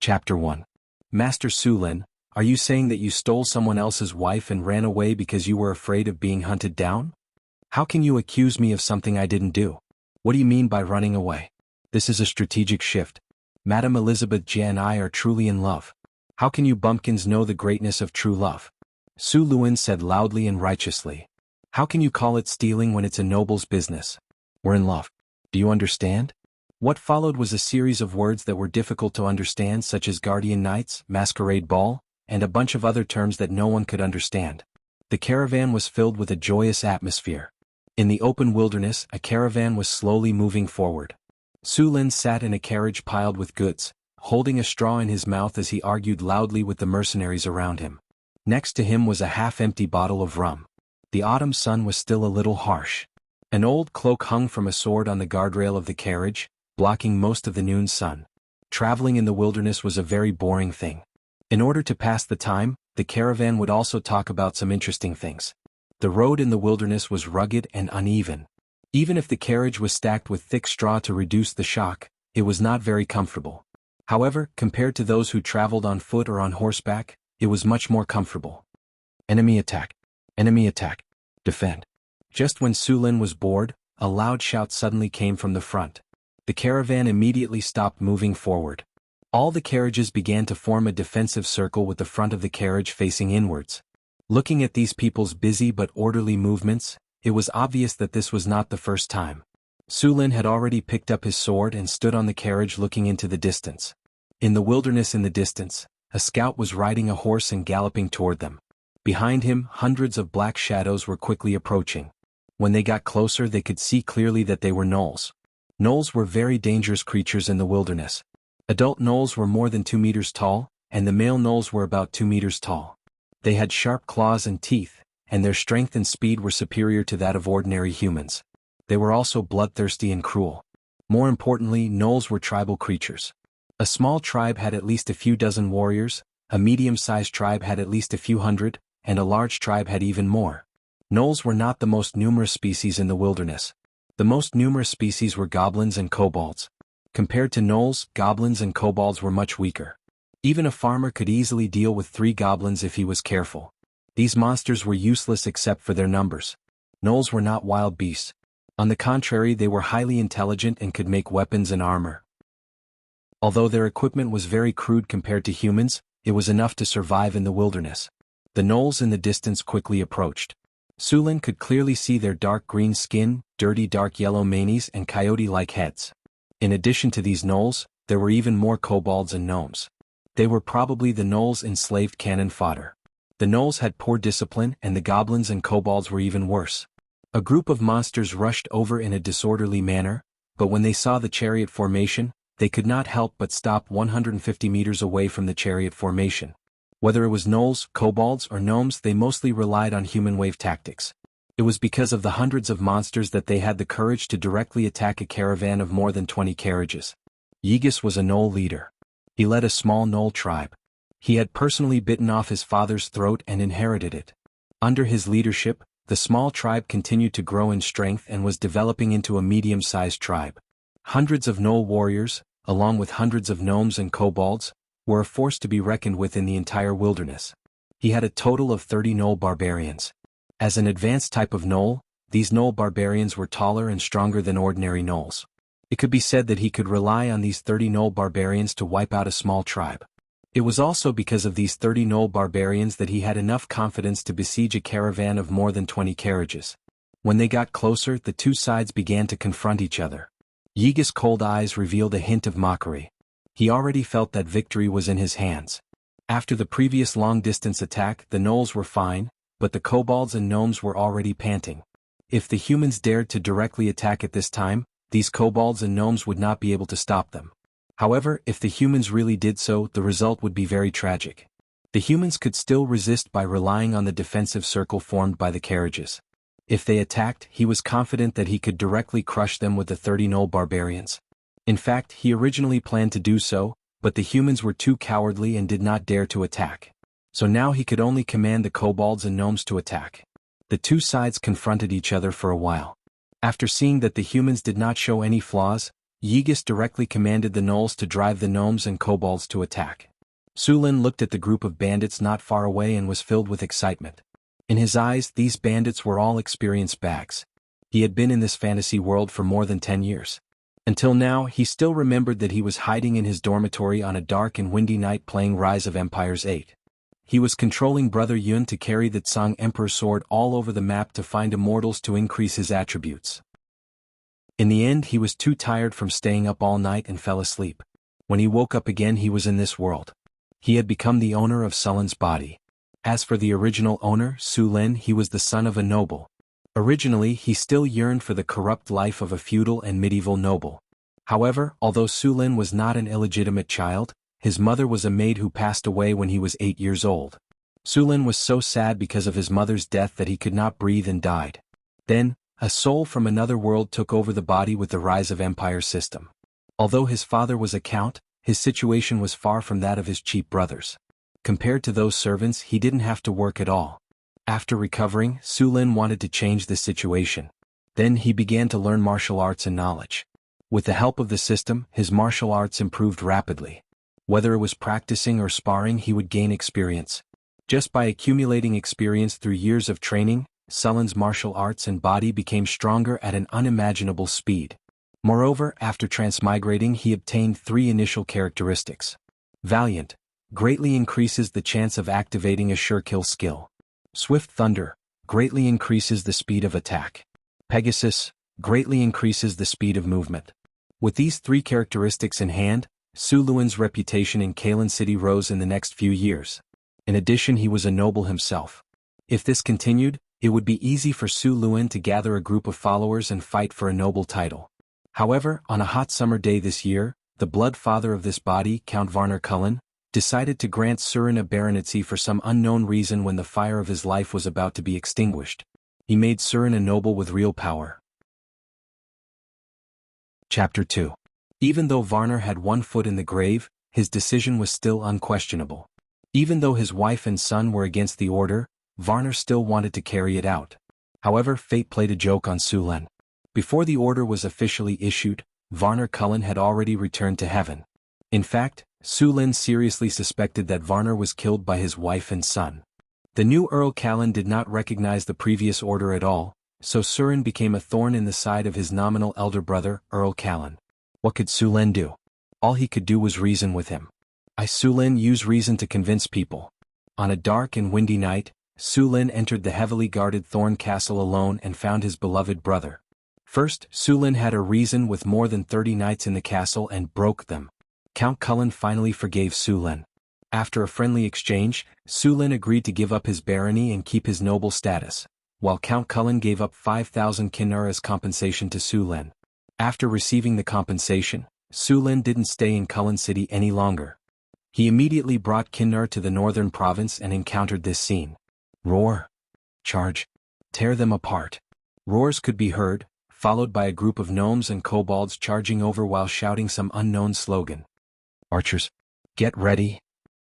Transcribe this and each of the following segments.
Chapter 1. Master Su Lin, are you saying that you stole someone else's wife and ran away because you were afraid of being hunted down? How can you accuse me of something I didn't do? What do you mean by running away? This is a strategic shift. Madame Elizabeth Jia and I are truly in love. How can you bumpkins know the greatness of true love? Su Luin said loudly and righteously. How can you call it stealing when it's a noble's business? We're in love. Do you understand? What followed was a series of words that were difficult to understand, such as guardian knights, masquerade ball, and a bunch of other terms that no one could understand. The caravan was filled with a joyous atmosphere. In the open wilderness, a caravan was slowly moving forward. Su Lin sat in a carriage piled with goods, holding a straw in his mouth as he argued loudly with the mercenaries around him. Next to him was a half-empty bottle of rum. The autumn sun was still a little harsh. An old cloak hung from a sword on the guardrail of the carriage, blocking most of the noon sun. Traveling in the wilderness was a very boring thing. In order to pass the time, the caravan would also talk about some interesting things. The road in the wilderness was rugged and uneven. Even if the carriage was stacked with thick straw to reduce the shock, it was not very comfortable. However, compared to those who traveled on foot or on horseback, it was much more comfortable. Enemy attack. Enemy attack. Defend. Just when Su Lin was bored, a loud shout suddenly came from the front. The caravan immediately stopped moving forward. All the carriages began to form a defensive circle with the front of the carriage facing inwards. Looking at these people's busy but orderly movements, it was obvious that this was not the first time. Su Lin had already picked up his sword and stood on the carriage looking into the distance. In the wilderness in the distance, a scout was riding a horse and galloping toward them. Behind him, hundreds of black shadows were quickly approaching. When they got closer, they could see clearly that they were gnolls. Gnolls were very dangerous creatures in the wilderness. Adult gnolls were more than 2 meters tall, and the male gnolls were about 2 meters tall. They had sharp claws and teeth, and their strength and speed were superior to that of ordinary humans. They were also bloodthirsty and cruel. More importantly, gnolls were tribal creatures. A small tribe had at least a few dozen warriors, a medium-sized tribe had at least a few hundred, and a large tribe had even more. Gnolls were not the most numerous species in the wilderness. The most numerous species were goblins and kobolds. Compared to gnolls, goblins and kobolds were much weaker. Even a farmer could easily deal with 3 goblins if he was careful. These monsters were useless except for their numbers. Gnolls were not wild beasts. On the contrary, they were highly intelligent and could make weapons and armor. Although their equipment was very crude compared to humans, it was enough to survive in the wilderness. The gnolls in the distance quickly approached. Su Lin could clearly see their dark green skin, dirty dark yellow manes and coyote-like heads. In addition to these gnolls, there were even more kobolds and gnomes. They were probably the gnolls' enslaved cannon fodder. The gnolls had poor discipline and the goblins and kobolds were even worse. A group of monsters rushed over in a disorderly manner, but when they saw the chariot formation, they could not help but stop 150 meters away from the chariot formation. Whether it was gnolls, kobolds, or gnomes, they mostly relied on human wave tactics. It was because of the hundreds of monsters that they had the courage to directly attack a caravan of more than 20 carriages. Yigis was a gnoll leader. He led a small gnoll tribe. He had personally bitten off his father's throat and inherited it. Under his leadership, the small tribe continued to grow in strength and was developing into a medium-sized tribe. Hundreds of gnoll warriors, along with hundreds of gnomes and kobolds, were a force to be reckoned with in the entire wilderness. He had a total of 30 gnoll barbarians. As an advanced type of gnoll, these gnoll barbarians were taller and stronger than ordinary gnolls. It could be said that he could rely on these 30 gnoll barbarians to wipe out a small tribe. It was also because of these 30 gnoll barbarians that he had enough confidence to besiege a caravan of more than 20 carriages. When they got closer, the two sides began to confront each other. Yigis' cold eyes revealed a hint of mockery. He already felt that victory was in his hands. After the previous long-distance attack, the gnolls were fine, but the kobolds and gnomes were already panting. If the humans dared to directly attack at this time, these kobolds and gnomes would not be able to stop them. However, if the humans really did so, the result would be very tragic. The humans could still resist by relying on the defensive circle formed by the carriages. If they attacked, he was confident that he could directly crush them with the 30 gnoll barbarians. In fact, he originally planned to do so, but the humans were too cowardly and did not dare to attack. So now he could only command the kobolds and gnomes to attack. The two sides confronted each other for a while. After seeing that the humans did not show any flaws, Yigis directly commanded the gnolls to drive the gnomes and kobolds to attack. Sulin looked at the group of bandits not far away and was filled with excitement. In his eyes, these bandits were all experienced bags. He had been in this fantasy world for more than 10 years. Until now, he still remembered that he was hiding in his dormitory on a dark and windy night playing Rise of Empires 8. He was controlling Brother Yun to carry the Tsang Emperor sword all over the map to find immortals to increase his attributes. In the end, he was too tired from staying up all night and fell asleep. When he woke up again, he was in this world. He had become the owner of Sulin's body. As for the original owner, Sulin, he was the son of a noble. Originally, he still yearned for the corrupt life of a feudal and medieval noble. However, although Sulin was not an illegitimate child, his mother was a maid who passed away when he was 8 years old. Sulin was so sad because of his mother's death that he could not breathe and died. Then, a soul from another world took over the body with the Rise of Empire system. Although his father was a count, his situation was far from that of his cheap brothers. Compared to those servants, he didn't have to work at all. After recovering, Sulin wanted to change the situation. Then he began to learn martial arts and knowledge. With the help of the system, his martial arts improved rapidly. Whether it was practicing or sparring, he would gain experience. Just by accumulating experience through years of training, Sulin's martial arts and body became stronger at an unimaginable speed. Moreover, after transmigrating, he obtained 3 initial characteristics. Valiant, greatly increases the chance of activating a sure kill skill. Swift Thunder, greatly increases the speed of attack. Pegasus, greatly increases the speed of movement. With these 3 characteristics in hand, Suluin's reputation in Kalen City rose in the next few years. In addition, he was a noble himself. If this continued, it would be easy for Sulin to gather a group of followers and fight for a noble title. However, on a hot summer day this year, the blood father of this body, Count Varner Cullen, decided to grant Surin a baronetcy for some unknown reason when the fire of his life was about to be extinguished. He made Surin a noble with real power. Chapter 2. Even though Varner had one foot in the grave, his decision was still unquestionable. Even though his wife and son were against the order, Varner still wanted to carry it out. However, fate played a joke on Sulin. Before the order was officially issued, Varner Cullen had already returned to heaven. In fact, Sulin seriously suspected that Varner was killed by his wife and son. The new Earl Callan did not recognize the previous order at all, so Surin became a thorn in the side of his nominal elder brother, Earl Callan. What could Sulin do? All he could do was reason with him. Sulin used reason to convince people. On a dark and windy night, Sulin entered the heavily guarded Thorn Castle alone and found his beloved brother. First, Sulin had a reason with more than 30 knights in the castle and broke them. Count Cullen finally forgave Sulin. After a friendly exchange, Sulin agreed to give up his barony and keep his noble status, while Count Cullen gave up 5,000 kinnur as compensation to Sulin. After receiving the compensation, Sulin didn't stay in Cullen City any longer. He immediately brought kinnur to the northern province and encountered this scene. Roar! Charge! Tear them apart! Roars could be heard, followed by a group of gnomes and kobolds charging over while shouting some unknown slogan. Archers! Get ready!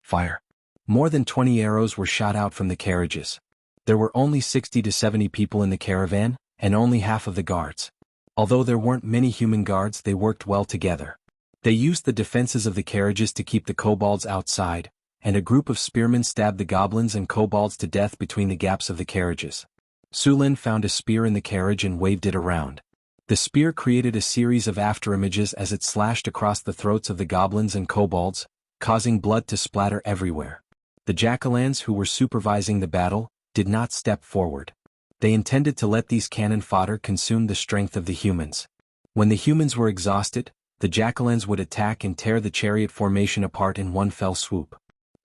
Fire! More than 20 arrows were shot out from the carriages. There were only 60 to 70 people in the caravan, and only half of the guards. Although there weren't many human guards, they worked well together. They used the defenses of the carriages to keep the kobolds outside, and a group of spearmen stabbed the goblins and kobolds to death between the gaps of the carriages. Sulin found a spear in the carriage and waved it around. The spear created a series of afterimages as it slashed across the throats of the goblins and kobolds, causing blood to splatter everywhere. The jackalans who were supervising the battle did not step forward. They intended to let these cannon fodder consume the strength of the humans. When the humans were exhausted, the jackalans would attack and tear the chariot formation apart in one fell swoop.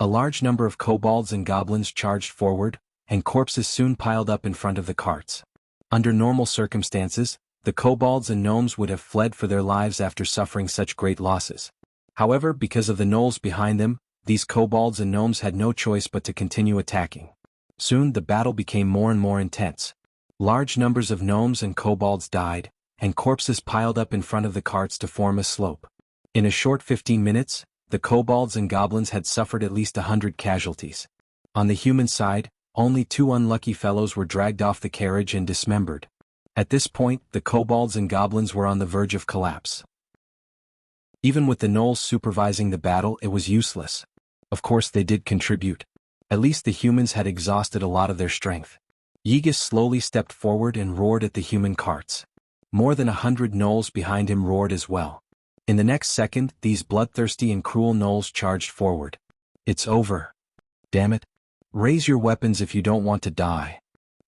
A large number of kobolds and goblins charged forward, and corpses soon piled up in front of the carts. Under normal circumstances, the kobolds and gnomes would have fled for their lives after suffering such great losses. However, because of the gnolls behind them, these kobolds and gnomes had no choice but to continue attacking. Soon the battle became more and more intense. Large numbers of gnomes and kobolds died, and corpses piled up in front of the carts to form a slope. In a short 15 minutes, the kobolds and goblins had suffered at least 100 casualties. On the human side, only 2 unlucky fellows were dragged off the carriage and dismembered. At this point, the kobolds and goblins were on the verge of collapse. Even with the gnolls supervising the battle, it was useless. Of course they did contribute. At least the humans had exhausted a lot of their strength. Ygis slowly stepped forward and roared at the human carts. More than 100 gnolls behind him roared as well. In the next second, these bloodthirsty and cruel gnolls charged forward. It's over. Damn it. Raise your weapons if you don't want to die.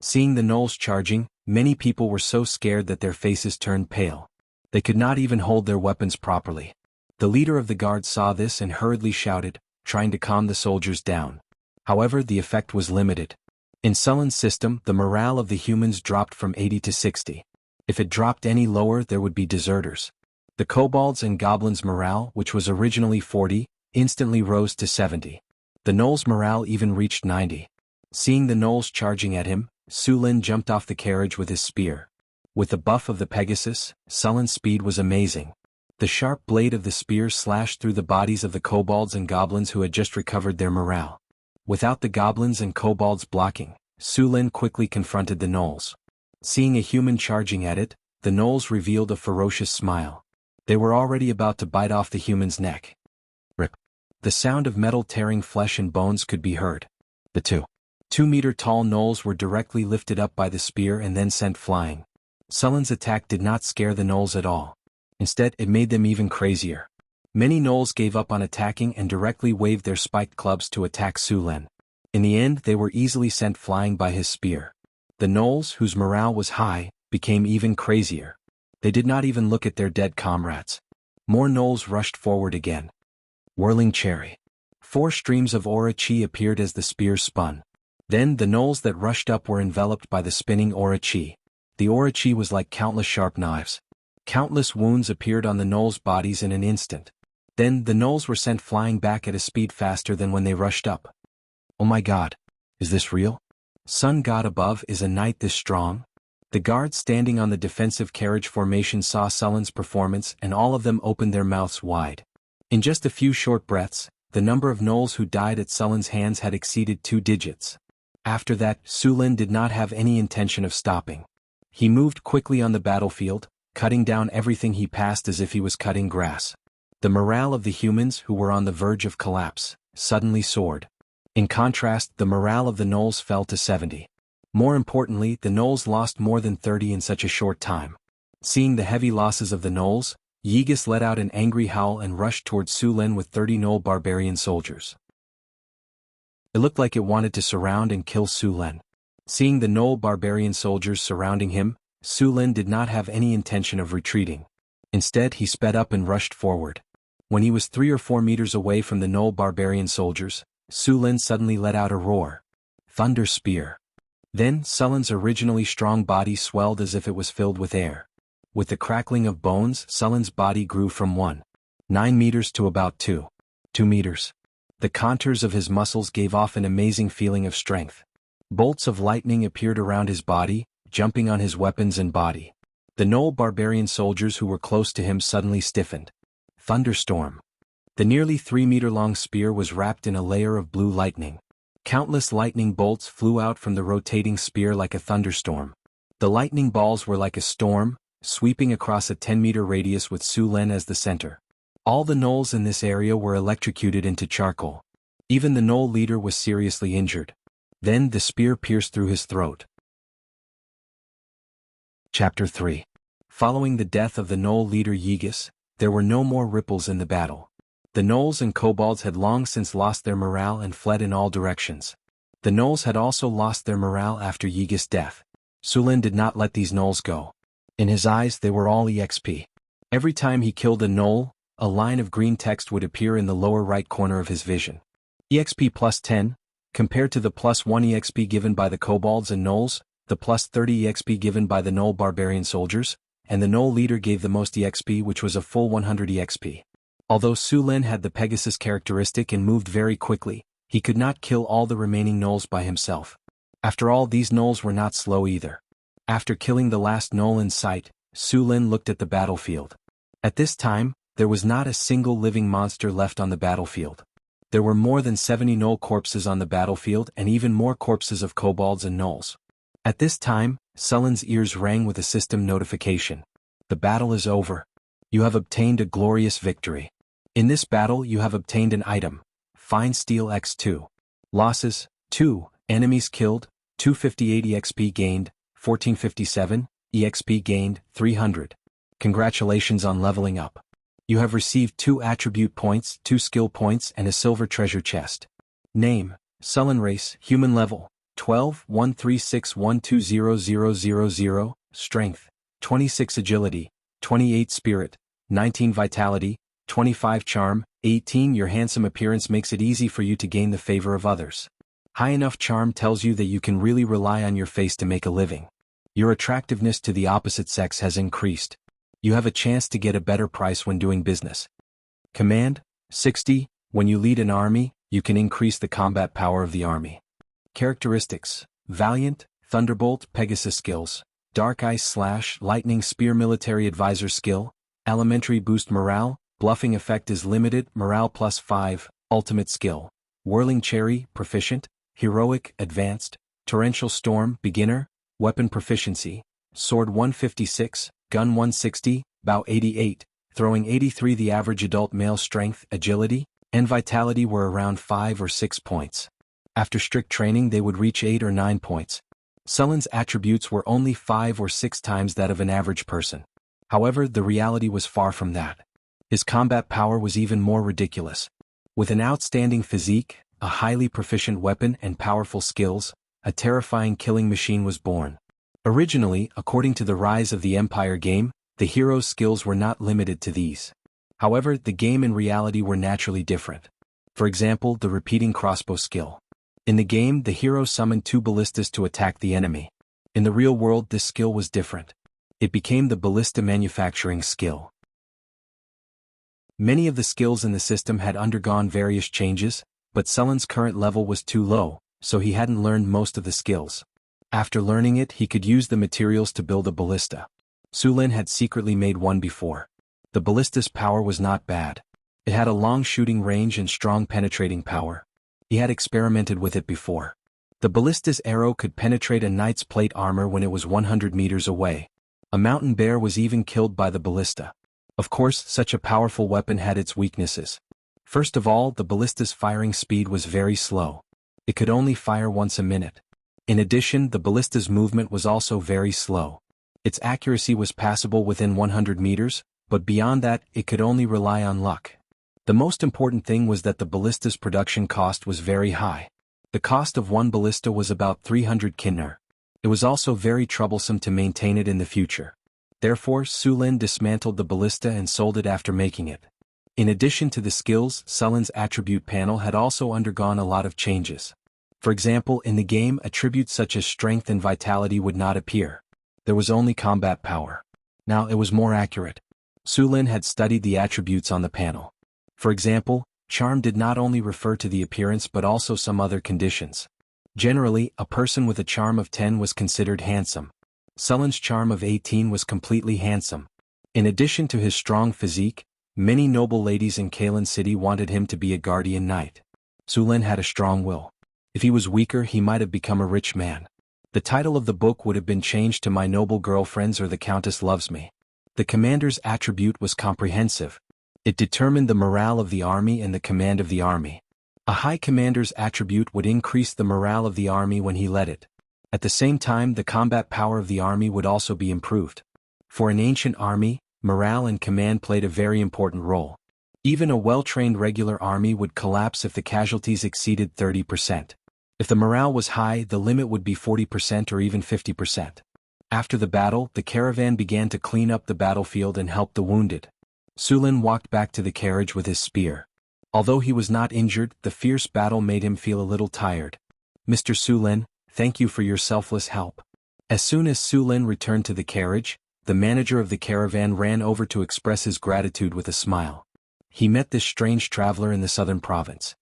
Seeing the gnolls charging, many people were so scared that their faces turned pale. They could not even hold their weapons properly. The leader of the guard saw this and hurriedly shouted, trying to calm the soldiers down. However, the effect was limited. In Sullen's system, the morale of the humans dropped from 80 to 60. If it dropped any lower, there would be deserters. The kobolds and goblins' morale, which was originally 40, instantly rose to 70. The gnolls' morale even reached 90. Seeing the gnolls charging at him, Sullen jumped off the carriage with his spear. With the buff of the Pegasus, Sullen's speed was amazing. The sharp blade of the spear slashed through the bodies of the kobolds and goblins who had just recovered their morale. Without the goblins and kobolds blocking, Sullen quickly confronted the gnolls. Seeing a human charging at it, the gnolls revealed a ferocious smile. They were already about to bite off the human's neck. Rip. The sound of metal tearing flesh and bones could be heard. The 2-meter-tall gnolls were directly lifted up by the spear and then sent flying. Sullen's attack did not scare the gnolls at all. Instead, it made them even crazier. Many gnolls gave up on attacking and directly waved their spiked clubs to attack Sullen. In the end, they were easily sent flying by his spear. The gnolls, whose morale was high, became even crazier. They did not even look at their dead comrades. More gnolls rushed forward again. Whirling cherry. 4 streams of aura chi appeared as the spear spun. Then the gnolls that rushed up were enveloped by the spinning aura chi. The aura chi was like countless sharp knives. Countless wounds appeared on the gnolls' bodies in an instant. Then the gnolls were sent flying back at a speed faster than when they rushed up. Oh my god. Is this real? Sun God above, is a knight this strong? The guards standing on the defensive carriage formation saw Sullen's performance and all of them opened their mouths wide. In just a few short breaths, the number of gnolls who died at Sullen's hands had exceeded 2 digits. After that, Sullen did not have any intention of stopping. He moved quickly on the battlefield, cutting down everything he passed as if he was cutting grass. The morale of the humans, who were on the verge of collapse, suddenly soared. In contrast, the morale of the gnolls fell to 70. More importantly, the gnolls lost more than 30 in such a short time. Seeing the heavy losses of the gnolls, Ygis let out an angry howl and rushed towards Sullen with 30 gnoll barbarian soldiers. It looked like it wanted to surround and kill Sullen. Seeing the gnoll barbarian soldiers surrounding him, Sullen did not have any intention of retreating. Instead, he sped up and rushed forward. When he was 3 or 4 meters away from the gnoll barbarian soldiers, Sullen suddenly let out a roar. Thunder Spear. Then, Sullen's originally strong body swelled as if it was filled with air. With the crackling of bones, Sullen's body grew from 1.9 meters to about 2 meters. The contours of his muscles gave off an amazing feeling of strength. Bolts of lightning appeared around his body, jumping on his weapons and body. The gnoll barbarian soldiers who were close to him suddenly stiffened. Thunderstorm. The nearly 3-meter-long spear was wrapped in a layer of blue lightning. Countless lightning bolts flew out from the rotating spear like a thunderstorm. The lightning balls were like a storm, sweeping across a 10-meter radius with Sullen as the center. All the gnolls in this area were electrocuted into charcoal. Even the gnoll leader was seriously injured. Then the spear pierced through his throat. Chapter 3. Following the death of the gnoll leader Ygis, there were no more ripples in the battle. The gnolls and kobolds had long since lost their morale and fled in all directions. The gnolls had also lost their morale after Ygis' death. Sullen did not let these gnolls go. In his eyes they were all EXP. Every time he killed a gnoll, a line of green text would appear in the lower right corner of his vision. EXP plus 10, compared to the plus 1 EXP given by the kobolds and gnolls, the plus 30 EXP given by the gnoll barbarian soldiers, and the gnoll leader gave the most EXP, which was a full 100 EXP. Although Sullen had the Pegasus characteristic and moved very quickly, he could not kill all the remaining gnolls by himself. After all, these gnolls were not slow either. After killing the last gnoll in sight, Sullen looked at the battlefield. At this time, there was not a single living monster left on the battlefield. There were more than 70 gnoll corpses on the battlefield and even more corpses of kobolds and gnolls. At this time, Sullen's ears rang with a system notification. The battle is over. You have obtained a glorious victory. In this battle you have obtained an item. Fine Steel X2. Losses, 2, enemies killed, 258 EXP gained, 1457, EXP gained, 300. Congratulations on leveling up. You have received 2 attribute points, 2 skill points and a silver treasure chest. Name, Sullen Race, Human Level, 12, 136120000, Strength, 26 Agility, 28 Spirit, 19 Vitality, 25 Charm, 18 Your handsome appearance makes it easy for you to gain the favor of others. High enough charm tells you that you can really rely on your face to make a living. Your attractiveness to the opposite sex has increased. You have a chance to get a better price when doing business. Command, 60, when you lead an army, you can increase the combat power of the army. Characteristics, Valiant, Thunderbolt, Pegasus skills, Dark Ice Slash, Lightning Spear Military Advisor skill, Elementary Boost Morale, Bluffing effect is limited, Morale +5, Ultimate skill, Whirling Cherry, Proficient, Heroic, Advanced, Torrential Storm, Beginner, Weapon Proficiency, Sword 156, Gun 160, Bow 88, Throwing 83. The average adult male strength, agility, and vitality were around 5 or 6 points. After strict training they would reach 8 or 9 points. Sullen's attributes were only 5 or 6 times that of an average person. However, the reality was far from that. His combat power was even more ridiculous. With an outstanding physique, a highly proficient weapon and powerful skills, a terrifying killing machine was born. Originally, according to the Rise of the Empire game, the hero's skills were not limited to these. However, the game and reality were naturally different. For example, the repeating crossbow skill. In the game, the hero summoned 2 ballistas to attack the enemy. In the real world, this skill was different. It became the ballista manufacturing skill. Many of the skills in the system had undergone various changes, but Sullen's current level was too low, so he hadn't learned most of the skills. After learning it, he could use the materials to build a ballista. Sullen had secretly made one before. The ballista's power was not bad. It had a long shooting range and strong penetrating power. He had experimented with it before. The ballista's arrow could penetrate a knight's plate armor when it was 100 meters away. A mountain bear was even killed by the ballista. Of course, such a powerful weapon had its weaknesses. First of all, the ballista's firing speed was very slow. It could only fire once a minute. In addition, the ballista's movement was also very slow. Its accuracy was passable within 100 meters, but beyond that, it could only rely on luck. The most important thing was that the ballista's production cost was very high. The cost of one ballista was about 300 kinner. It was also very troublesome to maintain it in the future. Therefore, Sullen dismantled the ballista and sold it after making it. In addition to the skills, Sullen's attribute panel had also undergone a lot of changes. For example, in the game, attributes such as strength and vitality would not appear. There was only combat power. Now it was more accurate. Sullen had studied the attributes on the panel. For example, charm did not only refer to the appearance but also some other conditions. Generally, a person with a charm of 10 was considered handsome. Sullen's charm of 18 was completely handsome. In addition to his strong physique, many noble ladies in Kalen City wanted him to be a guardian knight. Sullen had a strong will. If he was weaker, he might have become a rich man. The title of the book would have been changed to My Noble Girlfriends or The Countess Loves Me. The commander's attribute was comprehensive. It determined the morale of the army and the command of the army. A high commander's attribute would increase the morale of the army when he led it. At the same time, the combat power of the army would also be improved. For an ancient army, morale and command played a very important role. Even a well-trained regular army would collapse if the casualties exceeded 30%. If the morale was high, the limit would be 40% or even 50%. After the battle, the caravan began to clean up the battlefield and help the wounded. Sullen walked back to the carriage with his spear. Although he was not injured, the fierce battle made him feel a little tired. "Mr. Sullen, thank you for your selfless help." As soon as Sullen returned to the carriage, the manager of the caravan ran over to express his gratitude with a smile. He met this strange traveler in the southern province.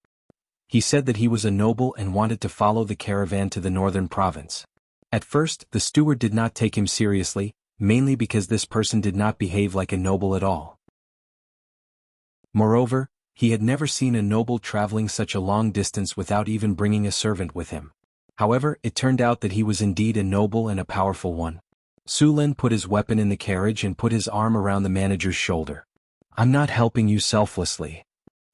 He said that he was a noble and wanted to follow the caravan to the northern province. At first, the steward did not take him seriously, mainly because this person did not behave like a noble at all. Moreover, he had never seen a noble traveling such a long distance without even bringing a servant with him. However, it turned out that he was indeed a noble and a powerful one. Su Lin put his weapon in the carriage and put his arm around the manager's shoulder. I'm not helping you selflessly.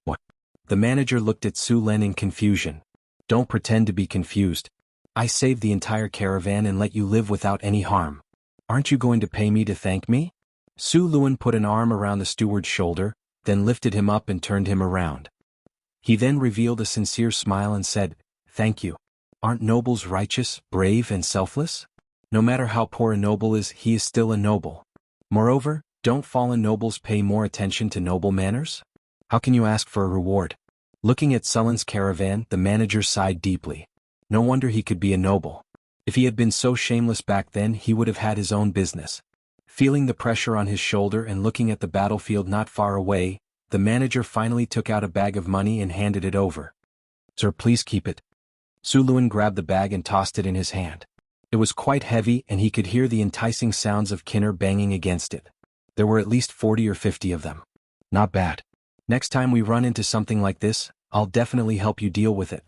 What? The manager looked at Su Lin in confusion. Don't pretend to be confused. I saved the entire caravan and let you live without any harm. Aren't you going to pay me to thank me? Su Lin put an arm around the steward's shoulder, then lifted him up and turned him around. He then revealed a sincere smile and said, Thank you. Aren't nobles righteous, brave, and selfless? No matter how poor a noble is, he is still a noble. Moreover, don't fallen nobles pay more attention to noble manners? How can you ask for a reward? Looking at Sullen's caravan, the manager sighed deeply. No wonder he could be a noble. If he had been so shameless back then, he would have had his own business. Feeling the pressure on his shoulder and looking at the battlefield not far away, the manager finally took out a bag of money and handed it over. Sir, please keep it. Su Lin grabbed the bag and tossed it in his hand. It was quite heavy and he could hear the enticing sounds of kinner banging against it. There were at least 40 or 50 of them. Not bad. Next time we run into something like this, I'll definitely help you deal with it.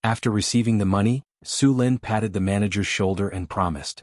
After receiving the money, Su Lin patted the manager's shoulder and promised.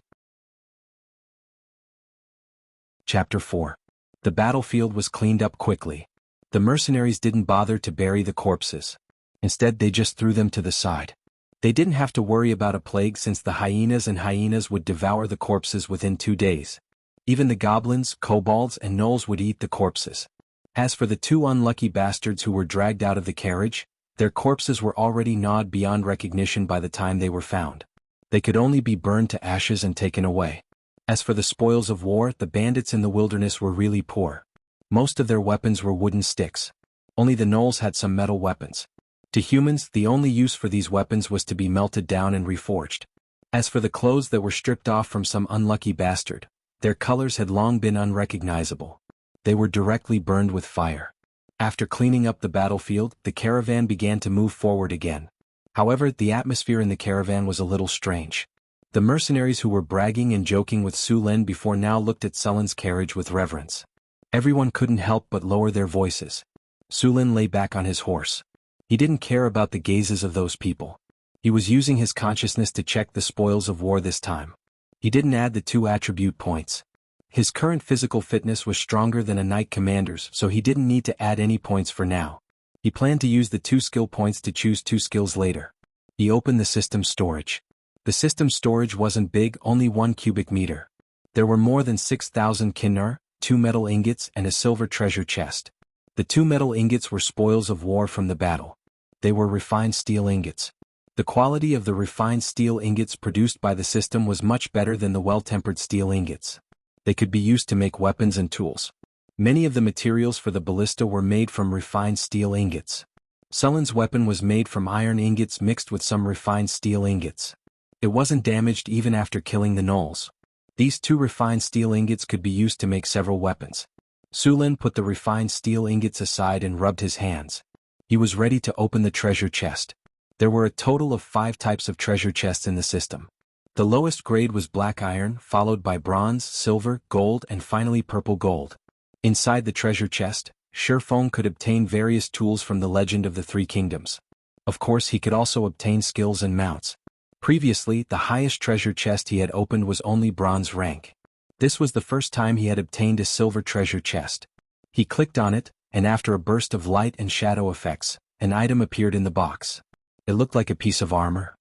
Chapter 4. The battlefield was cleaned up quickly. The mercenaries didn't bother to bury the corpses. Instead, they just threw them to the side. They didn't have to worry about a plague since the hyenas would devour the corpses within 2 days. Even the goblins, kobolds, and gnolls would eat the corpses. As for the 2 unlucky bastards who were dragged out of the carriage, their corpses were already gnawed beyond recognition by the time they were found. They could only be burned to ashes and taken away. As for the spoils of war, the bandits in the wilderness were really poor. Most of their weapons were wooden sticks. Only the gnolls had some metal weapons. To humans, the only use for these weapons was to be melted down and reforged. As for the clothes that were stripped off from some unlucky bastard, their colors had long been unrecognizable. They were directly burned with fire. After cleaning up the battlefield, the caravan began to move forward again. However, the atmosphere in the caravan was a little strange. The mercenaries who were bragging and joking with Su Lin before now looked at Sullen's carriage with reverence. Everyone couldn't help but lower their voices. Su Lin lay back on his horse. He didn't care about the gazes of those people. He was using his consciousness to check the spoils of war this time. He didn't add the 2 attribute points. His current physical fitness was stronger than a knight commander's, so he didn't need to add any points for now. He planned to use the 2 skill points to choose 2 skills later. He opened the system storage. The system storage wasn't big, only 1 cubic meter. There were more than 6,000 kinnar, 2 metal ingots, and a silver treasure chest. The 2 metal ingots were spoils of war from the battle. They were refined steel ingots. The quality of the refined steel ingots produced by the system was much better than the well-tempered steel ingots. They could be used to make weapons and tools. Many of the materials for the ballista were made from refined steel ingots. Sullen's weapon was made from iron ingots mixed with some refined steel ingots. It wasn't damaged even after killing the gnolls. These 2 refined steel ingots could be used to make several weapons. Su Lin put the refined steel ingots aside and rubbed his hands. He was ready to open the treasure chest. There were a total of 5 types of treasure chests in the system. The lowest grade was black iron, followed by bronze, silver, gold, and finally purple gold. Inside the treasure chest, Shifeng could obtain various tools from the Legend of the 3 Kingdoms. Of course, he could also obtain skills and mounts. Previously, the highest treasure chest he had opened was only bronze rank. This was the first time he had obtained a silver treasure chest. He clicked on it, and after a burst of light and shadow effects, an item appeared in the box. It looked like a piece of armor.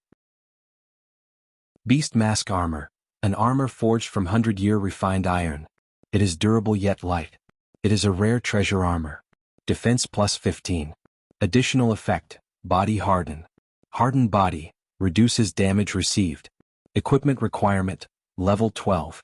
Beast Mask Armor. An armor forged from 100-year refined iron. It is durable yet light. It is a rare treasure armor. Defense plus 15. Additional effect, Body Harden. Hardened body, reduces damage received. Equipment requirement, level 12.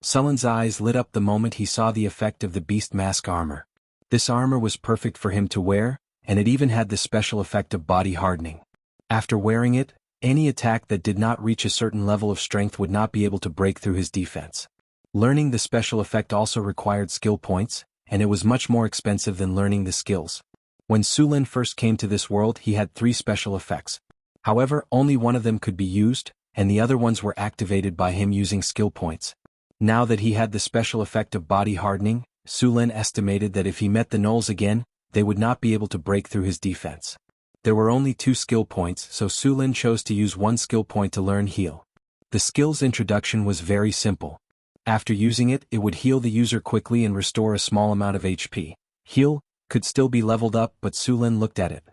Sullen's eyes lit up the moment he saw the effect of the Beast Mask armor. This armor was perfect for him to wear, and it even had the special effect of body hardening. After wearing it, any attack that did not reach a certain level of strength would not be able to break through his defense. Learning the special effect also required skill points, and it was much more expensive than learning the skills. When Su Lin first came to this world, he had 3 special effects. However, only one of them could be used, and the other ones were activated by him using skill points. Now that he had the special effect of body hardening, Su Lin estimated that if he met the gnolls again, they would not be able to break through his defense. There were only 2 skill points, so Su Lin chose to use 1 skill point to learn heal. The skill's introduction was very simple. After using it, it would heal the user quickly and restore a small amount of HP. Heal could still be leveled up, but Sulin looked at it.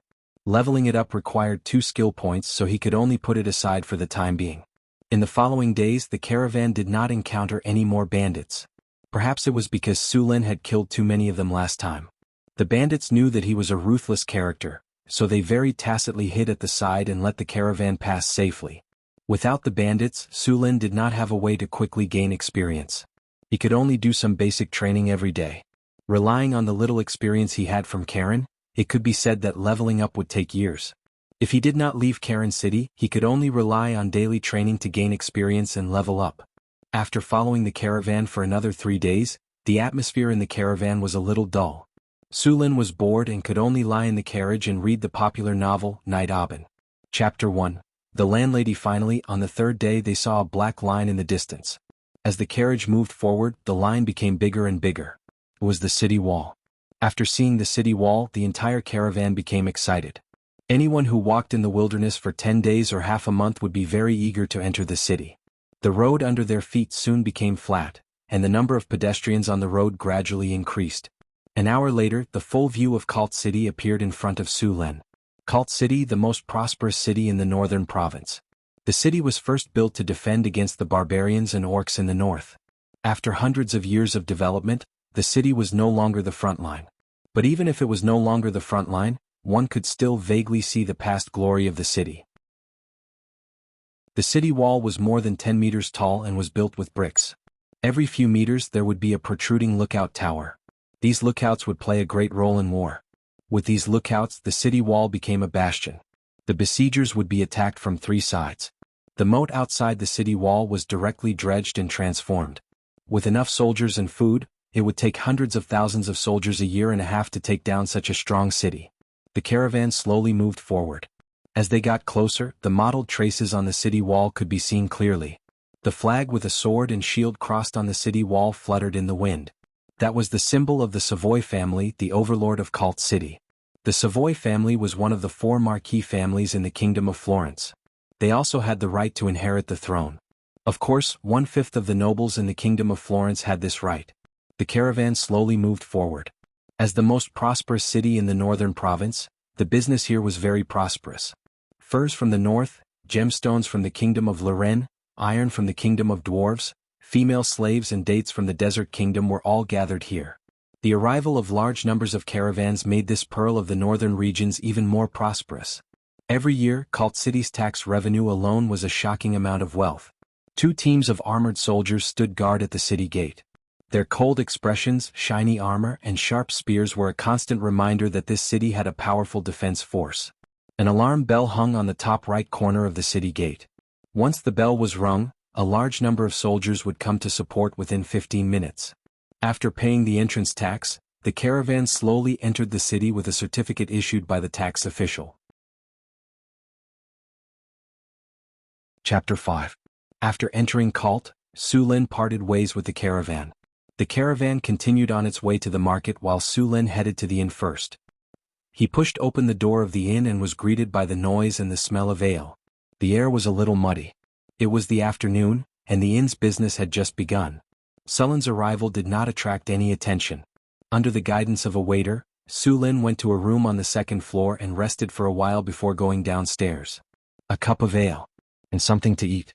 Leveling it up required 2 skill points, so he could only put it aside for the time being. In the following days, the caravan did not encounter any more bandits. Perhaps it was because Sulin had killed too many of them last time. The bandits knew that he was a ruthless character, so they very tacitly hid at the side and let the caravan pass safely. Without the bandits, Sulin did not have a way to quickly gain experience. He could only do some basic training every day. Relying on the little experience he had from Karen, it could be said that leveling up would take years. If he did not leave Karen City, he could only rely on daily training to gain experience and level up. After following the caravan for another 3 days, the atmosphere in the caravan was a little dull. Sulin was bored and could only lie in the carriage and read the popular novel, Night Aben. Chapter 1. The landlady. Finally, on the 3rd day, they saw a black line in the distance. As the carriage moved forward, the line became bigger and bigger. It was the city wall. After seeing the city wall, the entire caravan became excited. Anyone who walked in the wilderness for 10 days or half a month would be very eager to enter the city. The road under their feet soon became flat, and the number of pedestrians on the road gradually increased. An hour later, the full view of Cult City appeared in front of Sulin. Cult City, the most prosperous city in the northern province. The city was first built to defend against the barbarians and orcs in the north. After hundreds of years of development, the city was no longer the front line. But even if it was no longer the front line, one could still vaguely see the past glory of the city. The city wall was more than 10 meters tall and was built with bricks. Every few meters there would be a protruding lookout tower. These lookouts would play a great role in war. With these lookouts, the city wall became a bastion. The besiegers would be attacked from 3 sides. The moat outside the city wall was directly dredged and transformed. With enough soldiers and food, it would take hundreds of thousands of soldiers a year and a half to take down such a strong city. The caravan slowly moved forward. As they got closer, the mottled traces on the city wall could be seen clearly. The flag with a sword and shield crossed on the city wall fluttered in the wind. That was the symbol of the Savoy family, the overlord of Cult City. The Savoy family was one of the 4 marquis families in the Kingdom of Florence. They also had the right to inherit the throne. Of course, 1/5 of the nobles in the Kingdom of Florence had this right. The caravan slowly moved forward. As the most prosperous city in the northern province, the business here was very prosperous. Furs from the north, gemstones from the Kingdom of Lorraine, iron from the Kingdom of Dwarves, female slaves and dates from the Desert Kingdom were all gathered here. The arrival of large numbers of caravans made this pearl of the northern regions even more prosperous. Every year, Cult City's tax revenue alone was a shocking amount of wealth. 2 teams of armored soldiers stood guard at the city gate. Their cold expressions, shiny armor, and sharp spears were a constant reminder that this city had a powerful defense force. An alarm bell hung on the top right corner of the city gate. Once the bell was rung, a large number of soldiers would come to support within 15 minutes. After paying the entrance tax, the caravan slowly entered the city with a certificate issued by the tax official. Chapter 5. After entering Cult, Sulin parted ways with the caravan. The caravan continued on its way to the market while Sulin headed to the inn first. He pushed open the door of the inn and was greeted by the noise and the smell of ale. The air was a little muddy. It was the afternoon, and the inn's business had just begun. Sulin's arrival did not attract any attention. Under the guidance of a waiter, Sulin went to a room on the 2nd floor and rested for a while before going downstairs. A cup of ale. And something to eat.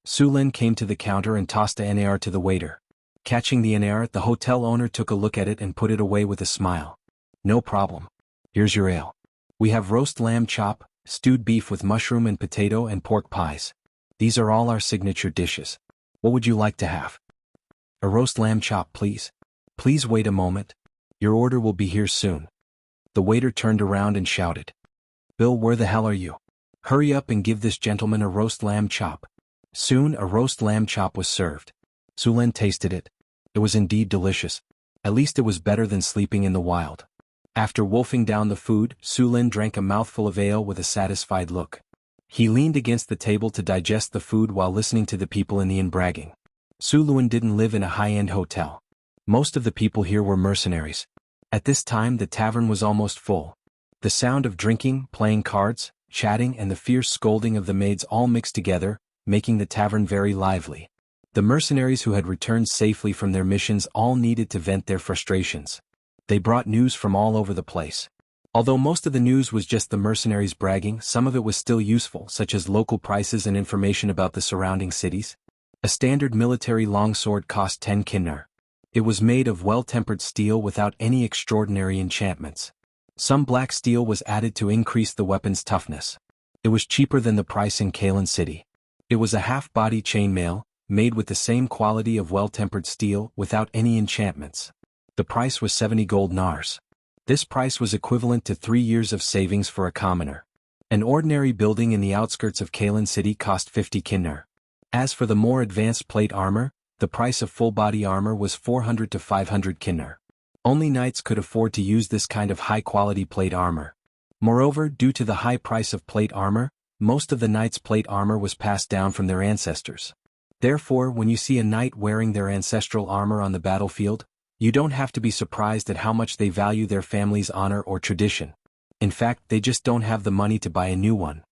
Sulin came to the counter and tossed a NAR to the waiter. Catching the NAR, the hotel owner took a look at it and put it away with a smile. "No problem. Here's your ale. We have roast lamb chop, stewed beef with mushroom and potato and pork pies. These are all our signature dishes. What would you like to have?" "A roast lamb chop, please." "Please wait a moment. Your order will be here soon." The waiter turned around and shouted. "Bill, where the hell are you? Hurry up and give this gentleman a roast lamb chop." Soon a roast lamb chop was served. Sulin tasted it. It was indeed delicious. At least it was better than sleeping in the wild. After wolfing down the food, Sulin drank a mouthful of ale with a satisfied look. He leaned against the table to digest the food while listening to the people in the inn bragging. Sulin didn't live in a high-end hotel. Most of the people here were mercenaries. At this time the tavern was almost full. The sound of drinking, playing cards, chatting and the fierce scolding of the maids all mixed together, making the tavern very lively. The mercenaries who had returned safely from their missions all needed to vent their frustrations. They brought news from all over the place. Although most of the news was just the mercenaries bragging, some of it was still useful, such as local prices and information about the surrounding cities. A standard military longsword cost 10 kinnar. It was made of well-tempered steel without any extraordinary enchantments. Some black steel was added to increase the weapon's toughness. It was cheaper than the price in Kalen City. It was a half-body chainmail, made with the same quality of well-tempered steel without any enchantments. The price was 70 gold nars. This price was equivalent to 3 years of savings for a commoner. An ordinary building in the outskirts of Kalen City cost 50 kinnar. As for the more advanced plate armor, the price of full-body armor was 400 to 500 kinnar. Only knights could afford to use this kind of high-quality plate armor. Moreover, due to the high price of plate armor, most of the knights' plate armor was passed down from their ancestors. Therefore, when you see a knight wearing their ancestral armor on the battlefield, you don't have to be surprised at how much they value their family's honor or tradition. In fact, they just don't have the money to buy a new one.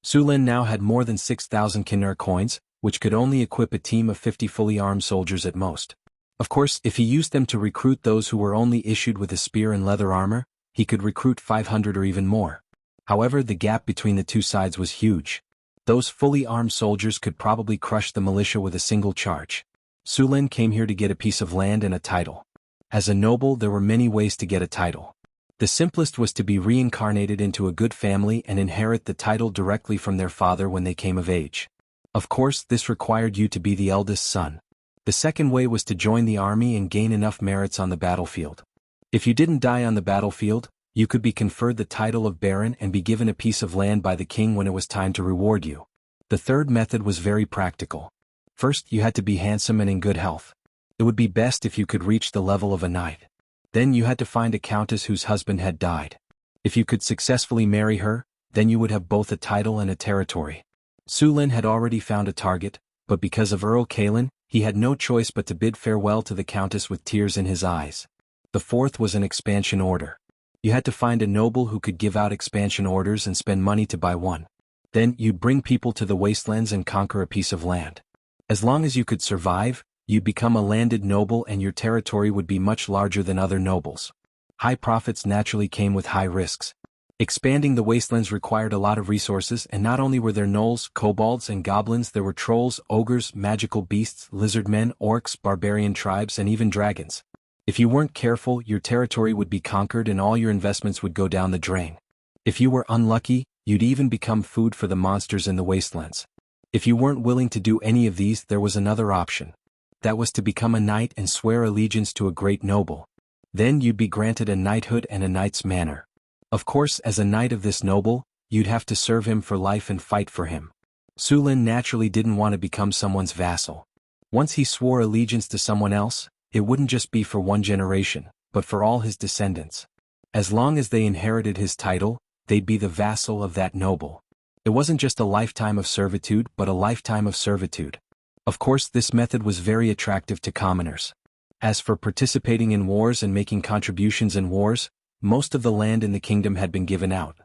Sulin now had more than 6,000 kinnar coins, which could only equip a team of 50 fully armed soldiers at most. Of course, if he used them to recruit those who were only issued with a spear and leather armor, he could recruit 500 or even more. However, the gap between the two sides was huge. Those fully armed soldiers could probably crush the militia with a single charge. Sulin came here to get a piece of land and a title. As a noble, there were many ways to get a title. The simplest was to be reincarnated into a good family and inherit the title directly from their father when they came of age. Of course, this required you to be the eldest son. The second way was to join the army and gain enough merits on the battlefield. If you didn't die on the battlefield, you could be conferred the title of baron and be given a piece of land by the king when it was time to reward you. The third method was very practical. First, you had to be handsome and in good health. It would be best if you could reach the level of a knight. Then you had to find a countess whose husband had died. If you could successfully marry her, then you would have both a title and a territory. Sulin had already found a target, but because of Earl Kalen, he had no choice but to bid farewell to the countess with tears in his eyes. The fourth was an expansion order. You had to find a noble who could give out expansion orders and spend money to buy one. Then you'd bring people to the wastelands and conquer a piece of land. As long as you could survive, you'd become a landed noble and your territory would be much larger than other nobles. High profits naturally came with high risks. Expanding the wastelands required a lot of resources, and not only were there gnolls, kobolds, and goblins, there were trolls, ogres, magical beasts, lizardmen, orcs, barbarian tribes, and even dragons. If you weren't careful, your territory would be conquered and all your investments would go down the drain. If you were unlucky, you'd even become food for the monsters in the wastelands. If you weren't willing to do any of these, there was another option. That was to become a knight and swear allegiance to a great noble. Then you'd be granted a knighthood and a knight's manor. Of course, as a knight of this noble, you'd have to serve him for life and fight for him. Sulin naturally didn't want to become someone's vassal. Once he swore allegiance to someone else, it wouldn't just be for one generation, but for all his descendants. As long as they inherited his title, they'd be the vassal of that noble. It wasn't just a lifetime of servitude, but a lifetime of servitude. Of course, this method was very attractive to commoners. As for participating in wars and making contributions in wars, most of the land in the kingdom had been given out.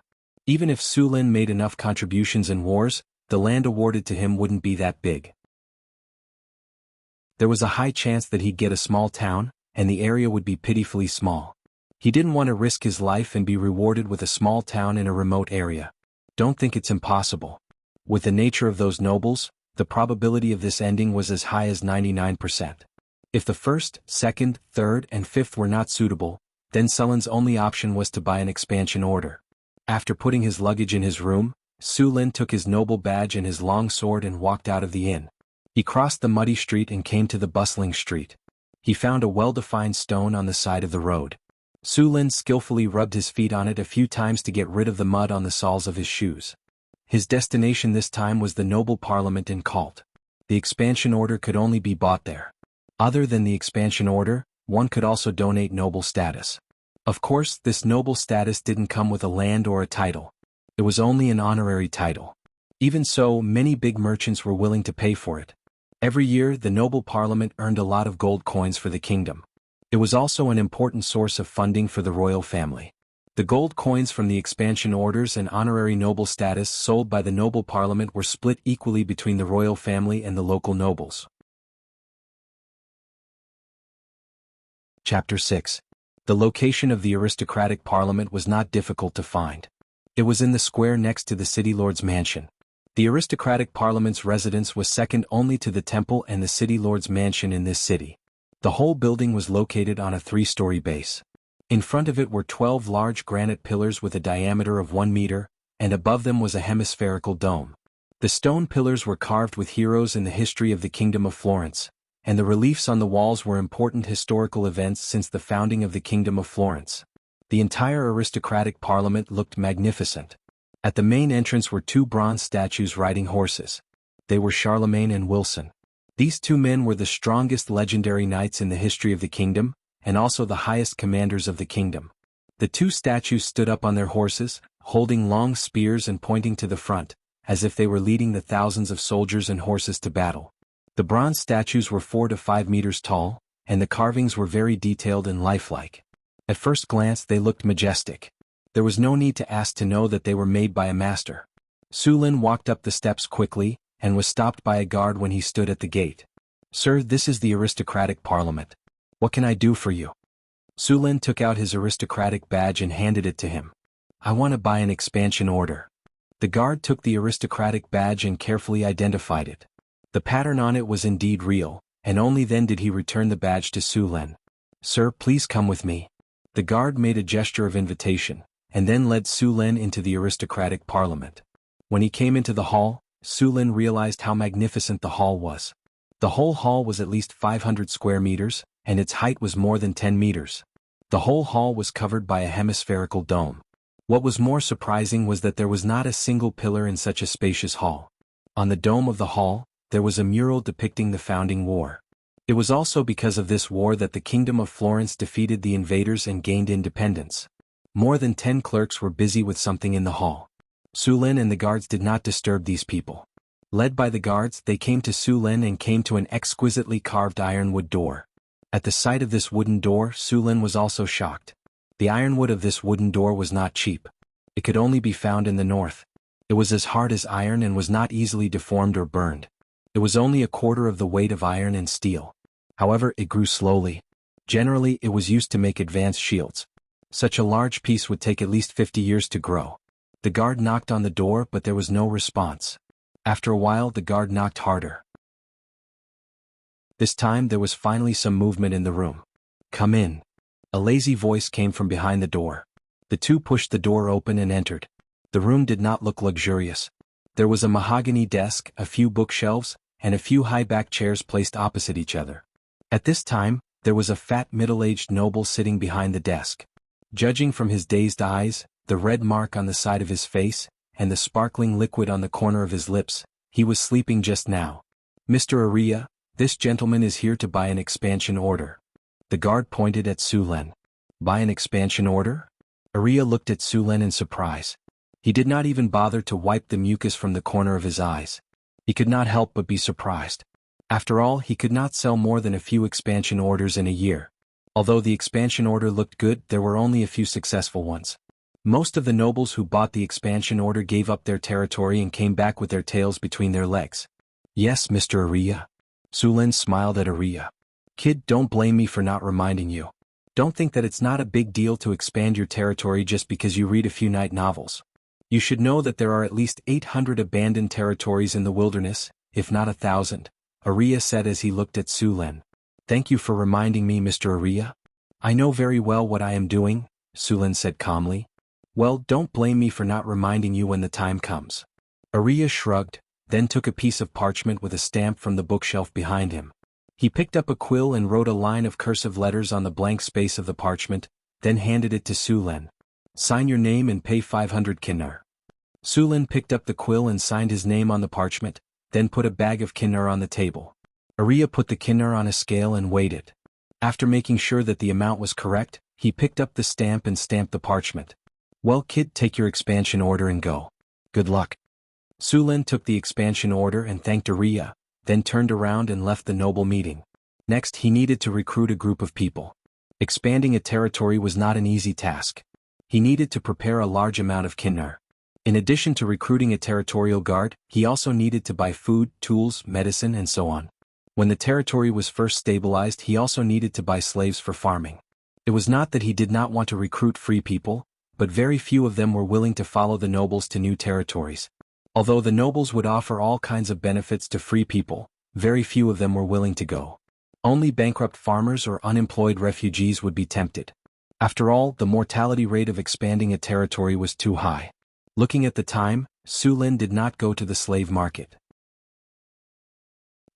Even if Sulin made enough contributions in wars, the land awarded to him wouldn't be that big. There was a high chance that he'd get a small town, and the area would be pitifully small. He didn't want to risk his life and be rewarded with a small town in a remote area. Don't think it's impossible. With the nature of those nobles, the probability of this ending was as high as 99%. If the first, second, third, and fifth were not suitable, then Sulin's only option was to buy an expansion order. After putting his luggage in his room, Sulin took his noble badge and his long sword and walked out of the inn. He crossed the muddy street and came to the bustling street. He found a well-defined stone on the side of the road. Sulin skillfully rubbed his feet on it a few times to get rid of the mud on the soles of his shoes. His destination this time was the noble parliament in Cult. The expansion order could only be bought there. Other than the expansion order, one could also donate noble status. Of course, this noble status didn't come with a land or a title. It was only an honorary title. Even so, many big merchants were willing to pay for it. Every year, the noble parliament earned a lot of gold coins for the kingdom. It was also an important source of funding for the royal family. The gold coins from the expansion orders and honorary noble status sold by the noble parliament were split equally between the royal family and the local nobles. Chapter 6. The location of the aristocratic parliament was not difficult to find. It was in the square next to the city lord's mansion. The aristocratic parliament's residence was second only to the temple and the city lord's mansion in this city. The whole building was located on a 3-story base. In front of it were 12 large granite pillars with a diameter of 1 meter, and above them was a hemispherical dome. The stone pillars were carved with heroes in the history of the Kingdom of Florence, and the reliefs on the walls were important historical events since the founding of the Kingdom of Florence. The entire aristocratic parliament looked magnificent. At the main entrance were 2 bronze statues riding horses. They were Charlemagne and Wilson. These 2 men were the strongest legendary knights in the history of the kingdom, and also the highest commanders of the kingdom. The 2 statues stood up on their horses, holding long spears and pointing to the front, as if they were leading the thousands of soldiers and horses to battle. The bronze statues were 4 to 5 meters tall, and the carvings were very detailed and lifelike. At first glance they looked majestic. There was no need to ask to know that they were made by a master. Su Lin walked up the steps quickly, and was stopped by a guard when he stood at the gate. "Sir, this is the aristocratic parliament. What can I do for you?" Su Lin took out his aristocratic badge and handed it to him. "I want to buy an expansion order." The guard took the aristocratic badge and carefully identified it. The pattern on it was indeed real, and only then did he return the badge to Su Lin. "Sir, please come with me." The guard made a gesture of invitation, and then led Su Lin into the aristocratic parliament. When he came into the hall, Su Lin realized how magnificent the hall was. The whole hall was at least 500 square meters, and its height was more than 10 meters. The whole hall was covered by a hemispherical dome. What was more surprising was that there was not a single pillar in such a spacious hall. On the dome of the hall, there was a mural depicting the founding war. It was also because of this war that the Kingdom of Florence defeated the invaders and gained independence. More than 10 clerks were busy with something in the hall. Su Lin and the guards did not disturb these people. Led by the guards, they came to Su Lin and came to an exquisitely carved ironwood door. At the sight of this wooden door, Su Lin was also shocked. The ironwood of this wooden door was not cheap. It could only be found in the north. It was as hard as iron and was not easily deformed or burned. It was only a quarter of the weight of iron and steel. However, it grew slowly. Generally, it was used to make advanced shields. Such a large piece would take at least 50 years to grow. The guard knocked on the door, but there was no response. After a while, the guard knocked harder. This time there was finally some movement in the room. "Come in." A lazy voice came from behind the door. The 2 pushed the door open and entered. The room did not look luxurious. There was a mahogany desk, a few bookshelves, and a few high-backed chairs placed opposite each other. At this time, there was a fat middle-aged noble sitting behind the desk. Judging from his dazed eyes, the red mark on the side of his face, and the sparkling liquid on the corner of his lips, he was sleeping just now. "Mr. Aria, this gentleman is here to buy an expansion order." The guard pointed at Su Lin. "Buy an expansion order?" Aria looked at Su Lin in surprise. He did not even bother to wipe the mucus from the corner of his eyes. He could not help but be surprised. After all, he could not sell more than a few expansion orders in a year. Although the expansion order looked good, there were only a few successful ones. Most of the nobles who bought the expansion order gave up their territory and came back with their tails between their legs. "Yes, Mr. Aria." Su Lin smiled at Aria. "Kid, don't blame me for not reminding you. Don't think that it's not a big deal to expand your territory just because you read a few night novels. You should know that there are at least 800 abandoned territories in the wilderness, if not 1,000, Aria said as he looked at Su Lin. "Thank you for reminding me, Mr. Aria. I know very well what I am doing," Su Lin said calmly. "Well, don't blame me for not reminding you when the time comes." Aria shrugged, then took a piece of parchment with a stamp from the bookshelf behind him. He picked up a quill and wrote a line of cursive letters on the blank space of the parchment, then handed it to Su Lin. "Sign your name and pay 500 kinnar." Su Lin picked up the quill and signed his name on the parchment, then put a bag of kinnar on the table. Aria put the kinnar on a scale and weighed it. After making sure that the amount was correct, he picked up the stamp and stamped the parchment. "Well, kid, take your expansion order and go. Good luck." Su Lin took the expansion order and thanked Aria, then turned around and left the noble meeting. Next, he needed to recruit a group of people. Expanding a territory was not an easy task. He needed to prepare a large amount of kinnar. In addition to recruiting a territorial guard, he also needed to buy food, tools, medicine, and so on. When the territory was first stabilized, he also needed to buy slaves for farming. It was not that he did not want to recruit free people, but very few of them were willing to follow the nobles to new territories. Although the nobles would offer all kinds of benefits to free people, very few of them were willing to go. Only bankrupt farmers or unemployed refugees would be tempted. After all, the mortality rate of expanding a territory was too high. Looking at the time, Su Lin did not go to the slave market.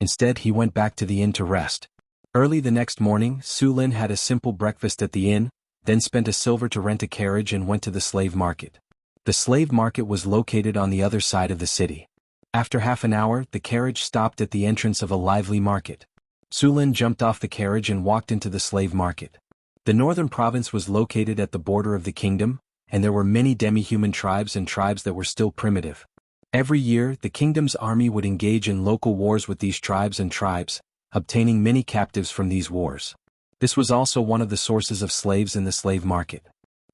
Instead, he went back to the inn to rest. Early the next morning, Su Lin had a simple breakfast at the inn, then spent a silver to rent a carriage and went to the slave market. The slave market was located on the other side of the city. After half an hour, the carriage stopped at the entrance of a lively market. Su Lin jumped off the carriage and walked into the slave market. The northern province was located at the border of the kingdom, and there were many demi-human tribes and tribes that were still primitive. Every year, the kingdom's army would engage in local wars with these tribes, obtaining many captives from these wars. This was also one of the sources of slaves in the slave market.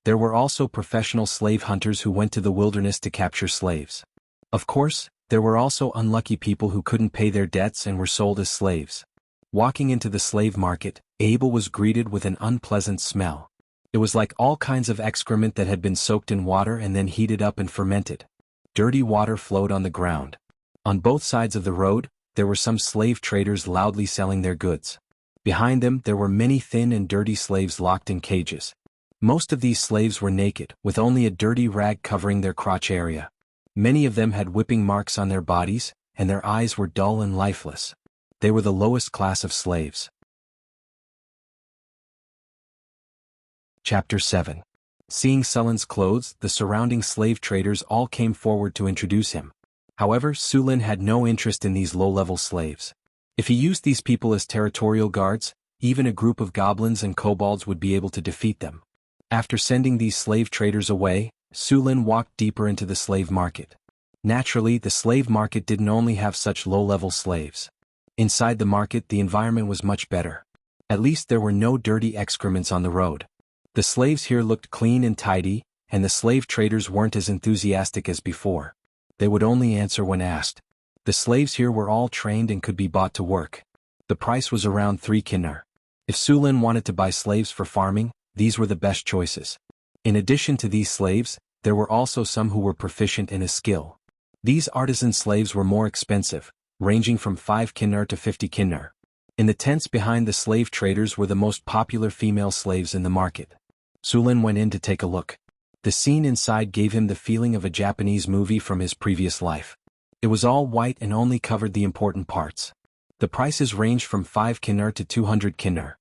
There were also professional slave hunters who went to the wilderness to capture slaves. Of course, there were also unlucky people who couldn't pay their debts and were sold as slaves. Walking into the slave market, Abel was greeted with an unpleasant smell. It was like all kinds of excrement that had been soaked in water and then heated up and fermented. Dirty water flowed on the ground. On both sides of the road, there were some slave traders loudly selling their goods. Behind them, there were many thin and dirty slaves locked in cages. Most of these slaves were naked, with only a dirty rag covering their crotch area. Many of them had whipping marks on their bodies, and their eyes were dull and lifeless. They were the lowest class of slaves. Chapter 7. Seeing Sulin's clothes, the surrounding slave traders all came forward to introduce him. However, Su Lin had no interest in these low-level slaves. If he used these people as territorial guards, even a group of goblins and kobolds would be able to defeat them. After sending these slave traders away, Su Lin walked deeper into the slave market. Naturally, the slave market didn't only have such low-level slaves. Inside the market, the environment was much better. At least there were no dirty excrements on the road. The slaves here looked clean and tidy, and the slave traders weren't as enthusiastic as before. They would only answer when asked. The slaves here were all trained and could be bought to work. The price was around 3 kinnar. If Su Lin wanted to buy slaves for farming, these were the best choices. In addition to these slaves, there were also some who were proficient in a skill. These artisan slaves were more expensive, ranging from 5 kinnar to 50 kinnar. In the tents behind the slave traders were the most popular female slaves in the market. Su Lin went in to take a look. The scene inside gave him the feeling of a Japanese movie from his previous life. It was all white and only covered the important parts. The prices ranged from 5 kinnar to 200 kinnar.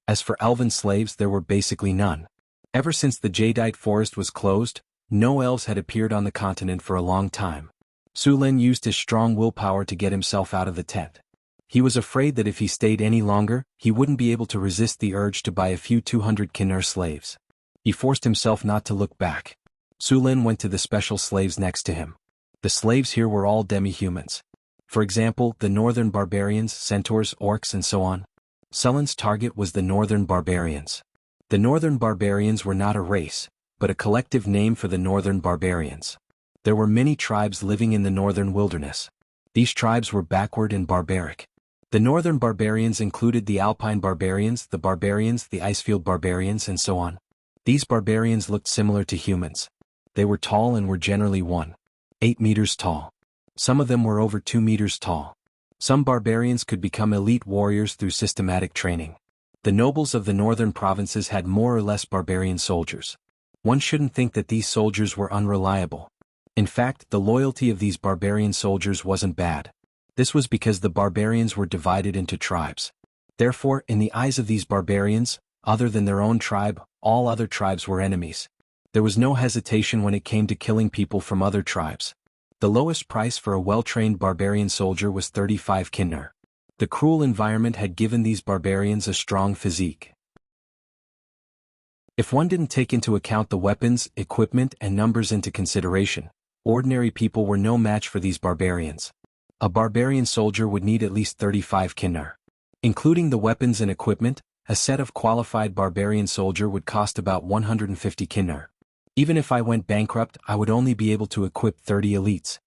As for elven slaves, there were basically none. Ever since the jadeite forest was closed, no elves had appeared on the continent for a long time. Su Lin used his strong willpower to get himself out of the tent. He was afraid that if he stayed any longer, he wouldn't be able to resist the urge to buy a few 200 kinnar slaves. He forced himself not to look back. Su Lin went to the special slaves next to him. The slaves here were all demi-humans. For example, the northern barbarians, centaurs, orcs, and so on. Sulin's target was the northern barbarians. The northern barbarians were not a race, but a collective name for the northern barbarians. There were many tribes living in the northern wilderness. These tribes were backward and barbaric. The northern barbarians included the Alpine barbarians, the Icefield barbarians, and so on. These barbarians looked similar to humans. They were tall and were generally 1.8 meters tall. Some of them were over 2 meters tall. Some barbarians could become elite warriors through systematic training. The nobles of the northern provinces had more or less barbarian soldiers. One shouldn't think that these soldiers were unreliable. In fact, the loyalty of these barbarian soldiers wasn't bad. This was because the barbarians were divided into tribes. Therefore, in the eyes of these barbarians, other than their own tribe, all other tribes were enemies. There was no hesitation when it came to killing people from other tribes. The lowest price for a well-trained barbarian soldier was 35 kinnar. The cruel environment had given these barbarians a strong physique. If one didn't take into account the weapons, equipment, and numbers into consideration, ordinary people were no match for these barbarians. A barbarian soldier would need at least 35 kinnar. Including the weapons and equipment, a set of qualified barbarian soldier would cost about 150 kinnar. Even if I went bankrupt, I would only be able to equip 30 elites.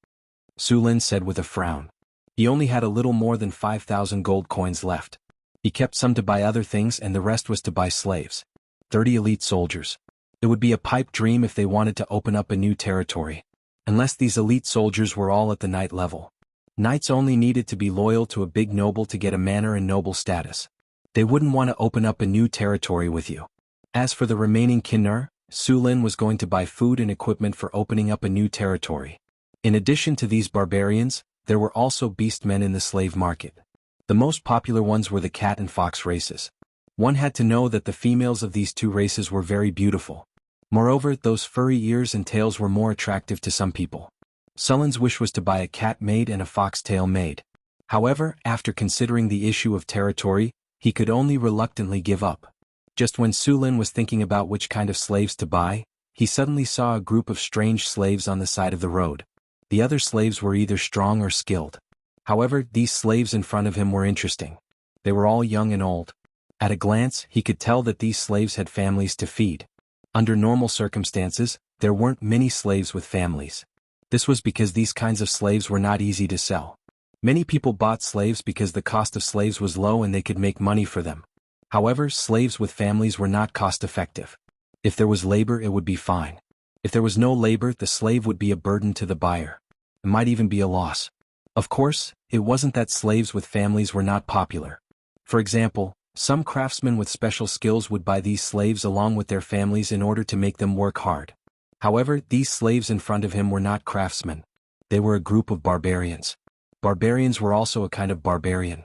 Su Lin said with a frown. He only had a little more than 5,000 gold coins left. He kept some to buy other things and the rest was to buy slaves. 30 elite soldiers. It would be a pipe dream if they wanted to open up a new territory. Unless these elite soldiers were all at the knight level. Knights only needed to be loyal to a big noble to get a manor and noble status. They wouldn't want to open up a new territory with you. As for the remaining Kinnar, Su Lin was going to buy food and equipment for opening up a new territory. In addition to these barbarians, there were also beastmen in the slave market. The most popular ones were the cat and fox races. One had to know that the females of these two races were very beautiful. Moreover, those furry ears and tails were more attractive to some people. Su Lin's wish was to buy a cat maid and a foxtail maid. However, after considering the issue of territory, he could only reluctantly give up. Just when Su Lin was thinking about which kind of slaves to buy, he suddenly saw a group of strange slaves on the side of the road. The other slaves were either strong or skilled. However, these slaves in front of him were interesting. They were all young and old. At a glance, he could tell that these slaves had families to feed. Under normal circumstances, there weren't many slaves with families. This was because these kinds of slaves were not easy to sell. Many people bought slaves because the cost of slaves was low and they could make money for them. However, slaves with families were not cost-effective. If there was labor, it would be fine. If there was no labor, the slave would be a burden to the buyer. It might even be a loss. Of course, it wasn't that slaves with families were not popular. For example, some craftsmen with special skills would buy these slaves along with their families in order to make them work hard. However, these slaves in front of him were not craftsmen. They were a group of barbarians. Barbarians were also a kind of barbarian.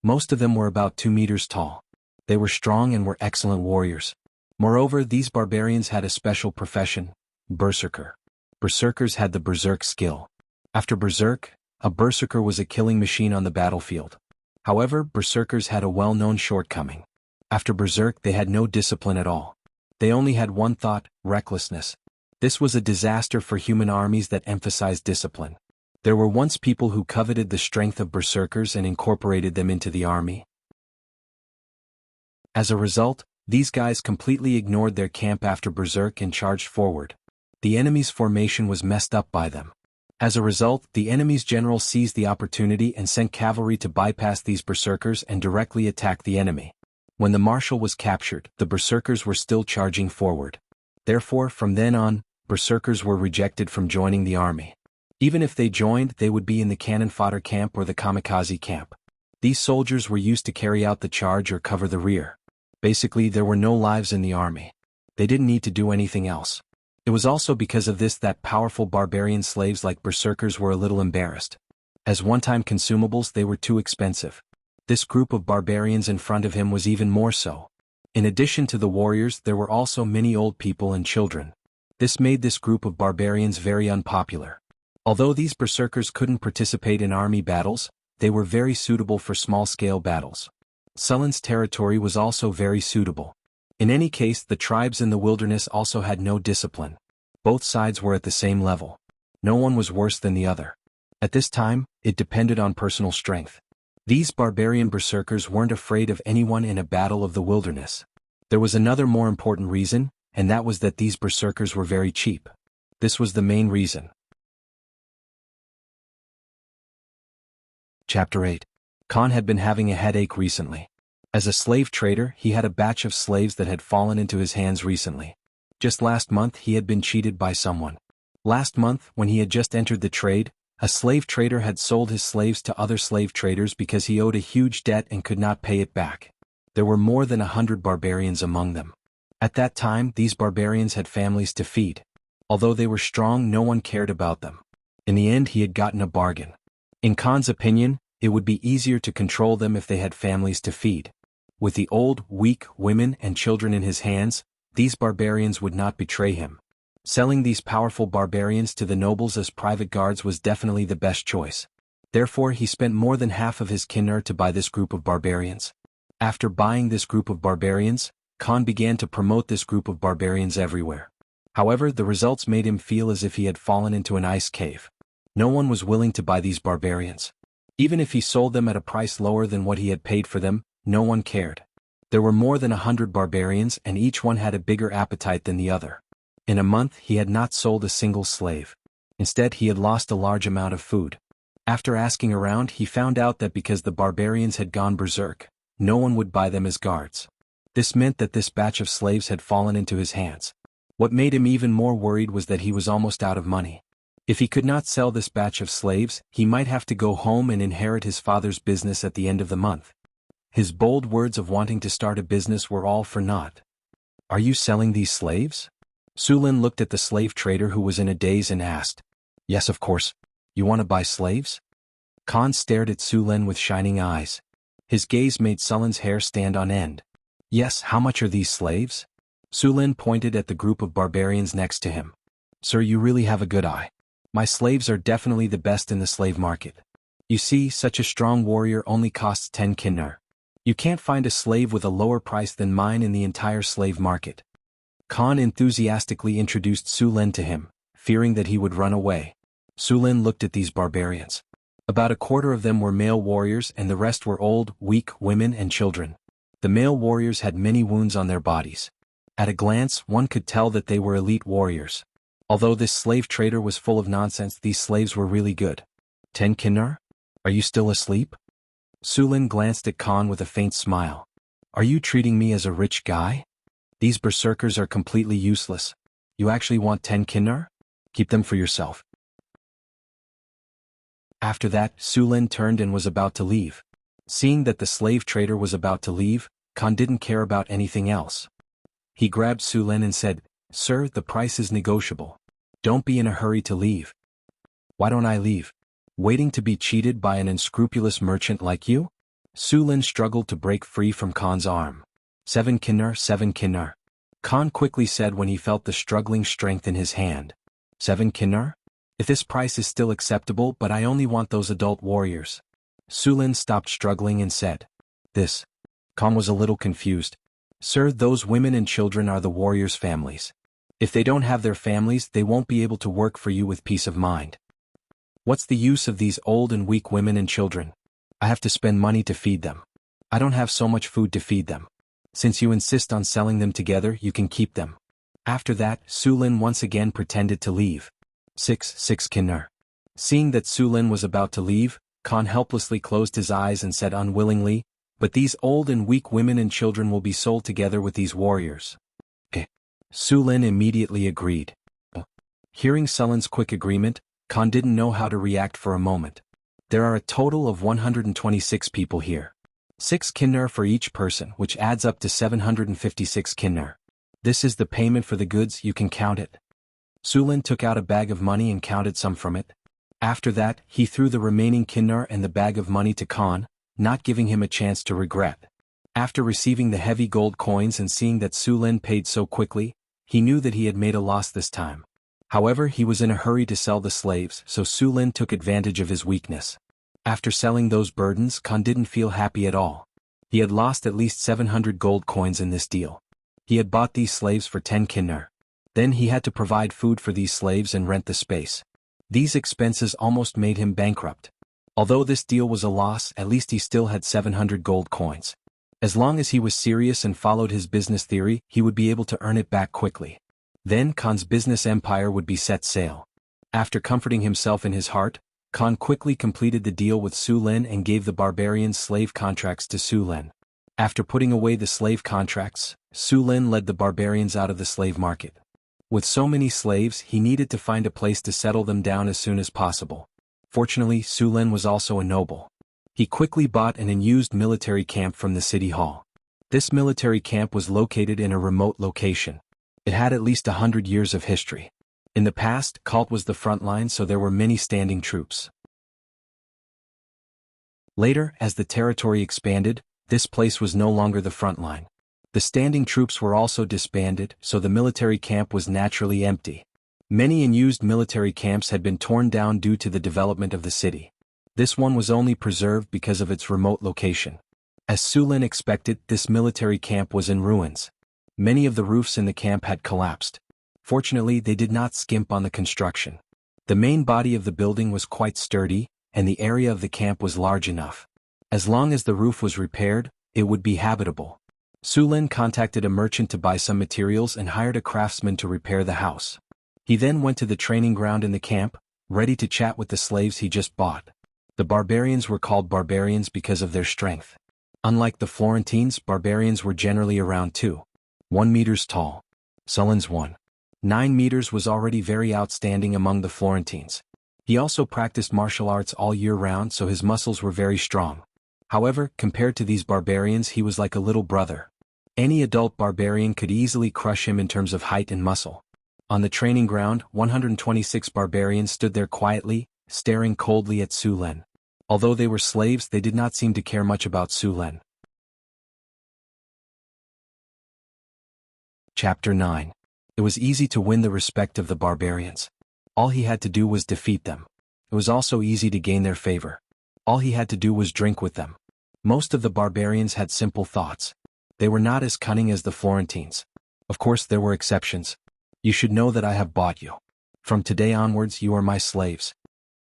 Most of them were about 2 meters tall. They were strong and were excellent warriors. Moreover, these barbarians had a special profession, berserker. Berserkers had the berserk skill. After berserk, a berserker was a killing machine on the battlefield. However, berserkers had a well-known shortcoming. After berserk, they had no discipline at all. They only had one thought, recklessness. This was a disaster for human armies that emphasized discipline. There were once people who coveted the strength of berserkers and incorporated them into the army. As a result, these guys completely ignored their camp after berserk and charged forward. The enemy's formation was messed up by them. As a result, the enemy's general seized the opportunity and sent cavalry to bypass these berserkers and directly attack the enemy. When the marshal was captured, the berserkers were still charging forward. Therefore, from then on, berserkers were rejected from joining the army. Even if they joined, they would be in the cannon fodder camp or the kamikaze camp. These soldiers were used to carry out the charge or cover the rear. Basically, there were no lives in the army. They didn't need to do anything else. It was also because of this that powerful barbarian slaves like berserkers were a little embarrassed. As one-time consumables, they were too expensive. This group of barbarians in front of him was even more so. In addition to the warriors, there were also many old people and children. This made this group of barbarians very unpopular. Although these berserkers couldn't participate in army battles, they were very suitable for small-scale battles. Su Lin's territory was also very suitable. In any case, the tribes in the wilderness also had no discipline. Both sides were at the same level. No one was worse than the other. At this time, it depended on personal strength. These barbarian berserkers weren't afraid of anyone in a battle of the wilderness. There was another more important reason, and that was that these berserkers were very cheap. This was the main reason. Chapter 8. Khan had been having a headache recently. As a slave trader, he had a batch of slaves that had fallen into his hands recently. Just last month, he had been cheated by someone. Last month, when he had just entered the trade, a slave trader had sold his slaves to other slave traders because he owed a huge debt and could not pay it back. There were more than 100 barbarians among them. At that time, these barbarians had families to feed. Although they were strong, no one cared about them. In the end, he had gotten a bargain. In Khan's opinion, it would be easier to control them if they had families to feed. With the old, weak women and children in his hands, these barbarians would not betray him. Selling these powerful barbarians to the nobles as private guards was definitely the best choice. Therefore, he spent more than half of his kinner to buy this group of barbarians. After buying this group of barbarians, Khan began to promote this group of barbarians everywhere. However, the results made him feel as if he had fallen into an ice cave. No one was willing to buy these barbarians. Even if he sold them at a price lower than what he had paid for them, no one cared. There were more than 100 barbarians and each one had a bigger appetite than the other. In a month he had not sold a single slave. Instead he had lost a large amount of food. After asking around he found out that because the barbarians had gone berserk, no one would buy them as guards. This meant that this batch of slaves had fallen into his hands. What made him even more worried was that he was almost out of money. If he could not sell this batch of slaves, he might have to go home and inherit his father's business at the end of the month. His bold words of wanting to start a business were all for naught. "Are you selling these slaves?" Sulin looked at the slave trader who was in a daze and asked. "Yes, of course. You want to buy slaves?" Khan stared at Sulin with shining eyes. His gaze made Sulin's hair stand on end. "Yes, how much are these slaves?" Sulin pointed at the group of barbarians next to him. "Sir, you really have a good eye. My slaves are definitely the best in the slave market. You see, such a strong warrior only costs 10 kinar. You can't find a slave with a lower price than mine in the entire slave market." Khan enthusiastically introduced Sulin to him, fearing that he would run away. Sulin looked at these barbarians. About a quarter of them were male warriors and the rest were old, weak women and children. The male warriors had many wounds on their bodies. At a glance one could tell that they were elite warriors. Although this slave trader was full of nonsense, these slaves were really good. 10 kinar? Are you still asleep? Sulin glanced at Khan with a faint smile. "Are you treating me as a rich guy? These berserkers are completely useless. You actually want 10 kinar? Keep them for yourself." After that, Sulin turned and was about to leave. Seeing that the slave trader was about to leave, Khan didn't care about anything else. He grabbed Sulin and said, "Sir, the price is negotiable. Don't be in a hurry to leave." "Why don't I leave? Waiting to be cheated by an unscrupulous merchant like you?" Sulin struggled to break free from Khan's arm. 7 kinar, 7 kinar. Khan quickly said when he felt the struggling strength in his hand. 7 kinar? If this price is still acceptable, but I only want those adult warriors. Sulin stopped struggling and said, "This." Khan was a little confused. "Sir, those women and children are the warriors' families. If they don't have their families, they won't be able to work for you with peace of mind. What's the use of these old and weak women and children? I have to spend money to feed them. I don't have so much food to feed them. Since you insist on selling them together, you can keep them." After that, Sulin once again pretended to leave. 6 kinar. Seeing that Sulin was about to leave, Khan helplessly closed his eyes and said unwillingly, "But these old and weak women and children will be sold together with these warriors." Sulin immediately agreed. Hearing Sulin's quick agreement, Khan didn't know how to react for a moment. There are a total of 126 people here. 6 kinar for each person, which adds up to 756 kinar. This is the payment for the goods, you can count it. Sulin took out a bag of money and counted some from it. After that, he threw the remaining kinar and the bag of money to Khan, not giving him a chance to regret. After receiving the heavy gold coins and seeing that Sulin paid so quickly, he knew that he had made a loss this time. However, he was in a hurry to sell the slaves, so Sulin took advantage of his weakness. After selling those burdens, Khan didn't feel happy at all. He had lost at least 700 gold coins in this deal. He had bought these slaves for 10 kinar. Then he had to provide food for these slaves and rent the space. These expenses almost made him bankrupt. Although this deal was a loss, at least he still had 700 gold coins. As long as he was serious and followed his business theory, he would be able to earn it back quickly. Then Khan's business empire would be set sail. After comforting himself in his heart, Khan quickly completed the deal with Sulin and gave the barbarians slave contracts to Sulin. After putting away the slave contracts, Sulin led the barbarians out of the slave market. With so many slaves, he needed to find a place to settle them down as soon as possible. Fortunately, Sulin was also a noble. He quickly bought an unused military camp from the city hall. This military camp was located in a remote location. It had at least 100 years of history. In the past, Cult was the front line, so there were many standing troops. Later, as the territory expanded, this place was no longer the front line. The standing troops were also disbanded, so the military camp was naturally empty. Many unused military camps had been torn down due to the development of the city. This one was only preserved because of its remote location. As Sulin expected, this military camp was in ruins. Many of the roofs in the camp had collapsed. Fortunately, they did not skimp on the construction. The main body of the building was quite sturdy, and the area of the camp was large enough. As long as the roof was repaired, it would be habitable. Sulin contacted a merchant to buy some materials and hired a craftsman to repair the house. He then went to the training ground in the camp, ready to chat with the slaves he just bought. The barbarians were called barbarians because of their strength. Unlike the Florentines, barbarians were generally around 2.1 meters tall. Sulin's 1.9 meters was already very outstanding among the Florentines. He also practiced martial arts all year round, so his muscles were very strong. However, compared to these barbarians, he was like a little brother. Any adult barbarian could easily crush him in terms of height and muscle. On the training ground, 126 barbarians stood there quietly, staring coldly at Sulin. Although they were slaves, they did not seem to care much about Sulin. Chapter 9. It was easy to win the respect of the barbarians. All he had to do was defeat them. It was also easy to gain their favor. All he had to do was drink with them. Most of the barbarians had simple thoughts. They were not as cunning as the Florentines. Of course, there were exceptions. You should know that I have bought you. From today onwards, you are my slaves.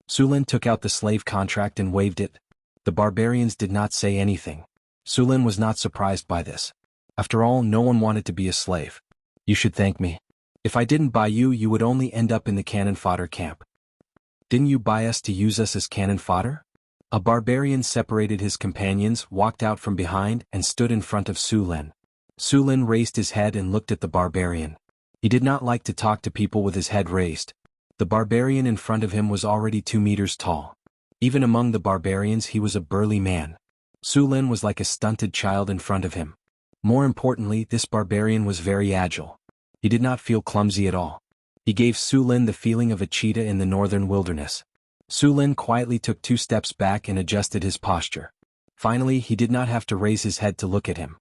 Sulin took out the slave contract and waved it. The barbarians did not say anything. Sulin was not surprised by this. After all, no one wanted to be a slave. You should thank me. If I didn't buy you, you would only end up in the cannon fodder camp. Didn't you buy us to use us as cannon fodder? A barbarian separated his companions, walked out from behind, and stood in front of Sulin. Sulin raised his head and looked at the barbarian. He did not like to talk to people with his head raised. The barbarian in front of him was already 2 meters tall. Even among the barbarians, he was a burly man. Sulin was like a stunted child in front of him. More importantly, this barbarian was very agile. He did not feel clumsy at all. He gave Sulin the feeling of a cheetah in the northern wilderness. Sulin quietly took 2 steps back and adjusted his posture. Finally, he did not have to raise his head to look at him.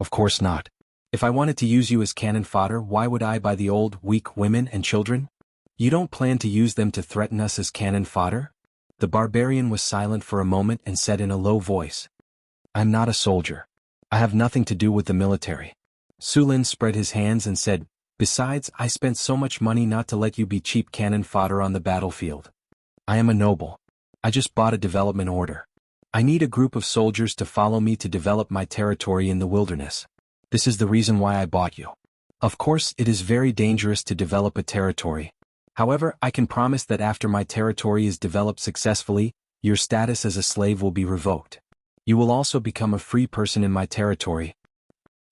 Of course not. If I wanted to use you as cannon fodder, why would I buy the old, weak women and children? You don't plan to use them to threaten us as cannon fodder? The barbarian was silent for a moment and said in a low voice, I'm not a soldier. I have nothing to do with the military. Sulin spread his hands and said, Besides, I spent so much money not to let you be cheap cannon fodder on the battlefield. I am a noble. I just bought a development order. I need a group of soldiers to follow me to develop my territory in the wilderness. This is the reason why I bought you. Of course, it is very dangerous to develop a territory. However, I can promise that after my territory is developed successfully, your status as a slave will be revoked. You will also become a free person in my territory.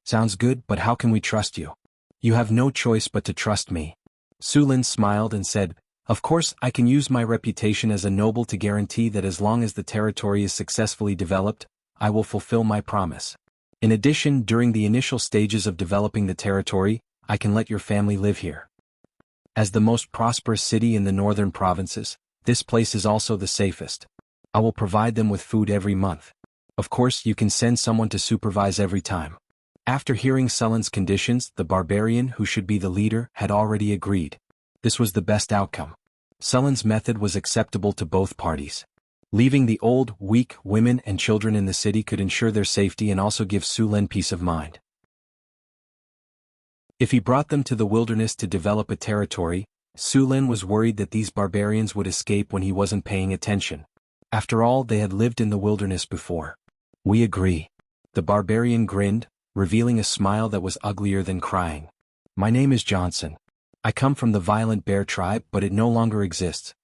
Sounds good, but how can we trust you? You have no choice but to trust me. Sulin smiled and said, Of course, I can use my reputation as a noble to guarantee that as long as the territory is successfully developed, I will fulfill my promise. In addition, during the initial stages of developing the territory, I can let your family live here. As the most prosperous city in the northern provinces, this place is also the safest. I will provide them with food every month. Of course, you can send someone to supervise every time. After hearing Sulin's conditions, the barbarian, who should be the leader, had already agreed. This was the best outcome. Sulin's method was acceptable to both parties. Leaving the old, weak women and children in the city could ensure their safety and also give Sulin peace of mind. If he brought them to the wilderness to develop a territory, Sulin was worried that these barbarians would escape when he wasn't paying attention. After all, they had lived in the wilderness before. We agree. The barbarian grinned, revealing a smile that was uglier than crying. My name is Johnson. I come from the violent bear tribe, but it no longer exists.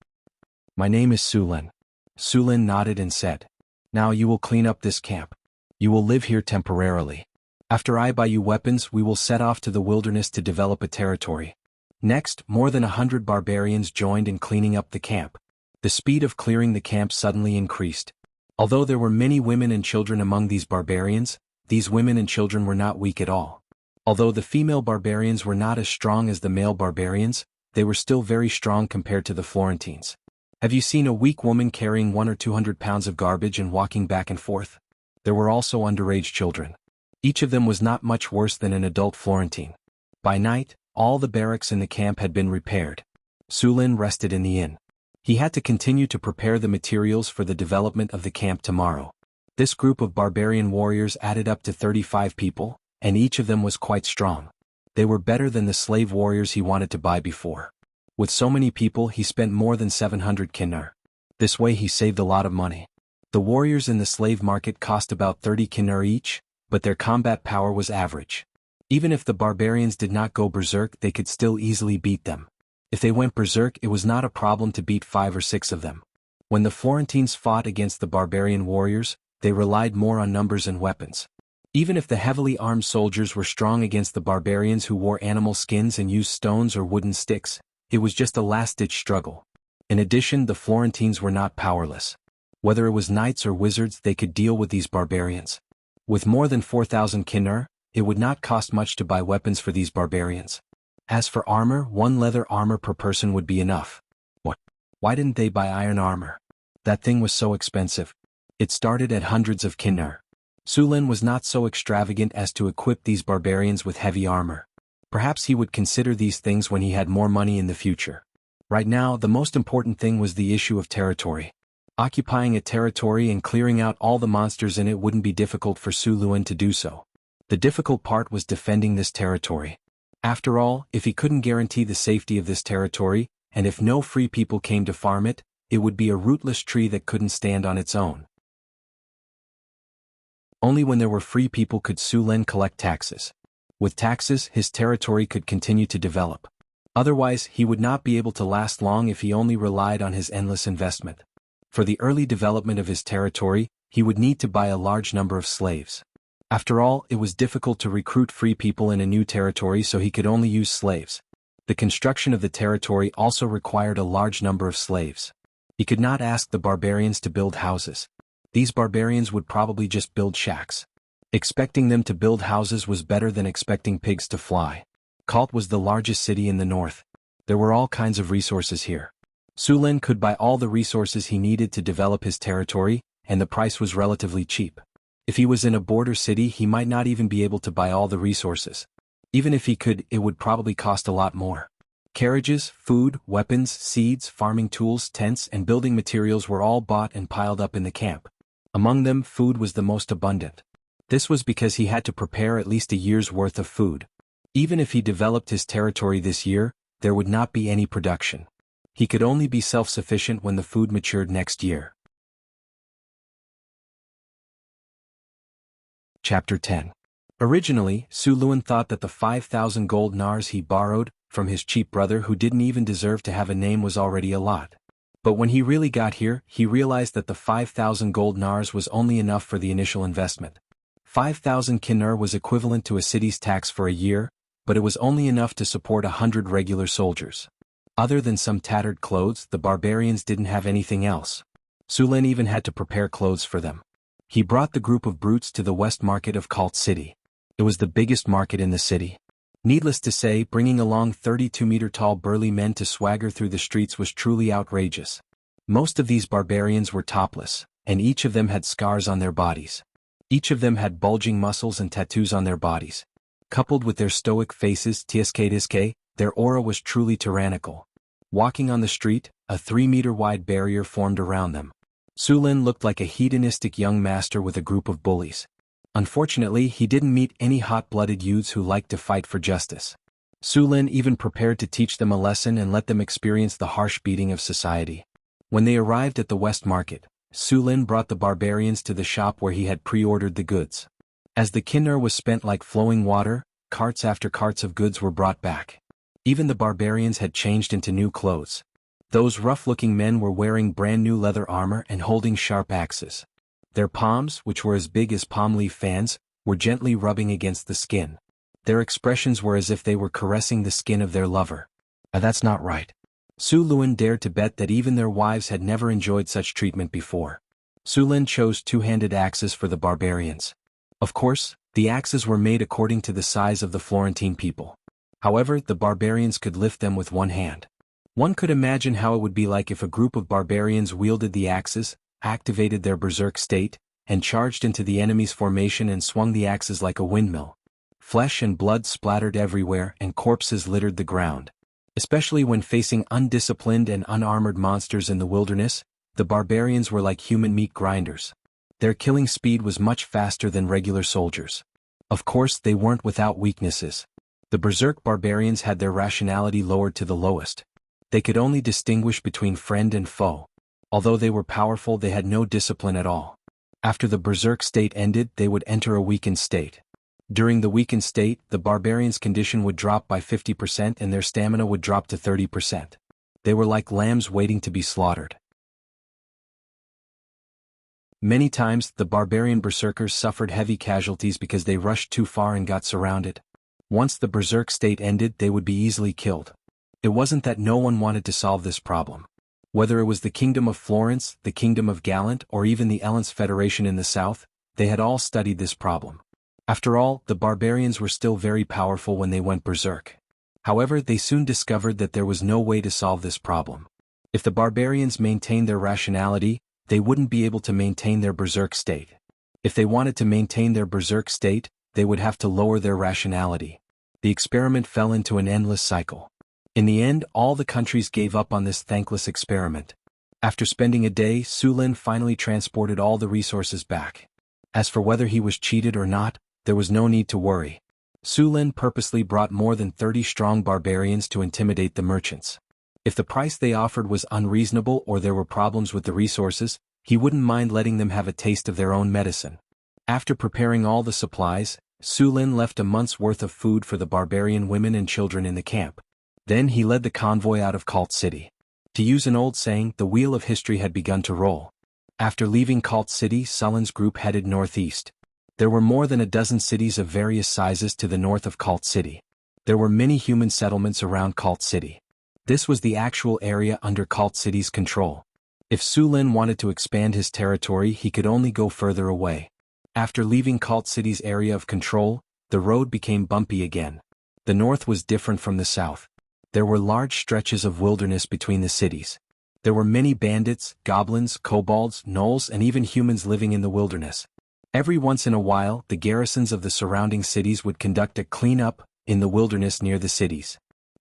My name is Sulin. Sulin nodded and said, Now you will clean up this camp. You will live here temporarily. After I buy you weapons, we will set off to the wilderness to develop a territory. Next, more than 100 barbarians joined in cleaning up the camp. The speed of clearing the camp suddenly increased. Although there were many women and children among these barbarians, these women and children were not weak at all. Although the female barbarians were not as strong as the male barbarians, they were still very strong compared to the Florentines. Have you seen a weak woman carrying 100 or 200 pounds of garbage and walking back and forth? There were also underage children. Each of them was not much worse than an adult Florentine. By night, all the barracks in the camp had been repaired. Sulin rested in the inn. He had to continue to prepare the materials for the development of the camp tomorrow. This group of barbarian warriors added up to 35 people, and each of them was quite strong. They were better than the slave warriors he wanted to buy before. With so many people, he spent more than 700 kinar. This way he saved a lot of money. The warriors in the slave market cost about 30 kinar each, but their combat power was average. Even if the barbarians did not go berserk, they could still easily beat them. If they went berserk, it was not a problem to beat 5 or 6 of them. When the Florentines fought against the barbarian warriors, they relied more on numbers and weapons. Even if the heavily armed soldiers were strong against the barbarians who wore animal skins and used stones or wooden sticks, it was just a last-ditch struggle. In addition, the Florentines were not powerless. Whether it was knights or wizards, they could deal with these barbarians. With more than 4,000 kinner, it would not cost much to buy weapons for these barbarians. As for armor, 1 leather armor per person would be enough. What? Why didn't they buy iron armor? That thing was so expensive. It started at hundreds of kinner. Sulin was not so extravagant as to equip these barbarians with heavy armor. Perhaps he would consider these things when he had more money in the future. Right now, the most important thing was the issue of territory. Occupying a territory and clearing out all the monsters in it wouldn't be difficult for Su Luin to do so. The difficult part was defending this territory. After all, if he couldn't guarantee the safety of this territory, and if no free people came to farm it, it would be a rootless tree that couldn't stand on its own. Only when there were free people could Su Lin collect taxes. With taxes, his territory could continue to develop. Otherwise, he would not be able to last long if he only relied on his endless investment. For the early development of his territory, he would need to buy a large number of slaves. After all, it was difficult to recruit free people in a new territory, so he could only use slaves. The construction of the territory also required a large number of slaves. He could not ask the barbarians to build houses. These barbarians would probably just build shacks. Expecting them to build houses was better than expecting pigs to fly. Kalt was the largest city in the north. There were all kinds of resources here. Su Lin could buy all the resources he needed to develop his territory, and the price was relatively cheap. If he was in a border city, he might not even be able to buy all the resources. Even if he could, it would probably cost a lot more. Carriages, food, weapons, seeds, farming tools, tents, and building materials were all bought and piled up in the camp. Among them, food was the most abundant. This was because he had to prepare at least a year's worth of food. Even if he developed his territory this year, there would not be any production. He could only be self-sufficient when the food matured next year. Chapter 10. Originally, Su Luin thought that the 5,000 gold nars he borrowed from his cheap brother, who didn't even deserve to have a name, was already a lot. But when he really got here, he realized that the 5,000 gold nars was only enough for the initial investment. 5,000 kinner was equivalent to a city's tax for a year, but it was only enough to support 100 regular soldiers. Other than some tattered clothes, the barbarians didn't have anything else. Su Lin even had to prepare clothes for them. He brought the group of brutes to the west market of Kalt City. It was the biggest market in the city. Needless to say, bringing along 32-meter-tall burly men to swagger through the streets was truly outrageous. Most of these barbarians were topless, and each of them had scars on their bodies. Each of them had bulging muscles and tattoos on their bodies. Coupled with their stoic faces, their aura was truly tyrannical. Walking on the street, a 3-meter-wide barrier formed around them. Su Lin looked like a hedonistic young master with a group of bullies. Unfortunately, he didn't meet any hot-blooded youths who liked to fight for justice. Su Lin even prepared to teach them a lesson and let them experience the harsh beating of society. When they arrived at the West Market, Su Lin brought the barbarians to the shop where he had pre-ordered the goods. As the kinner was spent like flowing water, carts after carts of goods were brought back. Even the barbarians had changed into new clothes. Those rough-looking men were wearing brand-new leather armor and holding sharp axes. Their palms, which were as big as palm leaf fans, were gently rubbing against the skin. Their expressions were as if they were caressing the skin of their lover. That's not right. Su Luin dared to bet that even their wives had never enjoyed such treatment before. Su Lin chose two-handed axes for the barbarians. Of course, the axes were made according to the size of the Florentine people. However, the barbarians could lift them with one hand. One could imagine how it would be like if a group of barbarians wielded the axes, activated their berserk state, and charged into the enemy's formation and swung the axes like a windmill. Flesh and blood splattered everywhere and corpses littered the ground. Especially when facing undisciplined and unarmored monsters in the wilderness, the barbarians were like human meat grinders. Their killing speed was much faster than regular soldiers. Of course, they weren't without weaknesses. The berserk barbarians had their rationality lowered to the lowest. They could only distinguish between friend and foe. Although they were powerful, they had no discipline at all. After the berserk state ended, they would enter a weakened state. During the weakened state, the barbarians' condition would drop by 50% and their stamina would drop to 30%. They were like lambs waiting to be slaughtered. Many times, the barbarian berserkers suffered heavy casualties because they rushed too far and got surrounded. Once the berserk state ended, they would be easily killed. It wasn't that no one wanted to solve this problem. Whether it was the Kingdom of Florence, the Kingdom of Gallant, or even the Elance Federation in the south, they had all studied this problem. After all, the barbarians were still very powerful when they went berserk. However, they soon discovered that there was no way to solve this problem. If the barbarians maintained their rationality, they wouldn't be able to maintain their berserk state. If they wanted to maintain their berserk state, they would have to lower their rationality. The experiment fell into an endless cycle. In the end, all the countries gave up on this thankless experiment. After spending a day, Sulin finally transported all the resources back. As for whether he was cheated or not, there was no need to worry. Sulin purposely brought more than 30 strong barbarians to intimidate the merchants. If the price they offered was unreasonable or there were problems with the resources, he wouldn't mind letting them have a taste of their own medicine. After preparing all the supplies, Sulin left a month's worth of food for the barbarian women and children in the camp. Then he led the convoy out of Cult City. To use an old saying, the wheel of history had begun to roll. After leaving Cult City, Sullin's group headed northeast. There were more than a dozen cities of various sizes to the north of Cult City. There were many human settlements around Cult City. This was the actual area under Cult City's control. If Sulin wanted to expand his territory, he could only go further away. After leaving Cult City's area of control, the road became bumpy again. The north was different from the south. There were large stretches of wilderness between the cities. There were many bandits, goblins, kobolds, gnolls, and even humans living in the wilderness. Every once in a while, the garrisons of the surrounding cities would conduct a cleanup in the wilderness near the cities.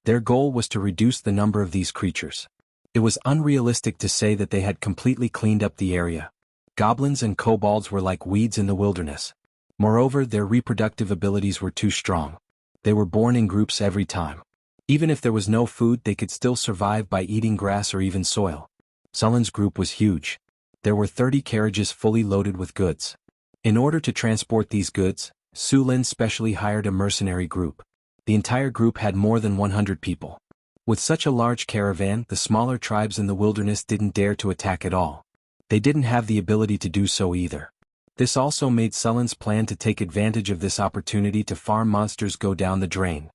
Their goal was to reduce the number of these creatures. It was unrealistic to say that they had completely cleaned up the area. Goblins and kobolds were like weeds in the wilderness. Moreover, their reproductive abilities were too strong. They were born in groups every time. Even if there was no food, they could still survive by eating grass or even soil. Sullin's group was huge. There were 30 carriages fully loaded with goods. In order to transport these goods, Sulin specially hired a mercenary group. The entire group had more than 100 people. With such a large caravan, the smaller tribes in the wilderness didn't dare to attack at all. They didn't have the ability to do so either. This also made Sullin's plan to take advantage of this opportunity to farm monsters go down the drain.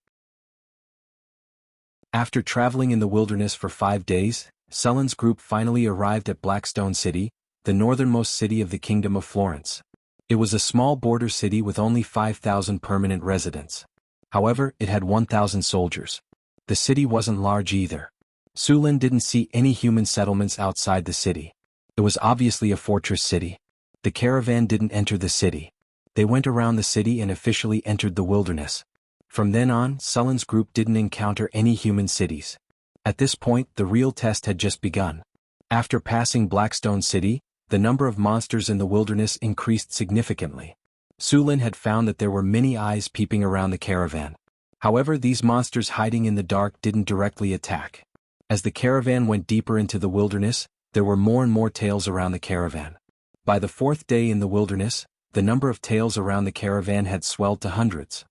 After traveling in the wilderness for 5 days, Sullin's group finally arrived at Blackstone City, the northernmost city of the Kingdom of Florence. It was a small border city with only 5,000 permanent residents. However, it had 1,000 soldiers. The city wasn't large either. Sulin didn't see any human settlements outside the city. It was obviously a fortress city. The caravan didn't enter the city. They went around the city and officially entered the wilderness. From then on, Sullin's group didn't encounter any human cities. At this point, the real test had just begun. After passing Blackstone City, the number of monsters in the wilderness increased significantly. Sulin had found that there were many eyes peeping around the caravan. However, these monsters hiding in the dark didn't directly attack. As the caravan went deeper into the wilderness, there were more and more tails around the caravan. By the 4th day in the wilderness, the number of tails around the caravan had swelled to hundreds.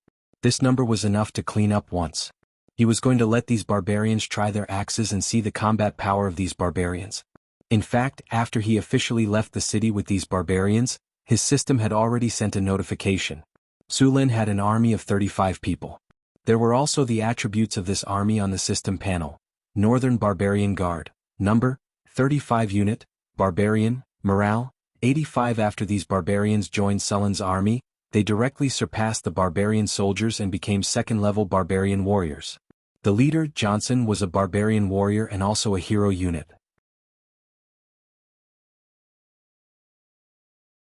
This number was enough to clean up once. He was going to let these barbarians try their axes and see the combat power of these barbarians. In fact, after he officially left the city with these barbarians, his system had already sent a notification. Sulin had an army of 35 people. There were also the attributes of this army on the system panel. Northern Barbarian Guard, number, 35 unit, Barbarian, morale, 85. After these barbarians joined Sullin's army, they directly surpassed the barbarian soldiers and became second-level barbarian warriors. The leader, Johnson, was a barbarian warrior and also a hero unit.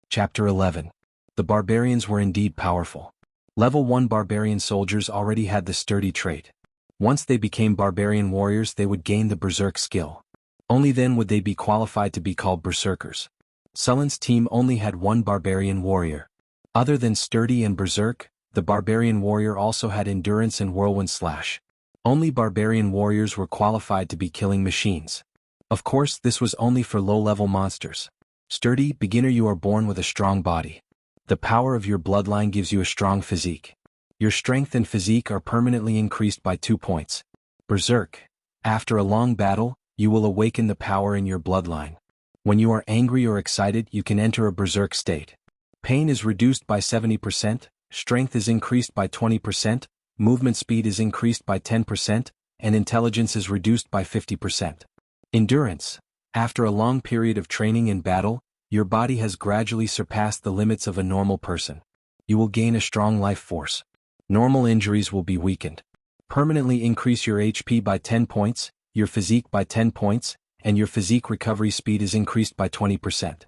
Chapter 11. The barbarians were indeed powerful. Level 1 barbarian soldiers already had the sturdy trait. Once they became barbarian warriors, they would gain the berserk skill. Only then would they be qualified to be called berserkers. Sullin's team only had one barbarian warrior. Other than sturdy and berserk, the barbarian warrior also had endurance and whirlwind slash. Only barbarian warriors were qualified to be killing machines. Of course, this was only for low-level monsters. Sturdy beginner, you are born with a strong body. The power of your bloodline gives you a strong physique. Your strength and physique are permanently increased by 2 points. Berserk. After a long battle, you will awaken the power in your bloodline. When you are angry or excited, you can enter a berserk state. Pain is reduced by 70%, strength is increased by 20%, movement speed is increased by 10%, and intelligence is reduced by 50%. Endurance. After a long period of training in battle, your body has gradually surpassed the limits of a normal person. You will gain a strong life force. Normal injuries will be weakened. Permanently increase your HP by 10 points, your physique by 10 points, and your physique recovery speed is increased by 20%.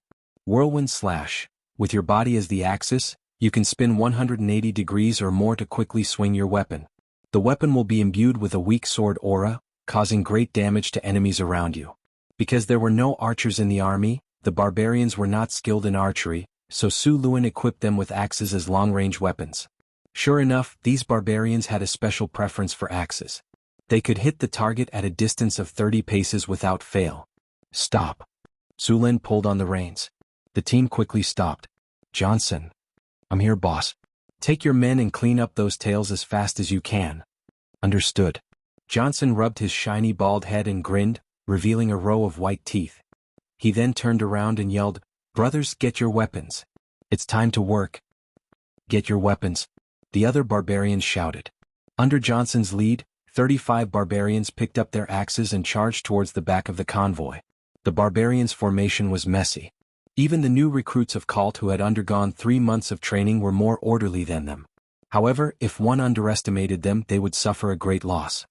Whirlwind Slash. With your body as the axis, you can spin 180 degrees or more to quickly swing your weapon. The weapon will be imbued with a weak sword aura, causing great damage to enemies around you. Because there were no archers in the army, the barbarians were not skilled in archery, so Su Luan equipped them with axes as long-range weapons. Sure enough, these barbarians had a special preference for axes. They could hit the target at a distance of 30 paces without fail. Stop. Su Lin pulled on the reins. The team quickly stopped. Johnson. I'm here, boss. Take your men and clean up those tails as fast as you can. Understood. Johnson rubbed his shiny bald head and grinned, revealing a row of white teeth. He then turned around and yelled, "Brothers, get your weapons. It's time to work." Get your weapons. The other barbarians shouted. Under Johnson's lead, 35 barbarians picked up their axes and charged towards the back of the convoy. The barbarians' formation was messy. Even the new recruits of Cult who had undergone 3 months of training were more orderly than them. However, if one underestimated them, they would suffer a great loss.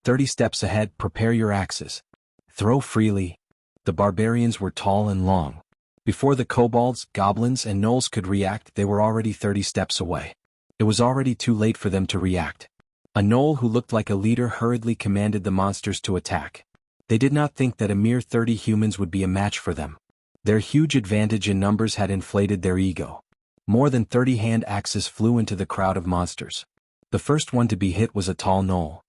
30 steps ahead, prepare your axes. Throw freely. The barbarians were tall and long. Before the kobolds, goblins, and gnolls could react, they were already 30 steps away. It was already too late for them to react. A gnoll who looked like a leader hurriedly commanded the monsters to attack. They did not think that a mere 30 humans would be a match for them. Their huge advantage in numbers had inflated their ego. More than 30 hand axes flew into the crowd of monsters. The first one to be hit was a tall gnoll.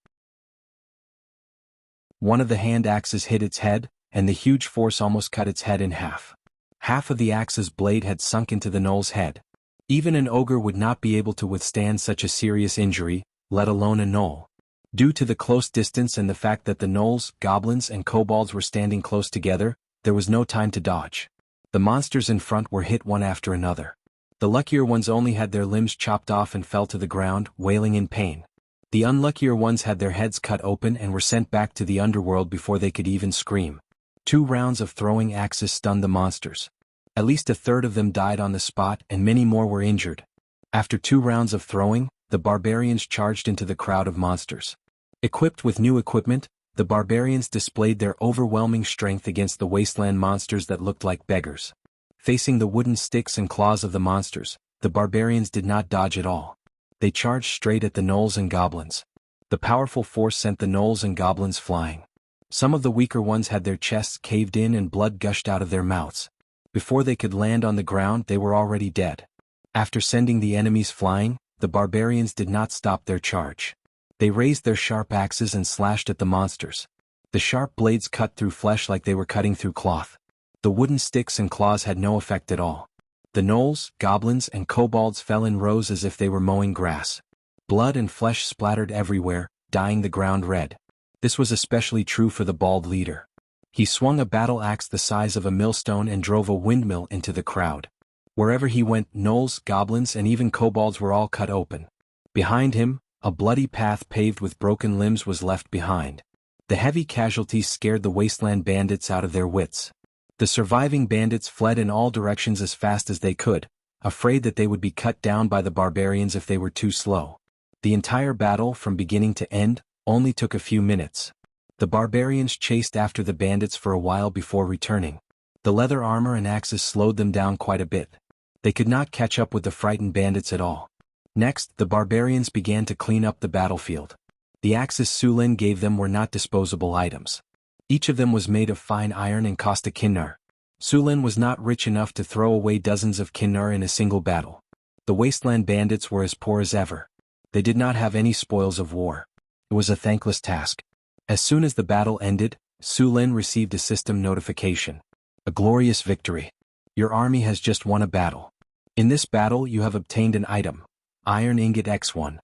One of the hand axes hit its head, and the huge force almost cut its head in half. Half of the axe's blade had sunk into the gnoll's head. Even an ogre would not be able to withstand such a serious injury, let alone a gnoll. Due to the close distance and the fact that the gnolls, goblins, and kobolds were standing close together, there was no time to dodge. The monsters in front were hit one after another. The luckier ones only had their limbs chopped off and fell to the ground, wailing in pain. The unluckier ones had their heads cut open and were sent back to the underworld before they could even scream. 2 rounds of throwing axes stunned the monsters. At least a third of them died on the spot and many more were injured. After 2 rounds of throwing, the barbarians charged into the crowd of monsters. Equipped with new equipment, the barbarians displayed their overwhelming strength against the wasteland monsters that looked like beggars. Facing the wooden sticks and claws of the monsters, the barbarians did not dodge at all. They charged straight at the gnolls and goblins. The powerful force sent the gnolls and goblins flying. Some of the weaker ones had their chests caved in and blood gushed out of their mouths. Before they could land on the ground, they were already dead. After sending the enemies flying, the barbarians did not stop their charge. They raised their sharp axes and slashed at the monsters. The sharp blades cut through flesh like they were cutting through cloth. The wooden sticks and claws had no effect at all. The gnolls, goblins, and kobolds fell in rows as if they were mowing grass. Blood and flesh splattered everywhere, dyeing the ground red. This was especially true for the bald leader. He swung a battle axe the size of a millstone and drove a windmill into the crowd. Wherever he went, gnolls, goblins, and even kobolds were all cut open. Behind him, a bloody path paved with broken limbs was left behind. The heavy casualties scared the wasteland bandits out of their wits. The surviving bandits fled in all directions as fast as they could, afraid that they would be cut down by the barbarians if they were too slow. The entire battle, from beginning to end, only took a few minutes. The barbarians chased after the bandits for a while before returning. The leather armor and axes slowed them down quite a bit. They could not catch up with the frightened bandits at all. Next, the barbarians began to clean up the battlefield. The axes Su Lin gave them were not disposable items. Each of them was made of fine iron and cost a kinnar. Su Lin was not rich enough to throw away dozens of kinnar in a single battle. The wasteland bandits were as poor as ever. They did not have any spoils of war. It was a thankless task. As soon as the battle ended, Su Lin received a system notification. A glorious victory. Your army has just won a battle. In this battle you have obtained an item. Iron Ingot X1.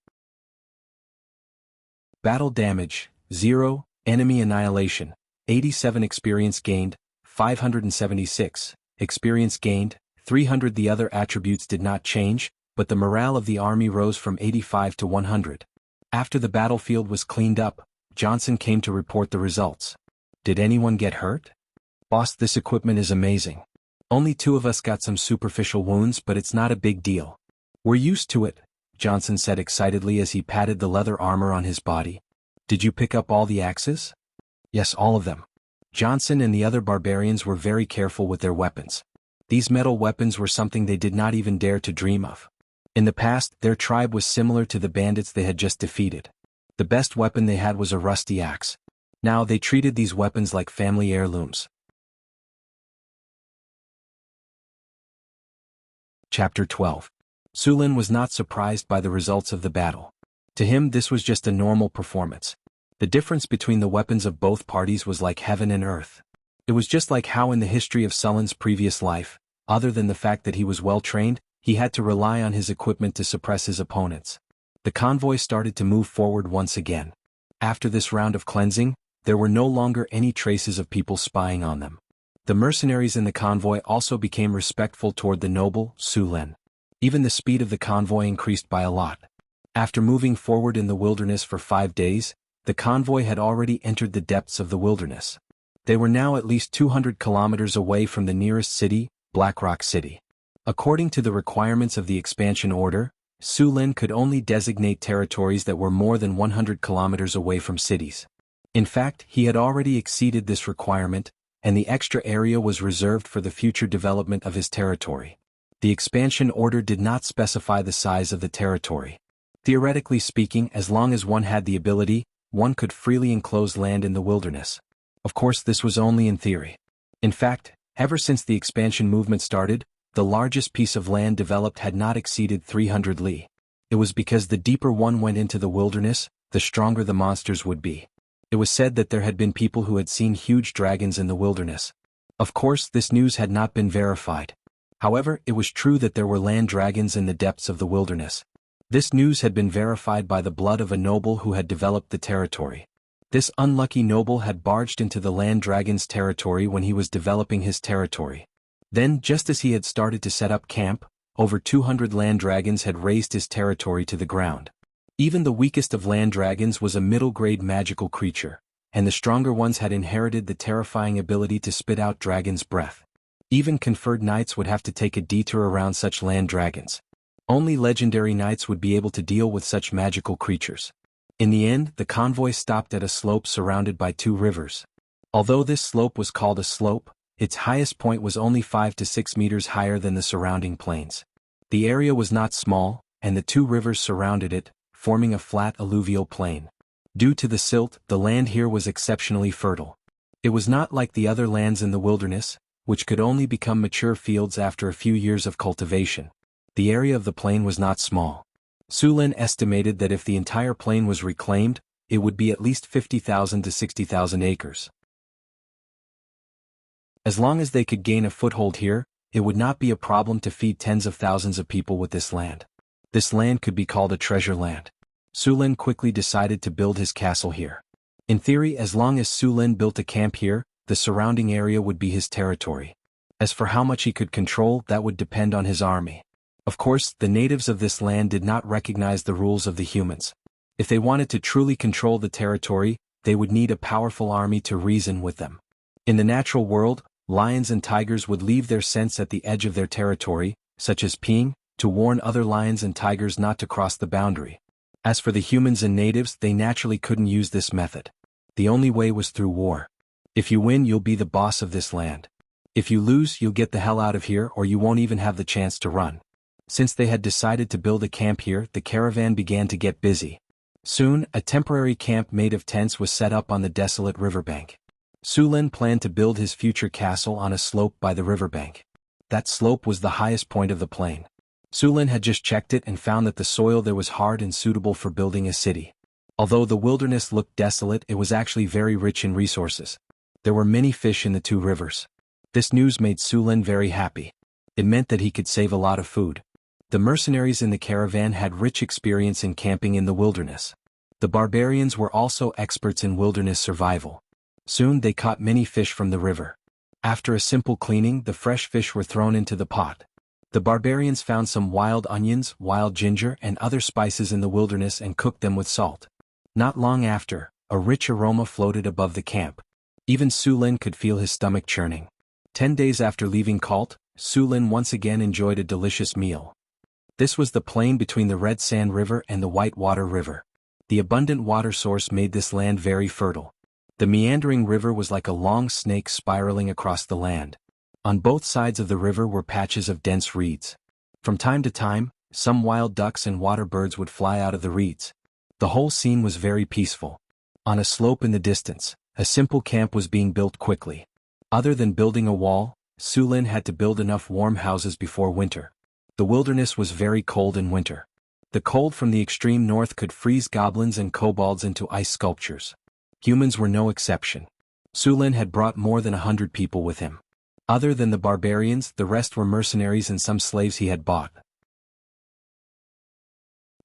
Battle damage, 0, enemy annihilation, 87 experience gained, 576, experience gained, 300. The other attributes did not change, but the morale of the army rose from 85 to 100. After the battlefield was cleaned up, Johnson came to report the results. Did anyone get hurt? Boss, this equipment is amazing. Only 2 of us got some superficial wounds, but it's not a big deal. We're used to it, Johnson said excitedly as he patted the leather armor on his body. Did you pick up all the axes? Yes, all of them. Johnson and the other barbarians were very careful with their weapons. These metal weapons were something they did not even dare to dream of. In the past, their tribe was similar to the bandits they had just defeated. The best weapon they had was a rusty axe. Now they treated these weapons like family heirlooms. Chapter 12. Su Lin was not surprised by the results of the battle. To him this was just a normal performance. The difference between the weapons of both parties was like heaven and earth. It was just like how in the history of Sulin's previous life, other than the fact that he was well trained, he had to rely on his equipment to suppress his opponents. The convoy started to move forward once again. After this round of cleansing, there were no longer any traces of people spying on them. The mercenaries in the convoy also became respectful toward the noble, Su Lin. Even the speed of the convoy increased by a lot. After moving forward in the wilderness for 5 days, the convoy had already entered the depths of the wilderness. They were now at least 200 kilometers away from the nearest city, Black Rock City. According to the requirements of the expansion order, Su Lin could only designate territories that were more than 100 kilometers away from cities. In fact, he had already exceeded this requirement, and the extra area was reserved for the future development of his territory. The expansion order did not specify the size of the territory. Theoretically speaking, as long as one had the ability, one could freely enclose land in the wilderness. Of course, this was only in theory. In fact, ever since the expansion movement started, the largest piece of land developed had not exceeded 300 li. It was because the deeper one went into the wilderness, the stronger the monsters would be. It was said that there had been people who had seen huge dragons in the wilderness. Of course, this news had not been verified. However, it was true that there were land dragons in the depths of the wilderness. This news had been verified by the blood of a noble who had developed the territory. This unlucky noble had barged into the land dragon's territory when he was developing his territory. Then, just as he had started to set up camp, over 200 land dragons had razed his territory to the ground. Even the weakest of land dragons was a middle-grade magical creature, and the stronger ones had inherited the terrifying ability to spit out dragon's breath. Even conferred knights would have to take a detour around such land dragons. Only legendary knights would be able to deal with such magical creatures. In the end, the convoy stopped at a slope surrounded by 2 rivers. Although this slope was called a slope, its highest point was only 5 to 6 meters higher than the surrounding plains. The area was not small, and the 2 rivers surrounded it, forming a flat alluvial plain. Due to the silt, the land here was exceptionally fertile. It was not like the other lands in the wilderness, which could only become mature fields after a few years of cultivation. The area of the plain was not small. Su Lin estimated that if the entire plain was reclaimed, it would be at least 50,000 to 60,000 acres. As long as they could gain a foothold here, it would not be a problem to feed tens of thousands of people with this land. This land could be called a treasure land. Su Lin quickly decided to build his castle here. In theory, as long as Su Lin built a camp here, the surrounding area would be his territory. As for how much he could control, that would depend on his army. Of course, the natives of this land did not recognize the rules of the humans. If they wanted to truly control the territory, they would need a powerful army to reason with them. In the natural world, lions and tigers would leave their scents at the edge of their territory, such as peeing, to warn other lions and tigers not to cross the boundary. As for the humans and natives, they naturally couldn't use this method. The only way was through war. If you win, you'll be the boss of this land. If you lose, you'll get the hell out of here, or you won't even have the chance to run. Since they had decided to build a camp here, the caravan began to get busy. Soon, a temporary camp made of tents was set up on the desolate riverbank. Su Lin planned to build his future castle on a slope by the riverbank. That slope was the highest point of the plain. Su Lin had just checked it and found that the soil there was hard and suitable for building a city. Although the wilderness looked desolate, it was actually very rich in resources. There were many fish in the 2 rivers. This news made Sulin very happy. It meant that he could save a lot of food. The mercenaries in the caravan had rich experience in camping in the wilderness. The barbarians were also experts in wilderness survival. Soon they caught many fish from the river. After a simple cleaning, the fresh fish were thrown into the pot. The barbarians found some wild onions, wild ginger, and other spices in the wilderness and cooked them with salt. Not long after, a rich aroma floated above the camp. Even Sulin could feel his stomach churning. 10 days after leaving Kalt, Sulin once again enjoyed a delicious meal. This was the plain between the Red Sand River and the White Water River. The abundant water source made this land very fertile. The meandering river was like a long snake spiraling across the land. On both sides of the river were patches of dense reeds. From time to time, some wild ducks and water birds would fly out of the reeds. The whole scene was very peaceful. On a slope in the distance, a simple camp was being built quickly. Other than building a wall, Sulin had to build enough warm houses before winter. The wilderness was very cold in winter. The cold from the extreme north could freeze goblins and kobolds into ice sculptures. Humans were no exception. Sulin had brought more than 100 people with him. Other than the barbarians, the rest were mercenaries and some slaves he had bought.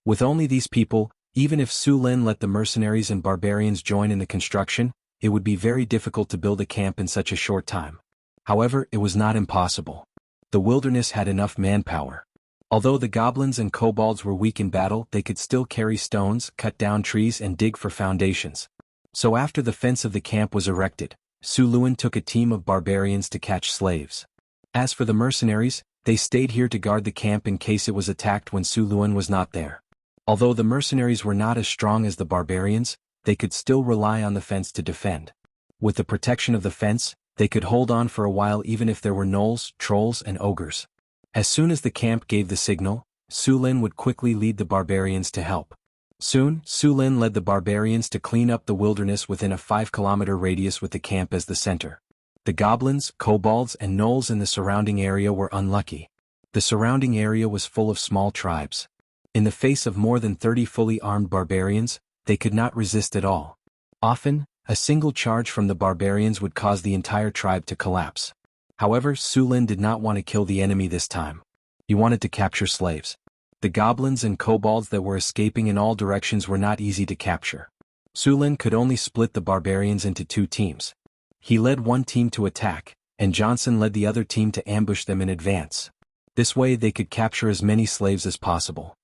With only these people, even if Sulin let the mercenaries and barbarians join in the construction, it would be very difficult to build a camp in such a short time. However, it was not impossible. The wilderness had enough manpower. Although the goblins and kobolds were weak in battle, they could still carry stones, cut down trees, and dig for foundations. So after the fence of the camp was erected, Sulin took a team of barbarians to catch slaves. As for the mercenaries, they stayed here to guard the camp in case it was attacked when Sulin was not there. Although the mercenaries were not as strong as the barbarians, they could still rely on the fence to defend. With the protection of the fence, they could hold on for a while even if there were gnolls, trolls, and ogres. As soon as the camp gave the signal, Sulin would quickly lead the barbarians to help. Soon, Sulin led the barbarians to clean up the wilderness within a 5-kilometer radius with the camp as the center. The goblins, kobolds, and gnolls in the surrounding area were unlucky. The surrounding area was full of small tribes. In the face of more than 30 fully armed barbarians, they could not resist at all. Often, a single charge from the barbarians would cause the entire tribe to collapse. However, Sulin did not want to kill the enemy this time. He wanted to capture slaves. The goblins and kobolds that were escaping in all directions were not easy to capture. Sulin could only split the barbarians into 2 teams. He led one team to attack, and Johnson led the other team to ambush them in advance. This way they could capture as many slaves as possible.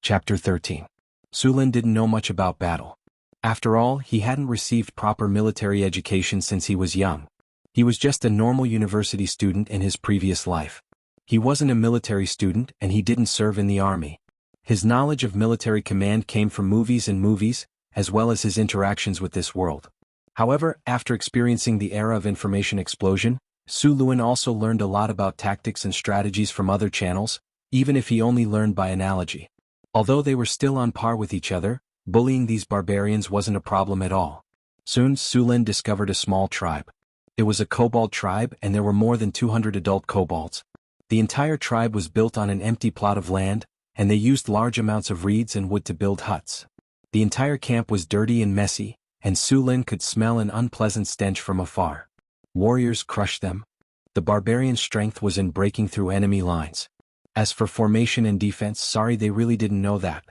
Chapter 13. Sulin didn't know much about battle. After all, he hadn't received proper military education since he was young. He was just a normal university student in his previous life. He wasn't a military student and he didn't serve in the army. His knowledge of military command came from movies, as well as his interactions with this world. However, after experiencing the era of information explosion, Sulin also learned a lot about tactics and strategies from other channels, even if he only learned by analogy. Although they were still on par with each other, bullying these barbarians wasn't a problem at all. Soon Sulin discovered a small tribe. It was a kobold tribe and there were more than 200 adult kobolds. The entire tribe was built on an empty plot of land, and they used large amounts of reeds and wood to build huts. The entire camp was dirty and messy, and Sulin could smell an unpleasant stench from afar. Warriors crushed them. The barbarian strength was in breaking through enemy lines. As for formation and defense, they really didn't know that.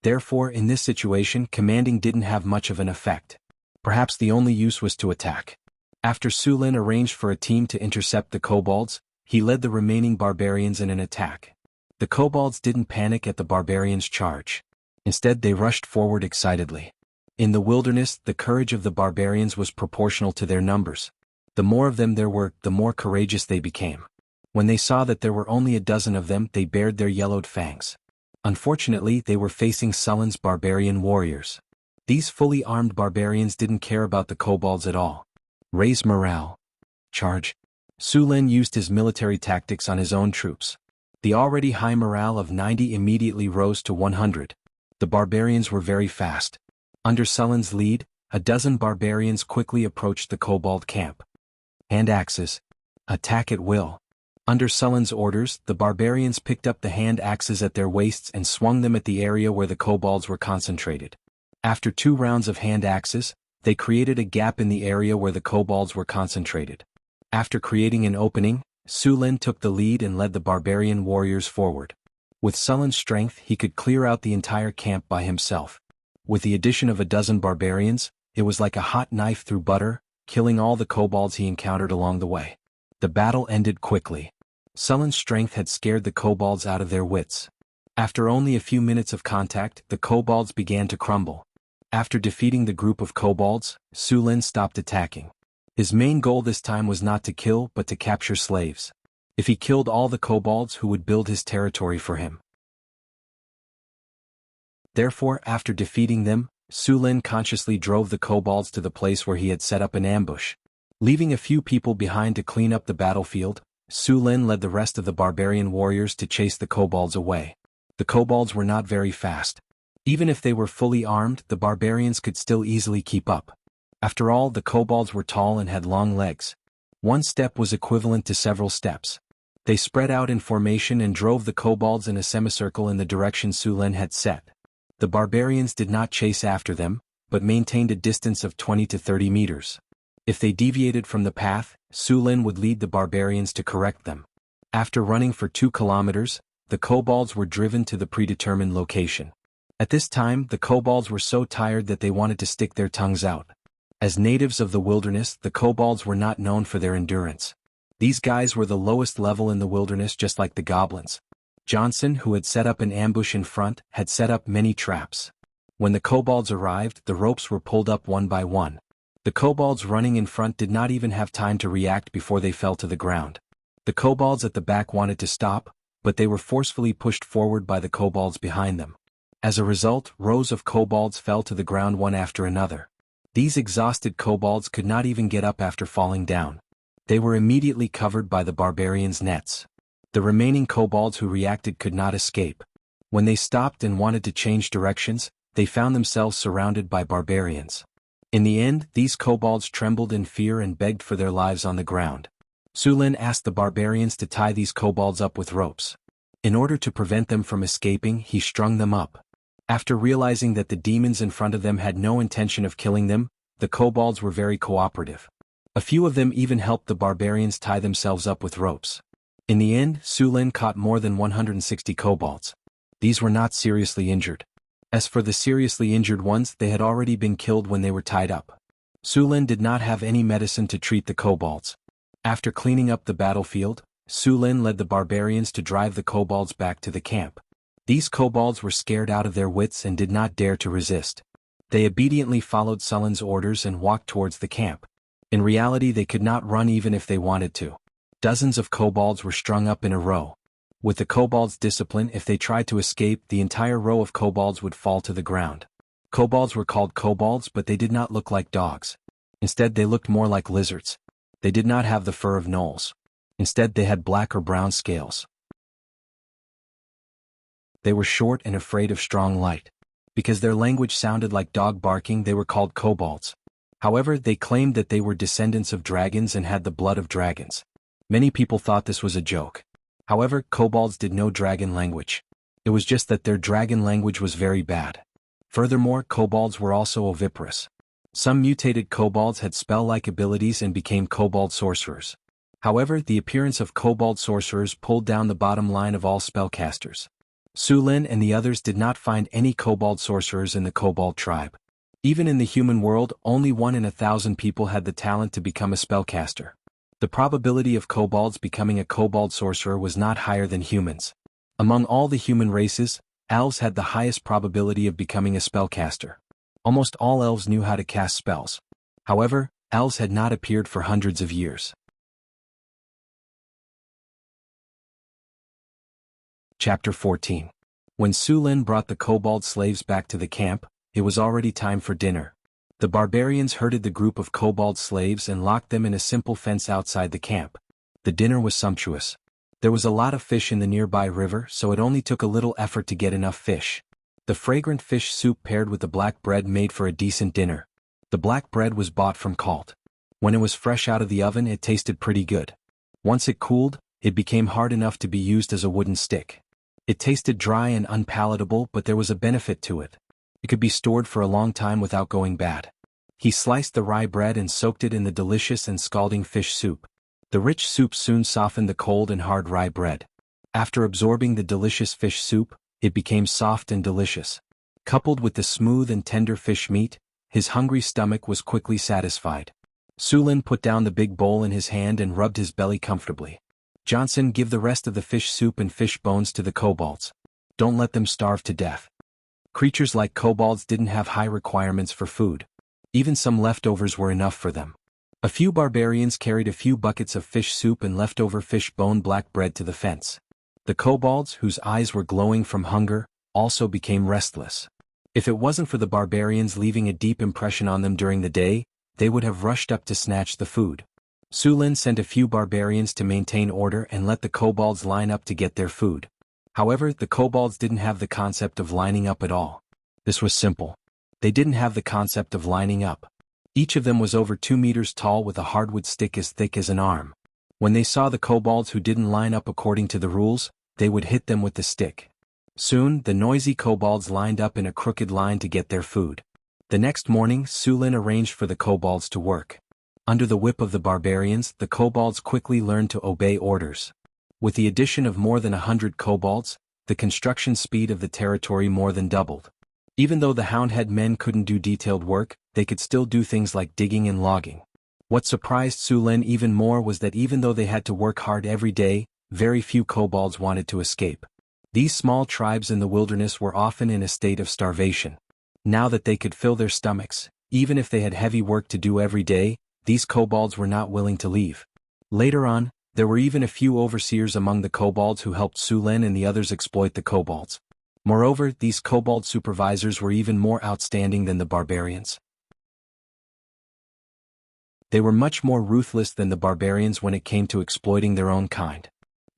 Therefore, in this situation, commanding didn't have much of an effect. Perhaps the only use was to attack. After Sulin arranged for a team to intercept the kobolds, he led the remaining barbarians in an attack. The kobolds didn't panic at the barbarians' charge. Instead, they rushed forward excitedly. In the wilderness, the courage of the barbarians was proportional to their numbers. The more of them there were, the more courageous they became. When they saw that there were only a dozen of them, they bared their yellowed fangs. Unfortunately, they were facing Sulin's barbarian warriors. These fully armed barbarians didn't care about the kobolds at all. Raise morale. Charge. Sulin used his military tactics on his own troops. The already high morale of 90 immediately rose to 100. The barbarians were very fast. Under Sulin's lead, a dozen barbarians quickly approached the kobold camp. Hand axes. Attack at will. Under Sulin's orders, the barbarians picked up the hand axes at their waists and swung them at the area where the kobolds were concentrated. After 2 rounds of hand axes, They created a gap in the area where the kobolds were concentrated. After creating an opening, Su Lin took the lead and led the barbarian warriors forward. With sullen strength, he could clear out the entire camp by himself. With the addition of a dozen barbarians, it was like a hot knife through butter, killing all the kobolds he encountered along the way. The battle ended quickly. Sullen's strength had scared the kobolds out of their wits. After only a few minutes of contact, the kobolds began to crumble. After defeating the group of kobolds, Su Lin stopped attacking. His main goal this time was not to kill but to capture slaves. If he killed all the kobolds, who would build his territory for him? Therefore, after defeating them, Su Lin consciously drove the kobolds to the place where he had set up an ambush. Leaving a few people behind to clean up the battlefield, Su Lin led the rest of the barbarian warriors to chase the kobolds away. The kobolds were not very fast. Even if they were fully armed, the barbarians could still easily keep up. After all, the kobolds were tall and had long legs. One step was equivalent to several steps. They spread out in formation and drove the kobolds in a semicircle in the direction Su Lin had set. The barbarians did not chase after them, but maintained a distance of 20 to 30 meters. If they deviated from the path, Su Lin would lead the barbarians to correct them. After running for 2 kilometers, the kobolds were driven to the predetermined location. At this time, the kobolds were so tired that they wanted to stick their tongues out. As natives of the wilderness, the kobolds were not known for their endurance. These guys were the lowest level in the wilderness, just like the goblins. Johnson, who had set up an ambush in front, had set up many traps. When the kobolds arrived, the ropes were pulled up one by one. The kobolds running in front did not even have time to react before they fell to the ground. The kobolds at the back wanted to stop, but they were forcefully pushed forward by the kobolds behind them. As a result, rows of kobolds fell to the ground one after another. These exhausted kobolds could not even get up after falling down. They were immediately covered by the barbarians' nets. The remaining kobolds who reacted could not escape. When they stopped and wanted to change directions, they found themselves surrounded by barbarians. In the end, these kobolds trembled in fear and begged for their lives on the ground. Su Lin asked the barbarians to tie these kobolds up with ropes. In order to prevent them from escaping, he strung them up. After realizing that the demons in front of them had no intention of killing them, the kobolds were very cooperative. A few of them even helped the barbarians tie themselves up with ropes. In the end, Su Lin caught more than 160 kobolds. These were not seriously injured. As for the seriously injured ones, they had already been killed when they were tied up. Su Lin did not have any medicine to treat the kobolds. After cleaning up the battlefield, Su Lin led the barbarians to drive the kobolds back to the camp. These kobolds were scared out of their wits and did not dare to resist. They obediently followed Su Lin's orders and walked towards the camp. In reality, they could not run even if they wanted to. Dozens of kobolds were strung up in a row. With the kobolds' discipline, if they tried to escape, the entire row of kobolds would fall to the ground. Kobolds were called kobolds, but they did not look like dogs. Instead, they looked more like lizards. They did not have the fur of gnolls. Instead, they had black or brown scales. They were short and afraid of strong light. Because their language sounded like dog barking, they were called kobolds. However, they claimed that they were descendants of dragons and had the blood of dragons. Many people thought this was a joke. However, kobolds did no dragon language. It was just that their dragon language was very bad. Furthermore, kobolds were also oviparous. Some mutated kobolds had spell-like abilities and became kobold sorcerers. However, the appearance of kobold sorcerers pulled down the bottom line of all spellcasters. Su Lin and the others did not find any kobold sorcerers in the kobold tribe. Even in the human world, only 1 in 1,000 people had the talent to become a spellcaster. The probability of kobolds becoming a kobold sorcerer was not higher than humans. Among all the human races, elves had the highest probability of becoming a spellcaster. Almost all elves knew how to cast spells. However, elves had not appeared for hundreds of years. Chapter 14. When Su Lin brought the kobold slaves back to the camp, it was already time for dinner. The barbarians herded the group of kobold slaves and locked them in a simple fence outside the camp. The dinner was sumptuous. There was a lot of fish in the nearby river, so it only took a little effort to get enough fish. The fragrant fish soup paired with the black bread made for a decent dinner. The black bread was bought from Cult. When it was fresh out of the oven, it tasted pretty good. Once it cooled, it became hard enough to be used as a wooden stick. It tasted dry and unpalatable, but there was a benefit to it. It could be stored for a long time without going bad. He sliced the rye bread and soaked it in the delicious and scalding fish soup. The rich soup soon softened the cold and hard rye bread. After absorbing the delicious fish soup, it became soft and delicious. Coupled with the smooth and tender fish meat, his hungry stomach was quickly satisfied. Sulin put down the big bowl in his hand and rubbed his belly comfortably. Johnson, give the rest of the fish soup and fish bones to the kobolds. Don't let them starve to death. Creatures like kobolds didn't have high requirements for food. Even some leftovers were enough for them. A few barbarians carried a few buckets of fish soup and leftover fish bone black bread to the fence. The kobolds, whose eyes were glowing from hunger, also became restless. If it wasn't for the barbarians leaving a deep impression on them during the day, they would have rushed up to snatch the food. Sulin sent a few barbarians to maintain order and let the kobolds line up to get their food. However, the kobolds didn't have the concept of lining up at all. This was simple. They didn't have the concept of lining up. Each of them was over 2 meters tall with a hardwood stick as thick as an arm. When they saw the kobolds who didn't line up according to the rules, they would hit them with the stick. Soon, the noisy kobolds lined up in a crooked line to get their food. The next morning, Sulin arranged for the kobolds to work. Under the whip of the barbarians, the kobolds quickly learned to obey orders. With the addition of more than 100 kobolds, the construction speed of the territory more than doubled. Even though the Houndhead men couldn't do detailed work, they could still do things like digging and logging. What surprised Sulin even more was that even though they had to work hard every day, very few kobolds wanted to escape. These small tribes in the wilderness were often in a state of starvation. Now that they could fill their stomachs, even if they had heavy work to do every day, these kobolds were not willing to leave. Later on, there were even a few overseers among the kobolds who helped Sulin and the others exploit the kobolds. Moreover, these kobold supervisors were even more outstanding than the barbarians. They were much more ruthless than the barbarians when it came to exploiting their own kind.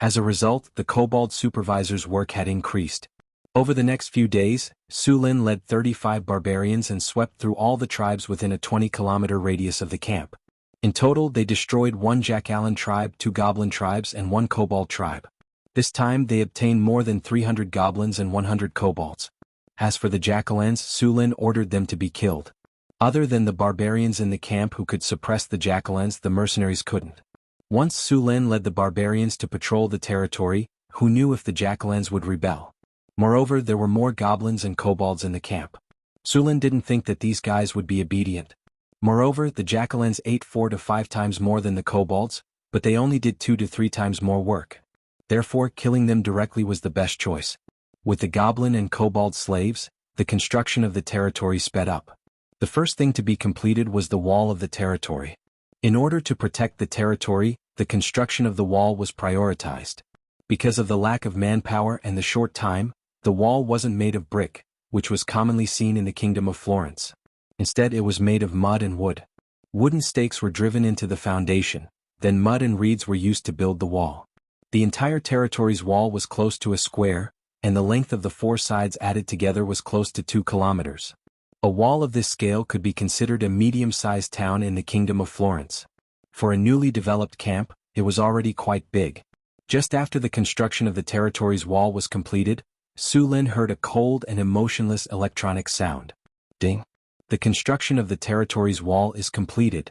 As a result, the kobold supervisors' work had increased. Over the next few days, Sulin led 35 barbarians and swept through all the tribes within a 20-kilometer radius of the camp. In total, they destroyed 1 Jackalan tribe, 2 goblin tribes and 1 kobold tribe. This time they obtained more than 300 goblins and 100 kobolds. As for the Jackalans, Sulin ordered them to be killed. Other than the barbarians in the camp who could suppress the Jackalans, the mercenaries couldn't. Once Sulin led the barbarians to patrol the territory, who knew if the Jackalans would rebel. Moreover, there were more goblins and kobolds in the camp. Sulin didn't think that these guys would be obedient. Moreover, the Jackalans ate 4 to 5 times more than the kobolds, but they only did 2 to 3 times more work. Therefore, killing them directly was the best choice. With the goblin and kobold slaves, the construction of the territory sped up. The first thing to be completed was the wall of the territory. In order to protect the territory, the construction of the wall was prioritized. Because of the lack of manpower and the short time, the wall wasn't made of brick, which was commonly seen in the Kingdom of Florence. Instead, it was made of mud and wood. Wooden stakes were driven into the foundation, then mud and reeds were used to build the wall. The entire territory's wall was close to a square, and the length of the 4 sides added together was close to 2 kilometers. A wall of this scale could be considered a medium-sized town in the Kingdom of Florence. For a newly developed camp, it was already quite big. Just after the construction of the territory's wall was completed, Sulin heard a cold and emotionless electronic sound. Ding. The construction of the territory's wall is completed.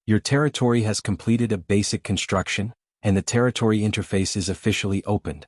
Your territory has completed a basic construction, and the territory interface is officially opened.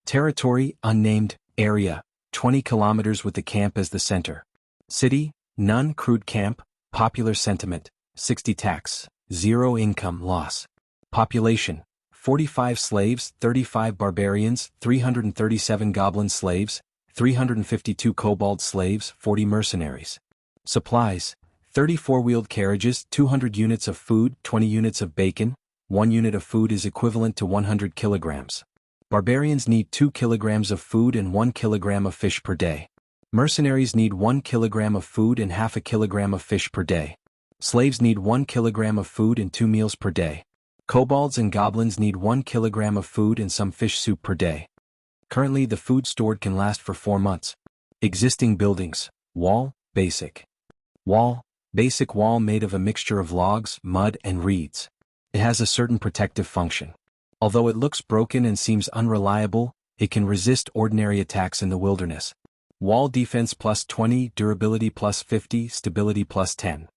Territory, unnamed, area, 20 kilometers with the camp as the center. City, none crude camp, popular sentiment, 60 tax, 0 income loss. Population, 45 slaves, 35 barbarians, 337 goblin slaves, 352 kobold slaves, 40 mercenaries. Supplies, 34 wheeled carriages, 200 units of food, 20 units of bacon. 1 unit of food is equivalent to 100 kilograms. Barbarians need 2 kilograms of food and 1 kilogram of fish per day. Mercenaries need 1 kilogram of food and half a kilogram of fish per day. Slaves need 1 kilogram of food and 2 meals per day. Kobolds and goblins need 1 kilogram of food and some fish soup per day. Currently, the food stored can last for 4 months. Existing buildings. Wall, basic. Wall, basic wall made of a mixture of logs, mud, and reeds. It has a certain protective function. Although it looks broken and seems unreliable, it can resist ordinary attacks in the wilderness. Wall defense +20, durability +50, stability +10.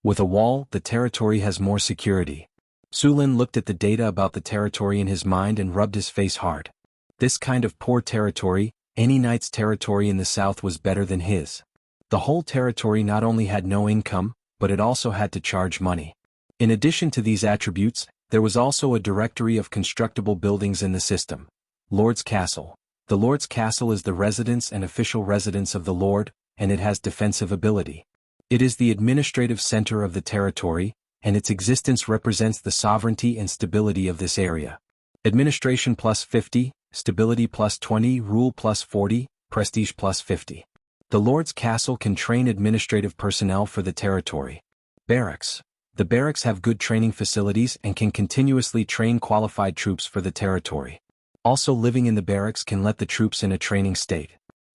With a wall, the territory has more security. Sulin looked at the data about the territory in his mind and rubbed his face hard. This kind of poor territory, any knight's territory in the south was better than his. The whole territory not only had no income, but it also had to charge money. In addition to these attributes, there was also a directory of constructible buildings in the system. Lord's Castle. The Lord's Castle is the residence and official residence of the Lord, and it has defensive ability. It is the administrative center of the territory, and its existence represents the sovereignty and stability of this area. Administration plus 50, stability plus 20, rule plus 40, prestige plus 50. The Lord's Castle can train administrative personnel for the territory. Barracks. The barracks have good training facilities and can continuously train qualified troops for the territory. Also living in the barracks can let the troops in a training state.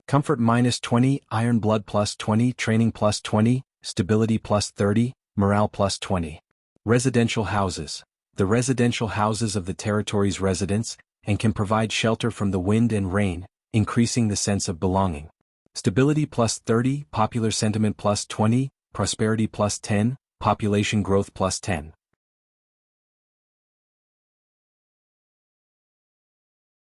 Comfort minus 20, iron blood plus 20, training plus 20, stability plus 30, morale plus 20. Residential houses. The residential houses of the territory's residents, and can provide shelter from the wind and rain, increasing the sense of belonging. Stability plus 30, popular sentiment plus 20, prosperity plus 10, population growth plus 10.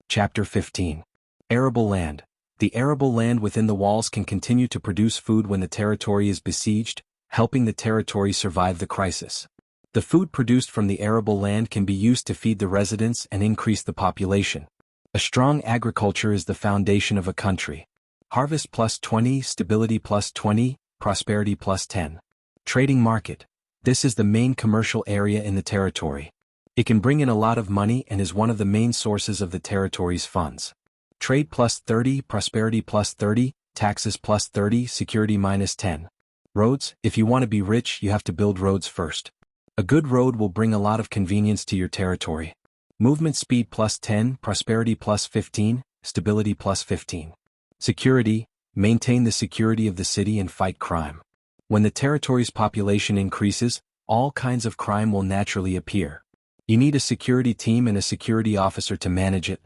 Chapter 15. Arable land. The arable land within the walls can continue to produce food when the territory is besieged, helping the territory survive the crisis. The food produced from the arable land can be used to feed the residents and increase the population. A strong agriculture is the foundation of a country. Harvest plus 20, stability plus 20, prosperity plus 10. Trading market. This is the main commercial area in the territory. It can bring in a lot of money and is one of the main sources of the territory's funds. Trade plus 30, prosperity plus 30, taxes plus 30, security minus 10. Roads. If you want to be rich, you have to build roads first. A good road will bring a lot of convenience to your territory. Movement speed plus 10, prosperity plus 15, stability plus 15. Security. Maintain the security of the city and fight crime. When the territory's population increases, all kinds of crime will naturally appear. You need a security team and a security officer to manage it.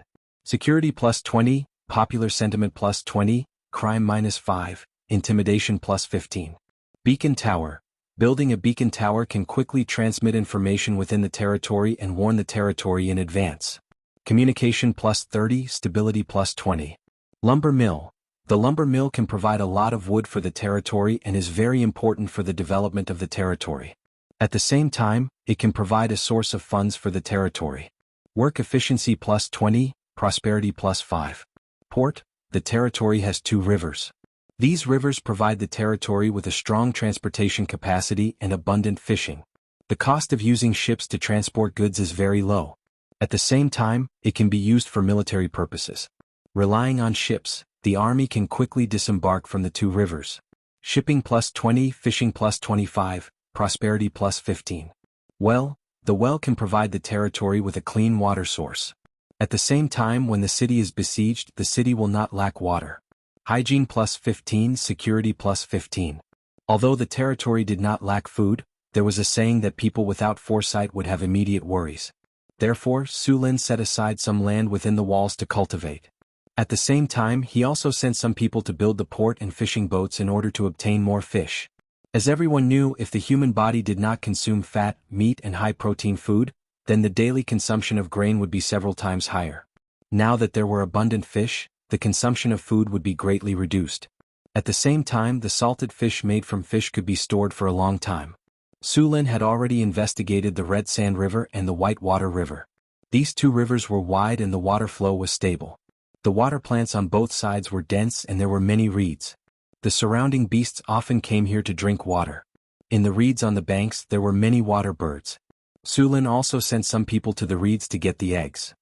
Security plus 20, popular sentiment plus 20, crime minus 5, intimidation plus 15. Beacon tower. Building a beacon tower can quickly transmit information within the territory and warn the territory in advance. Communication plus 30, stability plus 20. Lumber mill. The lumber mill can provide a lot of wood for the territory and is very important for the development of the territory. At the same time, it can provide a source of funds for the territory. Work efficiency plus 20, prosperity plus 5. Port. The territory has 2 rivers. These rivers provide the territory with a strong transportation capacity and abundant fishing. The cost of using ships to transport goods is very low. At the same time, it can be used for military purposes. Relying on ships, the army can quickly disembark from the 2 rivers. Shipping plus 20, fishing plus 25, prosperity plus 15. Well, the well can provide the territory with a clean water source. At the same time, when the city is besieged, the city will not lack water. Hygiene plus 15, security plus 15. Although the territory did not lack food, there was a saying that people without foresight would have immediate worries. Therefore, Sulin set aside some land within the walls to cultivate. At the same time, he also sent some people to build the port and fishing boats in order to obtain more fish. As everyone knew, if the human body did not consume fat, meat and high-protein food, then the daily consumption of grain would be several times higher. Now that there were abundant fish, the consumption of food would be greatly reduced. At the same time, the salted fish made from fish could be stored for a long time. Sulin had already investigated the Red Sand River and the White Water River. These 2 rivers were wide and the water flow was stable. The water plants on both sides were dense and there were many reeds. The surrounding beasts often came here to drink water. In the reeds on the banks there were many water birds. Sulin also sent some people to the reeds to get the eggs.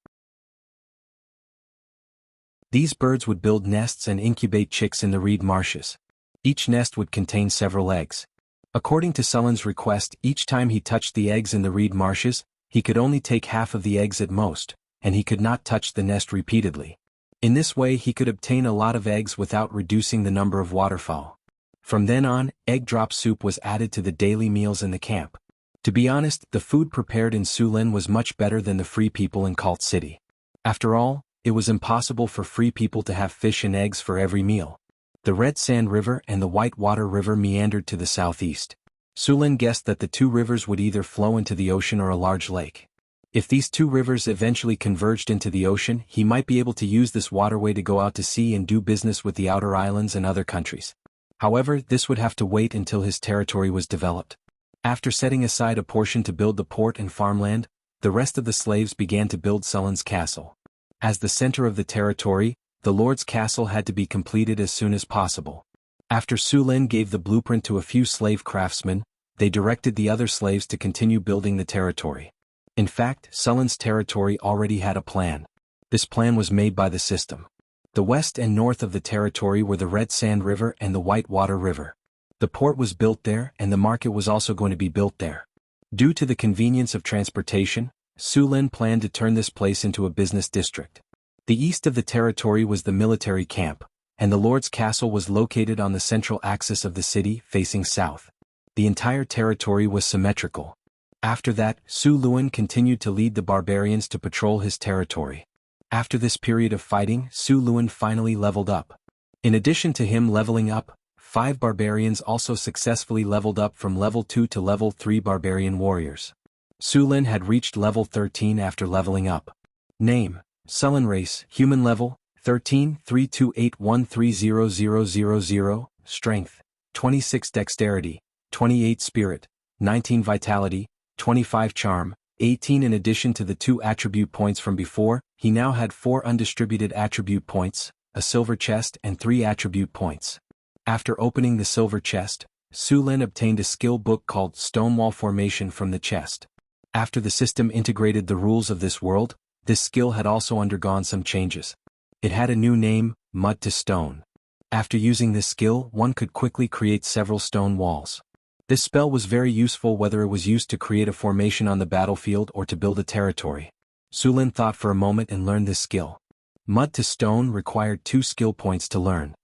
These birds would build nests and incubate chicks in the reed marshes. Each nest would contain several eggs. According to Sulin's request, each time he touched the eggs in the reed marshes, he could only take half of the eggs at most, and he could not touch the nest repeatedly. In this way he could obtain a lot of eggs without reducing the number of waterfowl. From then on, egg drop soup was added to the daily meals in the camp. To be honest, the food prepared in Sulin was much better than the free people in Cult City. After all, it was impossible for free people to have fish and eggs for every meal. The Red Sand River and the White Water River meandered to the southeast. Sulin guessed that the two rivers would either flow into the ocean or a large lake. If these two rivers eventually converged into the ocean, he might be able to use this waterway to go out to sea and do business with the outer islands and other countries. However, this would have to wait until his territory was developed. After setting aside a portion to build the port and farmland, the rest of the slaves began to build Sulin's castle. As the center of the territory, the lord's castle had to be completed as soon as possible. After Sulin gave the blueprint to a few slave craftsmen, they directed the other slaves to continue building the territory. In fact, Sulin's territory already had a plan. This plan was made by the system. The west and north of the territory were the Red Sand River and the White Water River. The port was built there and the market was also going to be built there. Due to the convenience of transportation, Sulin planned to turn this place into a business district. The east of the territory was the military camp, and the lord's castle was located on the central axis of the city facing south. The entire territory was symmetrical. After that, Sulin continued to lead the barbarians to patrol his territory. After this period of fighting, Sulin finally leveled up. In addition to him leveling up, 5 barbarians also successfully leveled up from level 2 to level 3 barbarian warriors. Sulin had reached level 13 after leveling up. Name: Sulin. Race: Human. Level: 13. 328130000. Strength: 26. Dexterity: 28. Spirit: 19. Vitality: 25. Charm: 18. In addition to the 2 attribute points from before, he now had 4 undistributed attribute points, a silver chest and 3 attribute points. After opening the silver chest, Sulin obtained a skill book called Stonewall Formation from the chest. After the system integrated the rules of this world, this skill had also undergone some changes. It had a new name, Mud to Stone. After using this skill, one could quickly create several stone walls. This spell was very useful whether it was used to create a formation on the battlefield or to build a territory. Sulin thought for a moment and learned this skill. Mud to Stone required 2 skill points to learn.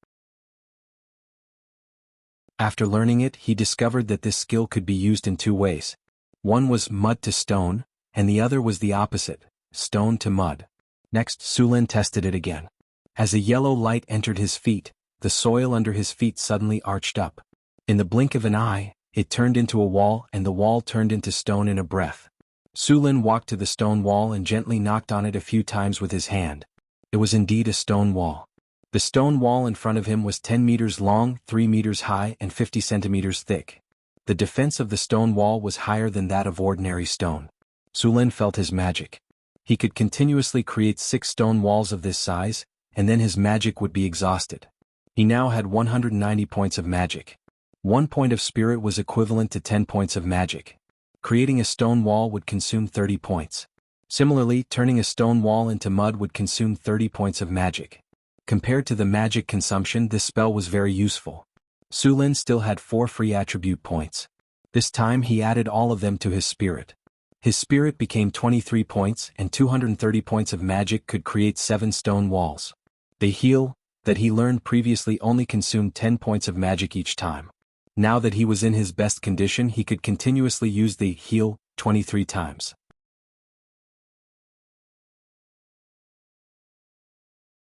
After learning it, he discovered that this skill could be used in 2 ways. One was Mud to Stone, and the other was the opposite, Stone to Mud. Next, Sulin tested it again. As a yellow light entered his feet, the soil under his feet suddenly arched up. In the blink of an eye, it turned into a wall and the wall turned into stone in a breath. Sulin walked to the stone wall and gently knocked on it a few times with his hand. It was indeed a stone wall. The stone wall in front of him was 10 meters long, 3 meters high and 50 centimeters thick. The defense of the stone wall was higher than that of ordinary stone. Sulin felt his magic. He could continuously create 6 stone walls of this size, and then his magic would be exhausted. He now had 190 points of magic. 1 point of spirit was equivalent to 10 points of magic. Creating a stone wall would consume 30 points. Similarly, turning a stone wall into mud would consume 30 points of magic. Compared to the magic consumption, this spell was very useful. Sulin still had 4 free attribute points. This time he added all of them to his spirit. His spirit became 23 points and 230 points of magic could create 7 stone walls. The heal that he learned previously only consumed 10 points of magic each time. Now that he was in his best condition, he could continuously use the heal 23 times.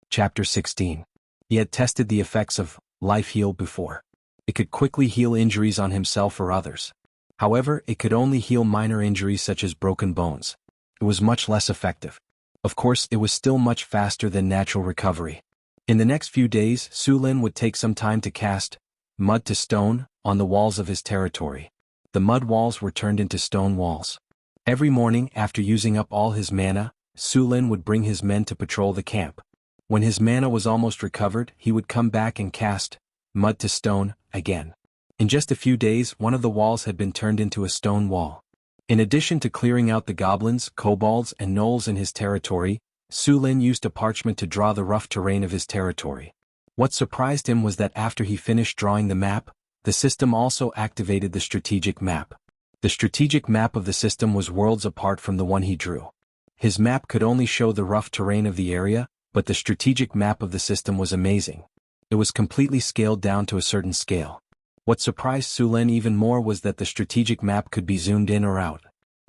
Chapter 16. He had tested the effects of Life Heal before. It could quickly heal injuries on himself or others. However, it could only heal minor injuries such as broken bones. It was much less effective. Of course, it was still much faster than natural recovery. In the next few days, Sulin would take some time to cast Mud to Stone on the walls of his territory. The mud walls were turned into stone walls. Every morning, after using up all his mana, Sulin would bring his men to patrol the camp. When his mana was almost recovered, he would come back and cast Mud to Stone again. In just a few days, one of the walls had been turned into a stone wall. In addition to clearing out the goblins, kobolds, and gnolls in his territory, Sulin used a parchment to draw the rough terrain of his territory. What surprised him was that after he finished drawing the map, the system also activated the strategic map. The strategic map of the system was worlds apart from the one he drew. His map could only show the rough terrain of the area, but the strategic map of the system was amazing. It was completely scaled down to a certain scale. What surprised Sulin even more was that the strategic map could be zoomed in or out.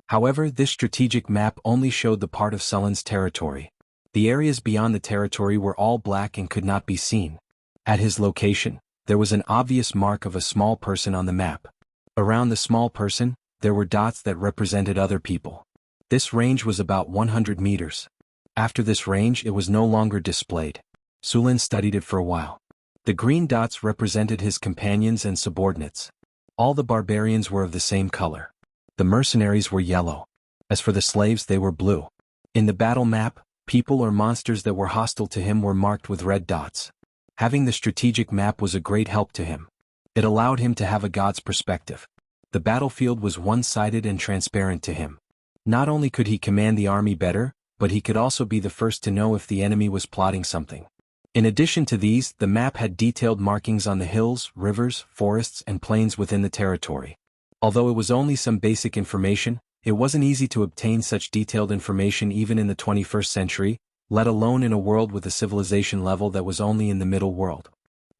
However, this strategic map only showed the part of Sulin's territory. The areas beyond the territory were all black and could not be seen. At his location, there was an obvious mark of a small person on the map. Around the small person, there were dots that represented other people. This range was about 100 meters. After this range, it was no longer displayed. Sulin studied it for a while. The green dots represented his companions and subordinates. All the barbarians were of the same color. The mercenaries were yellow. As for the slaves, they were blue. In the battle map, people or monsters that were hostile to him were marked with red dots. Having the strategic map was a great help to him. It allowed him to have a god's perspective. The battlefield was one-sided and transparent to him. Not only could he command the army better, but he could also be the first to know if the enemy was plotting something. In addition to these, the map had detailed markings on the hills, rivers, forests, and plains within the territory. Although it was only some basic information, it wasn't easy to obtain such detailed information even in the 21st century, let alone in a world with a civilization level that was only in the middle world.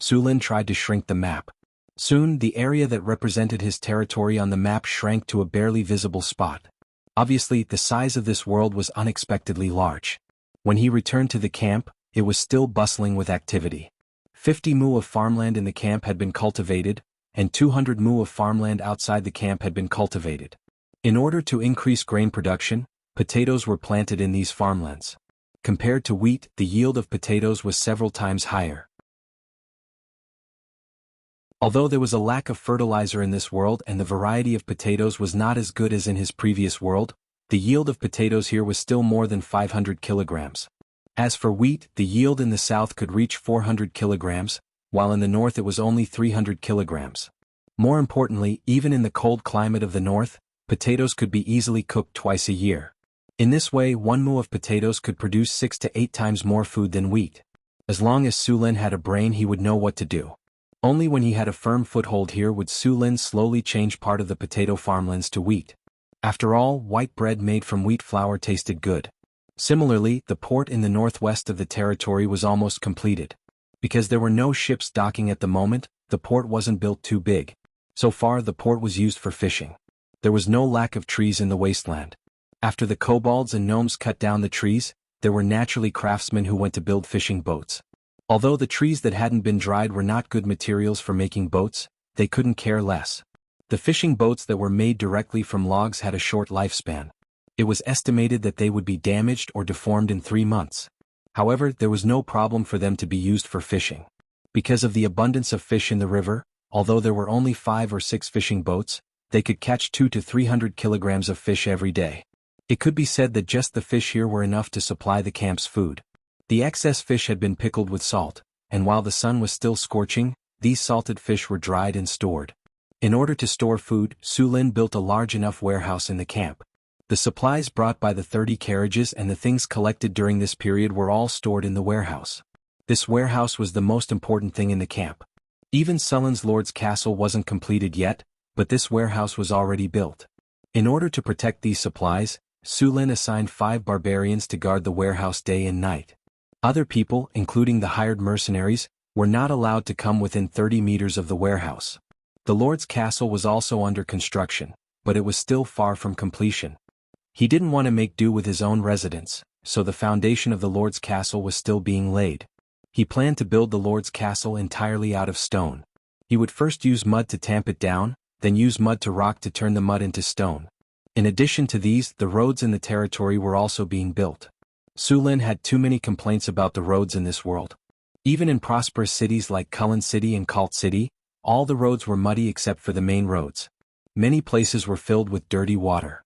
Sulin tried to shrink the map. Soon, the area that represented his territory on the map shrank to a barely visible spot. Obviously, the size of this world was unexpectedly large. When he returned to the camp, it was still bustling with activity. 50 mu of farmland in the camp had been cultivated, and 200 mu of farmland outside the camp had been cultivated. In order to increase grain production, potatoes were planted in these farmlands. Compared to wheat, the yield of potatoes was several times higher. Although there was a lack of fertilizer in this world and the variety of potatoes was not as good as in his previous world, the yield of potatoes here was still more than 500 kilograms. As for wheat, the yield in the south could reach 400 kilograms, while in the north it was only 300 kilograms. More importantly, even in the cold climate of the north, potatoes could be easily cooked twice a year. In this way, 1 mu of potatoes could produce 6 to 8 times more food than wheat. As long as Sulin had a brain, he would know what to do. Only when he had a firm foothold here would Sulin slowly change part of the potato farmlands to wheat. After all, white bread made from wheat flour tasted good. Similarly, the port in the northwest of the territory was almost completed. Because there were no ships docking at the moment, the port wasn't built too big. So far, the port was used for fishing. There was no lack of trees in the wasteland. After the kobolds and gnomes cut down the trees, there were naturally craftsmen who went to build fishing boats. Although the trees that hadn't been dried were not good materials for making boats, they couldn't care less. The fishing boats that were made directly from logs had a short lifespan. It was estimated that they would be damaged or deformed in 3 months. However, there was no problem for them to be used for fishing. Because of the abundance of fish in the river, although there were only 5 or 6 fishing boats, they could catch 200 to 300 kilograms of fish every day. It could be said that just the fish here were enough to supply the camp's food. The excess fish had been pickled with salt, and while the sun was still scorching, these salted fish were dried and stored. In order to store food, Sulin built a large enough warehouse in the camp. The supplies brought by the 30 carriages and the things collected during this period were all stored in the warehouse. This warehouse was the most important thing in the camp. Even Sulin's lord's castle wasn't completed yet, but this warehouse was already built. In order to protect these supplies, Sulin assigned 5 barbarians to guard the warehouse day and night. Other people, including the hired mercenaries, were not allowed to come within 30 meters of the warehouse. The lord's castle was also under construction, but it was still far from completion. He didn't want to make do with his own residence, so the foundation of the lord's castle was still being laid. He planned to build the lord's castle entirely out of stone. He would first use mud to tamp it down, then use mud to rock to turn the mud into stone. In addition to these, the roads in the territory were also being built. Sulin had too many complaints about the roads in this world. Even in prosperous cities like Cullen City and Cult City, all the roads were muddy except for the main roads. Many places were filled with dirty water.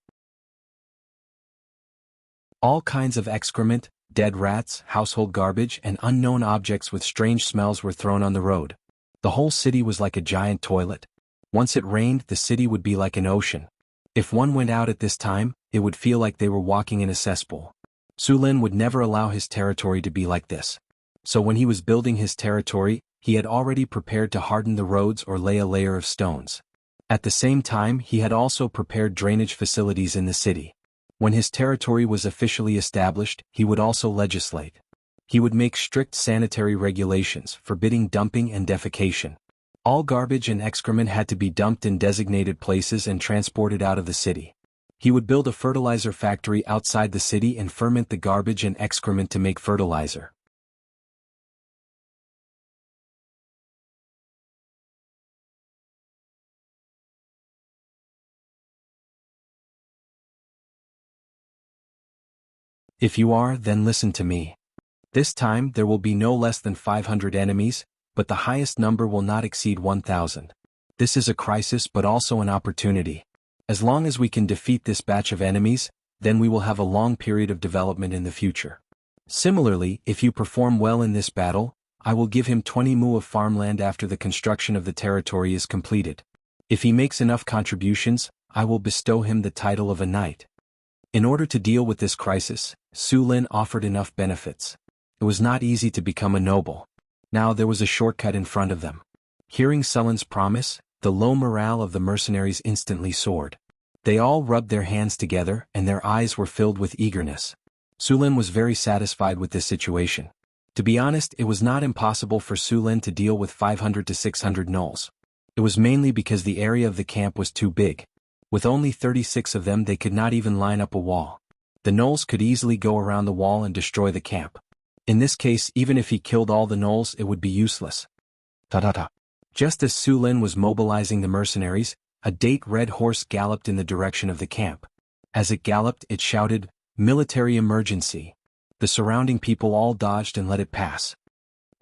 All kinds of excrement, dead rats, household garbage, and unknown objects with strange smells were thrown on the road. The whole city was like a giant toilet. Once it rained, the city would be like an ocean. If one went out at this time, it would feel like they were walking in a cesspool. Sulin would never allow his territory to be like this. So when he was building his territory, he had already prepared to harden the roads or lay a layer of stones. At the same time, he had also prepared drainage facilities in the city. When his territory was officially established, he would also legislate. He would make strict sanitary regulations forbidding dumping and defecation. All garbage and excrement had to be dumped in designated places and transported out of the city. He would build a fertilizer factory outside the city and ferment the garbage and excrement to make fertilizer. If you are, then listen to me. This time there will be no less than 500 enemies, but the highest number will not exceed 1,000. This is a crisis but also an opportunity. As long as we can defeat this batch of enemies, then we will have a long period of development in the future. Similarly, if you perform well in this battle, I will give him 20 mu of farmland after the construction of the territory is completed. If he makes enough contributions, I will bestow him the title of a knight. In order to deal with this crisis, Su Lin offered enough benefits. It was not easy to become a noble. Now there was a shortcut in front of them. Hearing Su Lin's promise, the low morale of the mercenaries instantly soared. They all rubbed their hands together and their eyes were filled with eagerness. Su Lin was very satisfied with this situation. To be honest, it was not impossible for Su Lin to deal with 500 to 600 gnolls. It was mainly because the area of the camp was too big. With only 36 of them they could not even line up a wall. The gnolls could easily go around the wall and destroy the camp. In this case, even if he killed all the gnolls, it would be useless. Ta-ta-ta. Just as Su Lin was mobilizing the mercenaries, a red horse galloped in the direction of the camp. As it galloped, it shouted, "Military emergency." The surrounding people all dodged and let it pass.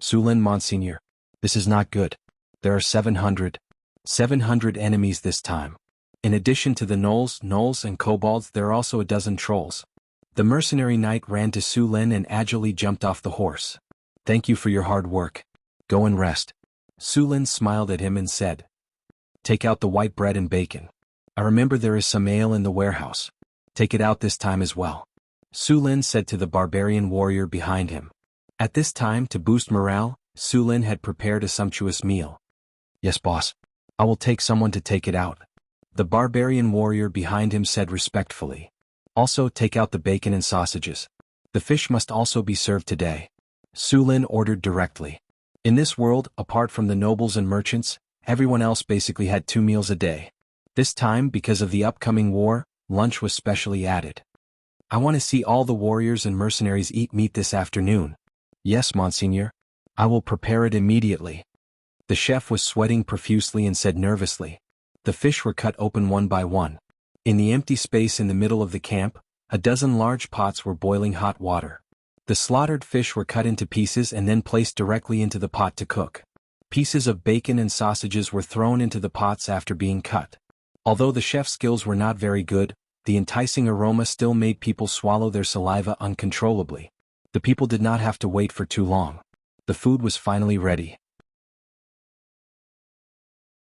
Su Lin, Monseigneur. This is not good. There are 700 enemies this time. In addition to the gnolls and kobolds, there are also a dozen trolls. The mercenary knight ran to Su Lin and agilely jumped off the horse. Thank you for your hard work. Go and rest. Su Lin smiled at him and said, Take out the white bread and bacon. I remember there is some ale in the warehouse. Take it out this time as well. Su Lin said to the barbarian warrior behind him. At this time, to boost morale, Su Lin had prepared a sumptuous meal. Yes, boss. I will take someone to take it out. The barbarian warrior behind him said respectfully. Also, take out the bacon and sausages. The fish must also be served today. Su Lin ordered directly. In this world, apart from the nobles and merchants, everyone else basically had 2 meals a day. This time, because of the upcoming war, lunch was specially added. I want to see all the warriors and mercenaries eat meat this afternoon. Yes, Monseigneur. I will prepare it immediately. The chef was sweating profusely and said nervously. The fish were cut open one by one. In the empty space in the middle of the camp, a dozen large pots were boiling hot water. The slaughtered fish were cut into pieces and then placed directly into the pot to cook. Pieces of bacon and sausages were thrown into the pots after being cut. Although the chef's skills were not very good, the enticing aroma still made people swallow their saliva uncontrollably. The people did not have to wait for too long. The food was finally ready.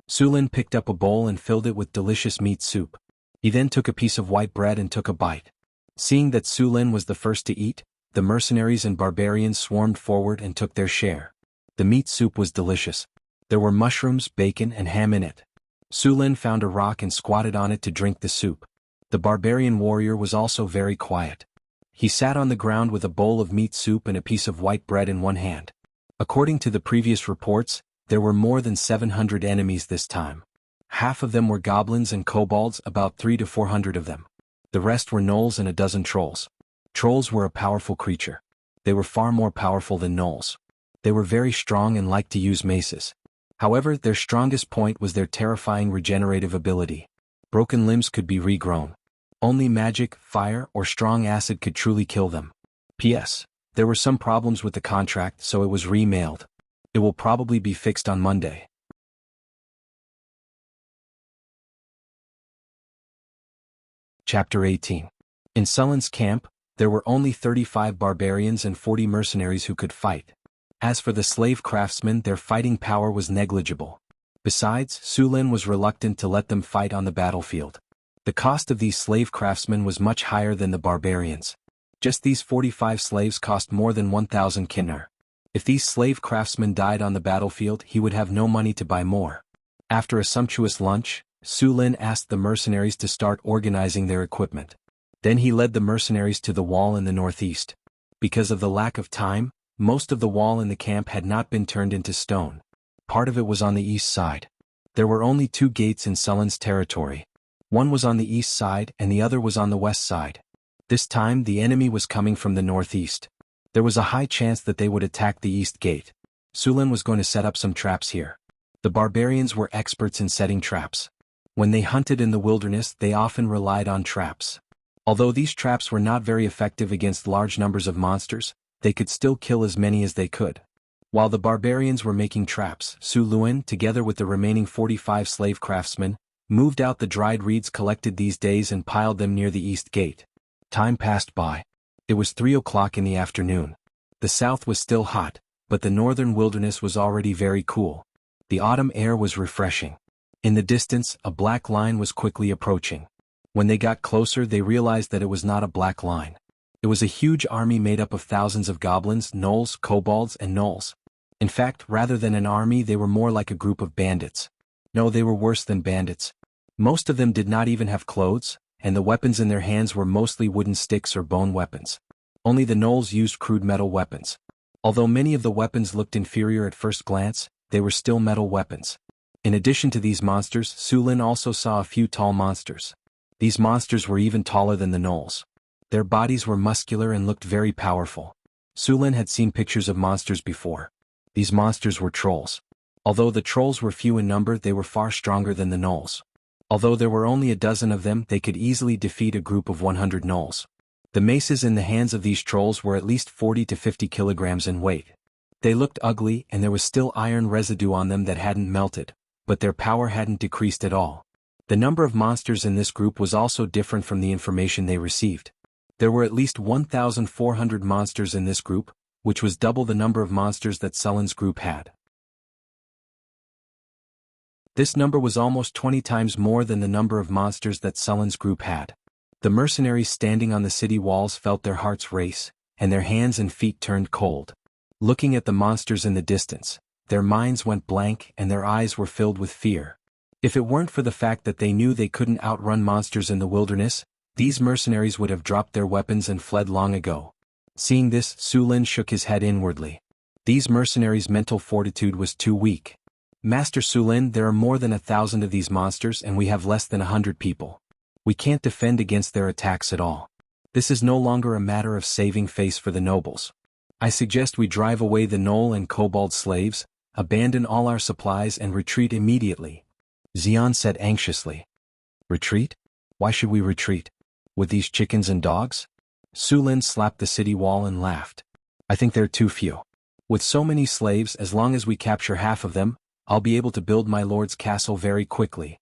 Su Lin picked up a bowl and filled it with delicious meat soup. He then took a piece of white bread and took a bite. Seeing that Su Lin was the first to eat, the mercenaries and barbarians swarmed forward and took their share. The meat soup was delicious. There were mushrooms, bacon, and ham in it. Su Lin found a rock and squatted on it to drink the soup. The barbarian warrior was also very quiet. He sat on the ground with a bowl of meat soup and a piece of white bread in one hand. According to the previous reports, there were more than 700 enemies this time. Half of them were goblins and kobolds, about 300 to 400 of them. The rest were gnolls and a dozen trolls. Trolls were a powerful creature. They were far more powerful than gnolls. They were very strong and liked to use maces. However, their strongest point was their terrifying regenerative ability. Broken limbs could be regrown. Only magic, fire, or strong acid could truly kill them. P.S. There were some problems with the contract, so it was remailed. It will probably be fixed on Monday. Chapter 18. In Su Lin's camp, there were only 35 barbarians and 40 mercenaries who could fight. As for the slave craftsmen, their fighting power was negligible. Besides, Su Lin was reluctant to let them fight on the battlefield. The cost of these slave craftsmen was much higher than the barbarians. Just these 45 slaves cost more than 1,000 kinar. If these slave craftsmen died on the battlefield, he would have no money to buy more. After a sumptuous lunch, Su Lin asked the mercenaries to start organizing their equipment. Then he led the mercenaries to the wall in the northeast. Because of the lack of time, most of the wall in the camp had not been turned into stone. Part of it was on the east side. There were only 2 gates in Su Lin's territory. One was on the east side and the other was on the west side. This time the enemy was coming from the northeast. There was a high chance that they would attack the east gate. Su Lin was going to set up some traps here. The barbarians were experts in setting traps. When they hunted in the wilderness, they often relied on traps. Although these traps were not very effective against large numbers of monsters, they could still kill as many as they could. While the barbarians were making traps, Su Luan, together with the remaining 45 slave craftsmen, moved out the dried reeds collected these days and piled them near the east gate. Time passed by. It was 3 o'clock in the afternoon. The south was still hot, but the northern wilderness was already very cool. The autumn air was refreshing. In the distance, a black line was quickly approaching. When they got closer, they realized that it was not a black line. It was a huge army made up of thousands of goblins, gnolls, kobolds, and gnolls. In fact, rather than an army, they were more like a group of bandits. No, they were worse than bandits. Most of them did not even have clothes, and the weapons in their hands were mostly wooden sticks or bone weapons. Only the gnolls used crude metal weapons. Although many of the weapons looked inferior at first glance, they were still metal weapons. In addition to these monsters, Su Lin also saw a few tall monsters. These monsters were even taller than the gnolls. Their bodies were muscular and looked very powerful. Su Lin had seen pictures of monsters before. These monsters were trolls. Although the trolls were few in number, they were far stronger than the gnolls. Although there were only a dozen of them, they could easily defeat a group of 100 gnolls. The maces in the hands of these trolls were at least 40 to 50 kilograms in weight. They looked ugly and there was still iron residue on them that hadn't melted, but their power hadn't decreased at all. The number of monsters in this group was also different from the information they received. There were at least 1,400 monsters in this group, which was double the number of monsters that Sullen's group had. This number was almost 20 times more than the number of monsters that Sullen's group had. The mercenaries standing on the city walls felt their hearts race, and their hands and feet turned cold. Looking at the monsters in the distance, their minds went blank and their eyes were filled with fear. If it weren't for the fact that they knew they couldn't outrun monsters in the wilderness, these mercenaries would have dropped their weapons and fled long ago. Seeing this, Su Lin shook his head inwardly. These mercenaries' mental fortitude was too weak. Master Su Lin, there are more than 1,000 of these monsters and we have less than 100 people. We can't defend against their attacks at all. This is no longer a matter of saving face for the nobles. I suggest we drive away the gnoll and kobold slaves, abandon all our supplies and retreat immediately. Xian said anxiously. Retreat? Why should we retreat? With these chickens and dogs? Su Lin slapped the city wall and laughed. I think they're too few. With so many slaves, as long as we capture half of them, I'll be able to build my lord's castle very quickly.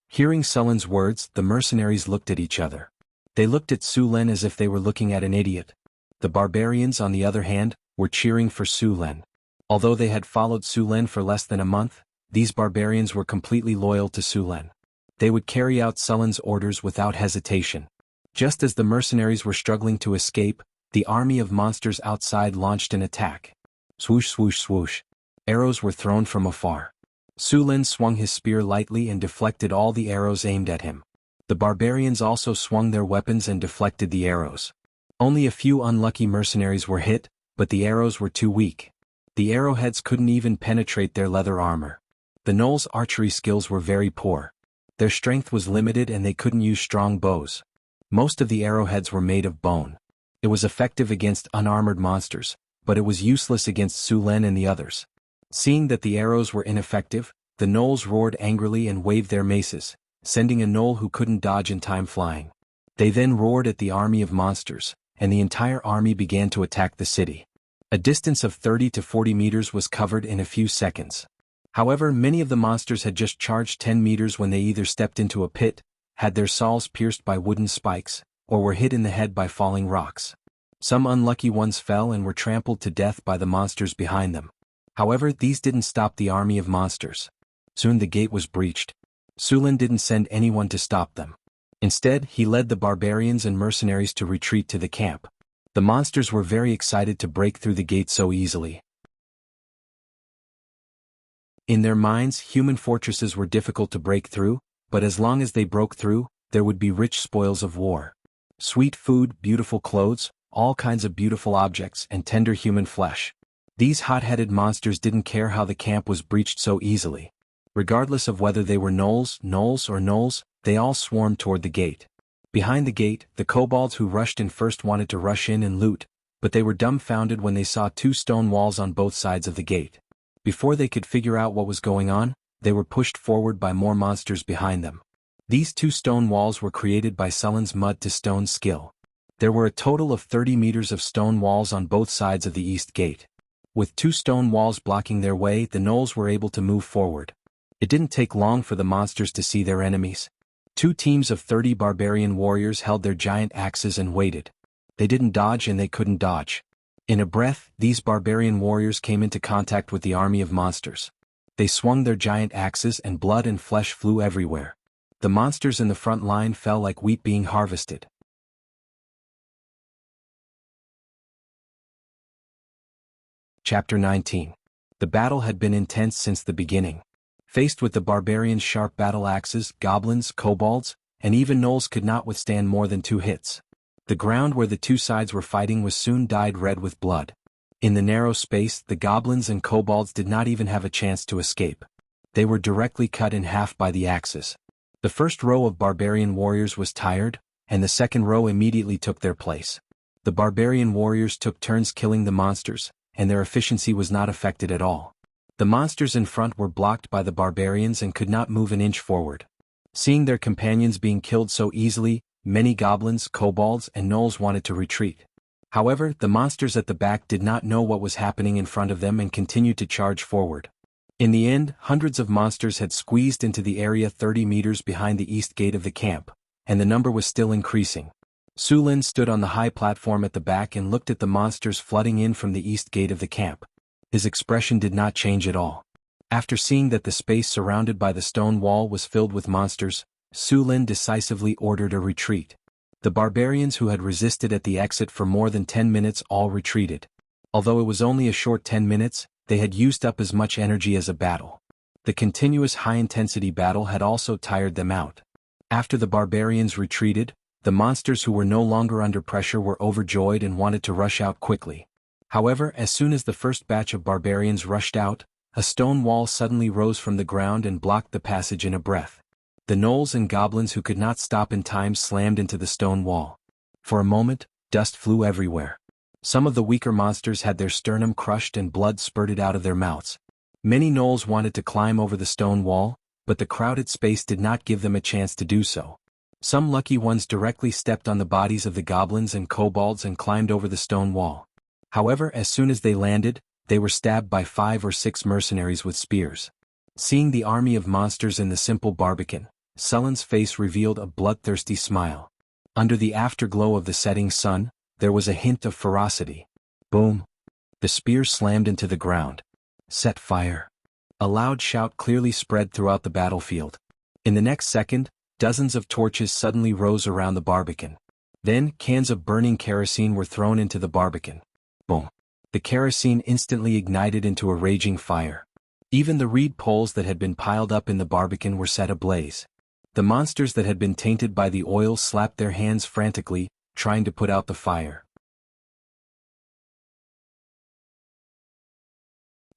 Hearing Sullen's words, the mercenaries looked at each other. They looked at Su Lin as if they were looking at an idiot. The barbarians, on the other hand, were cheering for Su Lin. Although they had followed Su Lin for less than a month, these barbarians were completely loyal to Su Lin. They would carry out Sullen's orders without hesitation. Just as the mercenaries were struggling to escape, the army of monsters outside launched an attack. Swoosh swoosh swoosh. Arrows were thrown from afar. Su Lin swung his spear lightly and deflected all the arrows aimed at him. The barbarians also swung their weapons and deflected the arrows. Only a few unlucky mercenaries were hit, but the arrows were too weak. The arrowheads couldn't even penetrate their leather armor. The gnolls' archery skills were very poor. Their strength was limited and they couldn't use strong bows. Most of the arrowheads were made of bone. It was effective against unarmored monsters, but it was useless against Su Lin and the others. Seeing that the arrows were ineffective, the gnolls roared angrily and waved their maces, sending a gnoll who couldn't dodge in time flying. They then roared at the army of monsters, and the entire army began to attack the city. A distance of 30 to 40 meters was covered in a few seconds. However, many of the monsters had just charged 10 meters when they either stepped into a pit, had their sawls pierced by wooden spikes, or were hit in the head by falling rocks. Some unlucky ones fell and were trampled to death by the monsters behind them. However, these didn't stop the army of monsters. Soon the gate was breached. Su Lin didn't send anyone to stop them. Instead, he led the barbarians and mercenaries to retreat to the camp. The monsters were very excited to break through the gate so easily. In their minds, human fortresses were difficult to break through, but as long as they broke through, there would be rich spoils of war. Sweet food, beautiful clothes, all kinds of beautiful objects, and tender human flesh. These hot-headed monsters didn't care how the camp was breached so easily. Regardless of whether they were gnolls, they all swarmed toward the gate. Behind the gate, the kobolds who rushed in first wanted to rush in and loot, but they were dumbfounded when they saw 2 stone walls on both sides of the gate. Before they could figure out what was going on, they were pushed forward by more monsters behind them. These 2 stone walls were created by Sullen's mud to stone skill. There were a total of 30 meters of stone walls on both sides of the east gate. With 2 stone walls blocking their way, the gnolls were able to move forward. It didn't take long for the monsters to see their enemies. 2 teams of 30 barbarian warriors held their giant axes and waited. They didn't dodge and they couldn't dodge. In a breath, these barbarian warriors came into contact with the army of monsters. They swung their giant axes and blood and flesh flew everywhere. The monsters in the front line fell like wheat being harvested. Chapter 19. The battle had been intense since the beginning. Faced with the barbarians' sharp battle axes, goblins, kobolds, and even gnolls could not withstand more than 2 hits. The ground where the 2 sides were fighting was soon dyed red with blood. In the narrow space, the goblins and kobolds did not even have a chance to escape. They were directly cut in half by the axes. The first row of barbarian warriors was tired, and the second row immediately took their place. The barbarian warriors took turns killing the monsters, and their efficiency was not affected at all. The monsters in front were blocked by the barbarians and could not move an inch forward. Seeing their companions being killed so easily, many goblins, kobolds, and gnolls wanted to retreat. However, the monsters at the back did not know what was happening in front of them and continued to charge forward. In the end, hundreds of monsters had squeezed into the area 30 meters behind the east gate of the camp, and the number was still increasing. Sulin stood on the high platform at the back and looked at the monsters flooding in from the east gate of the camp. His expression did not change at all. After seeing that the space surrounded by the stone wall was filled with monsters, Sulin decisively ordered a retreat. The barbarians who had resisted at the exit for more than 10 minutes all retreated. Although it was only a short 10 minutes, they had used up as much energy as a battle. The continuous high-intensity battle had also tired them out. After the barbarians retreated, the monsters who were no longer under pressure were overjoyed and wanted to rush out quickly. However, as soon as the first batch of barbarians rushed out, a stone wall suddenly rose from the ground and blocked the passage in a breath. The gnolls and goblins who could not stop in time slammed into the stone wall. For a moment, dust flew everywhere. Some of the weaker monsters had their sternum crushed and blood spurted out of their mouths. Many gnolls wanted to climb over the stone wall, but the crowded space did not give them a chance to do so. Some lucky ones directly stepped on the bodies of the goblins and kobolds and climbed over the stone wall. However, as soon as they landed, they were stabbed by 5 or 6 mercenaries with spears. Seeing the army of monsters in the simple barbican, Sullen's face revealed a bloodthirsty smile. Under the afterglow of the setting sun, there was a hint of ferocity. Boom! The spear slammed into the ground. Set fire! A loud shout clearly spread throughout the battlefield. In the next second, dozens of torches suddenly rose around the barbican. Then, cans of burning kerosene were thrown into the barbican. Boom! The kerosene instantly ignited into a raging fire. Even the reed poles that had been piled up in the barbican were set ablaze. The monsters that had been tainted by the oil slapped their hands frantically, trying to put out the fire.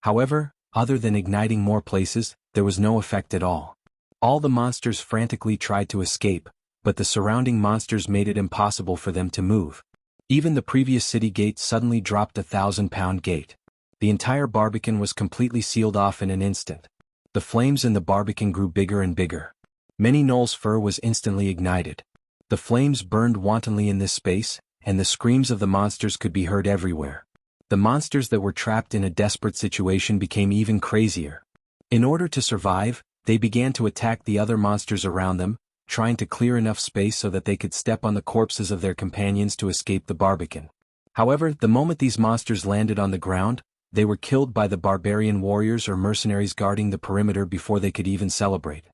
However, other than igniting more places, there was no effect at all. All the monsters frantically tried to escape, but the surrounding monsters made it impossible for them to move. Even the previous city gate suddenly dropped a 1,000-pound gate. The entire barbican was completely sealed off in an instant. The flames in the barbican grew bigger and bigger. Many gnolls' fur was instantly ignited. The flames burned wantonly in this space, and the screams of the monsters could be heard everywhere. The monsters that were trapped in a desperate situation became even crazier. In order to survive, they began to attack the other monsters around them, trying to clear enough space so that they could step on the corpses of their companions to escape the barbican. However, the moment these monsters landed on the ground, they were killed by the barbarian warriors or mercenaries guarding the perimeter before they could even celebrate.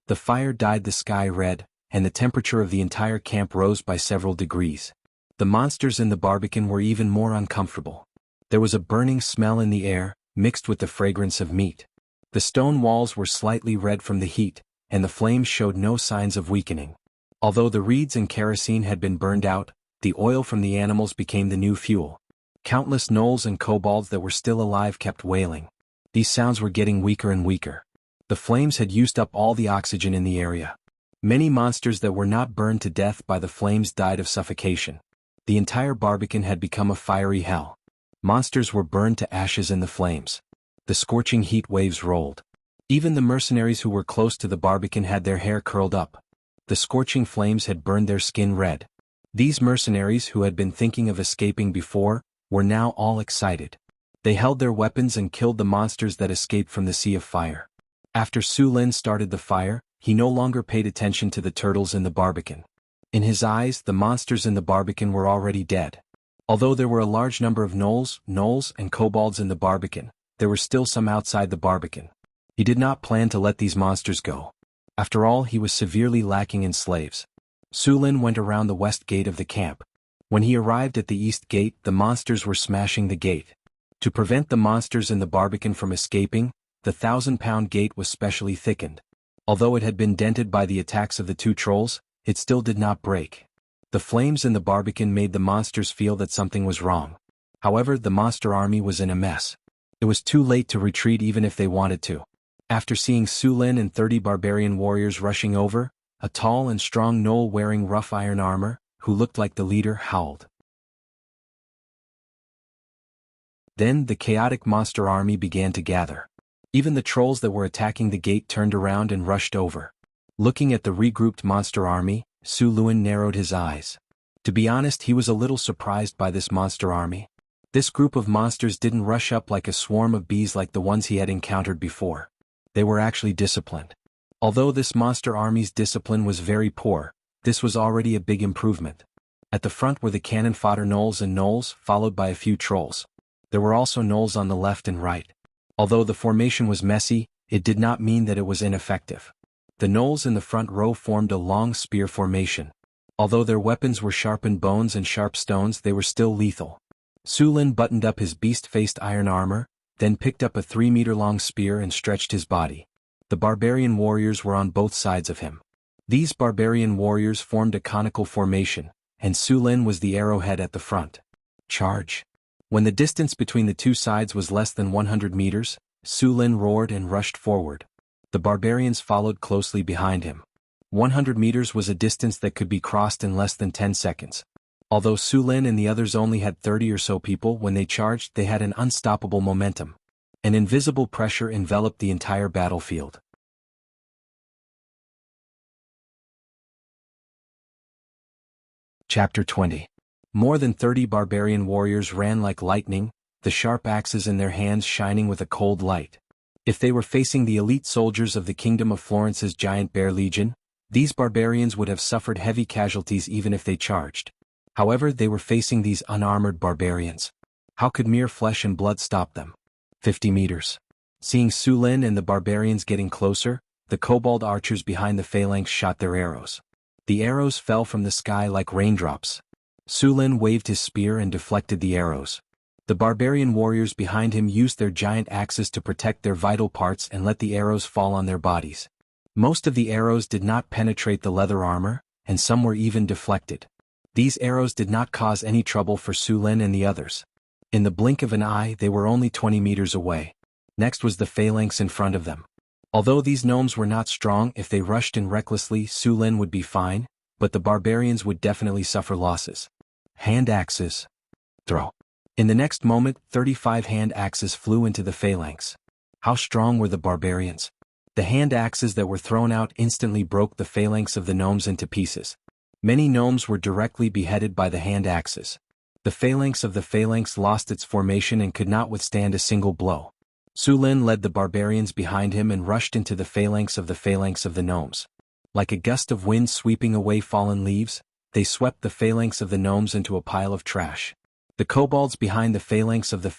The fire dyed the sky red, and the temperature of the entire camp rose by several degrees. The monsters in the barbican were even more uncomfortable. There was a burning smell in the air, mixed with the fragrance of meat. The stone walls were slightly red from the heat, and the flames showed no signs of weakening. Although the reeds and kerosene had been burned out, the oil from the animals became the new fuel. Countless gnolls and kobolds that were still alive kept wailing. These sounds were getting weaker and weaker. The flames had used up all the oxygen in the area. Many monsters that were not burned to death by the flames died of suffocation. The entire barbican had become a fiery hell. Monsters were burned to ashes in the flames. The scorching heat waves rolled. Even the mercenaries who were close to the barbican had their hair curled up. The scorching flames had burned their skin red. These mercenaries who had been thinking of escaping before, were now all excited. They held their weapons and killed the monsters that escaped from the sea of fire. After Su Lin started the fire, he no longer paid attention to the turtles in the barbican. In his eyes, the monsters in the barbican were already dead. Although there were a large number of gnolls, and kobolds in the barbican, there were still some outside the barbican. He did not plan to let these monsters go. After all, he was severely lacking in slaves. Su Lin went around the west gate of the camp. When he arrived at the east gate, the monsters were smashing the gate. To prevent the monsters in the barbican from escaping, the 1,000-pound gate was specially thickened. Although it had been dented by the attacks of the two trolls, it still did not break. The flames in the barbican made the monsters feel that something was wrong. However, the monster army was in a mess. It was too late to retreat even if they wanted to. After seeing Su Lin and 30 barbarian warriors rushing over, a tall and strong gnoll wearing rough iron armor, who looked like the leader, howled. Then the chaotic monster army began to gather. Even the trolls that were attacking the gate turned around and rushed over. Looking at the regrouped monster army, Su Lin narrowed his eyes. To be honest, he was a little surprised by this monster army. This group of monsters didn't rush up like a swarm of bees like the ones he had encountered before. They were actually disciplined. Although this monster army's discipline was very poor, this was already a big improvement. At the front were the cannon fodder gnolls, followed by a few trolls. There were also gnolls on the left and right. Although the formation was messy, it did not mean that it was ineffective. The gnolls in the front row formed a long spear formation. Although their weapons were sharpened bones and sharp stones, they were still lethal. Su Lin buttoned up his beast-faced iron armor, then picked up a 3-meter-long spear and stretched his body. The barbarian warriors were on both sides of him. These barbarian warriors formed a conical formation, and Su Lin was the arrowhead at the front. Charge! When the distance between the two sides was less than 100 meters, Su Lin roared and rushed forward. The barbarians followed closely behind him. 100 meters was a distance that could be crossed in less than 10 seconds. Although Su Lin and the others only had 30 or so people when they charged, they had an unstoppable momentum. An invisible pressure enveloped the entire battlefield. Chapter 20. More than 30 barbarian warriors ran like lightning, the sharp axes in their hands shining with a cold light. If they were facing the elite soldiers of the Kingdom of Florence's Giant Bear Legion, these barbarians would have suffered heavy casualties even if they charged. However, they were facing these unarmored barbarians. How could mere flesh and blood stop them? 50 meters. Seeing Su Lin and the barbarians getting closer, the kobold archers behind the phalanx shot their arrows. The arrows fell from the sky like raindrops. Su Lin waved his spear and deflected the arrows. The barbarian warriors behind him used their giant axes to protect their vital parts and let the arrows fall on their bodies. Most of the arrows did not penetrate the leather armor, and some were even deflected. These arrows did not cause any trouble for Su Lin and the others. In the blink of an eye, they were only 20 meters away. Next was the phalanx in front of them. Although these gnomes were not strong, if they rushed in recklessly, Su Lin would be fine, but the barbarians would definitely suffer losses. Hand axes. Throw. In the next moment, 35 hand axes flew into the phalanx. How strong were the barbarians? The hand axes that were thrown out instantly broke the phalanx of the gnomes into pieces. Many gnomes were directly beheaded by the hand axes. The phalanx of the phalanx lost its formation and could not withstand a single blow. Su Lin led the barbarians behind him and rushed into the phalanx of the gnomes. Like a gust of wind sweeping away fallen leaves, they swept the phalanx of the gnomes into a pile of trash. The kobolds behind the phalanx of the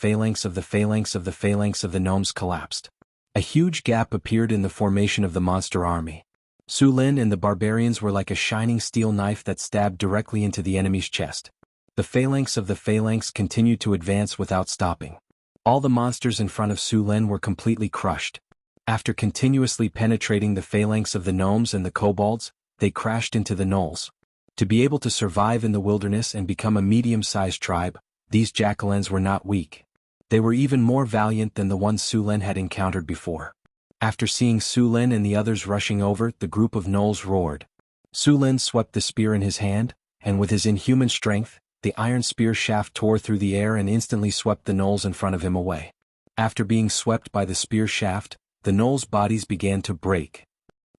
gnomes collapsed. A huge gap appeared in the formation of the monster army. Su Lin and the barbarians were like a shining steel knife that stabbed directly into the enemy's chest. The phalanx of the phalanx continued to advance without stopping. All the monsters in front of Su Lin were completely crushed. After continuously penetrating the phalanx of the gnomes and the kobolds, they crashed into the gnolls. To be able to survive in the wilderness and become a medium-sized tribe, these jackalens were not weak. They were even more valiant than the ones Su Lin had encountered before. After seeing Su Lin and the others rushing over, the group of gnolls roared. Su Lin swept the spear in his hand, and with his inhuman strength, the iron spear shaft tore through the air and instantly swept the gnolls in front of him away. After being swept by the spear shaft, the gnolls' bodies began to break.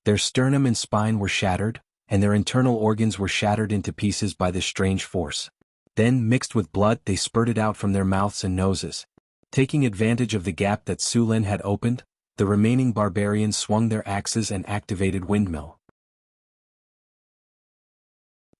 Their sternum and spine were shattered, and their internal organs were shattered into pieces by this strange force. Then, mixed with blood, they spurted out from their mouths and noses. Taking advantage of the gap that Su Lin had opened, the remaining barbarians swung their axes and activated windmill.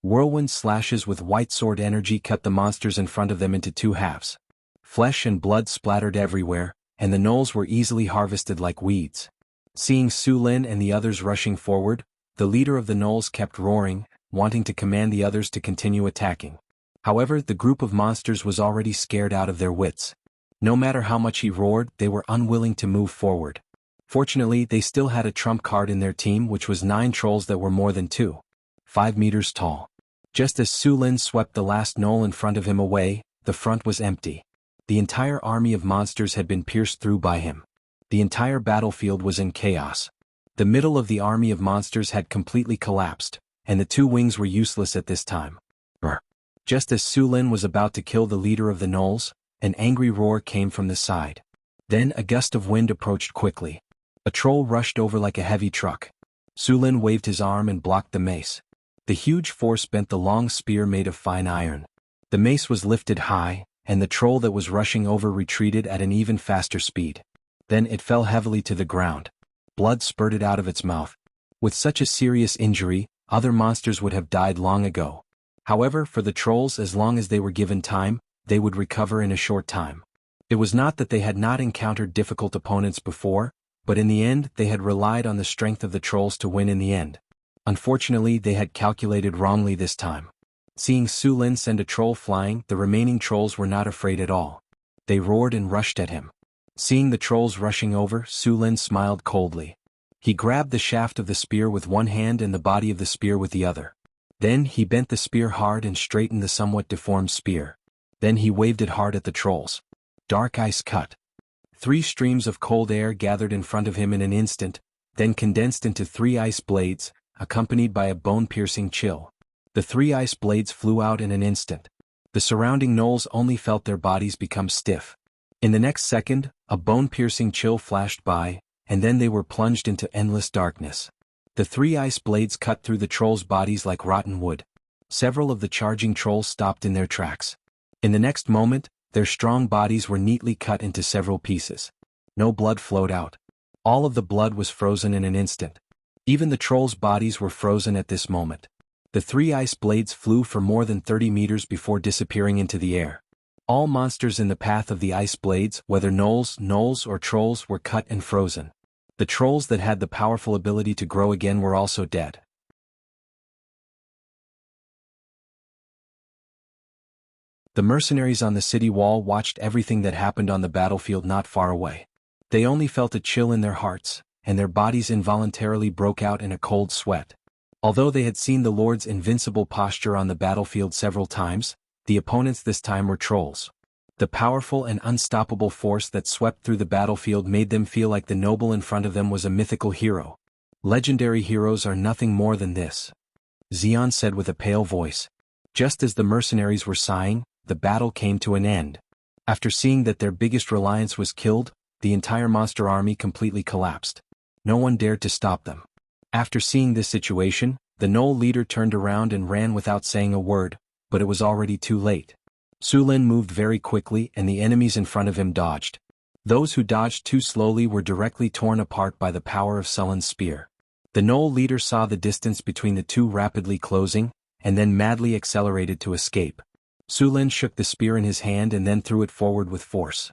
Whirlwind slashes with white sword energy cut the monsters in front of them into two halves. Flesh and blood splattered everywhere, and the gnolls were easily harvested like weeds. Seeing Su Lin and the others rushing forward, the leader of the gnolls kept roaring, wanting to command the others to continue attacking. However, the group of monsters was already scared out of their wits. No matter how much he roared, they were unwilling to move forward. Fortunately, they still had a trump card in their team, which was 9 trolls that were more than 5 meters tall. Just as Su Lin swept the last gnoll in front of him away, the front was empty. The entire army of monsters had been pierced through by him. The entire battlefield was in chaos. The middle of the army of monsters had completely collapsed, and the 2 wings were useless at this time. Just as Su Lin was about to kill the leader of the gnolls, an angry roar came from the side. Then a gust of wind approached quickly. A troll rushed over like a heavy truck. Su Lin waved his arm and blocked the mace. The huge force bent the long spear made of fine iron. The mace was lifted high, and the troll that was rushing over retreated at an even faster speed. Then it fell heavily to the ground. Blood spurted out of its mouth. With such a serious injury, other monsters would have died long ago. However, for the trolls, as long as they were given time, they would recover in a short time. It was not that they had not encountered difficult opponents before, but in the end they had relied on the strength of the trolls to win in the end. Unfortunately, they had calculated wrongly this time. Seeing Su Lin send a troll flying, the remaining trolls were not afraid at all. They roared and rushed at him. Seeing the trolls rushing over, Su Lin smiled coldly. He grabbed the shaft of the spear with one hand and the body of the spear with the other. Then he bent the spear hard and straightened the somewhat deformed spear. Then he waved it hard at the trolls. Dark ice cut. 3 streams of cold air gathered in front of him in an instant, then condensed into 3 ice blades, accompanied by a bone-piercing chill. The 3 ice blades flew out in an instant. The surrounding gnolls only felt their bodies become stiff. In the next second, a bone-piercing chill flashed by, and then they were plunged into endless darkness. The 3 ice blades cut through the trolls' bodies like rotten wood. Several of the charging trolls stopped in their tracks. In the next moment, their strong bodies were neatly cut into several pieces. No blood flowed out. All of the blood was frozen in an instant. Even the trolls' bodies were frozen at this moment. The 3 ice blades flew for more than 30 meters before disappearing into the air. All monsters in the path of the ice blades, whether gnolls or trolls, were cut and frozen. The trolls that had the powerful ability to grow again were also dead. The mercenaries on the city wall watched everything that happened on the battlefield not far away. They only felt a chill in their hearts, and their bodies involuntarily broke out in a cold sweat. Although they had seen the Lord's invincible posture on the battlefield several times, the opponents this time were trolls. The powerful and unstoppable force that swept through the battlefield made them feel like the noble in front of them was a mythical hero. Legendary heroes are nothing more than this, Xian said with a pale voice. Just as the mercenaries were sighing, the battle came to an end. After seeing that their biggest reliance was killed, the entire monster army completely collapsed. No one dared to stop them. After seeing this situation, the gnoll leader turned around and ran without saying a word, but it was already too late. Su Lin moved very quickly and the enemies in front of him dodged. Those who dodged too slowly were directly torn apart by the power of Sulin's spear. The gnoll leader saw the distance between the two rapidly closing, and then madly accelerated to escape. Su Lin shook the spear in his hand and then threw it forward with force.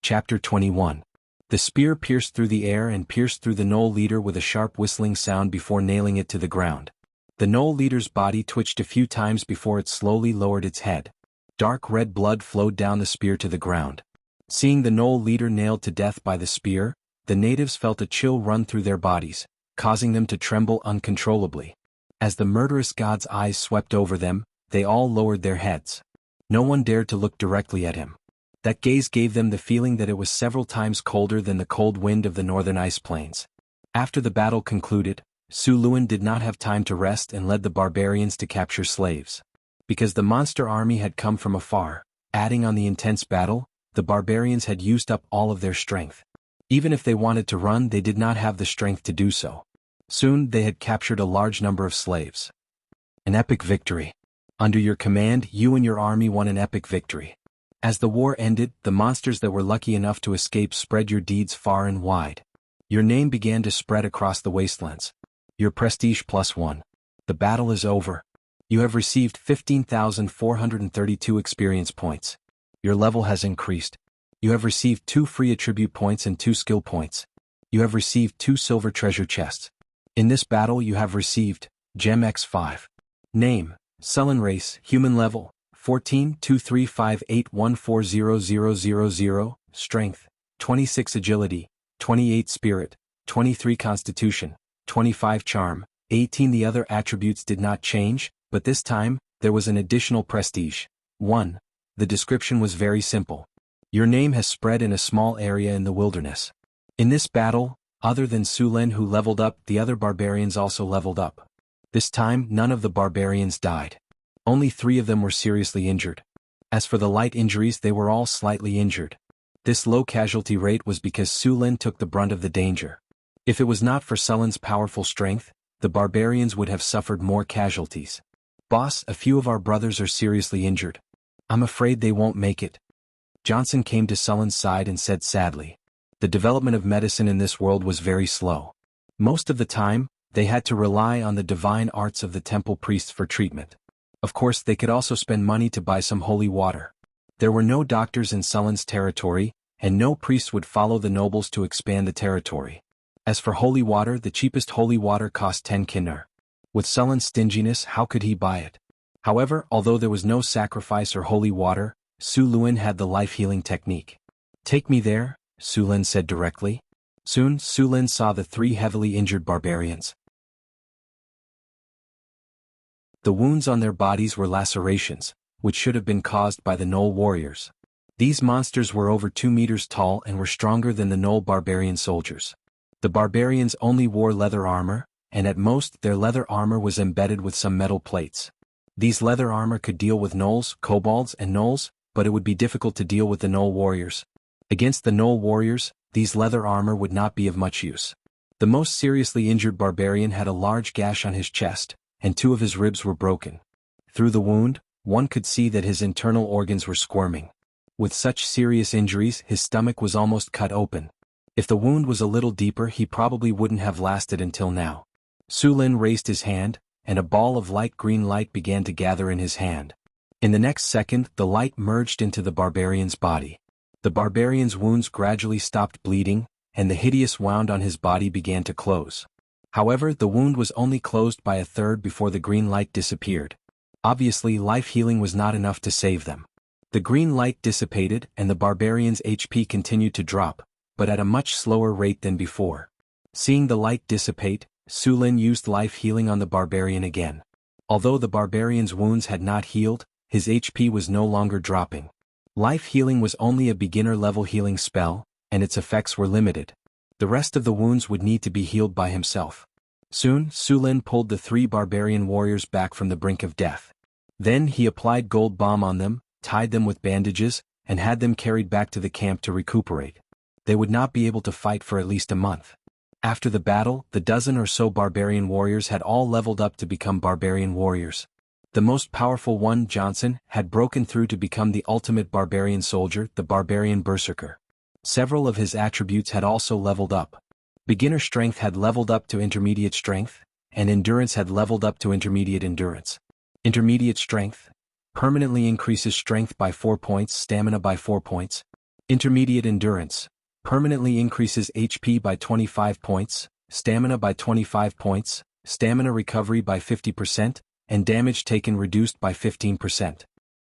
Chapter 21. The spear pierced through the air and pierced through the gnoll leader with a sharp whistling sound before nailing it to the ground. The gnoll leader's body twitched a few times before it slowly lowered its head. Dark red blood flowed down the spear to the ground. Seeing the gnoll leader nailed to death by the spear, the natives felt a chill run through their bodies, causing them to tremble uncontrollably. As the murderous god's eyes swept over them, they all lowered their heads. No one dared to look directly at him. That gaze gave them the feeling that it was several times colder than the cold wind of the northern ice plains. After the battle concluded, Su Lin did not have time to rest and led the barbarians to capture slaves. Because the monster army had come from afar, adding on the intense battle, the barbarians had used up all of their strength. Even if they wanted to run, they did not have the strength to do so. Soon they had captured a large number of slaves. An epic victory. Under your command, you and your army won an epic victory. As the war ended, the monsters that were lucky enough to escape spread your deeds far and wide. Your name began to spread across the wastelands. Your prestige +1. The battle is over. You have received 15,432 experience points. Your level has increased. You have received 2 free attribute points and 2 skill points. You have received 2 silver treasure chests. In this battle you have received Gem X5. Name, Sullen Race, Human Level, 142358140000, Strength, 26 Agility, 28 Spirit, 23 Constitution, 25 Charm, 18. The other attributes did not change, but this time, there was an additional prestige. 1. The description was very simple. Your name has spread in a small area in the wilderness. In this battle, other than Sulen who leveled up, the other barbarians also leveled up. This time, none of the barbarians died. Only 3 of them were seriously injured. As for the light injuries, they were all slightly injured. This low casualty rate was because Sulen took the brunt of the danger. If it was not for Sulen's powerful strength, the barbarians would have suffered more casualties. Boss, a few of our brothers are seriously injured. I'm afraid they won't make it. Johnson came to Sulen's side and said sadly. The development of medicine in this world was very slow. Most of the time, they had to rely on the divine arts of the temple priests for treatment. Of course, they could also spend money to buy some holy water. There were no doctors in Sulen's territory, and no priests would follow the nobles to expand the territory. As for holy water, the cheapest holy water cost 10 kinar. With Sulen's stinginess, how could he buy it? However, although there was no sacrifice or holy water, Su Luen had the life-healing technique. Take me there, Su Lin said directly. Soon, Su Lin saw the 3 heavily injured barbarians. The wounds on their bodies were lacerations, which should have been caused by the Knoll warriors. These monsters were over 2 meters tall and were stronger than the Knoll barbarian soldiers. The barbarians only wore leather armor, and at most their leather armor was embedded with some metal plates. These leather armor could deal with Knolls, kobolds, and Knolls, but it would be difficult to deal with the Knoll warriors. Against the Knoll warriors, these leather armor would not be of much use. The most seriously injured barbarian had a large gash on his chest, and 2 of his ribs were broken. Through the wound, one could see that his internal organs were squirming. With such serious injuries, his stomach was almost cut open. If the wound was a little deeper, he probably wouldn't have lasted until now. Su Lin raised his hand, and a ball of light green light began to gather in his hand. In the next second, the light merged into the barbarian's body. The barbarian's wounds gradually stopped bleeding, and the hideous wound on his body began to close. However, the wound was only closed by a third before the green light disappeared. Obviously, life healing was not enough to save them. The green light dissipated and the barbarian's HP continued to drop, but at a much slower rate than before. Seeing the light dissipate, Su Lin used life healing on the barbarian again. Although the barbarian's wounds had not healed, his HP was no longer dropping. Life healing was only a beginner-level healing spell, and its effects were limited. The rest of the wounds would need to be healed by himself. Soon, Su Lin pulled the 3 barbarian warriors back from the brink of death. Then he applied gold balm on them, tied them with bandages, and had them carried back to the camp to recuperate. They would not be able to fight for at least a month. After the battle, the dozen or so barbarian warriors had all leveled up to become barbarian warriors. The most powerful one, Johnson, had broken through to become the ultimate barbarian soldier, the barbarian berserker. Several of his attributes had also leveled up. Beginner strength had leveled up to intermediate strength, and endurance had leveled up to intermediate endurance. Intermediate strength permanently increases strength by 4 points, stamina by 4 points. Intermediate endurance permanently increases HP by 25 points, stamina by 25 points, stamina recovery by 50%, and damage taken reduced by 15%.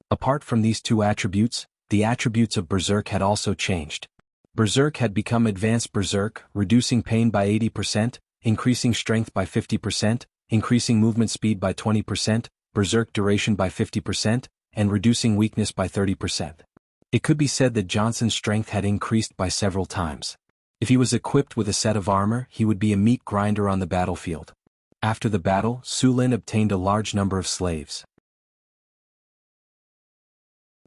Apart from these 2 attributes, the attributes of Berserk had also changed. Berserk had become Advanced Berserk, reducing pain by 80%, increasing strength by 50%, increasing movement speed by 20%, Berserk duration by 50%, and reducing weakness by 30%. It could be said that Johnson's strength had increased by several times. If he was equipped with a set of armor, he would be a meat grinder on the battlefield. After the battle, Su Lin obtained a large number of slaves.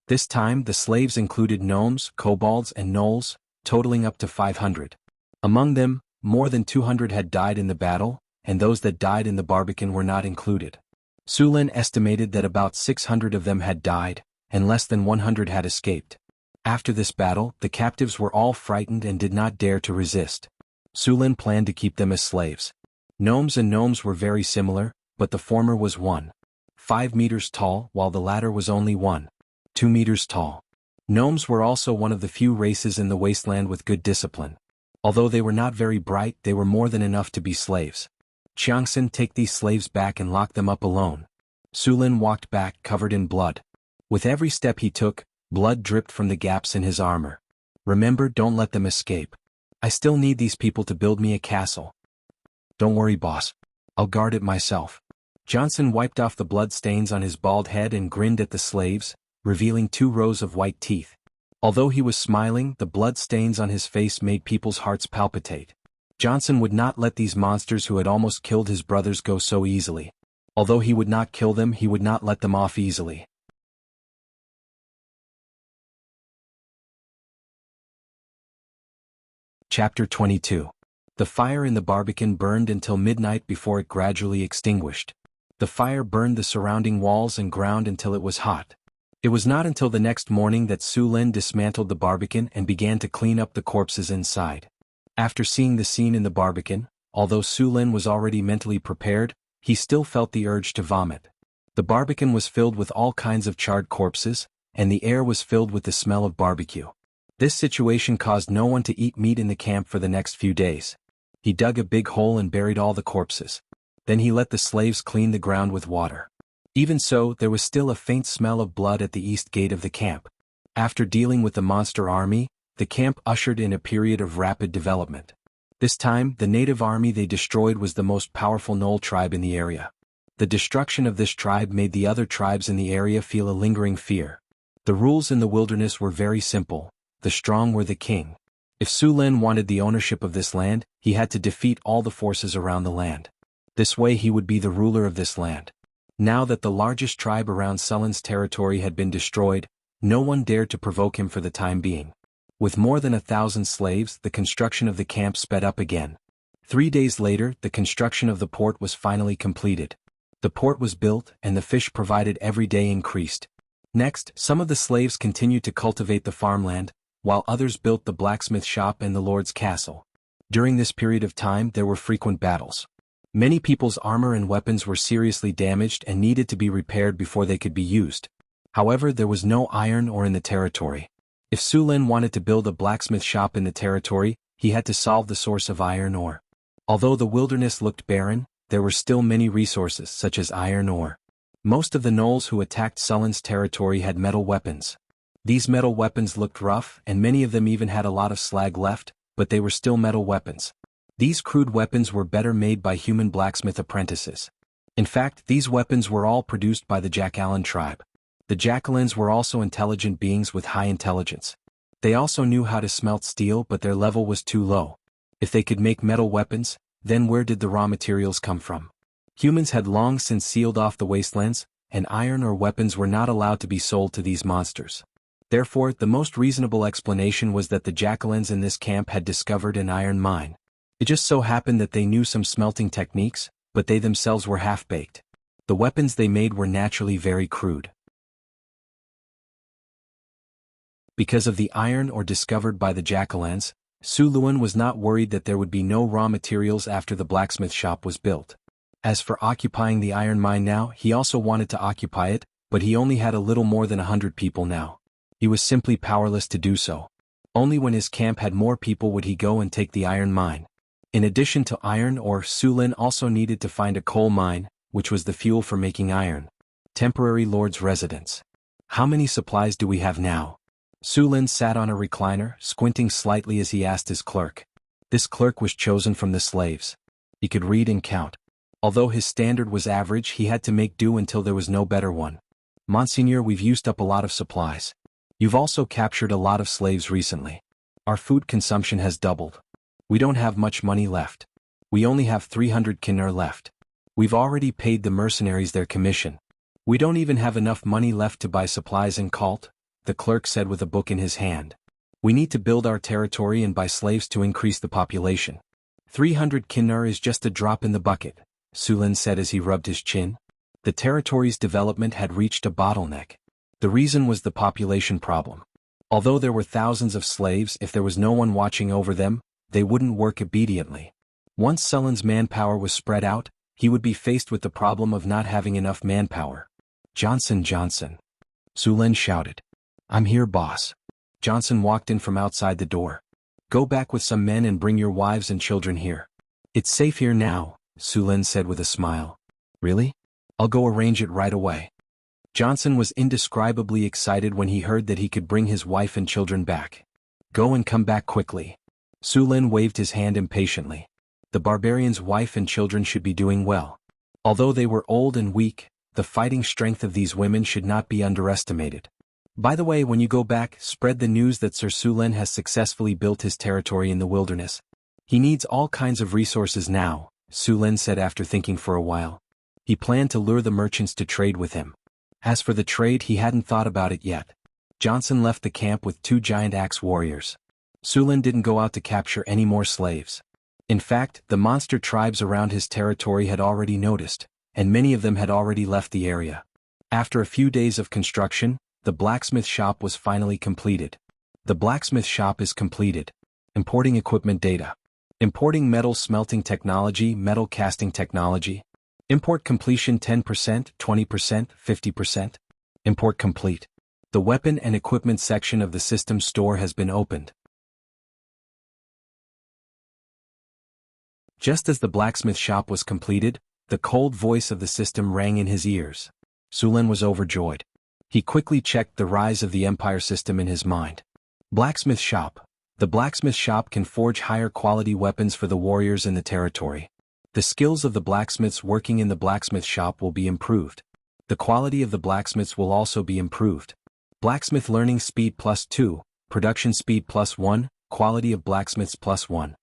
This time the slaves included gnomes, kobolds, and gnolls, totaling up to 500. Among them, more than 200 had died in the battle, and those that died in the Barbican were not included. Sulin estimated that about 600 of them had died, and less than 100 had escaped. After this battle, the captives were all frightened and did not dare to resist. Sulin planned to keep them as slaves. Gnomes and gnomes were very similar, but the former was 1.5 meters tall while the latter was only 1.2 meters tall. Gnomes were also one of the few races in the wasteland with good discipline. Although they were not very bright, they were more than enough to be slaves. Qiangxin, take these slaves back and lock them up alone. Sulin walked back covered in blood. With every step he took, blood dripped from the gaps in his armor. Remember, don't let them escape. I still need these people to build me a castle. Don't worry, boss. I'll guard it myself. Johnson wiped off the blood stains on his bald head and grinned at the slaves, revealing 2 rows of white teeth. Although he was smiling, the blood stains on his face made people's hearts palpitate. Johnson would not let these monsters who had almost killed his brothers go so easily. Although he would not kill them, he would not let them off easily. Chapter 22. The fire in the Barbican burned until midnight before it gradually extinguished. The fire burned the surrounding walls and ground until it was hot. It was not until the next morning that Sulin dismantled the Barbican and began to clean up the corpses inside. After seeing the scene in the Barbican, although Sulin was already mentally prepared, he still felt the urge to vomit. The Barbican was filled with all kinds of charred corpses, and the air was filled with the smell of barbecue. This situation caused no one to eat meat in the camp for the next few days. He dug a big hole and buried all the corpses. Then he let the slaves clean the ground with water. Even so, there was still a faint smell of blood at the east gate of the camp. After dealing with the monster army, the camp ushered in a period of rapid development. This time, the native army they destroyed was the most powerful Knoll tribe in the area. The destruction of this tribe made the other tribes in the area feel a lingering fear. The rules in the wilderness were very simple. The strong were the king. If Sulin wanted the ownership of this land, he had to defeat all the forces around the land. This way he would be the ruler of this land. Now that the largest tribe around Sulin's territory had been destroyed, no one dared to provoke him for the time being. With more than 1,000 slaves, the construction of the camp sped up again. 3 days later, the construction of the port was finally completed. The port was built, and the fish provided every day increased. Next, some of the slaves continued to cultivate the farmland, while others built the blacksmith shop and the lord's castle. During this period of time there were frequent battles. Many people's armor and weapons were seriously damaged and needed to be repaired before they could be used. However, there was no iron ore in the territory. If Sulin wanted to build a blacksmith shop in the territory, he had to solve the source of iron ore. Although the wilderness looked barren, there were still many resources such as iron ore. Most of the gnolls who attacked Sulin's territory had metal weapons. These metal weapons looked rough, and many of them even had a lot of slag left, but they were still metal weapons. These crude weapons were better made by human blacksmith apprentices. In fact, these weapons were all produced by the Jackalan tribe. The Jackalans were also intelligent beings with high intelligence. They also knew how to smelt steel, but their level was too low. If they could make metal weapons, then where did the raw materials come from? Humans had long since sealed off the wastelands, and iron or weapons were not allowed to be sold to these monsters. Therefore, the most reasonable explanation was that the Jackalans in this camp had discovered an iron mine. It just so happened that they knew some smelting techniques, but they themselves were half-baked. The weapons they made were naturally very crude. Because of the iron ore discovered by the Jackalans, Sulin was not worried that there would be no raw materials after the blacksmith shop was built. As for occupying the iron mine now, he also wanted to occupy it, but he only had a little more than 100 people now. He was simply powerless to do so. Only when his camp had more people would he go and take the iron mine. In addition to iron ore, Sulin also needed to find a coal mine, which was the fuel for making iron. Temporary lord's residence. How many supplies do we have now? Sulin sat on a recliner, squinting slightly as he asked his clerk. This clerk was chosen from the slaves. He could read and count. Although his standard was average, he had to make do until there was no better one. Monsignor, we've used up a lot of supplies. You've also captured a lot of slaves recently. Our food consumption has doubled. We don't have much money left. We only have 300 kinnur left. We've already paid the mercenaries their commission. We don't even have enough money left to buy supplies and cult, the clerk said with a book in his hand. We need to build our territory and buy slaves to increase the population. 300 kinnar is just a drop in the bucket, Sulin said as he rubbed his chin. The territory's development had reached a bottleneck. The reason was the population problem. Although there were thousands of slaves, if there was no one watching over them, they wouldn't work obediently. Once Sulin's manpower was spread out, he would be faced with the problem of not having enough manpower. Johnson, Sulin shouted. I'm here, boss. Johnson walked in from outside the door. Go back with some men and bring your wives and children here. It's safe here now, Sulin said with a smile. Really? I'll go arrange it right away. Johnson was indescribably excited when he heard that he could bring his wife and children back. Go and come back quickly. Sulin waved his hand impatiently. The barbarian's wife and children should be doing well. Although they were old and weak, the fighting strength of these women should not be underestimated. By the way, when you go back, spread the news that Sir Sulin has successfully built his territory in the wilderness. He needs all kinds of resources now, Sulin said after thinking for a while. He planned to lure the merchants to trade with him. As for the trade, he hadn't thought about it yet. Johnson left the camp with 2 giant axe warriors. Sulin didn't go out to capture any more slaves. In fact, the monster tribes around his territory had already noticed, and many of them had already left the area. After a few days of construction, the blacksmith shop was finally completed. The blacksmith shop is completed. Importing equipment data. Importing metal smelting technology, metal casting technology. Import completion 10%, 20%, 50%. Import complete. The weapon and equipment section of the system store has been opened. Just as the blacksmith shop was completed, the cold voice of the system rang in his ears. Sulin was overjoyed. He quickly checked the rise of the Empire system in his mind. Blacksmith shop. The blacksmith shop can forge higher quality weapons for the warriors in the territory. The skills of the blacksmiths working in the blacksmith shop will be improved. The quality of the blacksmiths will also be improved. Blacksmith learning speed +2, production speed +1, quality of blacksmiths +1.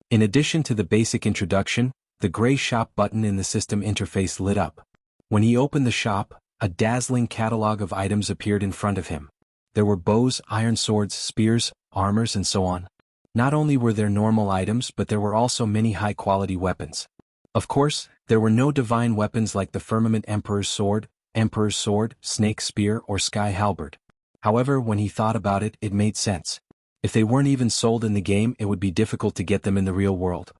In addition to the basic introduction, the gray shop button in the system interface lit up. When he opened the shop, a dazzling catalog of items appeared in front of him. There were bows, iron swords, spears, armors, and so on. Not only were there normal items, but there were also many high-quality weapons. Of course, there were no divine weapons like the Firmament Emperor's Sword, Snake Spear, or Sky Halberd. However, when he thought about it, it made sense. If they weren't even sold in the game, it would be difficult to get them in the real world.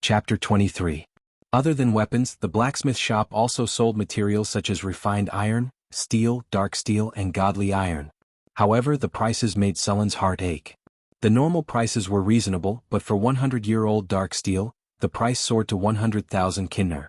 Chapter 23. Other than weapons, the blacksmith shop also sold materials such as refined iron, steel, dark steel, and godly iron. However, the prices made Sulin's heart ache. The normal prices were reasonable, but for 100-year-old dark steel, the price soared to 100,000 kinnar.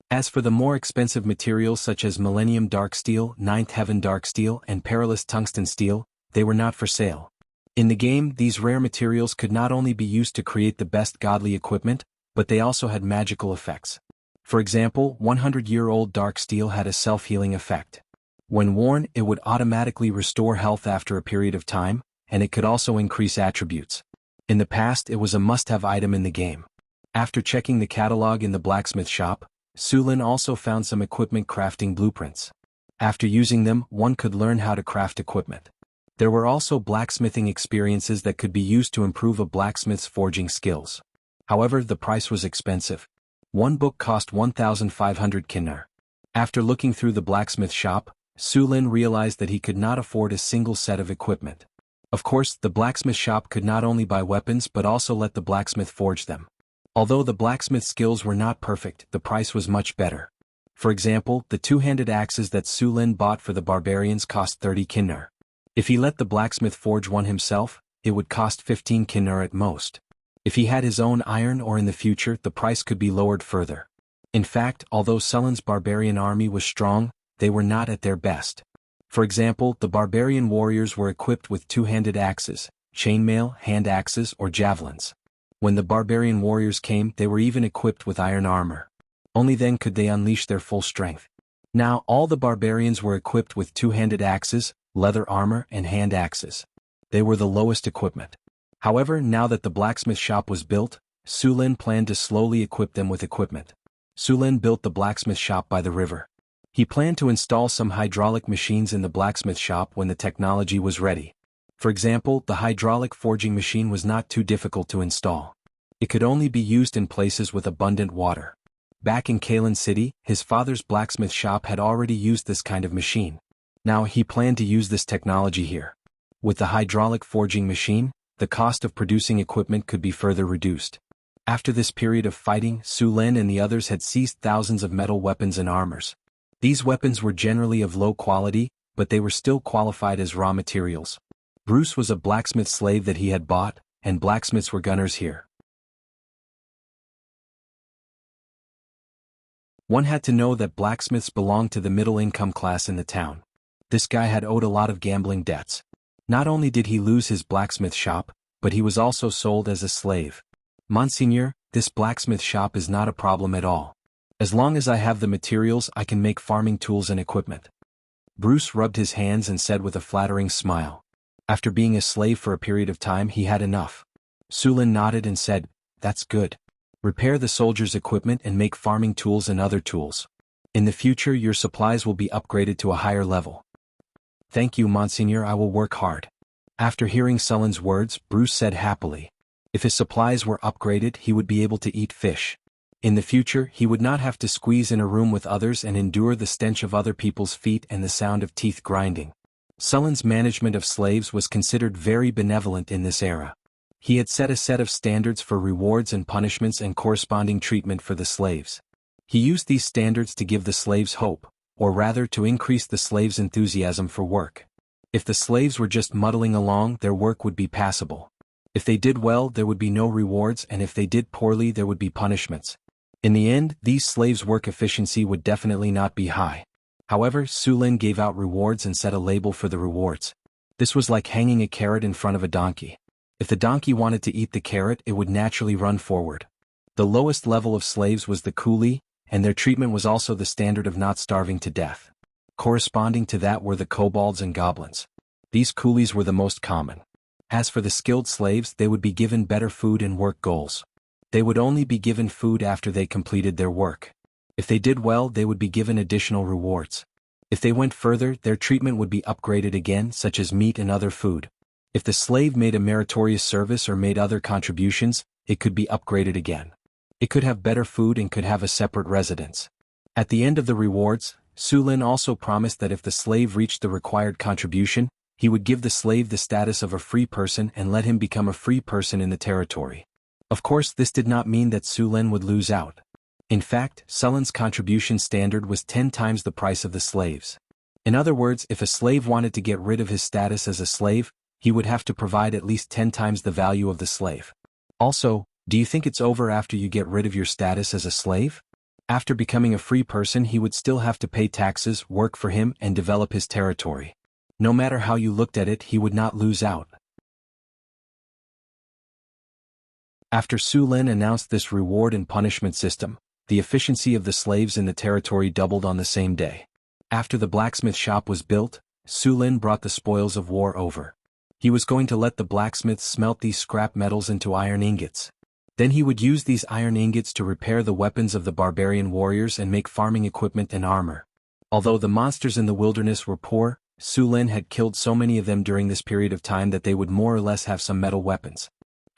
As for the more expensive materials such as Millennium Dark Steel, Ninth Heaven Dark Steel, and Perilous Tungsten Steel, they were not for sale. In the game, these rare materials could not only be used to create the best godly equipment, but they also had magical effects. For example, 100-year-old dark steel had a self-healing effect. When worn, it would automatically restore health after a period of time, and it could also increase attributes. In the past, it was a must-have item in the game. After checking the catalog in the blacksmith shop, Sulin also found some equipment crafting blueprints. After using them, one could learn how to craft equipment. There were also blacksmithing experiences that could be used to improve a blacksmith's forging skills. However, the price was expensive. One book cost 1,500 kinnar. After looking through the blacksmith shop, Sulin realized that he could not afford a single set of equipment. Of course, the blacksmith shop could not only buy weapons but also let the blacksmith forge them. Although the blacksmith skills were not perfect, the price was much better. For example, the two-handed axes that Sulin bought for the barbarians cost 30 kinnar. If he let the blacksmith forge one himself, it would cost 15 kinnar at most. If he had his own iron or in the future, the price could be lowered further. In fact, although Sulin's barbarian army was strong, they were not at their best. For example, the barbarian warriors were equipped with two-handed axes, chainmail, hand axes, or javelins. When the barbarian warriors came, they were even equipped with iron armor. Only then could they unleash their full strength. Now, all the barbarians were equipped with two-handed axes, leather armor, and hand axes. They were the lowest equipment. However, now that the blacksmith shop was built, Sulin planned to slowly equip them with equipment. Sulin built the blacksmith shop by the river. He planned to install some hydraulic machines in the blacksmith shop when the technology was ready. For example, the hydraulic forging machine was not too difficult to install. It could only be used in places with abundant water. Back in Kalen City, his father's blacksmith shop had already used this kind of machine. Now he planned to use this technology here. With the hydraulic forging machine, the cost of producing equipment could be further reduced. After this period of fighting, Su Lin and the others had seized thousands of metal weapons and armors. These weapons were generally of low quality, but they were still qualified as raw materials. Bruce was a blacksmith slave that he had bought, and blacksmiths were gunners here. One had to know that blacksmiths belonged to the middle-income class in the town. This guy had owed a lot of gambling debts. Not only did he lose his blacksmith shop, but he was also sold as a slave. Monsignor, this blacksmith shop is not a problem at all. As long as I have the materials, I can make farming tools and equipment. Bruce rubbed his hands and said with a flattering smile. After being a slave for a period of time, he had enough. Su Lin nodded and said, "That's good. Repair the soldiers' equipment and make farming tools and other tools. In the future, your supplies will be upgraded to a higher level." "Thank you, Monsignor, I will work hard." After hearing Su Lin's words, Bruce said happily. If his supplies were upgraded, he would be able to eat fish. In the future, he would not have to squeeze in a room with others and endure the stench of other people's feet and the sound of teeth grinding. Su Lin's management of slaves was considered very benevolent in this era. He had set a set of standards for rewards and punishments and corresponding treatment for the slaves. He used these standards to give the slaves hope, or rather to increase the slaves' enthusiasm for work. If the slaves were just muddling along, their work would be passable. If they did well, there would be no rewards, and if they did poorly, there would be punishments. In the end, these slaves' work efficiency would definitely not be high. However, Su Lin gave out rewards and set a label for the rewards. This was like hanging a carrot in front of a donkey. If the donkey wanted to eat the carrot, it would naturally run forward. The lowest level of slaves was the coolie, and their treatment was also the standard of not starving to death. Corresponding to that were the kobolds and goblins. These coolies were the most common. As for the skilled slaves, they would be given better food and work goals. They would only be given food after they completed their work. If they did well, they would be given additional rewards. If they went further, their treatment would be upgraded again, such as meat and other food. If the slave made a meritorious service or made other contributions, it could be upgraded again. It could have better food and could have a separate residence. At the end of the rewards, Su Lin also promised that if the slave reached the required contribution, he would give the slave the status of a free person and let him become a free person in the territory. Of course, this did not mean that Su Lin would lose out. In fact, Su Lin's contribution standard was 10 times the price of the slaves. In other words, if a slave wanted to get rid of his status as a slave, he would have to provide at least 10 times the value of the slave. Also, do you think it's over after you get rid of your status as a slave? After becoming a free person, he would still have to pay taxes, work for him, and develop his territory. No matter how you looked at it, he would not lose out. After Su Lin announced this reward and punishment system, the efficiency of the slaves in the territory doubled on the same day. After the blacksmith shop was built, Su Lin brought the spoils of war over. He was going to let the blacksmiths smelt these scrap metals into iron ingots. Then he would use these iron ingots to repair the weapons of the barbarian warriors and make farming equipment and armor. Although the monsters in the wilderness were poor, Su Lin had killed so many of them during this period of time that they would more or less have some metal weapons.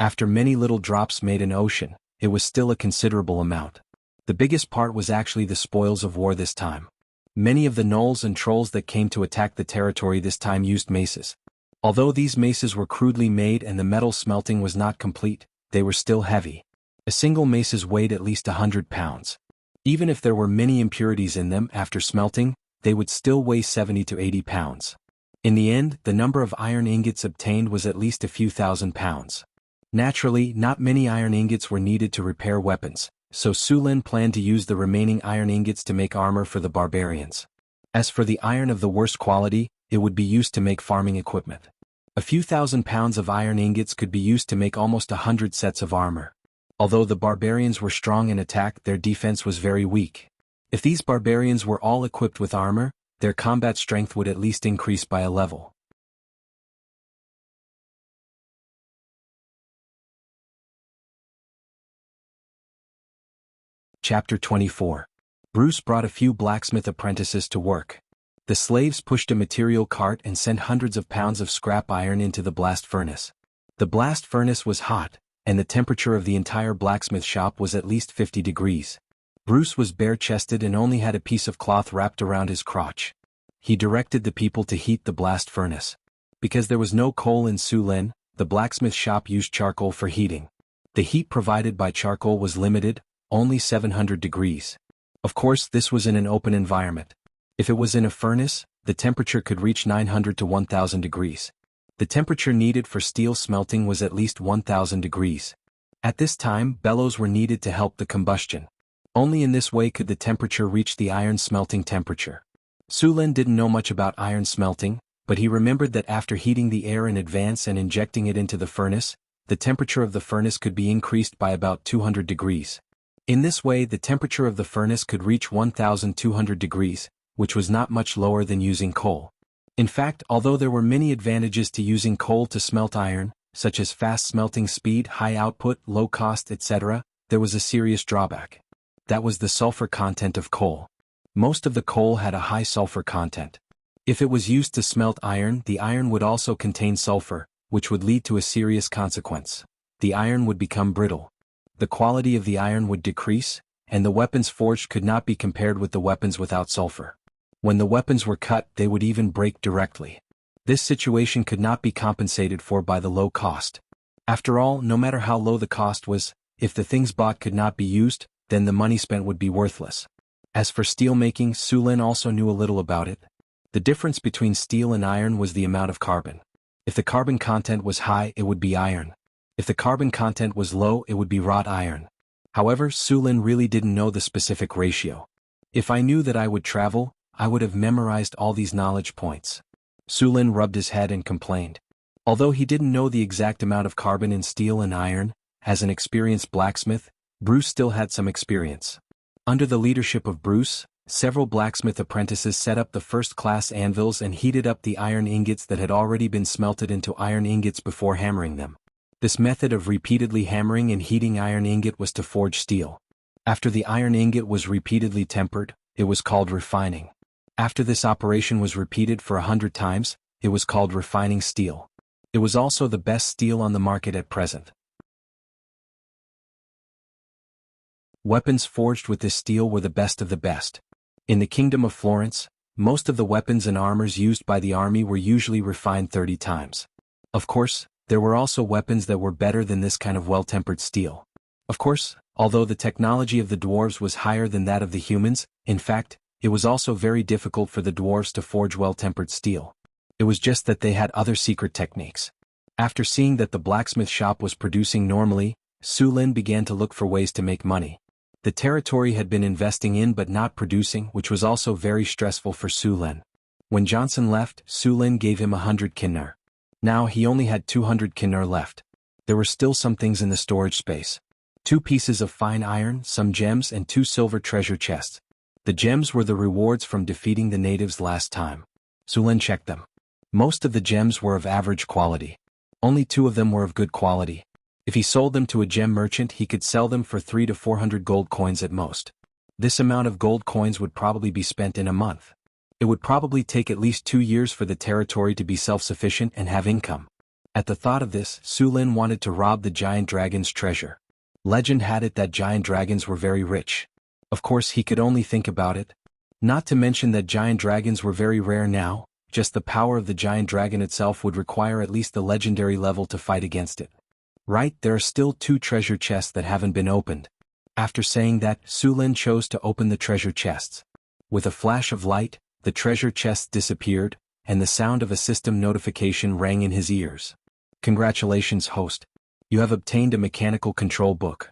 After many little drops made an ocean, it was still a considerable amount. The biggest part was actually the spoils of war this time. Many of the gnolls and trolls that came to attack the territory this time used maces. Although these maces were crudely made and the metal smelting was not complete, they were still heavy. A single mace weighed at least 100 pounds. Even if there were many impurities in them after smelting, they would still weigh 70 to 80 pounds. In the end, the number of iron ingots obtained was at least a few thousand pounds. Naturally, not many iron ingots were needed to repair weapons, so Su Lin planned to use the remaining iron ingots to make armor for the barbarians. As for the iron of the worst quality, it would be used to make farming equipment. A few thousand pounds of iron ingots could be used to make almost 100 sets of armor. Although the barbarians were strong in attack, their defense was very weak. If these barbarians were all equipped with armor, their combat strength would at least increase by a level. Chapter 24. Bruce brought a few blacksmith apprentices to work. The slaves pushed a material cart and sent hundreds of pounds of scrap iron into the blast furnace. The blast furnace was hot, and the temperature of the entire blacksmith shop was at least 50 degrees. Bruce was bare-chested and only had a piece of cloth wrapped around his crotch. He directed the people to heat the blast furnace. Because there was no coal in Sulin, the blacksmith shop used charcoal for heating. The heat provided by charcoal was limited, only 700 degrees. Of course, this was in an open environment. If it was in a furnace, the temperature could reach 900 to 1000 degrees. The temperature needed for steel smelting was at least 1000 degrees. At this time, bellows were needed to help the combustion. Only in this way could the temperature reach the iron smelting temperature. Sulin didn't know much about iron smelting, but he remembered that after heating the air in advance and injecting it into the furnace, the temperature of the furnace could be increased by about 200 degrees. In this way, the temperature of the furnace could reach 1200 degrees, which was not much lower than using coal. In fact, although there were many advantages to using coal to smelt iron, such as fast smelting speed, high output, low cost, etc., there was a serious drawback. That was the sulfur content of coal. Most of the coal had a high sulfur content. If it was used to smelt iron, the iron would also contain sulfur, which would lead to a serious consequence. The iron would become brittle. The quality of the iron would decrease, and the weapons forged could not be compared with the weapons without sulfur. When the weapons were cut, they would even break directly. This situation could not be compensated for by the low cost. After all, no matter how low the cost was, if the things bought could not be used, then the money spent would be worthless. As for steel making, Sulin also knew a little about it. The difference between steel and iron was the amount of carbon. If the carbon content was high, it would be iron. If the carbon content was low, it would be wrought iron. However, Sulin really didn't know the specific ratio. If I knew that I would travel, I would have memorized all these knowledge points. Sulin rubbed his head and complained. Although he didn't know the exact amount of carbon in steel and iron, as an experienced blacksmith, Bruce still had some experience. Under the leadership of Bruce, several blacksmith apprentices set up the first-class anvils and heated up the iron ingots that had already been smelted into iron ingots before hammering them. This method of repeatedly hammering and heating iron ingot was to forge steel. After the iron ingot was repeatedly tempered, it was called refining. After this operation was repeated for 100 times, it was called refining steel. It was also the best steel on the market at present. Weapons forged with this steel were the best of the best. In the Kingdom of Florence, most of the weapons and armors used by the army were usually refined 30 times. Of course, there were also weapons that were better than this kind of well-tempered steel. Of course, although the technology of the dwarves was higher than that of the humans, in fact, it was also very difficult for the dwarves to forge well-tempered steel. It was just that they had other secret techniques. After seeing that the blacksmith shop was producing normally, Sulin began to look for ways to make money. The territory had been investing in but not producing, which was also very stressful for Sulin. When Johnson left, Sulin gave him 100 kinnar. Now he only had 200 kinnar left. There were still some things in the storage space. 2 pieces of fine iron, some gems, and 2 silver treasure chests. The gems were the rewards from defeating the natives last time. Sulin checked them. Most of the gems were of average quality. Only 2 of them were of good quality. If he sold them to a gem merchant, he could sell them for 300 to 400 gold coins at most. This amount of gold coins would probably be spent in a month. It would probably take at least 2 years for the territory to be self-sufficient and have income. At the thought of this, Sulin wanted to rob the giant dragon's treasure. Legend had it that giant dragons were very rich. Of course, he could only think about it. Not to mention that giant dragons were very rare now, just the power of the giant dragon itself would require at least the legendary level to fight against it. Right, there are still 2 treasure chests that haven't been opened. After saying that, Sulin chose to open the treasure chests. With a flash of light, the treasure chests disappeared, and the sound of a system notification rang in his ears. Congratulations, host. You have obtained a mechanical control book.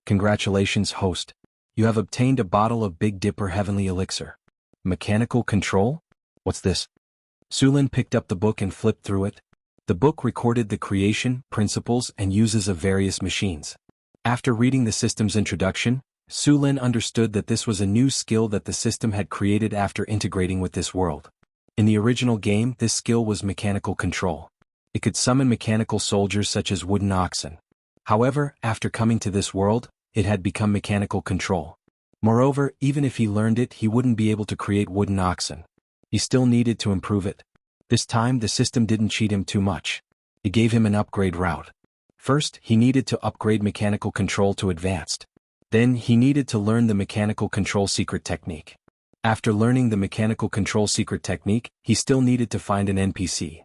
Congratulations, host. You have obtained a bottle of Big Dipper Heavenly Elixir. Mechanical control? What's this? Sulin picked up the book and flipped through it. The book recorded the creation, principles, and uses of various machines. After reading the system's introduction, Sulin understood that this was a new skill that the system had created after integrating with this world. In the original game, this skill was mechanical control. It could summon mechanical soldiers such as wooden oxen. However, after coming to this world, it had become mechanical control. Moreover, even if he learned it, he wouldn't be able to create wooden oxen. He still needed to improve it. This time the system didn't cheat him too much. It gave him an upgrade route. First, he needed to upgrade mechanical control to advanced. Then, he needed to learn the mechanical control secret technique. After learning the mechanical control secret technique, he still needed to find an NPC.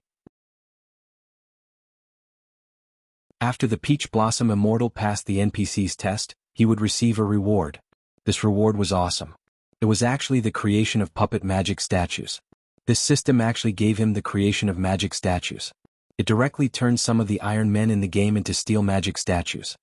After the Peach Blossom Immortal passed the NPC's test, he would receive a reward. This reward was awesome. It was actually the creation of puppet magic statues. This system actually gave him the creation of magic statues. It directly turned some of the Iron Men in the game into steel magic statues.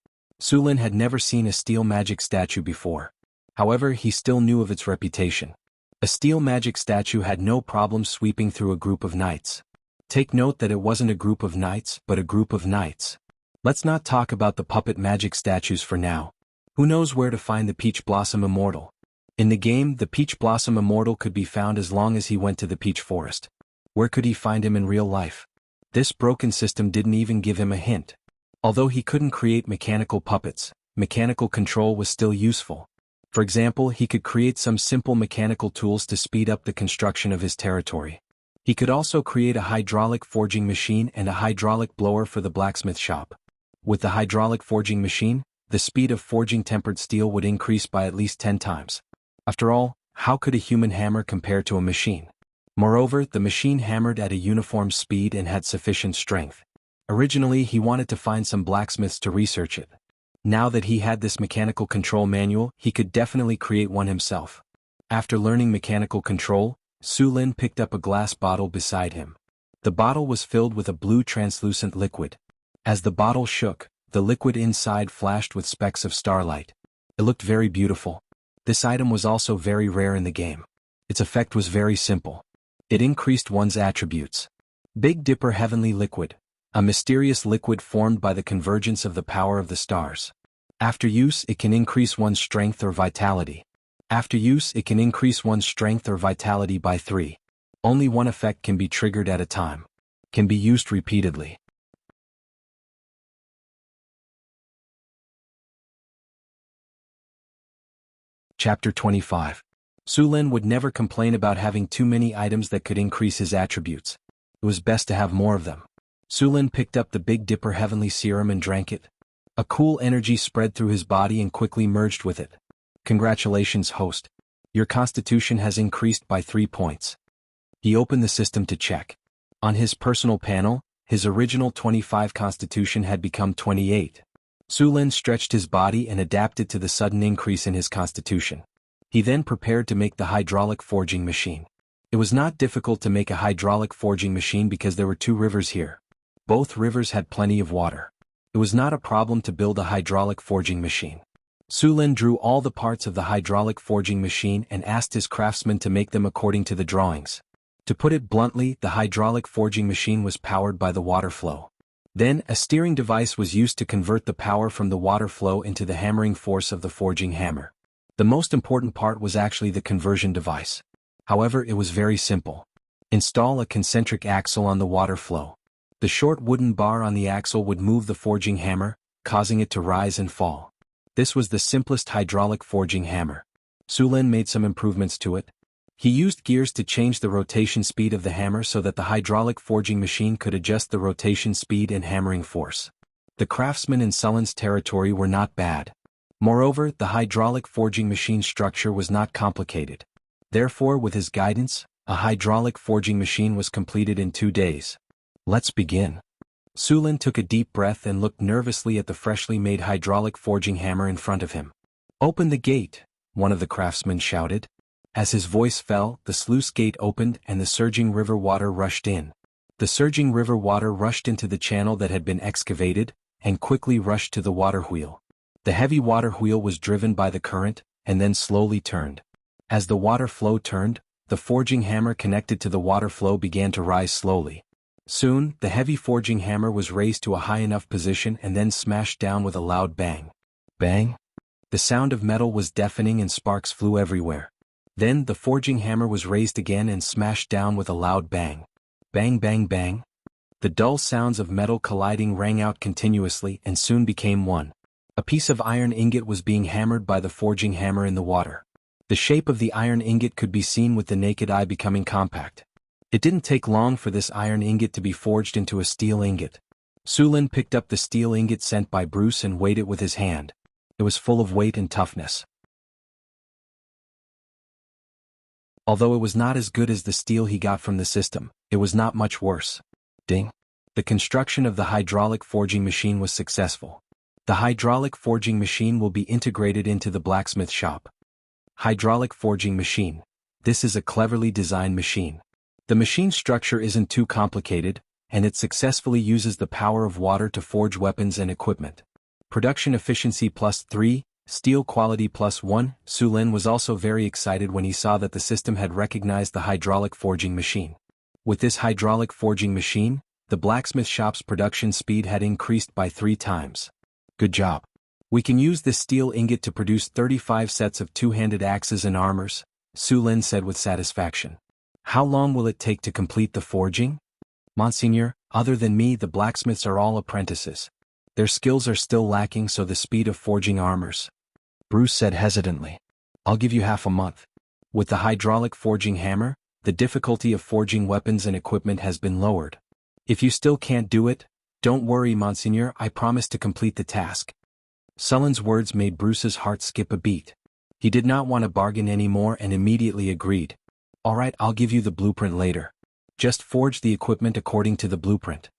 Sulin had never seen a steel magic statue before. However, he still knew of its reputation. A steel magic statue had no problem sweeping through a group of knights. Take note that it wasn't a group of knights, but a group of knights. Let's not talk about the puppet magic statues for now. Who knows where to find the Peach Blossom Immortal? In the game, the Peach Blossom Immortal could be found as long as he went to the Peach Forest. Where could he find him in real life? This broken system didn't even give him a hint. Although he couldn't create mechanical puppets, mechanical control was still useful. For example, he could create some simple mechanical tools to speed up the construction of his territory. He could also create a hydraulic forging machine and a hydraulic blower for the blacksmith shop. With the hydraulic forging machine, the speed of forging tempered steel would increase by at least 10 times. After all, how could a human hammer compare to a machine? Moreover, the machine hammered at a uniform speed and had sufficient strength. Originally, he wanted to find some blacksmiths to research it. Now that he had this mechanical control manual, he could definitely create one himself. After learning mechanical control, Sulin picked up a glass bottle beside him. The bottle was filled with a blue translucent liquid. As the bottle shook, the liquid inside flashed with specks of starlight. It looked very beautiful. This item was also very rare in the game. Its effect was very simple. It increased one's attributes. Big Dipper Heavenly Liquid. A mysterious liquid formed by the convergence of the power of the stars. After use, it can increase one's strength or vitality. After use, it can increase one's strength or vitality by 3. Only one effect can be triggered at a time. Can be used repeatedly. Chapter 25. Sulin would never complain about having too many items that could increase his attributes. It was best to have more of them. Sulin picked up the Big Dipper Heavenly Serum and drank it. A cool energy spread through his body and quickly merged with it. Congratulations, host. Your constitution has increased by 3 points. He opened the system to check. On his personal panel, his original 25 constitution had become 28. Sulin stretched his body and adapted to the sudden increase in his constitution. He then prepared to make the hydraulic forging machine. It was not difficult to make a hydraulic forging machine because there were 2 rivers here. Both rivers had plenty of water. It was not a problem to build a hydraulic forging machine. Sulin drew all the parts of the hydraulic forging machine and asked his craftsman to make them according to the drawings. To put it bluntly, the hydraulic forging machine was powered by the water flow. Then, a steering device was used to convert the power from the water flow into the hammering force of the forging hammer. The most important part was actually the conversion device. However, it was very simple. Install a concentric axle on the water flow. The short wooden bar on the axle would move the forging hammer, causing it to rise and fall. This was the simplest hydraulic forging hammer. Sulin made some improvements to it. He used gears to change the rotation speed of the hammer so that the hydraulic forging machine could adjust the rotation speed and hammering force. The craftsmen in Sulin's territory were not bad. Moreover, the hydraulic forging machine structure was not complicated. Therefore, with his guidance, a hydraulic forging machine was completed in 2 days. Let's begin. Sulin took a deep breath and looked nervously at the freshly made hydraulic forging hammer in front of him. Open the gate, one of the craftsmen shouted. As his voice fell, the sluice gate opened and the surging river water rushed in. The surging river water rushed into the channel that had been excavated, and quickly rushed to the water wheel. The heavy water wheel was driven by the current, and then slowly turned. As the water flow turned, the forging hammer connected to the water flow began to rise slowly. Soon, the heavy forging hammer was raised to a high enough position and then smashed down with a loud bang. Bang! The sound of metal was deafening and sparks flew everywhere. Then the forging hammer was raised again and smashed down with a loud bang. Bang bang bang. The dull sounds of metal colliding rang out continuously and soon became one. A piece of iron ingot was being hammered by the forging hammer in the water. The shape of the iron ingot could be seen with the naked eye becoming compact. It didn't take long for this iron ingot to be forged into a steel ingot. Sulin picked up the steel ingot sent by Bruce and weighed it with his hand. It was full of weight and toughness. Although it was not as good as the steel he got from the system, it was not much worse. Ding! The construction of the hydraulic forging machine was successful. The hydraulic forging machine will be integrated into the blacksmith shop. Hydraulic forging machine. This is a cleverly designed machine. The machine structure isn't too complicated, and it successfully uses the power of water to forge weapons and equipment. Production efficiency +3, steel quality +1. Sulin was also very excited when he saw that the system had recognized the hydraulic forging machine. With this hydraulic forging machine, the blacksmith shop's production speed had increased by 3 times. Good job. We can use this steel ingot to produce 35 sets of two-handed axes and armors, Sulin said with satisfaction. How long will it take to complete the forging? Monseigneur, other than me, the blacksmiths are all apprentices. Their skills are still lacking, so the speed of forging armors. Bruce said hesitantly. I'll give you half a month. With the hydraulic forging hammer, the difficulty of forging weapons and equipment has been lowered. If you still can't do it, don't worry, Monseigneur, I promise to complete the task. Sulin's words made Bruce's heart skip a beat. He did not want to bargain anymore and immediately agreed. All right, I'll give you the blueprint later. Just forge the equipment according to the blueprint.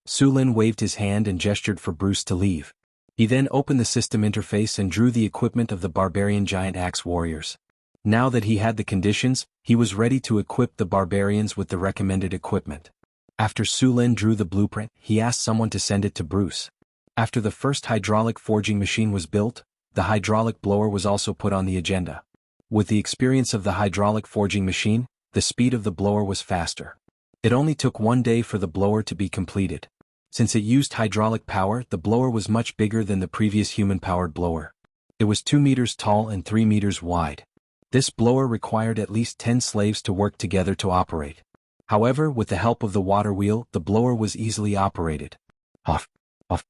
Sulin waved his hand and gestured for Bruce to leave. He then opened the system interface and drew the equipment of the barbarian giant axe warriors. Now that he had the conditions, he was ready to equip the barbarians with the recommended equipment. After Sulin drew the blueprint, he asked someone to send it to Bruce. After the first hydraulic forging machine was built, the hydraulic blower was also put on the agenda. With the experience of the hydraulic forging machine, the speed of the blower was faster. It only took 1 day for the blower to be completed. Since it used hydraulic power, the blower was much bigger than the previous human-powered blower. It was 2 meters tall and 3 meters wide. This blower required at least 10 slaves to work together to operate. However, with the help of the water wheel, the blower was easily operated. Puff, puff.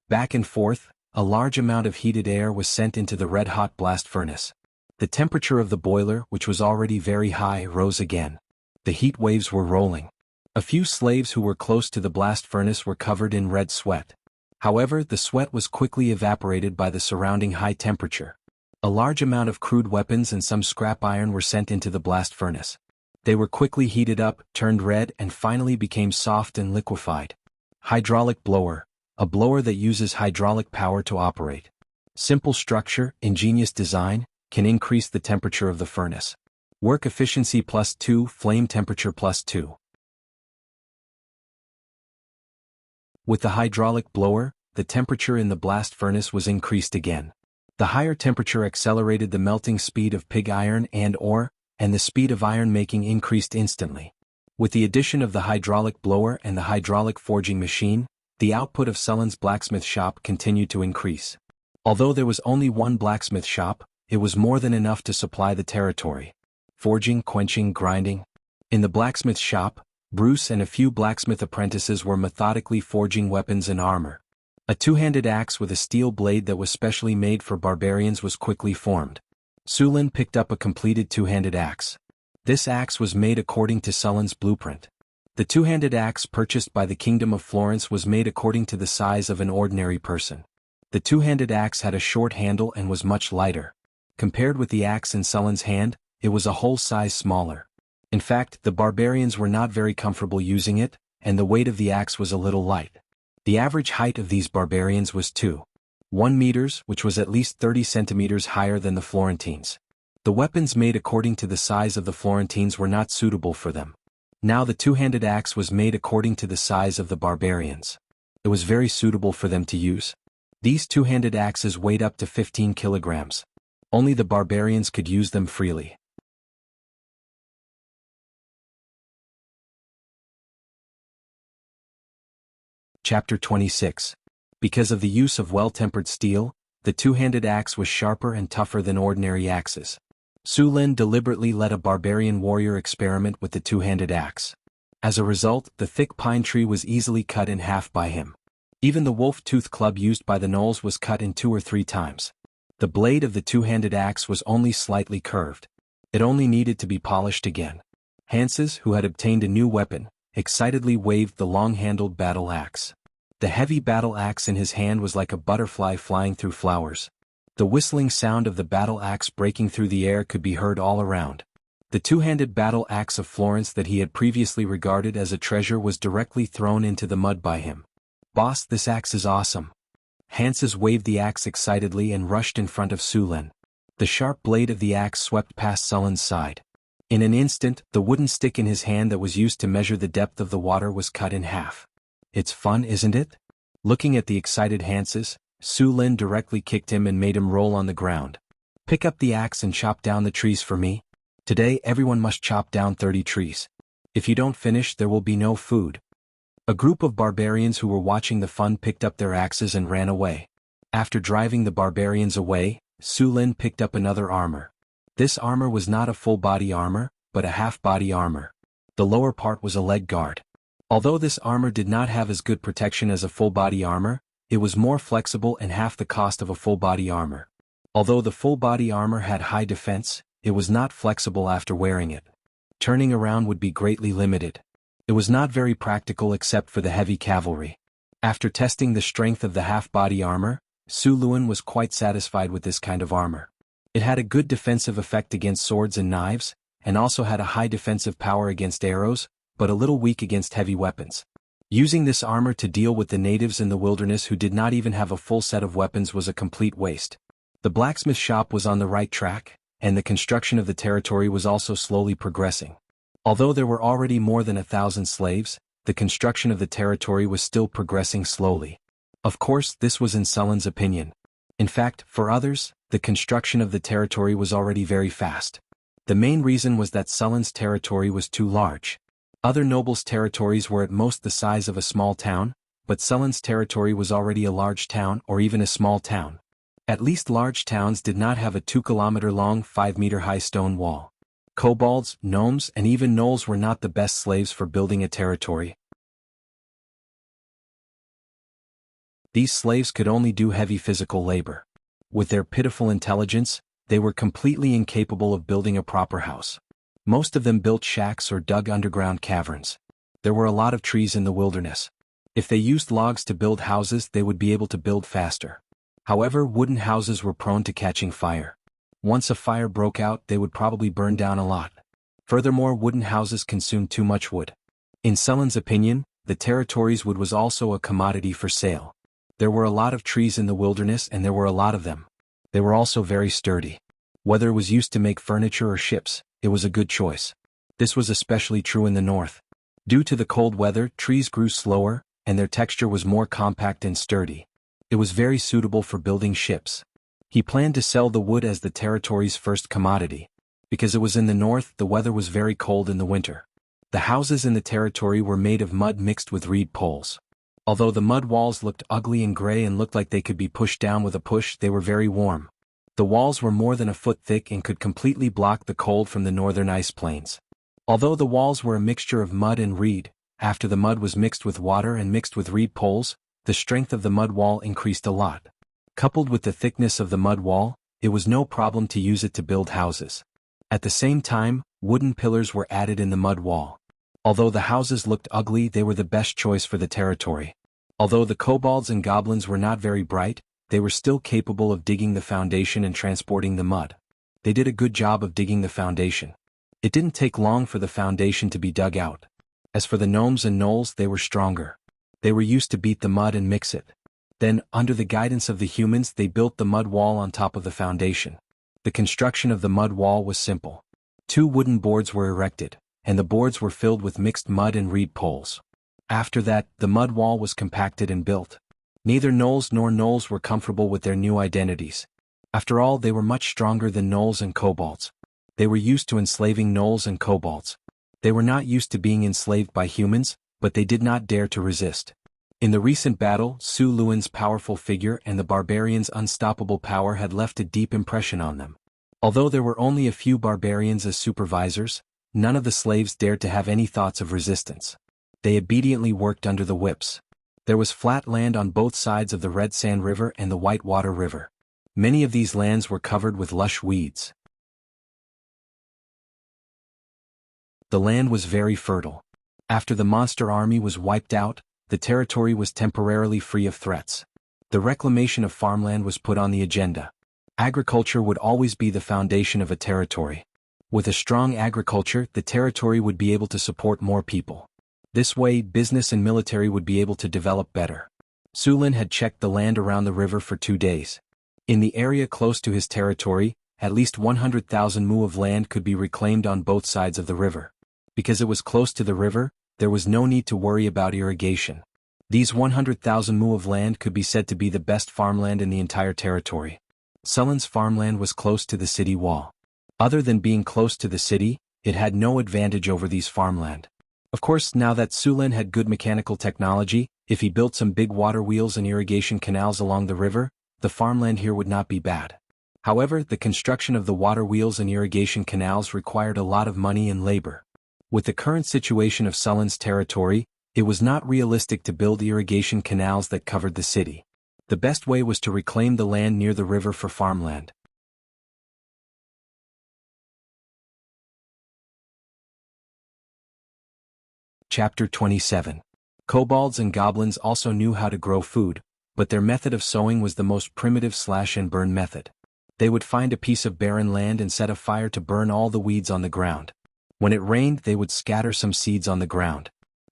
Back and forth, a large amount of heated air was sent into the red-hot blast furnace. The temperature of the boiler, which was already very high, rose again. The heat waves were rolling. A few slaves who were close to the blast furnace were covered in red sweat. However, the sweat was quickly evaporated by the surrounding high temperature. A large amount of crude weapons and some scrap iron were sent into the blast furnace. They were quickly heated up, turned red, and finally became soft and liquefied. Hydraulic blower, a blower that uses hydraulic power to operate. Simple structure, ingenious design, can increase the temperature of the furnace. Work efficiency +2, flame temperature +2. With the hydraulic blower, the temperature in the blast furnace was increased again. The higher temperature accelerated the melting speed of pig iron and ore, and the speed of iron making increased instantly. With the addition of the hydraulic blower and the hydraulic forging machine, the output of Sulin's blacksmith shop continued to increase. Although there was only one blacksmith shop, it was more than enough to supply the territory. Forging, quenching, grinding. In the blacksmith shop, Bruce and a few blacksmith apprentices were methodically forging weapons and armor. A two-handed axe with a steel blade that was specially made for barbarians was quickly formed. Sulin picked up a completed two-handed axe. This axe was made according to Sulin's blueprint. The two-handed axe purchased by the Kingdom of Florence was made according to the size of an ordinary person. The two-handed axe had a short handle and was much lighter. Compared with the axe in Sulin's hand, it was a whole size smaller. In fact, the barbarians were not very comfortable using it, and the weight of the axe was a little light. The average height of these barbarians was 2.1 meters, which was at least 30 centimeters higher than the Florentines. The weapons made according to the size of the Florentines were not suitable for them. Now the two-handed axe was made according to the size of the barbarians. It was very suitable for them to use. These two-handed axes weighed up to 15 kilograms. Only the barbarians could use them freely. Chapter 26. Because of the use of well-tempered steel, the two-handed axe was sharper and tougher than ordinary axes. Sulin deliberately let a barbarian warrior experiment with the two-handed axe. As a result, the thick pine tree was easily cut in half by him. Even the wolf-tooth club used by the gnolls was cut in 2 or 3 times. The blade of the two-handed axe was only slightly curved. It only needed to be polished again. Hanses, who had obtained a new weapon, excitedly waved the long-handled battle axe. The heavy battle axe in his hand was like a butterfly flying through flowers. The whistling sound of the battle axe breaking through the air could be heard all around. The two-handed battle axe of Florence that he had previously regarded as a treasure was directly thrown into the mud by him. "Boss, this axe is awesome." Hanses waved the axe excitedly and rushed in front of Sulin. The sharp blade of the axe swept past Sulin's side. In an instant, the wooden stick in his hand that was used to measure the depth of the water was cut in half. "It's fun, isn't it?" Looking at the excited Hanses, Sulin directly kicked him and made him roll on the ground. "Pick up the axe and chop down the trees for me. Today everyone must chop down 30 trees. If you don't finish, there will be no food." A group of barbarians who were watching the fun picked up their axes and ran away. After driving the barbarians away, Sulin picked up another armor. This armor was not a full-body armor, but a half-body armor. The lower part was a leg guard. Although this armor did not have as good protection as a full-body armor, it was more flexible and half the cost of a full-body armor. Although the full-body armor had high defense, it was not flexible after wearing it. Turning around would be greatly limited. It was not very practical except for the heavy cavalry. After testing the strength of the half-body armor, Sulin was quite satisfied with this kind of armor. It had a good defensive effect against swords and knives, and also had a high defensive power against arrows, but a little weak against heavy weapons. Using this armor to deal with the natives in the wilderness who did not even have a full set of weapons was a complete waste. The blacksmith shop was on the right track, and the construction of the territory was also slowly progressing. Although there were already more than 1,000 slaves, the construction of the territory was still progressing slowly. Of course, this was in Sulin's opinion. In fact, for others, the construction of the territory was already very fast. The main reason was that Sulin's territory was too large. Other nobles' territories were at most the size of a small town, but Sulin's territory was already a large town or even a small town. At least large towns did not have a 2-kilometer-long, 5-meter-high stone wall. Kobolds, gnomes, and even gnolls were not the best slaves for building a territory. These slaves could only do heavy physical labor. With their pitiful intelligence, they were completely incapable of building a proper house. Most of them built shacks or dug underground caverns. There were a lot of trees in the wilderness. If they used logs to build houses, they would be able to build faster. However, wooden houses were prone to catching fire. Once a fire broke out, they would probably burn down a lot. Furthermore, wooden houses consumed too much wood. In Sulin's opinion, the territory's wood was also a commodity for sale. There were a lot of trees in the wilderness and there were a lot of them. They were also very sturdy. Whether it was used to make furniture or ships, it was a good choice. This was especially true in the north. Due to the cold weather, trees grew slower, and their texture was more compact and sturdy. It was very suitable for building ships. He planned to sell the wood as the territory's first commodity. Because it was in the north, the weather was very cold in the winter. The houses in the territory were made of mud mixed with reed poles. Although the mud walls looked ugly and gray and looked like they could be pushed down with a push, they were very warm. The walls were more than a foot thick and could completely block the cold from the northern ice plains. Although the walls were a mixture of mud and reed, after the mud was mixed with water and mixed with reed poles, the strength of the mud wall increased a lot. Coupled with the thickness of the mud wall, it was no problem to use it to build houses. At the same time, wooden pillars were added in the mud wall. Although the houses looked ugly, they were the best choice for the territory. Although the kobolds and goblins were not very bright, they were still capable of digging the foundation and transporting the mud. They did a good job of digging the foundation. It didn't take long for the foundation to be dug out. As for the gnomes and gnolls, they were stronger. They were used to beat the mud and mix it. Then, under the guidance of the humans, they built the mud wall on top of the foundation. The construction of the mud wall was simple. 2 wooden boards were erected, and the boards were filled with mixed mud and reed poles. After that, the mud wall was compacted and built. Neither gnolls nor gnolls were comfortable with their new identities. After all, they were much stronger than gnolls and kobolds. They were used to enslaving gnolls and kobolds. They were not used to being enslaved by humans, but they did not dare to resist. In the recent battle, Sulin's powerful figure and the barbarians' unstoppable power had left a deep impression on them. Although there were only a few barbarians as supervisors, none of the slaves dared to have any thoughts of resistance. They obediently worked under the whips. There was flat land on both sides of the Red Sand River and the White Water River. Many of these lands were covered with lush weeds. The land was very fertile. After the monster army was wiped out, the territory was temporarily free of threats. The reclamation of farmland was put on the agenda. Agriculture would always be the foundation of a territory. With a strong agriculture, the territory would be able to support more people. This way, business and military would be able to develop better. Sulin had checked the land around the river for 2 days. In the area close to his territory, at least 100,000 mu of land could be reclaimed on both sides of the river. Because it was close to the river, there was no need to worry about irrigation. These 100,000 mu of land could be said to be the best farmland in the entire territory. Sulin's farmland was close to the city wall. Other than being close to the city, it had no advantage over these farmland. Of course, now that Sulin had good mechanical technology, if he built some big water wheels and irrigation canals along the river, the farmland here would not be bad. However, the construction of the water wheels and irrigation canals required a lot of money and labor. With the current situation of Sulin's territory, it was not realistic to build irrigation canals that covered the city. The best way was to reclaim the land near the river for farmland. Chapter 27. Kobolds and goblins also knew how to grow food, but their method of sowing was the most primitive slash-and-burn method. They would find a piece of barren land and set a fire to burn all the weeds on the ground. When it rained, they would scatter some seeds on the ground.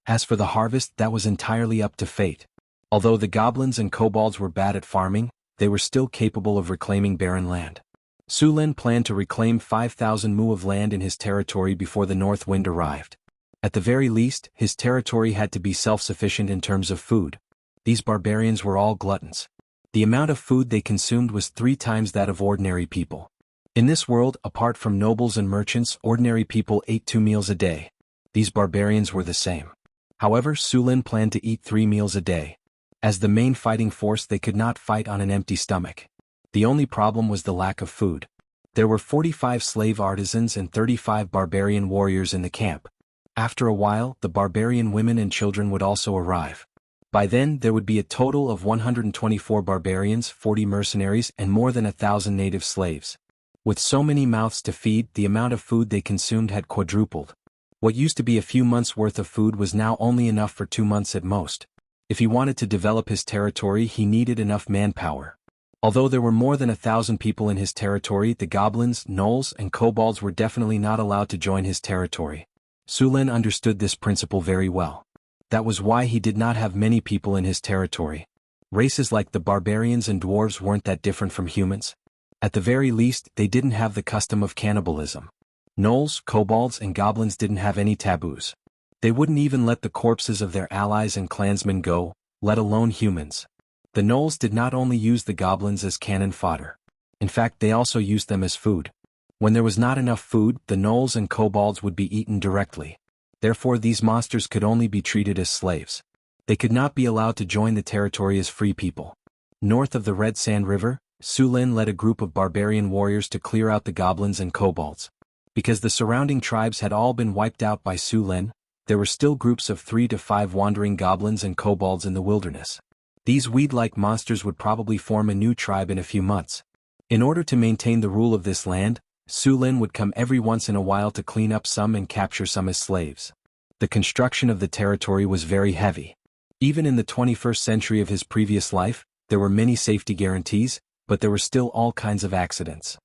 As for the harvest, that was entirely up to fate. Although the goblins and kobolds were bad at farming, they were still capable of reclaiming barren land. Sulin planned to reclaim 5,000 mu of land in his territory before the north wind arrived. At the very least, his territory had to be self-sufficient in terms of food. These barbarians were all gluttons. The amount of food they consumed was 3 times that of ordinary people. In this world, apart from nobles and merchants, ordinary people ate 2 meals a day. These barbarians were the same. However, Sulin planned to eat 3 meals a day. As the main fighting force, they could not fight on an empty stomach. The only problem was the lack of food. There were 45 slave artisans and 35 barbarian warriors in the camp. After a while, the barbarian women and children would also arrive. By then, there would be a total of 124 barbarians, 40 mercenaries, and more than 1,000 native slaves. With so many mouths to feed, the amount of food they consumed had quadrupled. What used to be a few months' worth of food was now only enough for 2 months at most. If he wanted to develop his territory, he needed enough manpower. Although there were more than 1,000 people in his territory, the goblins, gnolls, and kobolds were definitely not allowed to join his territory. Sulin understood this principle very well. That was why he did not have many people in his territory. Races like the barbarians and dwarves weren't that different from humans. At the very least, they didn't have the custom of cannibalism. Gnolls, kobolds, and goblins didn't have any taboos. They wouldn't even let the corpses of their allies and clansmen go, let alone humans. The gnolls did not only use the goblins as cannon fodder. In fact, they also used them as food. When there was not enough food, the gnolls and kobolds would be eaten directly. Therefore, these monsters could only be treated as slaves. They could not be allowed to join the territory as free people. North of the Red Sand River, Sulin led a group of barbarian warriors to clear out the goblins and kobolds. Because the surrounding tribes had all been wiped out by Sulin, there were still groups of 3 to 5 wandering goblins and kobolds in the wilderness. These weed-like monsters would probably form a new tribe in a few months. In order to maintain the rule of this land, Sulin would come every once in a while to clean up some and capture some as slaves. The construction of the territory was very heavy. Even in the 21st century of his previous life, there were many safety guarantees, but there were still all kinds of accidents.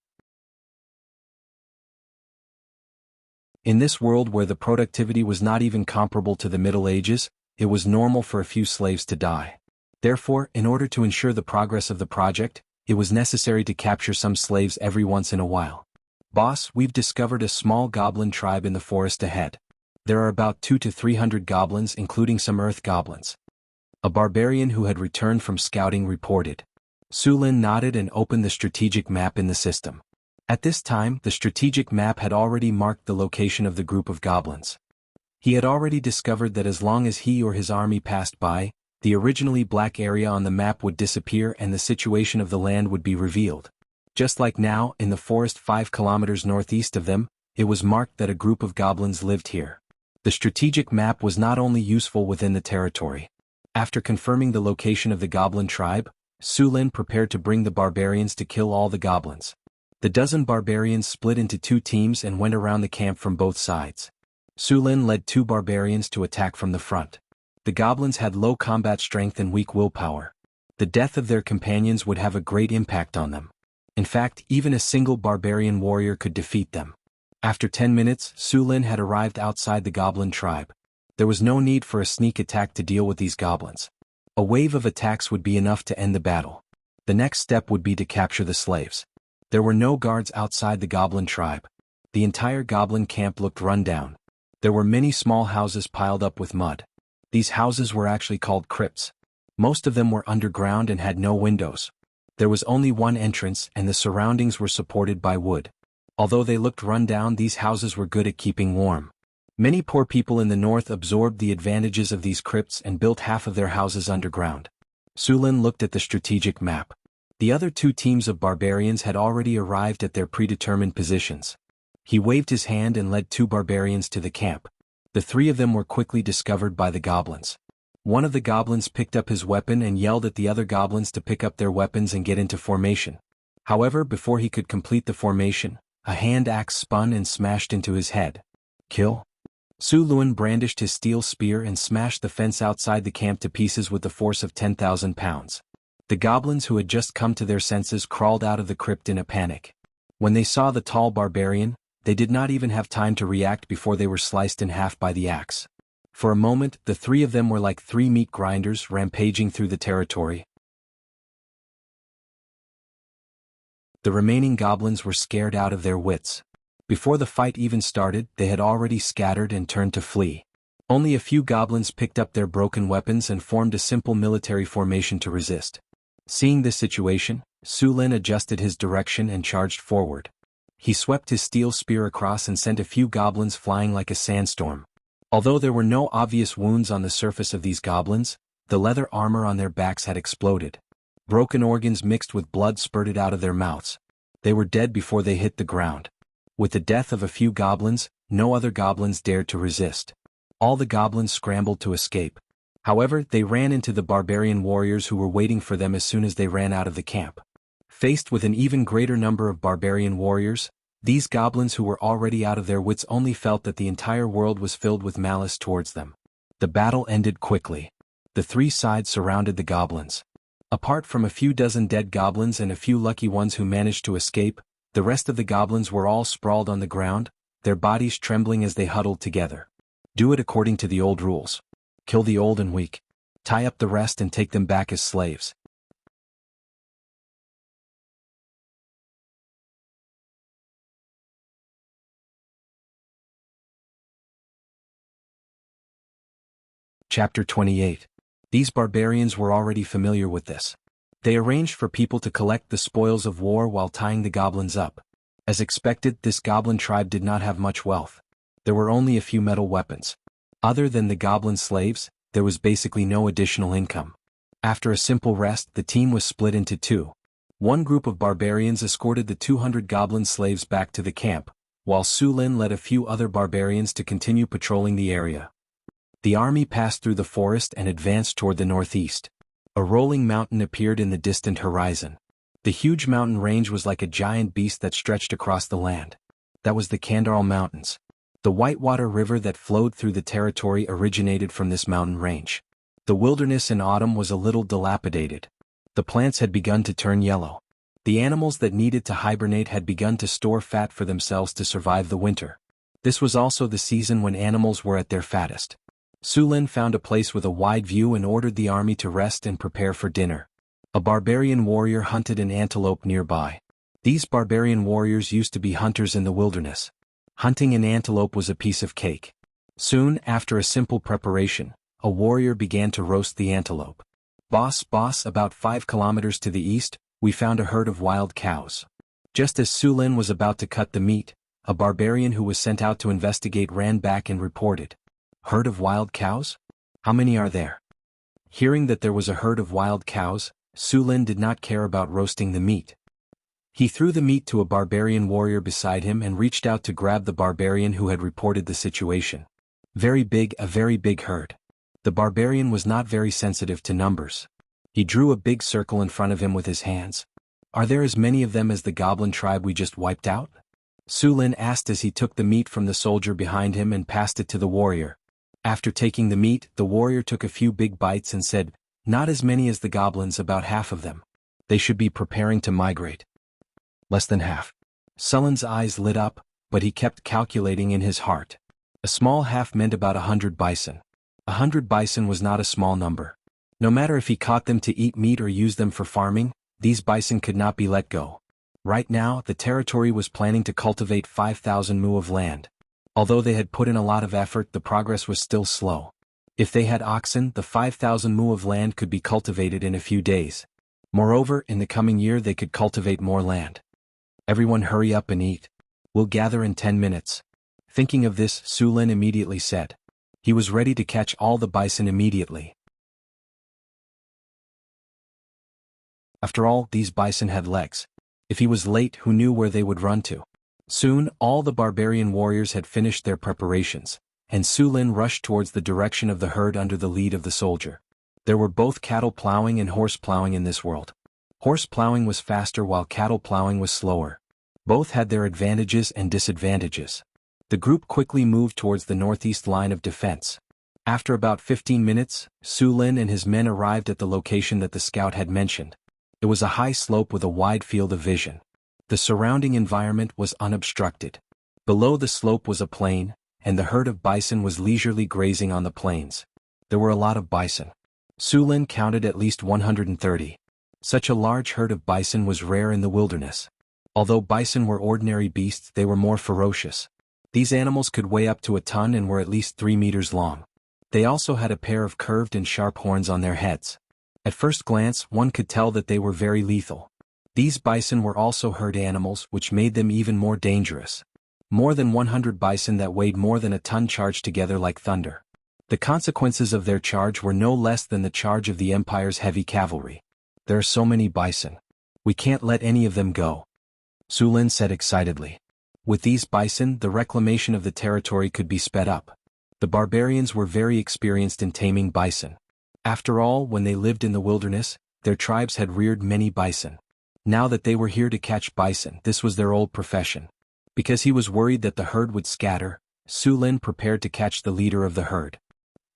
In this world where the productivity was not even comparable to the Middle Ages, it was normal for a few slaves to die. Therefore, in order to ensure the progress of the project, it was necessary to capture some slaves every once in a while. Boss, we've discovered a small goblin tribe in the forest ahead. There are about 200 to 300 goblins, including some earth goblins. A barbarian who had returned from scouting reported. Sulin nodded and opened the strategic map in the system. At this time, the strategic map had already marked the location of the group of goblins. He had already discovered that as long as he or his army passed by, the originally black area on the map would disappear and the situation of the land would be revealed. Just like now, in the forest 5 kilometers northeast of them, it was marked that a group of goblins lived here. The strategic map was not only useful within the territory. After confirming the location of the goblin tribe, Su Lin prepared to bring the barbarians to kill all the goblins. The dozen barbarians split into 2 teams and went around the camp from both sides. Su Lin led 2 barbarians to attack from the front. The goblins had low combat strength and weak willpower. The death of their companions would have a great impact on them. In fact, even a single barbarian warrior could defeat them. After 10 minutes, Su Lin had arrived outside the goblin tribe. There was no need for a sneak attack to deal with these goblins. A wave of attacks would be enough to end the battle. The next step would be to capture the slaves. There were no guards outside the goblin tribe. The entire goblin camp looked run down. There were many small houses piled up with mud. These houses were actually called crypts. Most of them were underground and had no windows. There was only one entrance and the surroundings were supported by wood. Although they looked run down, these houses were good at keeping warm. Many poor people in the north absorbed the advantages of these crypts and built half of their houses underground. Su Lin looked at the strategic map. The other 2 teams of barbarians had already arrived at their predetermined positions. He waved his hand and led 2 barbarians to the camp. The 3 of them were quickly discovered by the goblins. One of the goblins picked up his weapon and yelled at the other goblins to pick up their weapons and get into formation. However, before he could complete the formation, a hand axe spun and smashed into his head. Kill? Su Lin brandished his steel spear and smashed the fence outside the camp to pieces with the force of 10,000 pounds. The goblins who had just come to their senses crawled out of the crypt in a panic. When they saw the tall barbarian, they did not even have time to react before they were sliced in half by the axe. For a moment, the 3 of them were like 3 meat grinders rampaging through the territory. The remaining goblins were scared out of their wits. Before the fight even started, they had already scattered and turned to flee. Only a few goblins picked up their broken weapons and formed a simple military formation to resist. Seeing this situation, Su Lin adjusted his direction and charged forward. He swept his steel spear across and sent a few goblins flying like a sandstorm. Although there were no obvious wounds on the surface of these goblins, the leather armor on their backs had exploded. Broken organs mixed with blood spurted out of their mouths. They were dead before they hit the ground. With the death of a few goblins, no other goblins dared to resist. All the goblins scrambled to escape. However, they ran into the barbarian warriors who were waiting for them as soon as they ran out of the camp. Faced with an even greater number of barbarian warriors, these goblins who were already out of their wits only felt that the entire world was filled with malice towards them. The battle ended quickly. The 3 sides surrounded the goblins. Apart from a few dozen dead goblins and a few lucky ones who managed to escape, the rest of the goblins were all sprawled on the ground, their bodies trembling as they huddled together. Do it according to the old rules. Kill the old and weak. Tie up the rest and take them back as slaves. Chapter 28. These barbarians were already familiar with this. They arranged for people to collect the spoils of war while tying the goblins up. As expected, this goblin tribe did not have much wealth. There were only a few metal weapons. Other than the goblin slaves, there was basically no additional income. After a simple rest, the team was split into 2. One group of barbarians escorted the 200 goblin slaves back to the camp, while Su Lin led a few other barbarians to continue patrolling the area. The army passed through the forest and advanced toward the northeast. A rolling mountain appeared in the distant horizon. The huge mountain range was like a giant beast that stretched across the land. That was the Kandral Mountains. The Whitewater River that flowed through the territory originated from this mountain range. The wilderness in autumn was a little dilapidated. The plants had begun to turn yellow. The animals that needed to hibernate had begun to store fat for themselves to survive the winter. This was also the season when animals were at their fattest. Su Lin found a place with a wide view and ordered the army to rest and prepare for dinner. A barbarian warrior hunted an antelope nearby. These barbarian warriors used to be hunters in the wilderness. Hunting an antelope was a piece of cake. Soon, after a simple preparation, a warrior began to roast the antelope. Boss, about 5 kilometers to the east, we found a herd of wild cows. Just as Su Lin was about to cut the meat, a barbarian who was sent out to investigate ran back and reported. Herd of wild cows? How many are there? Hearing that there was a herd of wild cows, Su Lin did not care about roasting the meat. He threw the meat to a barbarian warrior beside him and reached out to grab the barbarian who had reported the situation. A very big herd. The barbarian was not very sensitive to numbers. He drew a big circle in front of him with his hands. Are there as many of them as the goblin tribe we just wiped out? Su Lin asked as he took the meat from the soldier behind him and passed it to the warrior. After taking the meat, the warrior took a few big bites and said, not as many as the goblins, about half of them. They should be preparing to migrate. Less than half. Sulin's eyes lit up, but he kept calculating in his heart. A small half meant about 100 bison. 100 bison was not a small number. No matter if he caught them to eat meat or use them for farming, these bison could not be let go. Right now, the territory was planning to cultivate 5,000 mu of land. Although they had put in a lot of effort, the progress was still slow. If they had oxen, the 5,000 mu of land could be cultivated in a few days. Moreover, in the coming year they could cultivate more land. Everyone hurry up and eat. We'll gather in 10 minutes. Thinking of this, Su Lin immediately said. He was ready to catch all the bison immediately. After all, these bison had legs. If he was late, who knew where they would run to? Soon, all the barbarian warriors had finished their preparations, and Su Lin rushed towards the direction of the herd under the lead of the soldier. There were both cattle plowing and horse plowing in this world. Horse plowing was faster while cattle plowing was slower. Both had their advantages and disadvantages. The group quickly moved towards the northeast line of defense. After about 15 minutes, Su Lin and his men arrived at the location that the scout had mentioned. It was a high slope with a wide field of vision. The surrounding environment was unobstructed. Below the slope was a plain, and the herd of bison was leisurely grazing on the plains. There were a lot of bison. Su Lin counted at least 130. Such a large herd of bison was rare in the wilderness. Although bison were ordinary beasts, they were more ferocious. These animals could weigh up to a ton and were at least 3 meters long. They also had a pair of curved and sharp horns on their heads. At first glance, one could tell that they were very lethal. These bison were also herd animals, which made them even more dangerous. More than 100 bison that weighed more than a ton charged together like thunder. The consequences of their charge were no less than the charge of the Empire's heavy cavalry. There are so many bison. We can't let any of them go. Su Lin said excitedly. With these bison, the reclamation of the territory could be sped up. The barbarians were very experienced in taming bison. After all, when they lived in the wilderness, their tribes had reared many bison. Now that they were here to catch bison, this was their old profession. Because he was worried that the herd would scatter, Su Lin prepared to catch the leader of the herd.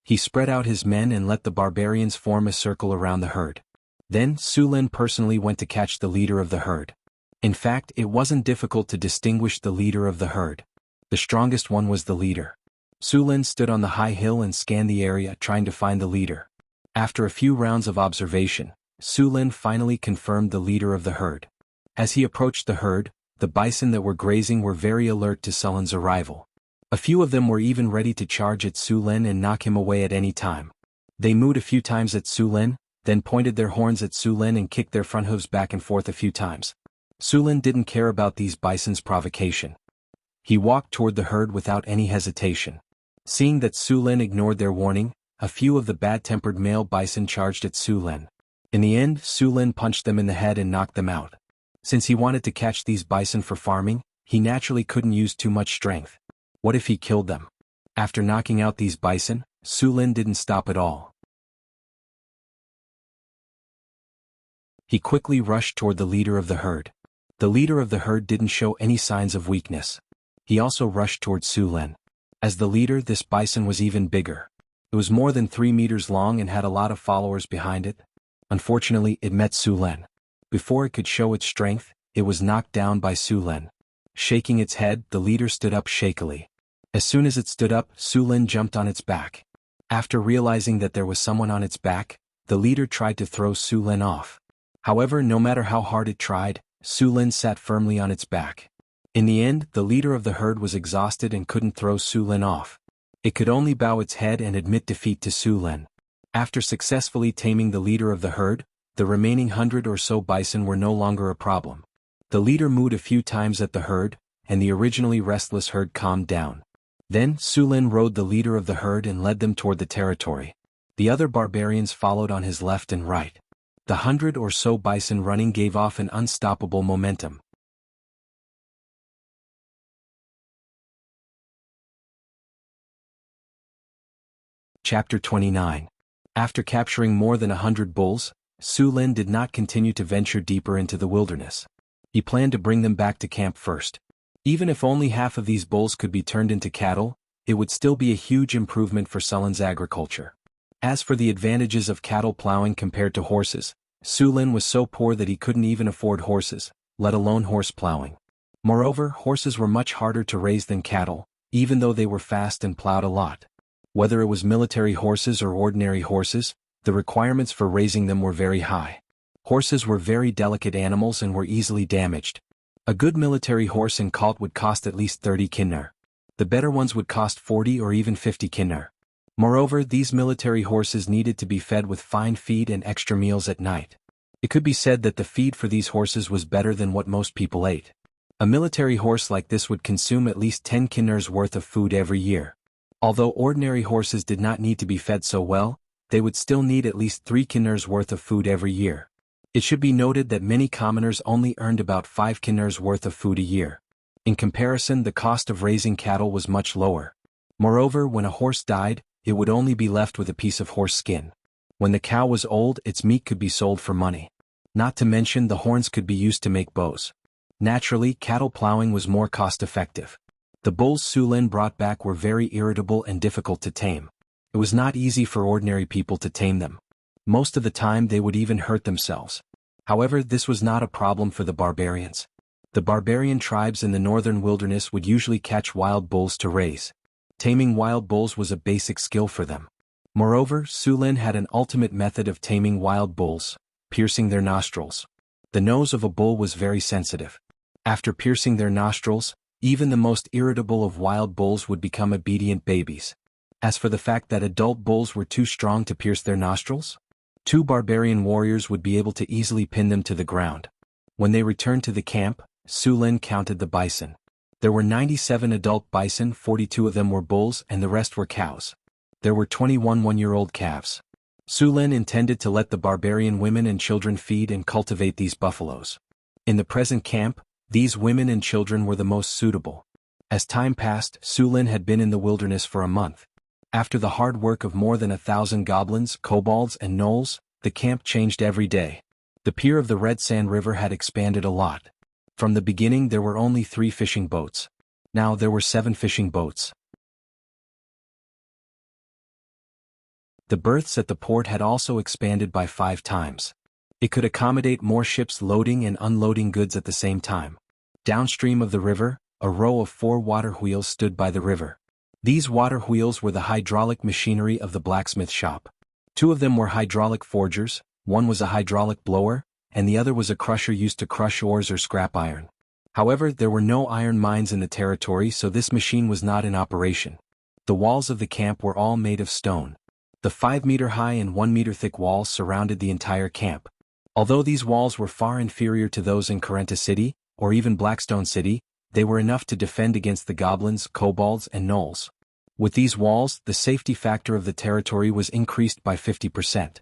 He spread out his men and let the barbarians form a circle around the herd. Then, Su Lin personally went to catch the leader of the herd. In fact, it wasn't difficult to distinguish the leader of the herd. The strongest one was the leader. Su Lin stood on the high hill and scanned the area, trying to find the leader. After a few rounds of observation, Su Lin finally confirmed the leader of the herd. As he approached the herd, the bison that were grazing were very alert to Sulin's arrival. A few of them were even ready to charge at Su Lin and knock him away at any time. They mooed a few times at Su Lin, then pointed their horns at Su Lin and kicked their front hooves back and forth a few times. Su Lin didn't care about these bison's provocation. He walked toward the herd without any hesitation. Seeing that Su Lin ignored their warning, a few of the bad-tempered male bison charged at Su Lin. In the end, Su Lin punched them in the head and knocked them out. Since he wanted to catch these bison for farming, he naturally couldn't use too much strength. What if he killed them? After knocking out these bison, Su Lin didn't stop at all. He quickly rushed toward the leader of the herd. The leader of the herd didn't show any signs of weakness. He also rushed toward Su Lin. As the leader, this bison was even bigger. It was more than 3 meters long and had a lot of followers behind it. Unfortunately, it met Su Lin. Before it could show its strength, it was knocked down by Su Lin. Shaking its head, the leader stood up shakily. As soon as it stood up, Su Lin jumped on its back. After realizing that there was someone on its back, the leader tried to throw Su Lin off. However, no matter how hard it tried, Su Lin sat firmly on its back. In the end, the leader of the herd was exhausted and couldn't throw Su Lin off. It could only bow its head and admit defeat to Su Lin. After successfully taming the leader of the herd, the remaining 100 or so bison were no longer a problem. The leader mooed a few times at the herd, and the originally restless herd calmed down. Then, Su Lin rode the leader of the herd and led them toward the territory. The other barbarians followed on his left and right. The 100 or so bison running gave off an unstoppable momentum. Chapter 29. After capturing more than 100 bulls, Su Lin did not continue to venture deeper into the wilderness. He planned to bring them back to camp first. Even if only half of these bulls could be turned into cattle, it would still be a huge improvement for Sulin's agriculture. As for the advantages of cattle plowing compared to horses, Su Lin was so poor that he couldn't even afford horses, let alone horse plowing. Moreover, horses were much harder to raise than cattle, even though they were fast and plowed a lot. Whether it was military horses or ordinary horses, the requirements for raising them were very high. Horses were very delicate animals and were easily damaged. A good military horse in cult would cost at least 30 kinnar. The better ones would cost 40 or even 50 kinnar. Moreover, these military horses needed to be fed with fine feed and extra meals at night. It could be said that the feed for these horses was better than what most people ate. A military horse like this would consume at least 10 kinnars worth of food every year. Although ordinary horses did not need to be fed so well, they would still need at least 3 kinnars worth of food every year. It should be noted that many commoners only earned about 5 kinnars worth of food a year. In comparison, the cost of raising cattle was much lower. Moreover, when a horse died, it would only be left with a piece of horse skin. When the cow was old, its meat could be sold for money. Not to mention the horns could be used to make bows. Naturally, cattle plowing was more cost-effective. The bulls Su Lin brought back were very irritable and difficult to tame. It was not easy for ordinary people to tame them. Most of the time they would even hurt themselves. However, this was not a problem for the barbarians. The barbarian tribes in the northern wilderness would usually catch wild bulls to raise. Taming wild bulls was a basic skill for them. Moreover, Su Lin had an ultimate method of taming wild bulls: piercing their nostrils. The nose of a bull was very sensitive. After piercing their nostrils, even the most irritable of wild bulls would become obedient babies. As for the fact that adult bulls were too strong to pierce their nostrils, 2 barbarian warriors would be able to easily pin them to the ground. When they returned to the camp, Su Lin counted the bison. There were 97 adult bison, 42 of them were bulls and the rest were cows. There were 21 one-year-old calves. Su Lin intended to let the barbarian women and children feed and cultivate these buffaloes. In the present camp, these women and children were the most suitable. As time passed, Su Lin had been in the wilderness for a month. After the hard work of more than 1,000 goblins, kobolds, and gnolls, the camp changed every day. The pier of the Red Sand River had expanded a lot. From the beginning there were only 3 fishing boats. Now there were 7 fishing boats. The berths at the port had also expanded by 5 times. It could accommodate more ships loading and unloading goods at the same time. Downstream of the river, a row of 4 water wheels stood by the river. These water wheels were the hydraulic machinery of the blacksmith shop. 2 of them were hydraulic forgers, one was a hydraulic blower, and the other was a crusher used to crush ores or scrap iron. However, there were no iron mines in the territory, so this machine was not in operation. The walls of the camp were all made of stone. The 5-meter-high and 1-meter-thick walls surrounded the entire camp. Although these walls were far inferior to those in Karenta City, or even Blackstone City, they were enough to defend against the goblins, kobolds, and gnolls. With these walls, the safety factor of the territory was increased by 50%.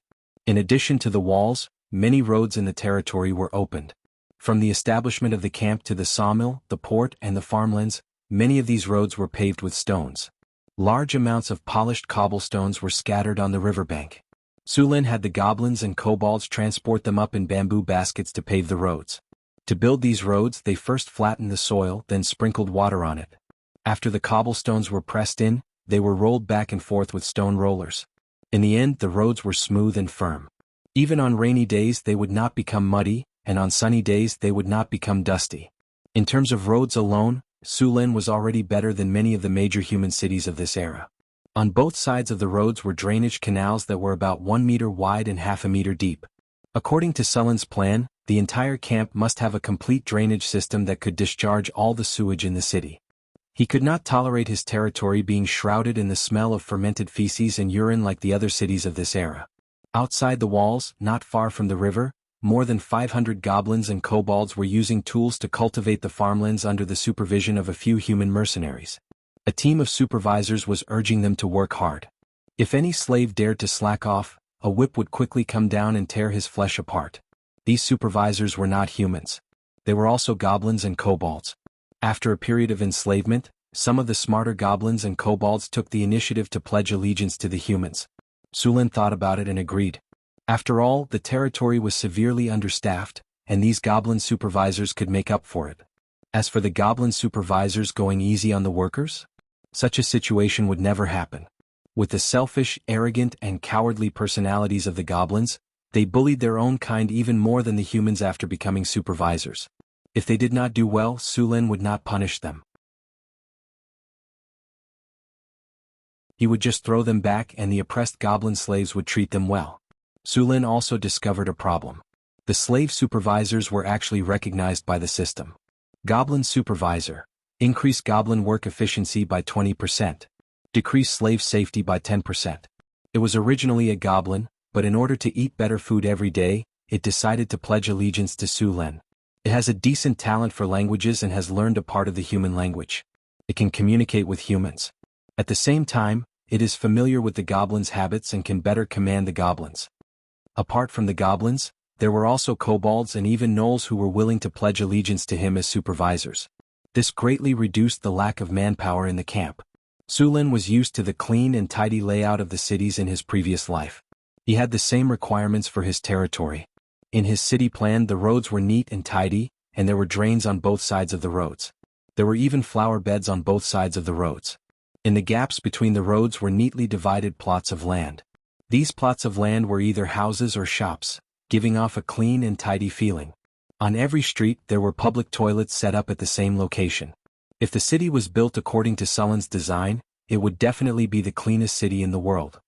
In addition to the walls, many roads in the territory were opened. From the establishment of the camp to the sawmill, the port, and the farmlands, many of these roads were paved with stones. Large amounts of polished cobblestones were scattered on the riverbank. Su Lin had the goblins and kobolds transport them up in bamboo baskets to pave the roads. To build these roads, they first flattened the soil, then sprinkled water on it. After the cobblestones were pressed in, they were rolled back and forth with stone rollers. In the end, the roads were smooth and firm. Even on rainy days they would not become muddy, and on sunny days they would not become dusty. In terms of roads alone, Su Lin was already better than many of the major human cities of this era. On both sides of the roads were drainage canals that were about 1 meter wide and half a meter deep. According to Sulin's plan, the entire camp must have a complete drainage system that could discharge all the sewage in the city. He could not tolerate his territory being shrouded in the smell of fermented feces and urine like the other cities of this era. Outside the walls, not far from the river, more than 500 goblins and kobolds were using tools to cultivate the farmlands under the supervision of a few human mercenaries. A team of supervisors was urging them to work hard. If any slave dared to slack off, a whip would quickly come down and tear his flesh apart. These supervisors were not humans. They were also goblins and kobolds. After a period of enslavement, some of the smarter goblins and kobolds took the initiative to pledge allegiance to the humans. Su Lin thought about it and agreed. After all, the territory was severely understaffed, and these goblin supervisors could make up for it. As for the goblin supervisors going easy on the workers, such a situation would never happen. With the selfish, arrogant, and cowardly personalities of the goblins, they bullied their own kind even more than the humans after becoming supervisors. If they did not do well, Sulin would not punish them. He would just throw them back, and the oppressed goblin slaves would treat them well. Sulin also discovered a problem. The slave supervisors were actually recognized by the system. Goblin supervisor: increase goblin work efficiency by 20%. Decrease slave safety by 10%. It was originally a goblin, but in order to eat better food every day, it decided to pledge allegiance to Sulin. It has a decent talent for languages and has learned a part of the human language. It can communicate with humans. At the same time, it is familiar with the goblins' habits and can better command the goblins. Apart from the goblins, there were also kobolds and even gnolls who were willing to pledge allegiance to him as supervisors. This greatly reduced the lack of manpower in the camp. Sulin was used to the clean and tidy layout of the cities in his previous life. He had the same requirements for his territory. In his city plan, the roads were neat and tidy, and there were drains on both sides of the roads. There were even flower beds on both sides of the roads. In the gaps between the roads were neatly divided plots of land. These plots of land were either houses or shops, giving off a clean and tidy feeling. On every street there were public toilets set up at the same location. If the city was built according to Sulin's design, it would definitely be the cleanest city in the world.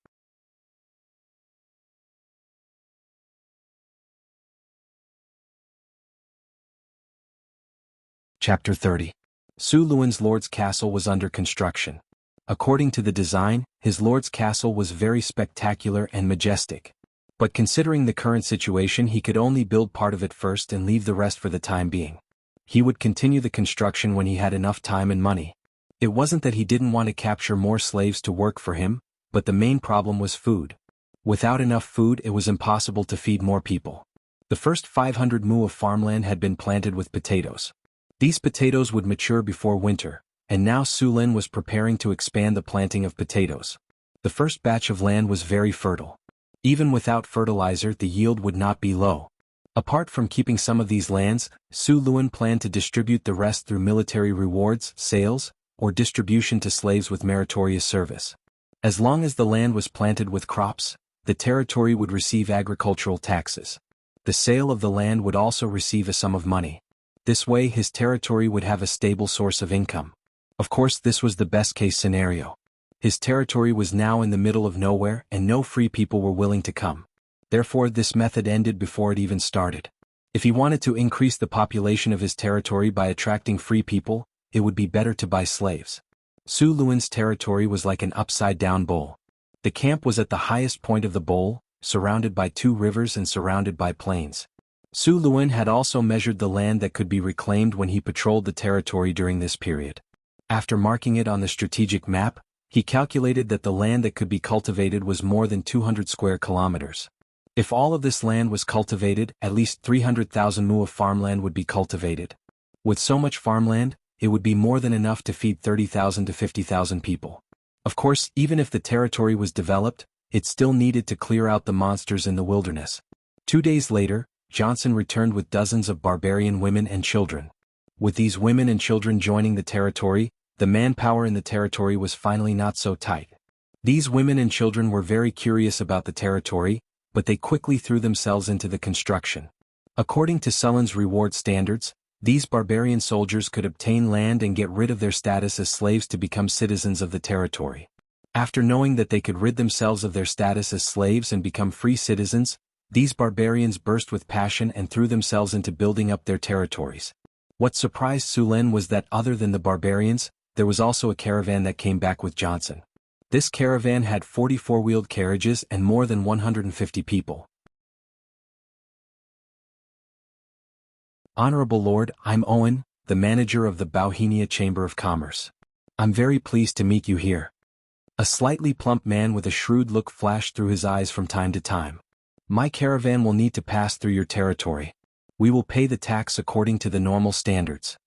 Chapter 30. Sulin Lord's castle was under construction. According to the design, his lord's castle was very spectacular and majestic. But considering the current situation, he could only build part of it first and leave the rest for the time being. He would continue the construction when he had enough time and money. It wasn't that he didn't want to capture more slaves to work for him, but the main problem was food. Without enough food, it was impossible to feed more people. The first 500 mu of farmland had been planted with potatoes. These potatoes would mature before winter, and now Sulin was preparing to expand the planting of potatoes. The first batch of land was very fertile. Even without fertilizer, the yield would not be low. Apart from keeping some of these lands, Sulin planned to distribute the rest through military rewards, sales, or distribution to slaves with meritorious service. As long as the land was planted with crops, the territory would receive agricultural taxes. The sale of the land would also receive a sum of money. This way his territory would have a stable source of income. Of course, this was the best-case scenario. His territory was now in the middle of nowhere and no free people were willing to come. Therefore, this method ended before it even started. If he wanted to increase the population of his territory by attracting free people, it would be better to buy slaves. Sulin's territory was like an upside-down bowl. The camp was at the highest point of the bowl, surrounded by 2 rivers and surrounded by plains. Sulin had also measured the land that could be reclaimed when he patrolled the territory during this period. After marking it on the strategic map, he calculated that the land that could be cultivated was more than 200 square kilometers. If all of this land was cultivated, at least 300,000 mu of farmland would be cultivated. With so much farmland, it would be more than enough to feed 30,000 to 50,000 people. Of course, even if the territory was developed, it still needed to clear out the monsters in the wilderness. 2 days later, Johnson returned with dozens of barbarian women and children. With these women and children joining the territory, the manpower in the territory was finally not so tight. These women and children were very curious about the territory, but they quickly threw themselves into the construction. According to Sulin's reward standards, these barbarian soldiers could obtain land and get rid of their status as slaves to become citizens of the territory. After knowing that they could rid themselves of their status as slaves and become free citizens, these barbarians burst with passion and threw themselves into building up their territories. What surprised Sulin was that other than the barbarians, there was also a caravan that came back with Johnson. This caravan had 44-wheeled carriages and more than 150 people. Honorable Lord, I'm Owen, the manager of the Bauhinia Chamber of Commerce. I'm very pleased to meet you here. A slightly plump man with a shrewd look flashed through his eyes from time to time. My caravan will need to pass through your territory. We will pay the tax according to the normal standards.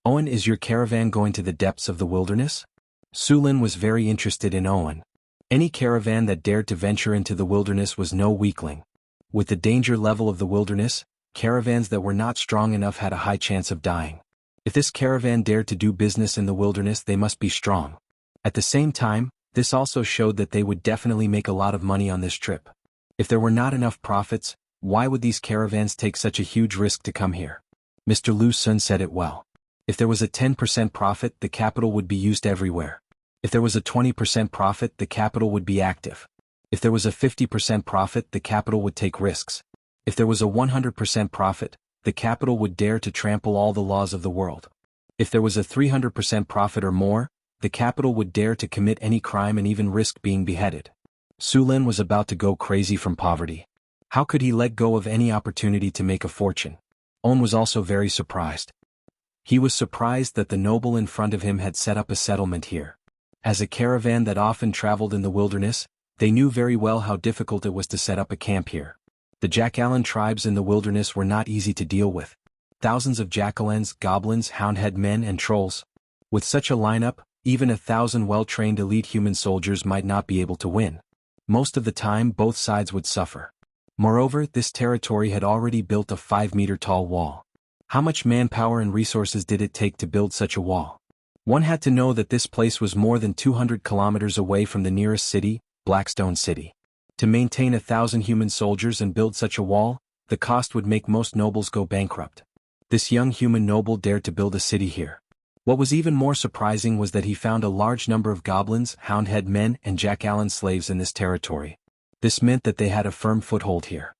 Owen, is your caravan going to the depths of the wilderness? Sulin was very interested in Owen. Any caravan that dared to venture into the wilderness was no weakling. With the danger level of the wilderness, caravans that were not strong enough had a high chance of dying. If this caravan dared to do business in the wilderness, they must be strong. At the same time, this also showed that they would definitely make a lot of money on this trip. If there were not enough profits, why would these caravans take such a huge risk to come here? Mr. Lu Sun said it well. If there was a 10% profit, the capital would be used everywhere. If there was a 20% profit, the capital would be active. If there was a 50% profit, the capital would take risks. If there was a 100% profit, the capital would dare to trample all the laws of the world. If there was a 300% profit or more, the capital would dare to commit any crime and even risk being beheaded. Su Lin was about to go crazy from poverty. How could he let go of any opportunity to make a fortune? Owen was also very surprised. He was surprised that the noble in front of him had set up a settlement here. As a caravan that often traveled in the wilderness, they knew very well how difficult it was to set up a camp here. The Jackalan tribes in the wilderness were not easy to deal with. Thousands of Jackalans, goblins, houndhead men, and trolls. With such a lineup, even 1,000 well-trained elite human soldiers might not be able to win. Most of the time, both sides would suffer. Moreover, this territory had already built a 5-meter-tall wall. How much manpower and resources did it take to build such a wall? One had to know that this place was more than 200 kilometers away from the nearest city, Blackstone City. To maintain 1,000 human soldiers and build such a wall, the cost would make most nobles go bankrupt. This young human noble dared to build a city here. What was even more surprising was that he found a large number of goblins, houndhead men, and Jackalan slaves in this territory. This meant that they had a firm foothold here.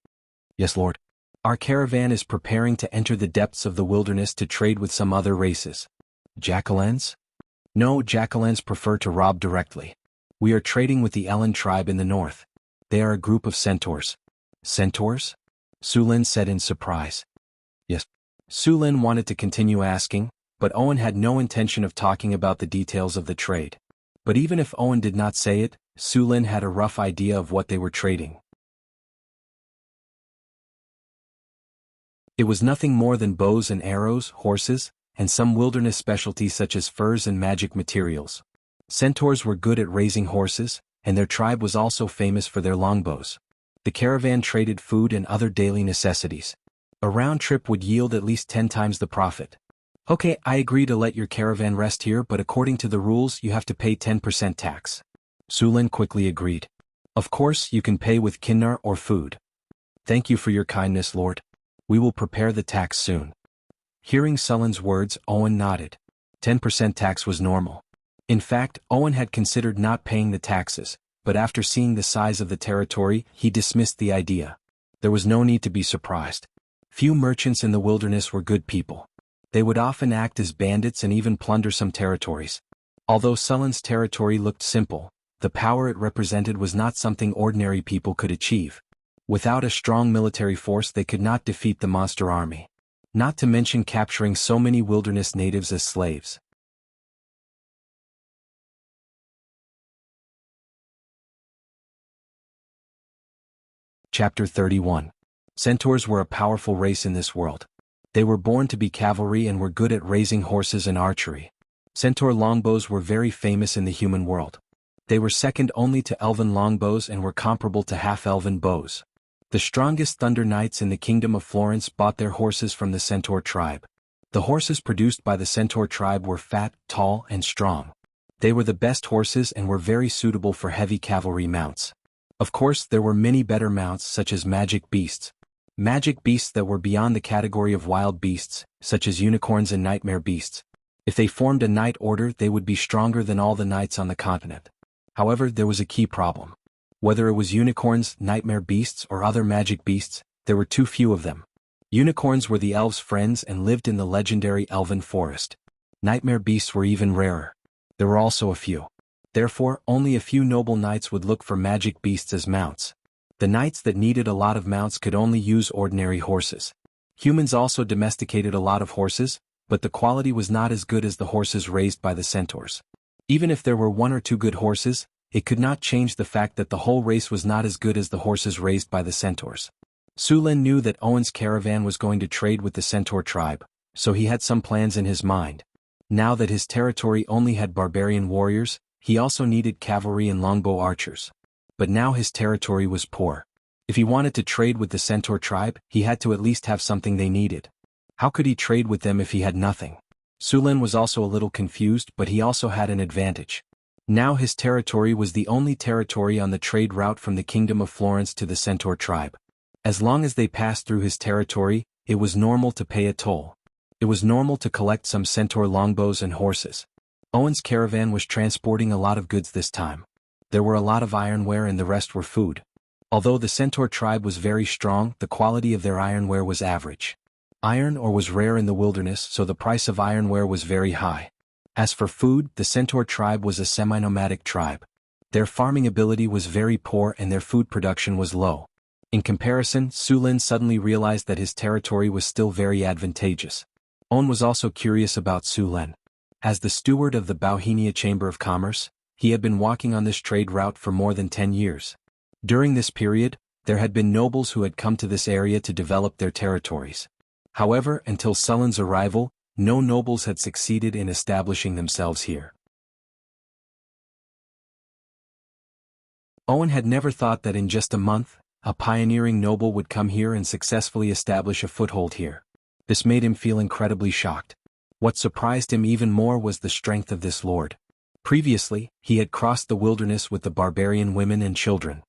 Yes, Lord. Our caravan is preparing to enter the depths of the wilderness to trade with some other races. Jackalans? No, Jackalans prefer to rob directly. We are trading with the Ellen tribe in the north. They are a group of centaurs. Centaurs? Su Lin said in surprise. Yes. Su Lin wanted to continue asking, but Owen had no intention of talking about the details of the trade. But even if Owen did not say it, Su Lin had a rough idea of what they were trading. It was nothing more than bows and arrows, horses, and some wilderness specialties such as furs and magic materials. Centaurs were good at raising horses, and their tribe was also famous for their longbows. The caravan traded food and other daily necessities. A round trip would yield at least 10 times the profit. Okay, I agree to let your caravan rest here, but according to the rules you have to pay 10% tax. Su Lin quickly agreed. Of course, you can pay with kinnar or food. Thank you for your kindness, Lord. We will prepare the tax soon. Hearing Su Lin's words, Owen nodded. 10% tax was normal. In fact, Owen had considered not paying the taxes, but after seeing the size of the territory, he dismissed the idea. There was no need to be surprised. Few merchants in the wilderness were good people. They would often act as bandits and even plunder some territories. Although Su Lin's territory looked simple, the power it represented was not something ordinary people could achieve. Without a strong military force they could not defeat the monster army. Not to mention capturing so many wilderness natives as slaves. Chapter 31. Centaurs were a powerful race in this world. They were born to be cavalry and were good at raising horses and archery. Centaur longbows were very famous in the human world. They were second only to elven longbows and were comparable to half-elven bows. The strongest Thunder Knights in the Kingdom of Florence bought their horses from the Centaur tribe. The horses produced by the Centaur tribe were fat, tall, and strong. They were the best horses and were very suitable for heavy cavalry mounts. Of course, there were many better mounts such as magic beasts. Magic beasts that were beyond the category of wild beasts, such as unicorns and nightmare beasts. If they formed a knight order, they would be stronger than all the knights on the continent. However, there was a key problem. Whether it was unicorns, nightmare beasts, or other magic beasts, there were too few of them. Unicorns were the elves' friends and lived in the legendary elven forest. Nightmare beasts were even rarer. There were also a few. Therefore, only a few noble knights would look for magic beasts as mounts. The knights that needed a lot of mounts could only use ordinary horses. Humans also domesticated a lot of horses, but the quality was not as good as the horses raised by the centaurs. Even if there were one or two good horses, it could not change the fact that the whole race was not as good as the horses raised by the centaurs. Su Lin knew that Owen's caravan was going to trade with the centaur tribe, so he had some plans in his mind. Now that his territory only had barbarian warriors, he also needed cavalry and longbow archers. But now his territory was poor. If he wanted to trade with the Centaur tribe, he had to at least have something they needed. How could he trade with them if he had nothing? Sulen was also a little confused, but he also had an advantage. Now his territory was the only territory on the trade route from the Kingdom of Florence to the Centaur tribe. As long as they passed through his territory, it was normal to pay a toll. It was normal to collect some Centaur longbows and horses. Owen's caravan was transporting a lot of goods this time. There were a lot of ironware and the rest were food. Although the Centaur tribe was very strong, the quality of their ironware was average. Iron ore was rare in the wilderness, so the price of ironware was very high. As for food, the Centaur tribe was a semi-nomadic tribe. Their farming ability was very poor and their food production was low. In comparison, Sulen suddenly realized that his territory was still very advantageous. Owen was also curious about Sulen. As the steward of the Bauhinia Chamber of Commerce, he had been walking on this trade route for more than 10 years. During this period, there had been nobles who had come to this area to develop their territories. However, until Sulen's arrival, no nobles had succeeded in establishing themselves here. Owen had never thought that in just a month, a pioneering noble would come here and successfully establish a foothold here. This made him feel incredibly shocked. What surprised him even more was the strength of this lord. Previously, he had crossed the wilderness with the barbarian women and children.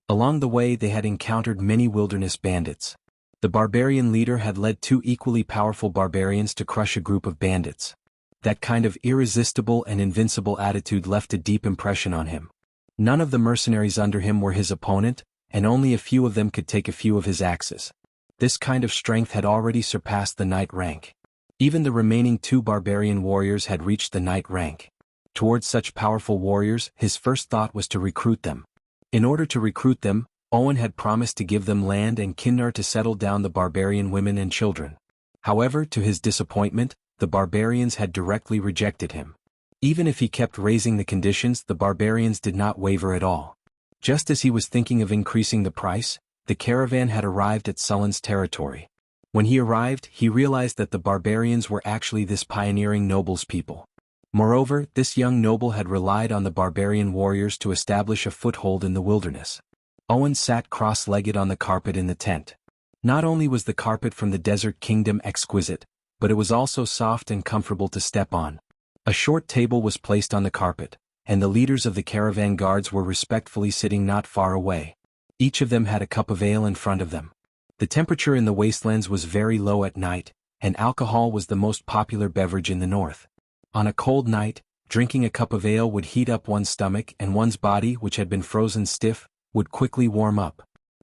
Along the way they had encountered many wilderness bandits. The barbarian leader had led 2 equally powerful barbarians to crush a group of bandits. That kind of irresistible and invincible attitude left a deep impression on him. None of the mercenaries under him were his opponent, and only a few of them could take a few of his axes. This kind of strength had already surpassed the knight rank. Even the remaining 2 barbarian warriors had reached the knight rank. Towards such powerful warriors, his first thought was to recruit them. In order to recruit them, Owen had promised to give them land and Kinnar to settle down the barbarian women and children. However, to his disappointment, the barbarians had directly rejected him. Even if he kept raising the conditions, the barbarians did not waver at all. Just as he was thinking of increasing the price, the caravan had arrived at Sulen's territory. When he arrived, he realized that the barbarians were actually this pioneering noble's people. Moreover, this young noble had relied on the barbarian warriors to establish a foothold in the wilderness. Owen sat cross-legged on the carpet in the tent. Not only was the carpet from the desert kingdom exquisite, but it was also soft and comfortable to step on. A short table was placed on the carpet, and the leaders of the caravan guards were respectfully sitting not far away. Each of them had a cup of ale in front of them. The temperature in the wastelands was very low at night, and alcohol was the most popular beverage in the north. On a cold night, drinking a cup of ale would heat up one's stomach and one's body, which had been frozen stiff, would quickly warm up.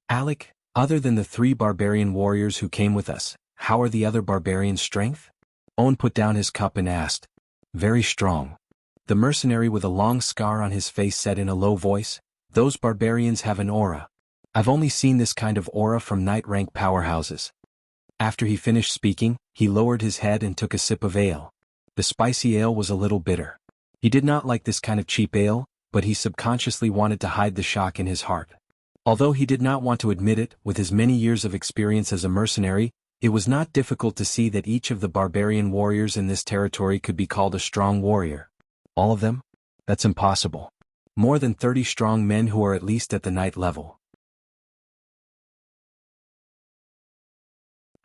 Alec, other than the 3 barbarian warriors who came with us, how are the other barbarians' strength? Owen put down his cup and asked. Very strong. The mercenary with a long scar on his face said in a low voice, those barbarians have an aura. I've only seen this kind of aura from knight-rank powerhouses. After he finished speaking, he lowered his head and took a sip of ale. The spicy ale was a little bitter. He did not like this kind of cheap ale, but he subconsciously wanted to hide the shock in his heart. Although he did not want to admit it, with his many years of experience as a mercenary, it was not difficult to see that each of the barbarian warriors in this territory could be called a strong warrior. All of them? That's impossible. More than 30 strong men who are at least at the knight level.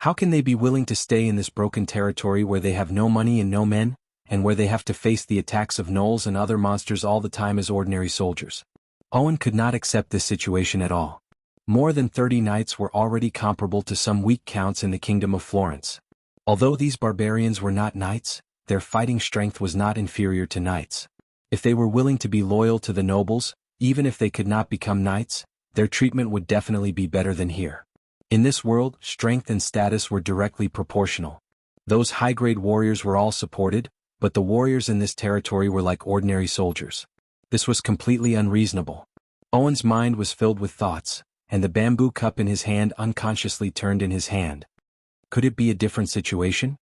How can they be willing to stay in this broken territory where they have no money and no men, and where they have to face the attacks of gnolls and other monsters all the time as ordinary soldiers? Owen could not accept this situation at all. More than 30 knights were already comparable to some weak counts in the Kingdom of Florence. Although these barbarians were not knights, their fighting strength was not inferior to knights. If they were willing to be loyal to the nobles, even if they could not become knights, their treatment would definitely be better than here. In this world, strength and status were directly proportional. Those high-grade warriors were all supported, but the warriors in this territory were like ordinary soldiers. This was completely unreasonable. Owen's mind was filled with thoughts, and the bamboo cup in his hand unconsciously turned in his hand. Could it be a different situation?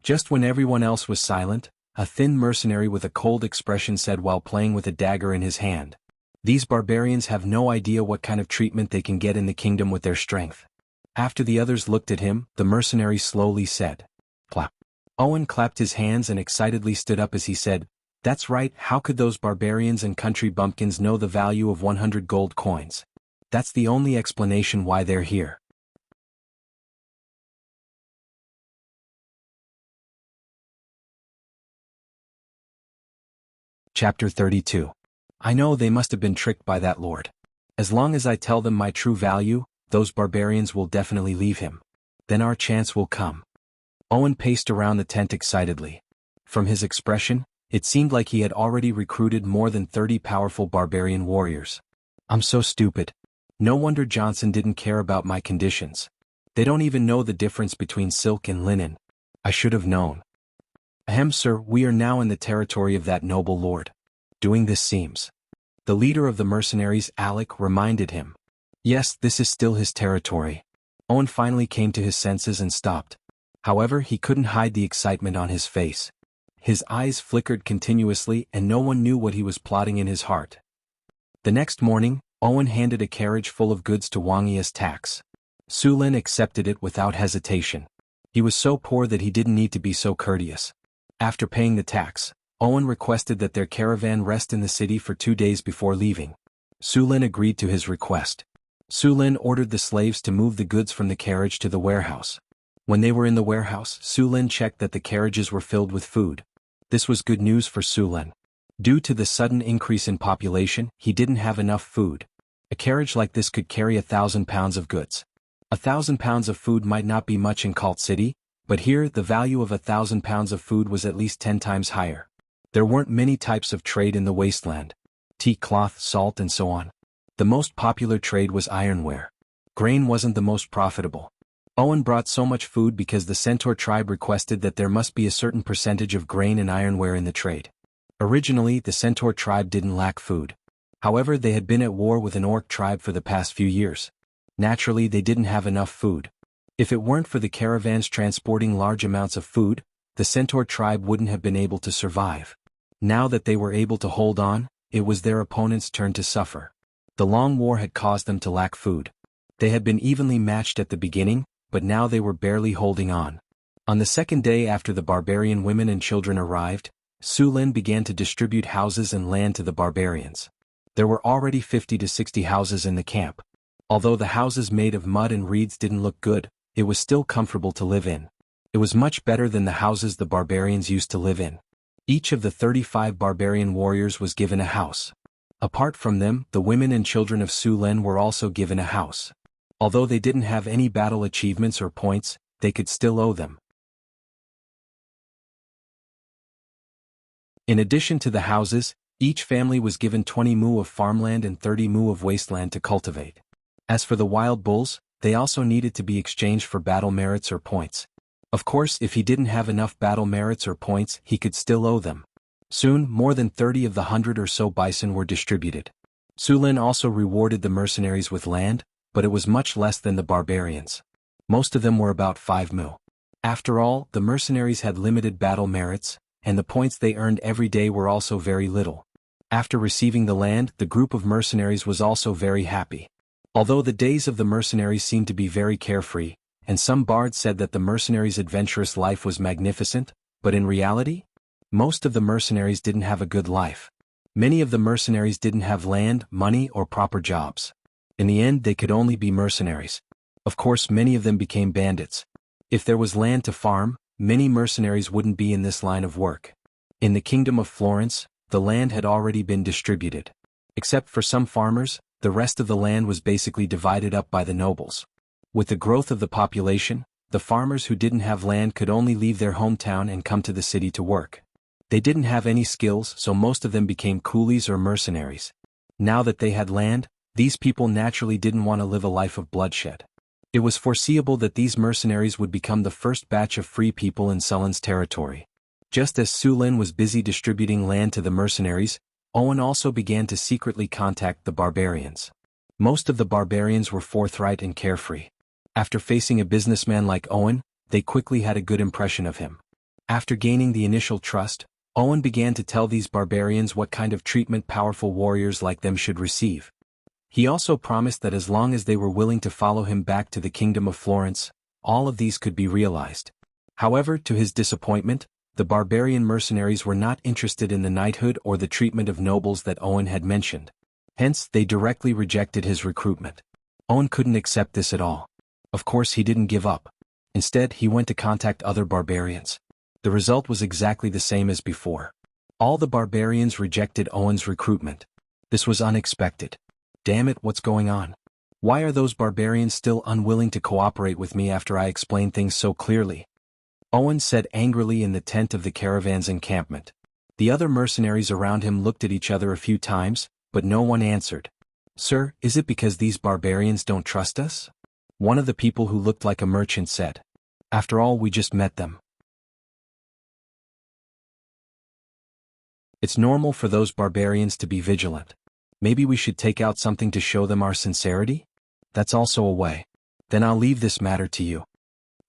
Just when everyone else was silent, a thin mercenary with a cold expression said while playing with a dagger in his hand. These barbarians have no idea what kind of treatment they can get in the kingdom with their strength. After the others looked at him, the mercenary slowly said, "Clap." Owen clapped his hands and excitedly stood up as he said, "That's right, how could those barbarians and country bumpkins know the value of 100 gold coins? That's the only explanation why they're here. Chapter 32. I know they must have been tricked by that lord. As long as I tell them my true value, those barbarians will definitely leave him. Then our chance will come. Owen paced around the tent excitedly. From his expression, it seemed like he had already recruited more than 30 powerful barbarian warriors. I'm so stupid. No wonder Johnson didn't care about my conditions. They don't even know the difference between silk and linen. I should have known. Ahem, sir, we are now in the territory of that noble lord. Doing this seems. The leader of the mercenaries, Alec, reminded him. Yes, this is still his territory. Owen finally came to his senses and stopped. However, he couldn't hide the excitement on his face. His eyes flickered continuously and no one knew what he was plotting in his heart. The next morning, Owen handed a carriage full of goods to Wang Yi as tax. Su Lin accepted it without hesitation. He was so poor that he didn't need to be so courteous. After paying the tax, Owen requested that their caravan rest in the city for 2 days before leaving. Su Lin agreed to his request. Su Lin ordered the slaves to move the goods from the carriage to the warehouse. When they were in the warehouse, Su Lin checked that the carriages were filled with food. This was good news for Su Lin. Due to the sudden increase in population, he didn't have enough food. A carriage like this could carry 1,000 pounds of goods. 1,000 pounds of food might not be much in Cult City, but here the value of 1,000 pounds of food was at least 10 times higher. There weren't many types of trade in the wasteland. Tea, cloth, salt and so on. The most popular trade was ironware. Grain wasn't the most profitable. Owen brought so much food because the Centaur tribe requested that there must be a certain percentage of grain and ironware in the trade. Originally, the Centaur tribe didn't lack food. However, they had been at war with an orc tribe for the past few years. Naturally, they didn't have enough food. If it weren't for the caravans transporting large amounts of food, the Centaur tribe wouldn't have been able to survive. Now that they were able to hold on, it was their opponents' turn to suffer. The long war had caused them to lack food. They had been evenly matched at the beginning, but now they were barely holding on. On the second day after the barbarian women and children arrived, Su Lin began to distribute houses and land to the barbarians. There were already 50 to 60 houses in the camp. Although the houses made of mud and reeds didn't look good, it was still comfortable to live in. It was much better than the houses the barbarians used to live in. Each of the 35 barbarian warriors was given a house. Apart from them, the women and children of Su Lin were also given a house. Although they didn't have any battle achievements or points, they could still owe them. In addition to the houses, each family was given 20 mu of farmland and 30 mu of wasteland to cultivate. As for the wild bulls, they also needed to be exchanged for battle merits or points. Of course, if he didn't have enough battle merits or points, he could still owe them. Soon, more than 30 of the 100 or so bison were distributed. Su Lin also rewarded the mercenaries with land, but it was much less than the barbarians. Most of them were about 5 mu. After all, the mercenaries had limited battle merits, and the points they earned every day were also very little. After receiving the land, the group of mercenaries was also very happy. Although the days of the mercenaries seemed to be very carefree, and some bards said that the mercenaries' adventurous life was magnificent, but in reality, most of the mercenaries didn't have a good life. Many of the mercenaries didn't have land, money, or proper jobs. In the end, they could only be mercenaries. Of course, many of them became bandits. If there was land to farm, many mercenaries wouldn't be in this line of work. In the Kingdom of Florence, the land had already been distributed. Except for some farmers, the rest of the land was basically divided up by the nobles. With the growth of the population, the farmers who didn't have land could only leave their hometown and come to the city to work. They didn't have any skills, so most of them became coolies or mercenaries. Now that they had land, these people naturally didn't want to live a life of bloodshed. It was foreseeable that these mercenaries would become the first batch of free people in Sullen's territory. Just as Su Lin was busy distributing land to the mercenaries, Owen also began to secretly contact the barbarians. Most of the barbarians were forthright and carefree. After facing a businessman like Owen, they quickly had a good impression of him. After gaining the initial trust, Owen began to tell these barbarians what kind of treatment powerful warriors like them should receive. He also promised that as long as they were willing to follow him back to the Kingdom of Florence, all of these could be realized. However, to his disappointment, the barbarian mercenaries were not interested in the knighthood or the treatment of nobles that Owen had mentioned. Hence, they directly rejected his recruitment. Owen couldn't accept this at all. Of course, he didn't give up. Instead, he went to contact other barbarians. The result was exactly the same as before. All the barbarians rejected Owen's recruitment. This was unexpected. Damn it, what's going on? Why are those barbarians still unwilling to cooperate with me after I explain things so clearly? Owen said angrily in the tent of the caravan's encampment. The other mercenaries around him looked at each other a few times, but no one answered. Sir, is it because these barbarians don't trust us? One of the people who looked like a merchant said. After all, we just met them. It's normal for those barbarians to be vigilant. Maybe we should take out something to show them our sincerity? That's also a way. Then I'll leave this matter to you.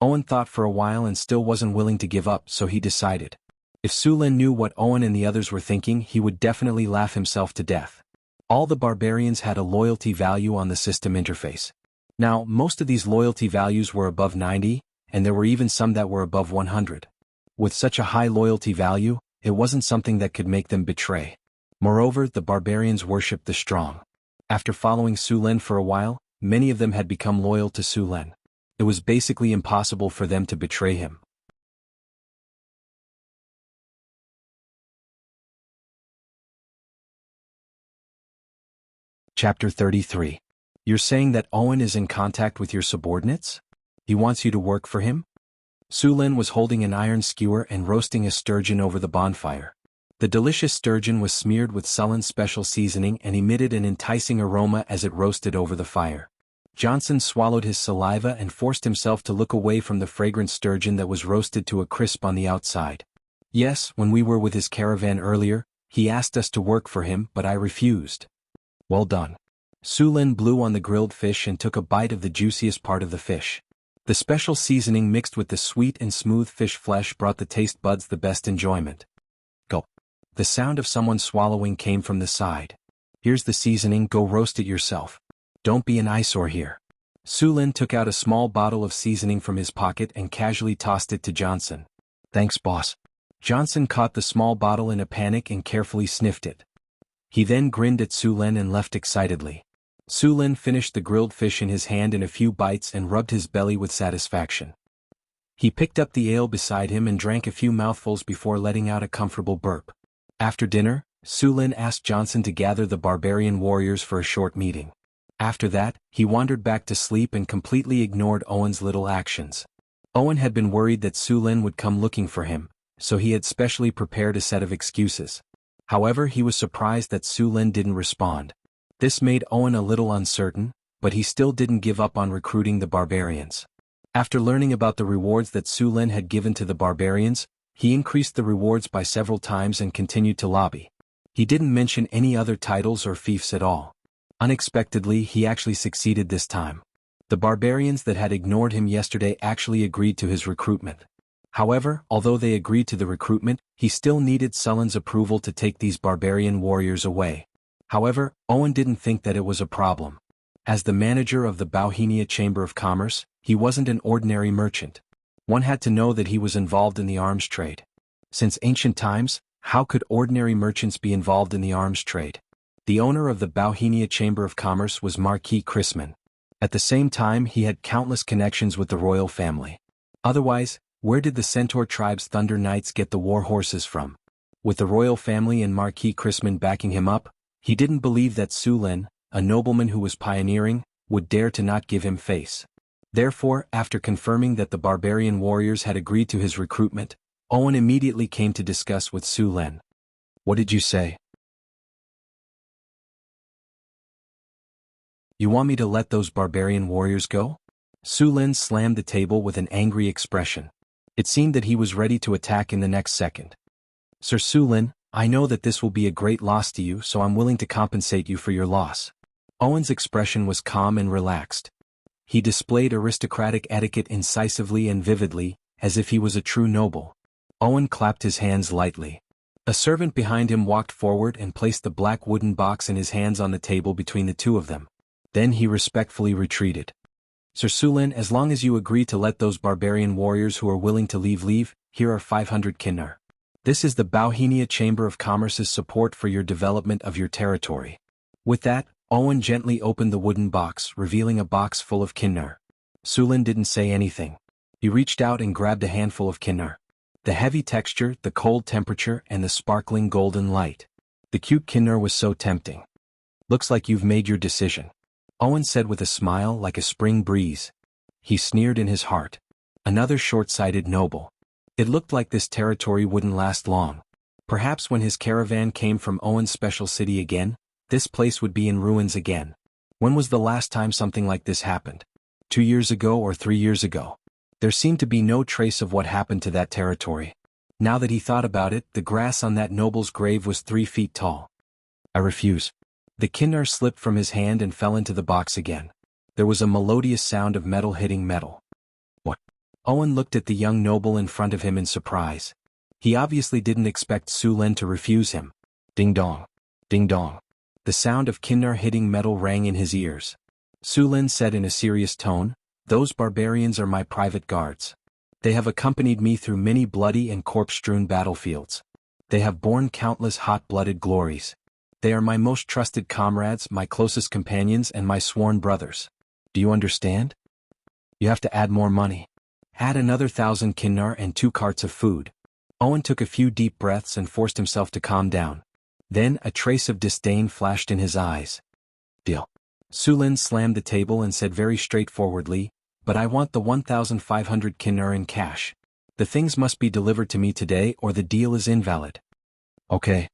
Owen thought for a while and still wasn't willing to give up, so he decided. If Sulin knew what Owen and the others were thinking, he would definitely laugh himself to death. All the barbarians had a loyalty value on the system interface. Now, most of these loyalty values were above 90, and there were even some that were above 100. With such a high loyalty value, it wasn't something that could make them betray. Moreover, the barbarians worshipped the strong. After following Sulin for a while, many of them had become loyal to Sulin. It was basically impossible for them to betray him. Chapter 33. You're saying that Owen is in contact with your subordinates? He wants you to work for him? Sulin was holding an iron skewer and roasting a sturgeon over the bonfire. The delicious sturgeon was smeared with Sullen's special seasoning and emitted an enticing aroma as it roasted over the fire. Johnson swallowed his saliva and forced himself to look away from the fragrant sturgeon that was roasted to a crisp on the outside. Yes, when we were with his caravan earlier, he asked us to work for him, but I refused. Well done. Sulin blew on the grilled fish and took a bite of the juiciest part of the fish. The special seasoning mixed with the sweet and smooth fish flesh brought the taste buds the best enjoyment. Go. The sound of someone swallowing came from the side. Here's the seasoning, go roast it yourself. Don't be an eyesore here. Sulin took out a small bottle of seasoning from his pocket and casually tossed it to Johnson. Thanks, boss. Johnson caught the small bottle in a panic and carefully sniffed it. He then grinned at Sulin and left excitedly. Sulin finished the grilled fish in his hand in a few bites and rubbed his belly with satisfaction. He picked up the ale beside him and drank a few mouthfuls before letting out a comfortable burp. After dinner, Sulin asked Johnson to gather the barbarian warriors for a short meeting. After that, he wandered back to sleep and completely ignored Owen's little actions. Owen had been worried that Sulin would come looking for him, so he had specially prepared a set of excuses. However, he was surprised that Sulin didn't respond. This made Owen a little uncertain, but he still didn't give up on recruiting the barbarians. After learning about the rewards that Sulin had given to the barbarians, he increased the rewards by several times and continued to lobby. He didn't mention any other titles or fiefs at all. Unexpectedly, he actually succeeded this time. The barbarians that had ignored him yesterday actually agreed to his recruitment. However, although they agreed to the recruitment, he still needed Sullen's approval to take these barbarian warriors away. However, Owen didn't think that it was a problem. As the manager of the Bauhinia Chamber of Commerce, he wasn't an ordinary merchant. One had to know that he was involved in the arms trade. Since ancient times, how could ordinary merchants be involved in the arms trade? The owner of the Bauhinia Chamber of Commerce was Marquis Chrisman. At the same time, he had countless connections with the royal family. Otherwise, where did the Centaur tribe's Thunder Knights get the war horses from? With the royal family and Marquis Chrisman backing him up, he didn't believe that Sulin, a nobleman who was pioneering, would dare to not give him face. Therefore, after confirming that the barbarian warriors had agreed to his recruitment, Owen immediately came to discuss with Sulin. What did you say? You want me to let those barbarian warriors go? Sulin slammed the table with an angry expression. It seemed that he was ready to attack in the next second. Sir Sulin, I know that this will be a great loss to you, so I'm willing to compensate you for your loss. Owen's expression was calm and relaxed. He displayed aristocratic etiquette incisively and vividly, as if he was a true noble. Owen clapped his hands lightly. A servant behind him walked forward and placed the black wooden box in his hands on the table between the two of them. Then he respectfully retreated. Sir Sulin, as long as you agree to let those barbarian warriors who are willing to leave, here are 500 kinnar. This is the Bauhinia Chamber of Commerce's support for your development of your territory. With that, Owen gently opened the wooden box, revealing a box full of kinnar. Sulin didn't say anything. He reached out and grabbed a handful of kinnar. The heavy texture, the cold temperature, and the sparkling golden light. The cute kinnar was so tempting. "Looks like you've made your decision," Owen said with a smile like a spring breeze. He sneered in his heart. Another short-sighted noble. It looked like this territory wouldn't last long. Perhaps when his caravan came from Owen's special city again, this place would be in ruins again. When was the last time something like this happened? 2 years ago or 3 years ago? There seemed to be no trace of what happened to that territory. Now that he thought about it, the grass on that noble's grave was 3 feet tall. "I refuse." The kinnar slipped from his hand and fell into the box again. There was a melodious sound of metal hitting metal. "What?" Owen looked at the young noble in front of him in surprise. He obviously didn't expect Sulin to refuse him. Ding dong. Ding dong. The sound of kinnar hitting metal rang in his ears. Sulin said in a serious tone, "Those barbarians are my private guards. They have accompanied me through many bloody and corpse-strewn battlefields. They have borne countless hot-blooded glories. They are my most trusted comrades, my closest companions, and my sworn brothers. Do you understand? You have to add more money. Add another 1,000 kinnar and 2 carts of food." Owen took a few deep breaths and forced himself to calm down. Then a trace of disdain flashed in his eyes. "Deal." Sulin slammed the table and said very straightforwardly, "But I want the 1,500 kinnar in cash. The things must be delivered to me today or the deal is invalid." "Okay."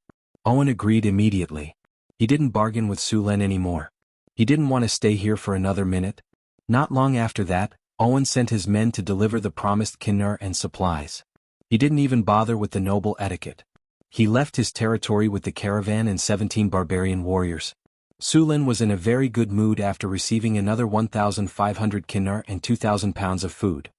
Owen agreed immediately. He didn't bargain with Sulin anymore. He didn't want to stay here for another minute. Not long after that, Owen sent his men to deliver the promised kinnar and supplies. He didn't even bother with the noble etiquette. He left his territory with the caravan and 17 barbarian warriors. Sulin was in a very good mood after receiving another 1,500 kinnar and 2,000 pounds of food.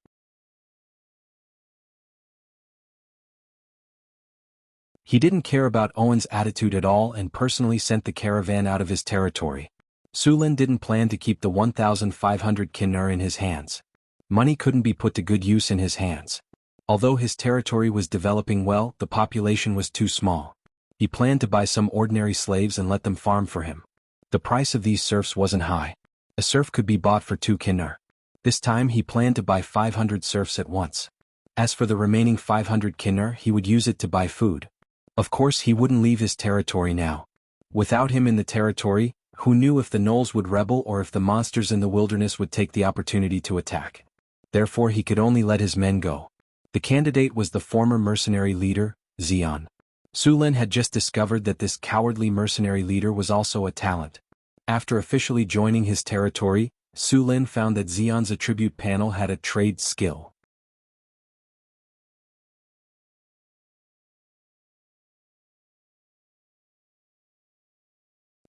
He didn't care about Owen's attitude at all and personally sent the caravan out of his territory. Sulin didn't plan to keep the 1,500 kinnar in his hands. Money couldn't be put to good use in his hands. Although his territory was developing well, the population was too small. He planned to buy some ordinary slaves and let them farm for him. The price of these serfs wasn't high. A serf could be bought for 2 kinnar. This time he planned to buy 500 serfs at once. As for the remaining 500 kinnar, he would use it to buy food. Of course he wouldn't leave his territory now. Without him in the territory, who knew if the gnolls would rebel or if the monsters in the wilderness would take the opportunity to attack. Therefore he could only let his men go. The candidate was the former mercenary leader, Xian. Sulin had just discovered that this cowardly mercenary leader was also a talent. After officially joining his territory, Sulin found that Xian's attribute panel had a trade skill.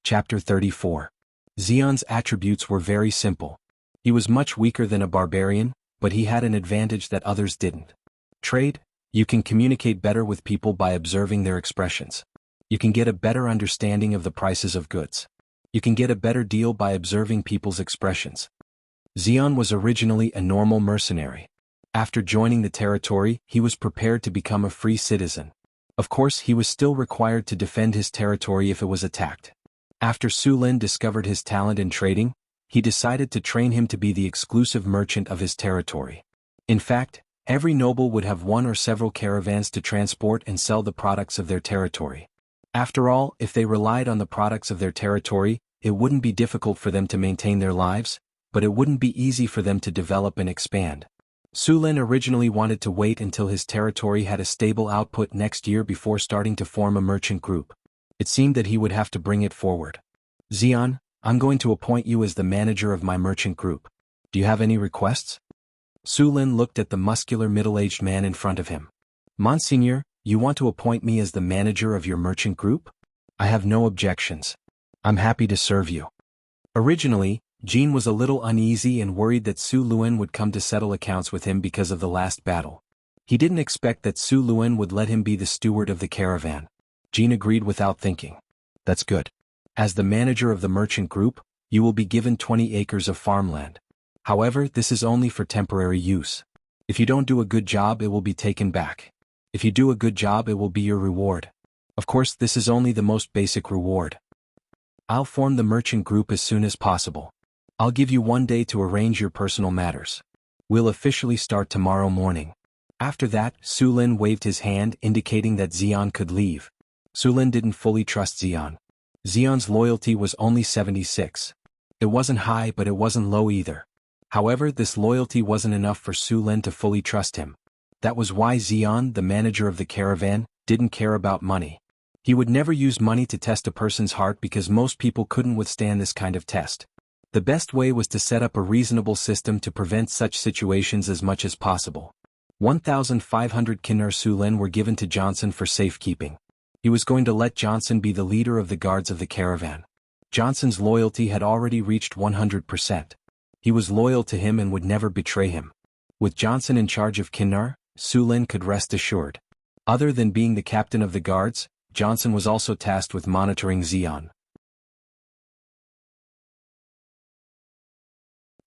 Chapter 34. Xian's attributes were very simple. He was much weaker than a barbarian, but he had an advantage that others didn't. Trade: you can communicate better with people by observing their expressions. You can get a better understanding of the prices of goods. You can get a better deal by observing people's expressions. Xian was originally a normal mercenary. After joining the territory, he was prepared to become a free citizen. Of course, he was still required to defend his territory if it was attacked. After Sulin discovered his talent in trading, he decided to train him to be the exclusive merchant of his territory. In fact, every noble would have one or several caravans to transport and sell the products of their territory. After all, if they relied on the products of their territory, it wouldn't be difficult for them to maintain their lives, but it wouldn't be easy for them to develop and expand. Sulin originally wanted to wait until his territory had a stable output next year before starting to form a merchant group. It seemed that he would have to bring it forward. "Xian, I'm going to appoint you as the manager of my merchant group. Do you have any requests?" Sulin looked at the muscular middle-aged man in front of him. "Monseigneur, you want to appoint me as the manager of your merchant group? I have no objections. I'm happy to serve you." Originally, Jean was a little uneasy and worried that Su Luan would come to settle accounts with him because of the last battle. He didn't expect that Su Luan would let him be the steward of the caravan. Jean agreed without thinking. "That's good. As the manager of the merchant group, you will be given 20 acres of farmland. However, this is only for temporary use. If you don't do a good job, it will be taken back. If you do a good job, it will be your reward. Of course, this is only the most basic reward." I'll form the merchant group as soon as possible. I'll give you 1 day to arrange your personal matters. We'll officially start tomorrow morning. After that, Su Lin waved his hand indicating that Xian could leave. Su Lin didn't fully trust Xian. Xian's loyalty was only 76. It wasn't high but it wasn't low either. However, this loyalty wasn't enough for Su Lin to fully trust him. That was why Xian, the manager of the caravan, didn't care about money. He would never use money to test a person's heart because most people couldn't withstand this kind of test. The best way was to set up a reasonable system to prevent such situations as much as possible. 1,500 Kinar Su Lin were given to Johnson for safekeeping. He was going to let Johnson be the leader of the guards of the caravan. Johnson's loyalty had already reached 100%. He was loyal to him and would never betray him. With Johnson in charge of Kinar, Su Lin could rest assured. Other than being the captain of the guards, Johnson was also tasked with monitoring Xian.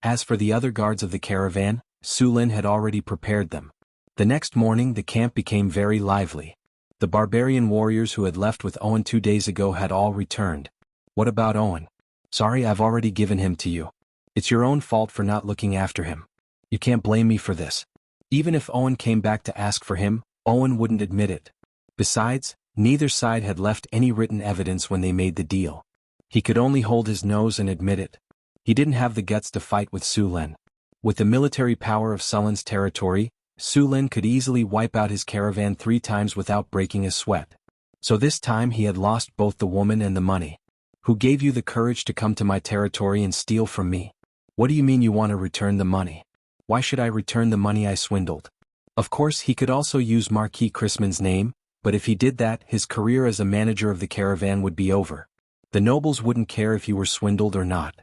As for the other guards of the caravan, Su Lin had already prepared them. The next morning the camp became very lively. The barbarian warriors who had left with Owen 2 days ago had all returned. What about Owen? Sorry, I've already given him to you. It's your own fault for not looking after him. You can't blame me for this. Even if Owen came back to ask for him, Owen wouldn't admit it. Besides, neither side had left any written evidence when they made the deal. He could only hold his nose and admit it. He didn't have the guts to fight with Su Lin. With the military power of Sulin's territory, Su Lin could easily wipe out his caravan 3 times without breaking a sweat. So this time he had lost both the woman and the money. Who gave you the courage to come to my territory and steal from me? What do you mean you want to return the money? Why should I return the money I swindled? Of course he could also use Marquis Chrisman's name, but if he did that, his career as a manager of the caravan would be over. The nobles wouldn't care if you were swindled or not.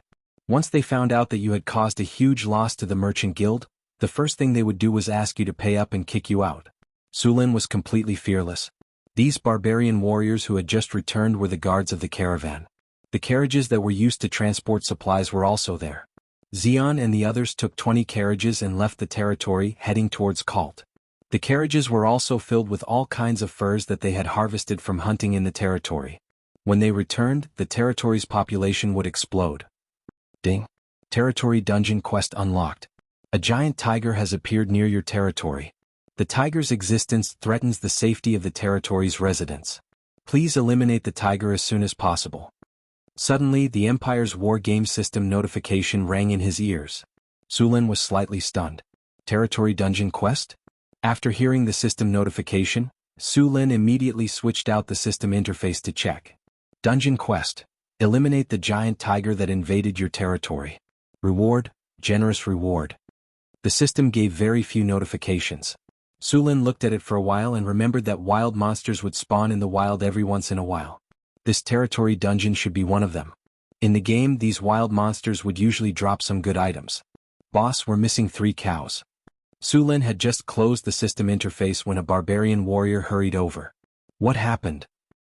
Once they found out that you had caused a huge loss to the merchant guild, the first thing they would do was ask you to pay up and kick you out. Su Lin was completely fearless. These barbarian warriors who had just returned were the guards of the caravan. The carriages that were used to transport supplies were also there. Xian and the others took 20 carriages and left the territory heading towards Cult. The carriages were also filled with all kinds of furs that they had harvested from hunting in the territory. When they returned, the territory's population would explode. Ding! Territory Dungeon Quest unlocked. A giant tiger has appeared near your territory. The tiger's existence threatens the safety of the territory's residents. Please eliminate the tiger as soon as possible. Suddenly, the Empire's war game system notification rang in his ears. Su Lin was slightly stunned. Territory Dungeon Quest? After hearing the system notification, Su Lin immediately switched out the system interface to check. Dungeon Quest. Eliminate the giant tiger that invaded your territory. Reward, generous reward. The system gave very few notifications. Su Lin looked at it for a while and remembered that wild monsters would spawn in the wild every once in a while. This territory dungeon should be one of them. In the game, these wild monsters would usually drop some good items. Boss, we're missing 3 cows. Su Lin had just closed the system interface when a barbarian warrior hurried over. What happened?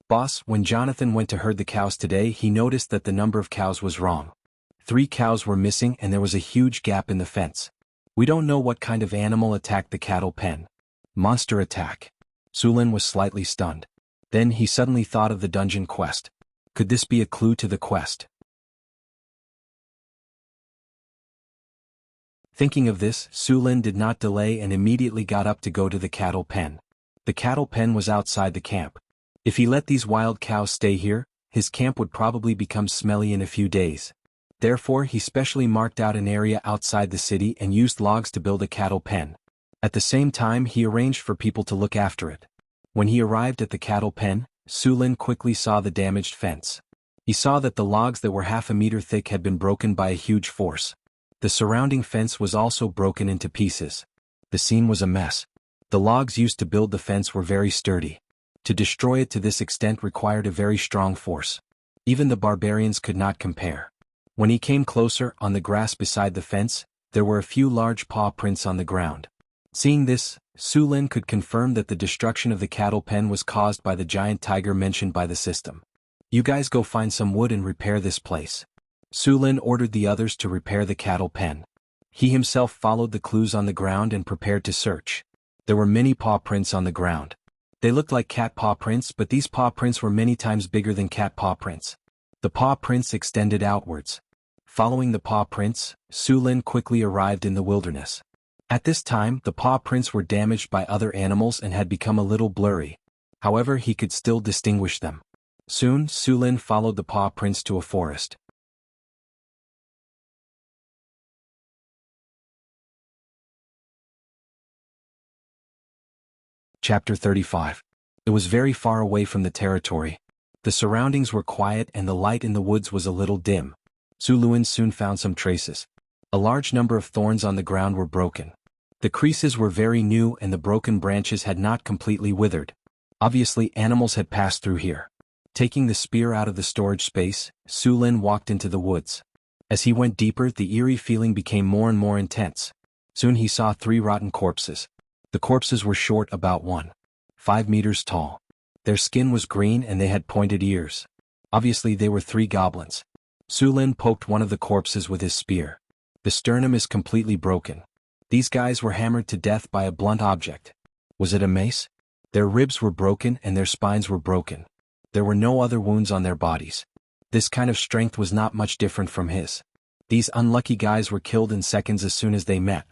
Boss, when Jonathan went to herd the cows today, he noticed that the number of cows was wrong. 3 cows were missing and there was a huge gap in the fence. We don't know what kind of animal attacked the cattle pen. Monster attack. Su Lin was slightly stunned. Then he suddenly thought of the dungeon quest. Could this be a clue to the quest? Thinking of this, Su Lin did not delay and immediately got up to go to the cattle pen. The cattle pen was outside the camp. If he let these wild cows stay here, his camp would probably become smelly in a few days. Therefore, he specially marked out an area outside the city and used logs to build a cattle pen. At the same time, he arranged for people to look after it. When he arrived at the cattle pen, Su Lin quickly saw the damaged fence. He saw that the logs that were half a meter thick had been broken by a huge force. The surrounding fence was also broken into pieces. The scene was a mess. The logs used to build the fence were very sturdy. To destroy it to this extent required a very strong force. Even the barbarians could not compare. When he came closer, on the grass beside the fence, there were a few large paw prints on the ground. Seeing this, Su Lin could confirm that the destruction of the cattle pen was caused by the giant tiger mentioned by the system. You guys go find some wood and repair this place. Su Lin ordered the others to repair the cattle pen. He himself followed the clues on the ground and prepared to search. There were many paw prints on the ground. They looked like cat paw prints, but these paw prints were many times bigger than cat paw prints. The paw prints extended outwards. Following the paw prints, Su Lin quickly arrived in the wilderness. At this time, the paw prints were damaged by other animals and had become a little blurry. However, he could still distinguish them. Soon, Su Lin followed the paw prints to a forest. Chapter 35. It was very far away from the territory. The surroundings were quiet and the light in the woods was a little dim. Su Lin soon found some traces. A large number of thorns on the ground were broken. The creases were very new and the broken branches had not completely withered. Obviously, animals had passed through here. Taking the spear out of the storage space, Su Lin walked into the woods. As he went deeper, the eerie feeling became more and more intense. Soon he saw 3 rotten corpses. The corpses were short, about 1.5 meters tall. Their skin was green and they had pointed ears. Obviously they were 3 goblins. Su Lin poked one of the corpses with his spear. The sternum is completely broken. These guys were hammered to death by a blunt object. Was it a mace? Their ribs were broken and their spines were broken. There were no other wounds on their bodies. This kind of strength was not much different from his. These unlucky guys were killed in seconds as soon as they met.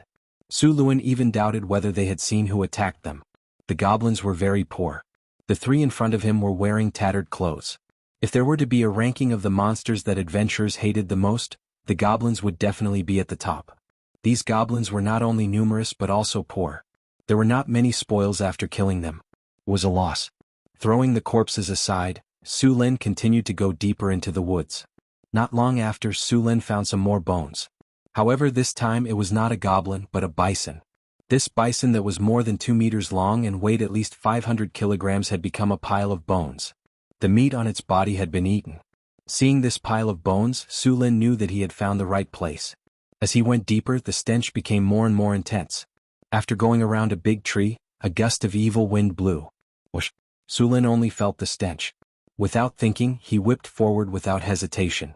Su Lin even doubted whether they had seen who attacked them. The goblins were very poor. The 3 in front of him were wearing tattered clothes. If there were to be a ranking of the monsters that adventurers hated the most, the goblins would definitely be at the top. These goblins were not only numerous but also poor. There were not many spoils after killing them. It was a loss. Throwing the corpses aside, Su Lin continued to go deeper into the woods. Not long after, Su Lin found some more bones. However, this time it was not a goblin but a bison. This bison that was more than 2 meters long and weighed at least 500 kilograms had become a pile of bones. The meat on its body had been eaten. Seeing this pile of bones, Su Lin knew that he had found the right place. As he went deeper, the stench became more and more intense. After going around a big tree, a gust of evil wind blew. Whoosh! Su Lin only felt the stench. Without thinking, he whipped forward without hesitation.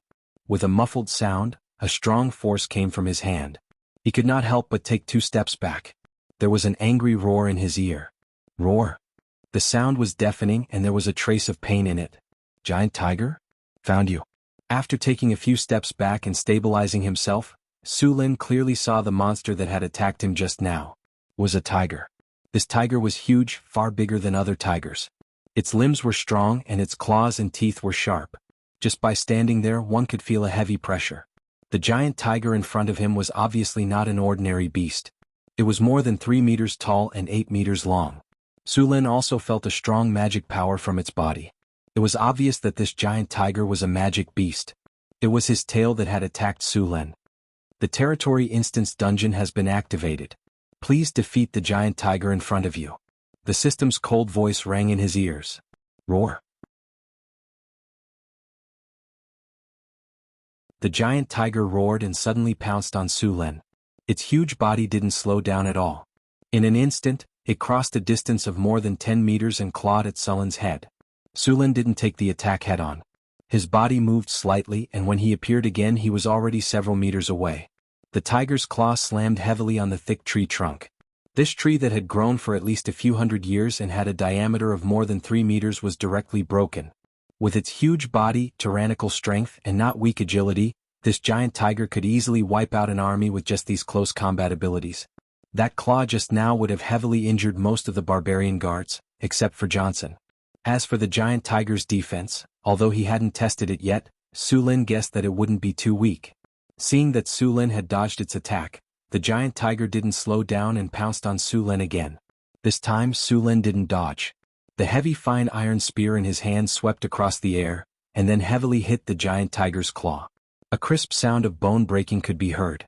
With a muffled sound, a strong force came from his hand. He could not help but take 2 steps back. There was an angry roar in his ear. Roar! The sound was deafening and there was a trace of pain in it. Giant tiger? Found you. After taking a few steps back and stabilizing himself, Su Lin clearly saw the monster that had attacked him just now. It was a tiger. This tiger was huge, far bigger than other tigers. Its limbs were strong and its claws and teeth were sharp. Just by standing there, one could feel a heavy pressure. The giant tiger in front of him was obviously not an ordinary beast. It was more than 3 meters tall and 8 meters long. Su Lin also felt a strong magic power from its body. It was obvious that this giant tiger was a magic beast. It was his tail that had attacked Su Lin. The territory instance dungeon has been activated. Please defeat the giant tiger in front of you. The system's cold voice rang in his ears. Roar! The giant tiger roared and suddenly pounced on Su Lin. Its huge body didn't slow down at all. In an instant, it crossed a distance of more than 10 meters and clawed at Su Lin's head. Su Lin didn't take the attack head-on. His body moved slightly and when he appeared again he was already several meters away. The tiger's claw slammed heavily on the thick tree trunk. This tree that had grown for at least a few hundred years and had a diameter of more than 3 meters was directly broken. With its huge body, tyrannical strength, and not weak agility, this giant tiger could easily wipe out an army with just these close combat abilities. That claw just now would have heavily injured most of the barbarian guards, except for Johnson. As for the giant tiger's defense, although he hadn't tested it yet, Su Lin guessed that it wouldn't be too weak. Seeing that Su Lin had dodged its attack, the giant tiger didn't slow down and pounced on Su Lin again. This time Su Lin didn't dodge. The heavy fine iron spear in his hand swept across the air, and then heavily hit the giant tiger's claw. A crisp sound of bone breaking could be heard.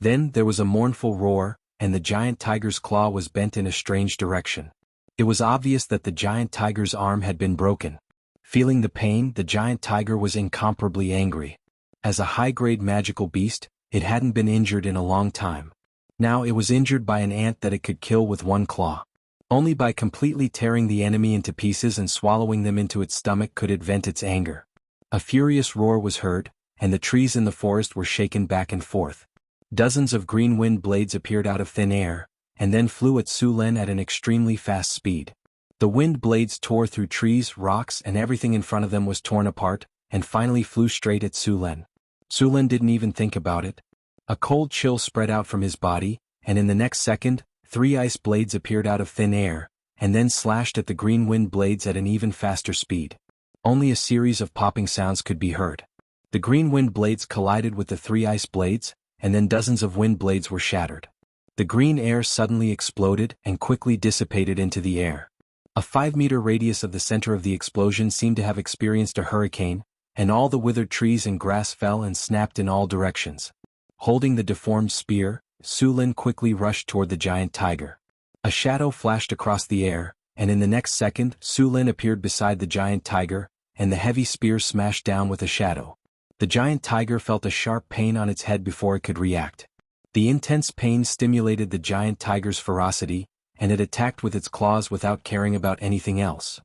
Then there was a mournful roar, and the giant tiger's claw was bent in a strange direction. It was obvious that the giant tiger's arm had been broken. Feeling the pain, the giant tiger was incomparably angry. As a high-grade magical beast, it hadn't been injured in a long time. Now it was injured by an ant that it could kill with one claw. Only by completely tearing the enemy into pieces and swallowing them into its stomach could it vent its anger. A furious roar was heard, and the trees in the forest were shaken back and forth. Dozens of green wind blades appeared out of thin air, and then flew at Su Lin at an extremely fast speed. The wind blades tore through trees, rocks, and everything in front of them was torn apart, and finally flew straight at Su Lin. Su Lin didn't even think about it. A cold chill spread out from his body, and in the next second, 3 ice blades appeared out of thin air, and then slashed at the green wind blades at an even faster speed. Only a series of popping sounds could be heard. The green wind blades collided with the 3 ice blades, and then dozens of wind blades were shattered. The green air suddenly exploded and quickly dissipated into the air. A 5-meter radius of the center of the explosion seemed to have experienced a hurricane, and all the withered trees and grass fell and snapped in all directions. Holding the deformed spear, Su Lin quickly rushed toward the giant tiger. A shadow flashed across the air, and in the next second, Su Lin appeared beside the giant tiger, and the heavy spear smashed down with a shadow. The giant tiger felt a sharp pain on its head before it could react. The intense pain stimulated the giant tiger's ferocity, and it attacked with its claws without caring about anything else.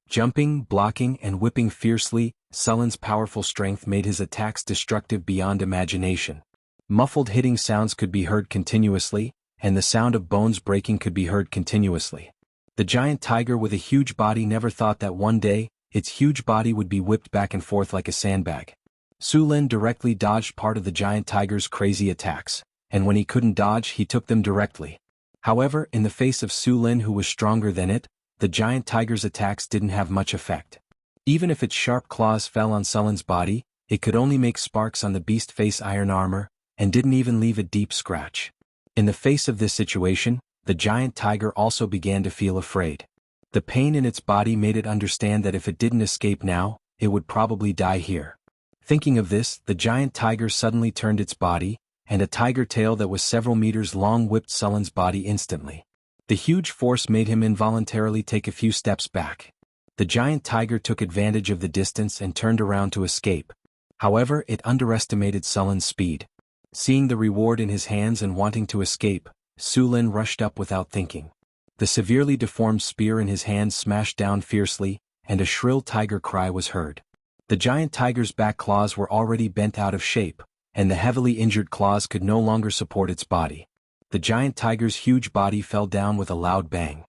Jumping, blocking, and whipping fiercely, Su Lin's powerful strength made his attacks destructive beyond imagination. Muffled hitting sounds could be heard continuously, and the sound of bones breaking could be heard continuously. The giant tiger with a huge body never thought that one day, its huge body would be whipped back and forth like a sandbag. Su Lin directly dodged part of the giant tiger's crazy attacks, and when he couldn't dodge he took them directly. However, in the face of Su Lin who was stronger than it, the giant tiger's attacks didn't have much effect. Even if its sharp claws fell on Su Lin's body, it could only make sparks on the beast face iron armor, and didn't even leave a deep scratch. In the face of this situation, the giant tiger also began to feel afraid. The pain in its body made it understand that if it didn't escape now, it would probably die here. Thinking of this, the giant tiger suddenly turned its body, and a tiger tail that was several meters long whipped Su Lin's body instantly. The huge force made him involuntarily take a few steps back. The giant tiger took advantage of the distance and turned around to escape. However, it underestimated Su Lin's speed. Seeing the reward in his hands and wanting to escape, Su Lin rushed up without thinking. The severely deformed spear in his hand smashed down fiercely, and a shrill tiger cry was heard. The giant tiger's back claws were already bent out of shape, and the heavily injured claws could no longer support its body. The giant tiger's huge body fell down with a loud bang.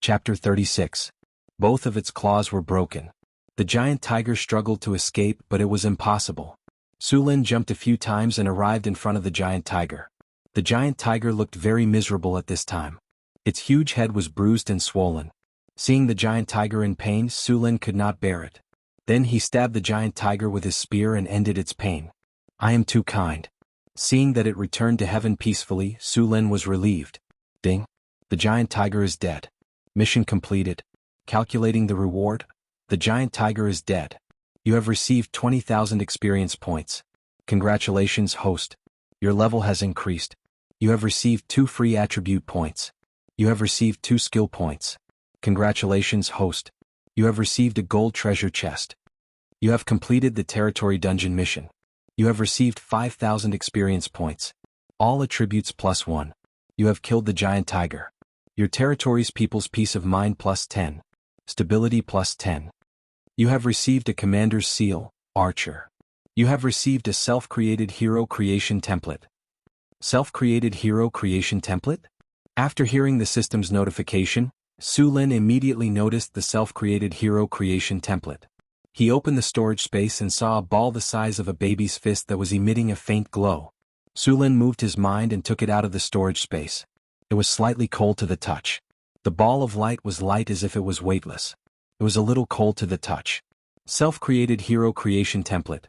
Chapter 36. Both of its claws were broken. The giant tiger struggled to escape, but it was impossible. Su Lin jumped a few times and arrived in front of the giant tiger. The giant tiger looked very miserable at this time. Its huge head was bruised and swollen. Seeing the giant tiger in pain, Su Lin could not bear it. Then he stabbed the giant tiger with his spear and ended its pain. "I am too kind." Seeing that it returned to heaven peacefully, Su Lin was relieved. Ding! The giant tiger is dead. Mission completed. Calculating the reward. The giant tiger is dead. You have received 20,000 experience points. Congratulations, host. Your level has increased. You have received 2 free attribute points. You have received 2 skill points. Congratulations, host. You have received a gold treasure chest. You have completed the territory dungeon mission. You have received 5,000 experience points. All attributes +1. You have killed the giant tiger. Your territory's people's peace of mind +10. Stability +10. You have received a commander's seal, Archer. You have received a self-created hero creation template. Self-created hero creation template? After hearing the system's notification, Su Lin immediately noticed the self-created hero creation template. He opened the storage space and saw a ball the size of a baby's fist that was emitting a faint glow. Su Lin moved his mind and took it out of the storage space. It was slightly cold to the touch. The ball of light was light as if it was weightless. It was a little cold to the touch. Self-created hero creation template.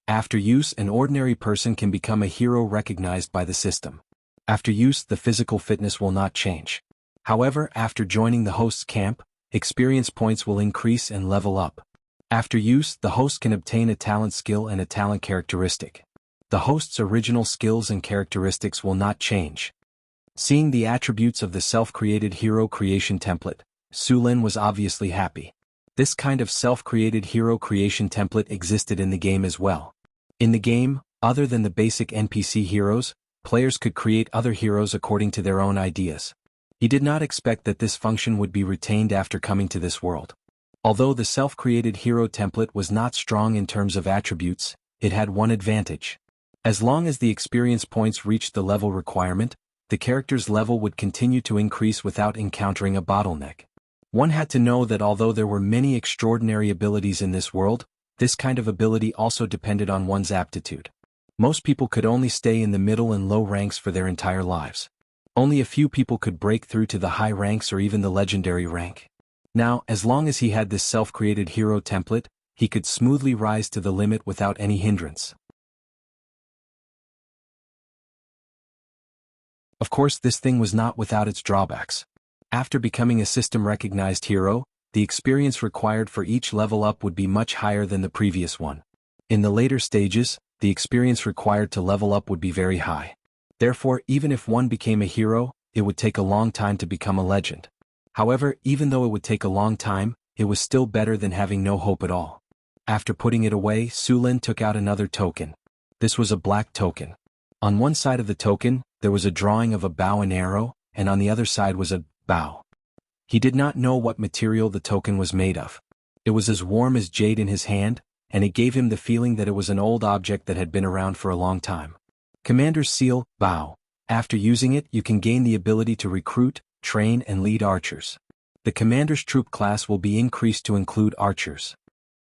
After use, an ordinary person can become a hero recognized by the system. After use, the physical fitness will not change. However, after joining the host's camp, experience points will increase and level up. After use, the host can obtain a talent skill and a talent characteristic. The host's original skills and characteristics will not change. Seeing the attributes of the self-created hero creation template, Su Lin was obviously happy. This kind of self-created hero creation template existed in the game as well. In the game, other than the basic NPC heroes, players could create other heroes according to their own ideas. He did not expect that this function would be retained after coming to this world. Although the self-created hero template was not strong in terms of attributes, it had one advantage. As long as the experience points reached the level requirement, the character's level would continue to increase without encountering a bottleneck. One had to know that although there were many extraordinary abilities in this world, this kind of ability also depended on one's aptitude. Most people could only stay in the middle and low ranks for their entire lives. Only a few people could break through to the high ranks or even the legendary rank. Now, as long as he had this self-created hero template, he could smoothly rise to the limit without any hindrance. Of course, this thing was not without its drawbacks. After becoming a system-recognized hero, the experience required for each level up would be much higher than the previous one. In the later stages, the experience required to level up would be very high. Therefore, even if one became a hero, it would take a long time to become a legend. However, even though it would take a long time, it was still better than having no hope at all. After putting it away, Sulin took out another token. This was a black token. On one side of the token, there was a drawing of a bow and arrow, and on the other side was a bow. He did not know what material the token was made of. It was as warm as jade in his hand, and it gave him the feeling that it was an old object that had been around for a long time. Commander's Seal, Bow. After using it, you can gain the ability to recruit, train and lead archers. The commander's troop class will be increased to include archers.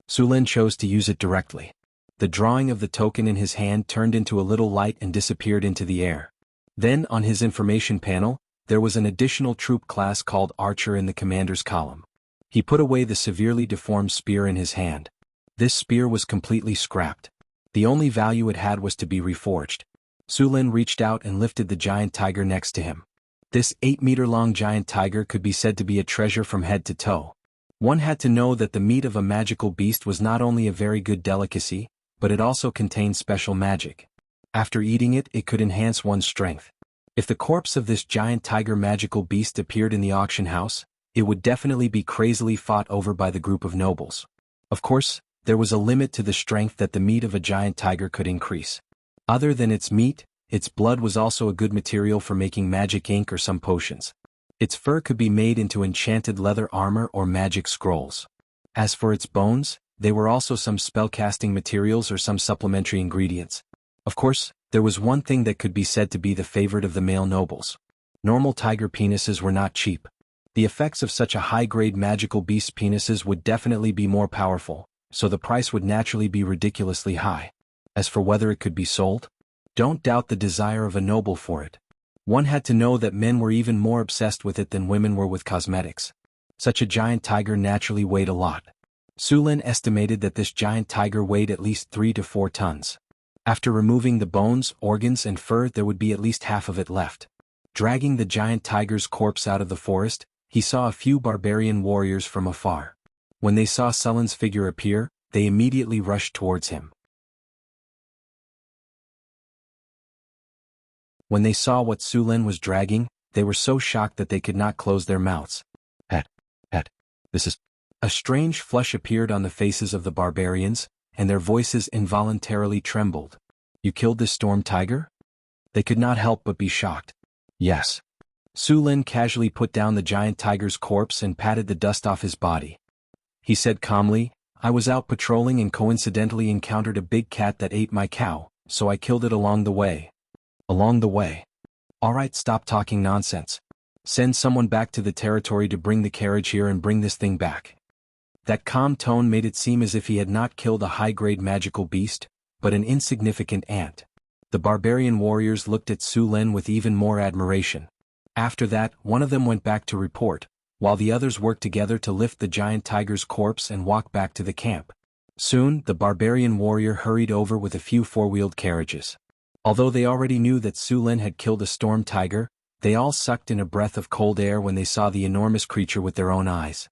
Sulin chose to use it directly. The drawing of the token in his hand turned into a little light and disappeared into the air. Then, on his information panel, there was an additional troop class called Archer in the commander's column. He put away the severely deformed spear in his hand. This spear was completely scrapped. The only value it had was to be reforged. Sulin reached out and lifted the giant tiger next to him. This 8-meter-long giant tiger could be said to be a treasure from head to toe. One had to know that the meat of a magical beast was not only a very good delicacy, but it also contained special magic. After eating it, it could enhance one's strength. If the corpse of this giant tiger magical beast appeared in the auction house, it would definitely be crazily fought over by the group of nobles. Of course, there was a limit to the strength that the meat of a giant tiger could increase. Other than its meat, its blood was also a good material for making magic ink or some potions. Its fur could be made into enchanted leather armor or magic scrolls. As for its bones, they were also some spellcasting materials or some supplementary ingredients. Of course, there was one thing that could be said to be the favorite of the male nobles. Normal tiger penises were not cheap. The effects of such a high-grade magical beast's penises would definitely be more powerful, so the price would naturally be ridiculously high. As for whether it could be sold, don't doubt the desire of a noble for it. One had to know that men were even more obsessed with it than women were with cosmetics. Such a giant tiger naturally weighed a lot. Sulin estimated that this giant tiger weighed at least 3 to 4 tons. After removing the bones, organs and fur, there would be at least half of it left. Dragging the giant tiger's corpse out of the forest, he saw a few barbarian warriors from afar. When they saw Sulin's figure appear, they immediately rushed towards him. When they saw what Sulin was dragging, they were so shocked that they could not close their mouths. This is... A strange flush appeared on the faces of the barbarians, and their voices involuntarily trembled. You killed this storm tiger? They could not help but be shocked. Yes. Sulin casually put down the giant tiger's corpse and patted the dust off his body. He said calmly, I was out patrolling and coincidentally encountered a big cat that ate my cow, so I killed it along the way. Along the way. Alright, stop talking nonsense. Send someone back to the territory to bring the carriage here and bring this thing back. That calm tone made it seem as if he had not killed a high-grade magical beast, but an insignificant ant. The barbarian warriors looked at Sulin with even more admiration. After that, one of them went back to report, while the others worked together to lift the giant tiger's corpse and walk back to the camp. Soon, the barbarian warrior hurried over with a few four-wheeled carriages. Although they already knew that Sulin had killed a storm tiger, they all sucked in a breath of cold air when they saw the enormous creature with their own eyes.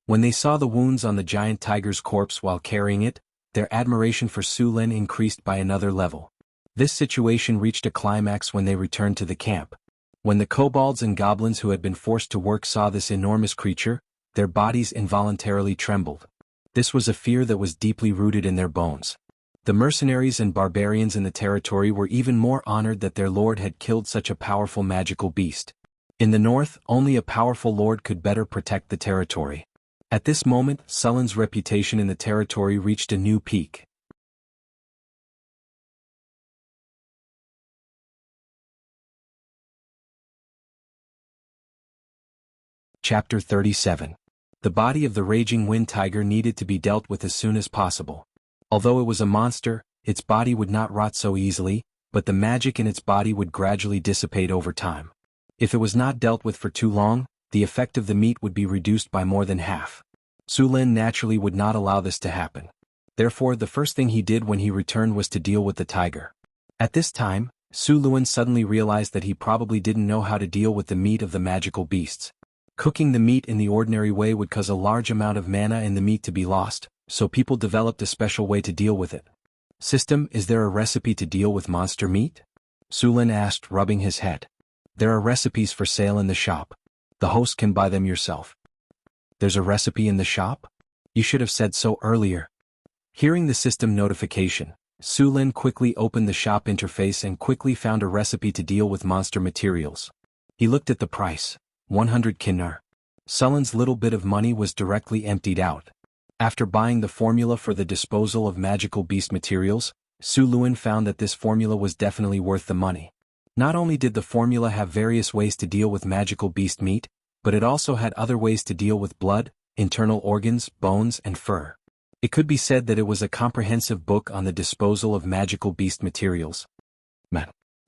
When they saw the wounds on the giant tiger's corpse while carrying it, their admiration for Sulin increased by another level. This situation reached a climax when they returned to the camp. When the kobolds and goblins who had been forced to work saw this enormous creature, their bodies involuntarily trembled. This was a fear that was deeply rooted in their bones. The mercenaries and barbarians in the territory were even more honored that their lord had killed such a powerful magical beast. In the north, only a powerful lord could better protect the territory. At this moment, Sulin's reputation in the territory reached a new peak. Chapter 37. The body of the raging wind tiger needed to be dealt with as soon as possible. Although it was a monster, its body would not rot so easily, but the magic in its body would gradually dissipate over time. If it was not dealt with for too long, the effect of the meat would be reduced by more than half. Su Lin naturally would not allow this to happen. Therefore, the first thing he did when he returned was to deal with the tiger. At this time, Su Lin suddenly realized that he probably didn't know how to deal with the meat of the magical beasts. Cooking the meat in the ordinary way would cause a large amount of mana in the meat to be lost, so people developed a special way to deal with it. System, is there a recipe to deal with monster meat? Su Lin asked, rubbing his head. There are recipes for sale in the shop. The host can buy them yourself. There's a recipe in the shop? You should have said so earlier. Hearing the system notification, Su Lin quickly opened the shop interface and quickly found a recipe to deal with monster materials. He looked at the price. 100 kinar. Sulin's little bit of money was directly emptied out. After buying the formula for the disposal of magical beast materials, Su Lin found that this formula was definitely worth the money. Not only did the formula have various ways to deal with magical beast meat, but it also had other ways to deal with blood, internal organs, bones, and fur. It could be said that it was a comprehensive book on the disposal of magical beast materials.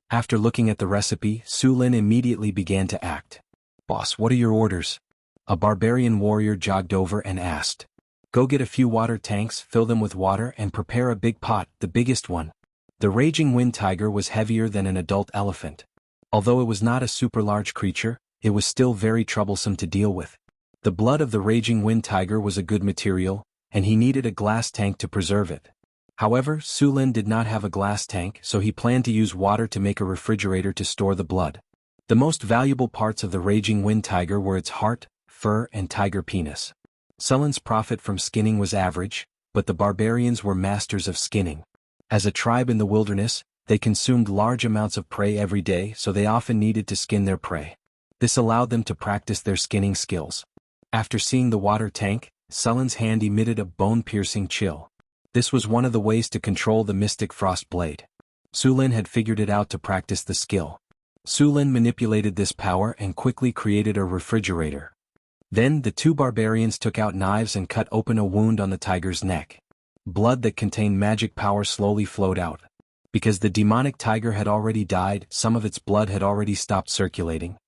After looking at the recipe, Su Lin immediately began to act. Boss, what are your orders? A barbarian warrior jogged over and asked. Go get a few water tanks, fill them with water, and prepare a big pot, the biggest one. The raging wind tiger was heavier than an adult elephant. Although it was not a super large creature, it was still very troublesome to deal with. The blood of the raging wind tiger was a good material, and he needed a glass tank to preserve it. However, Su Lin did not have a glass tank, so he planned to use water to make a refrigerator to store the blood. The most valuable parts of the raging wind tiger were its heart, fur, and tiger penis. Sulin's profit from skinning was average, but the barbarians were masters of skinning. As a tribe in the wilderness, they consumed large amounts of prey every day, so they often needed to skin their prey. This allowed them to practice their skinning skills. After seeing the water tank, Sulin's hand emitted a bone-piercing chill. This was one of the ways to control the mystic frost blade. Su Lin had figured it out to practice the skill. Su Lin manipulated this power and quickly created a refrigerator. Then the two barbarians took out knives and cut open a wound on the tiger's neck. Blood that contained magic power slowly flowed out. Because the demonic tiger had already died, some of its blood had already stopped circulating.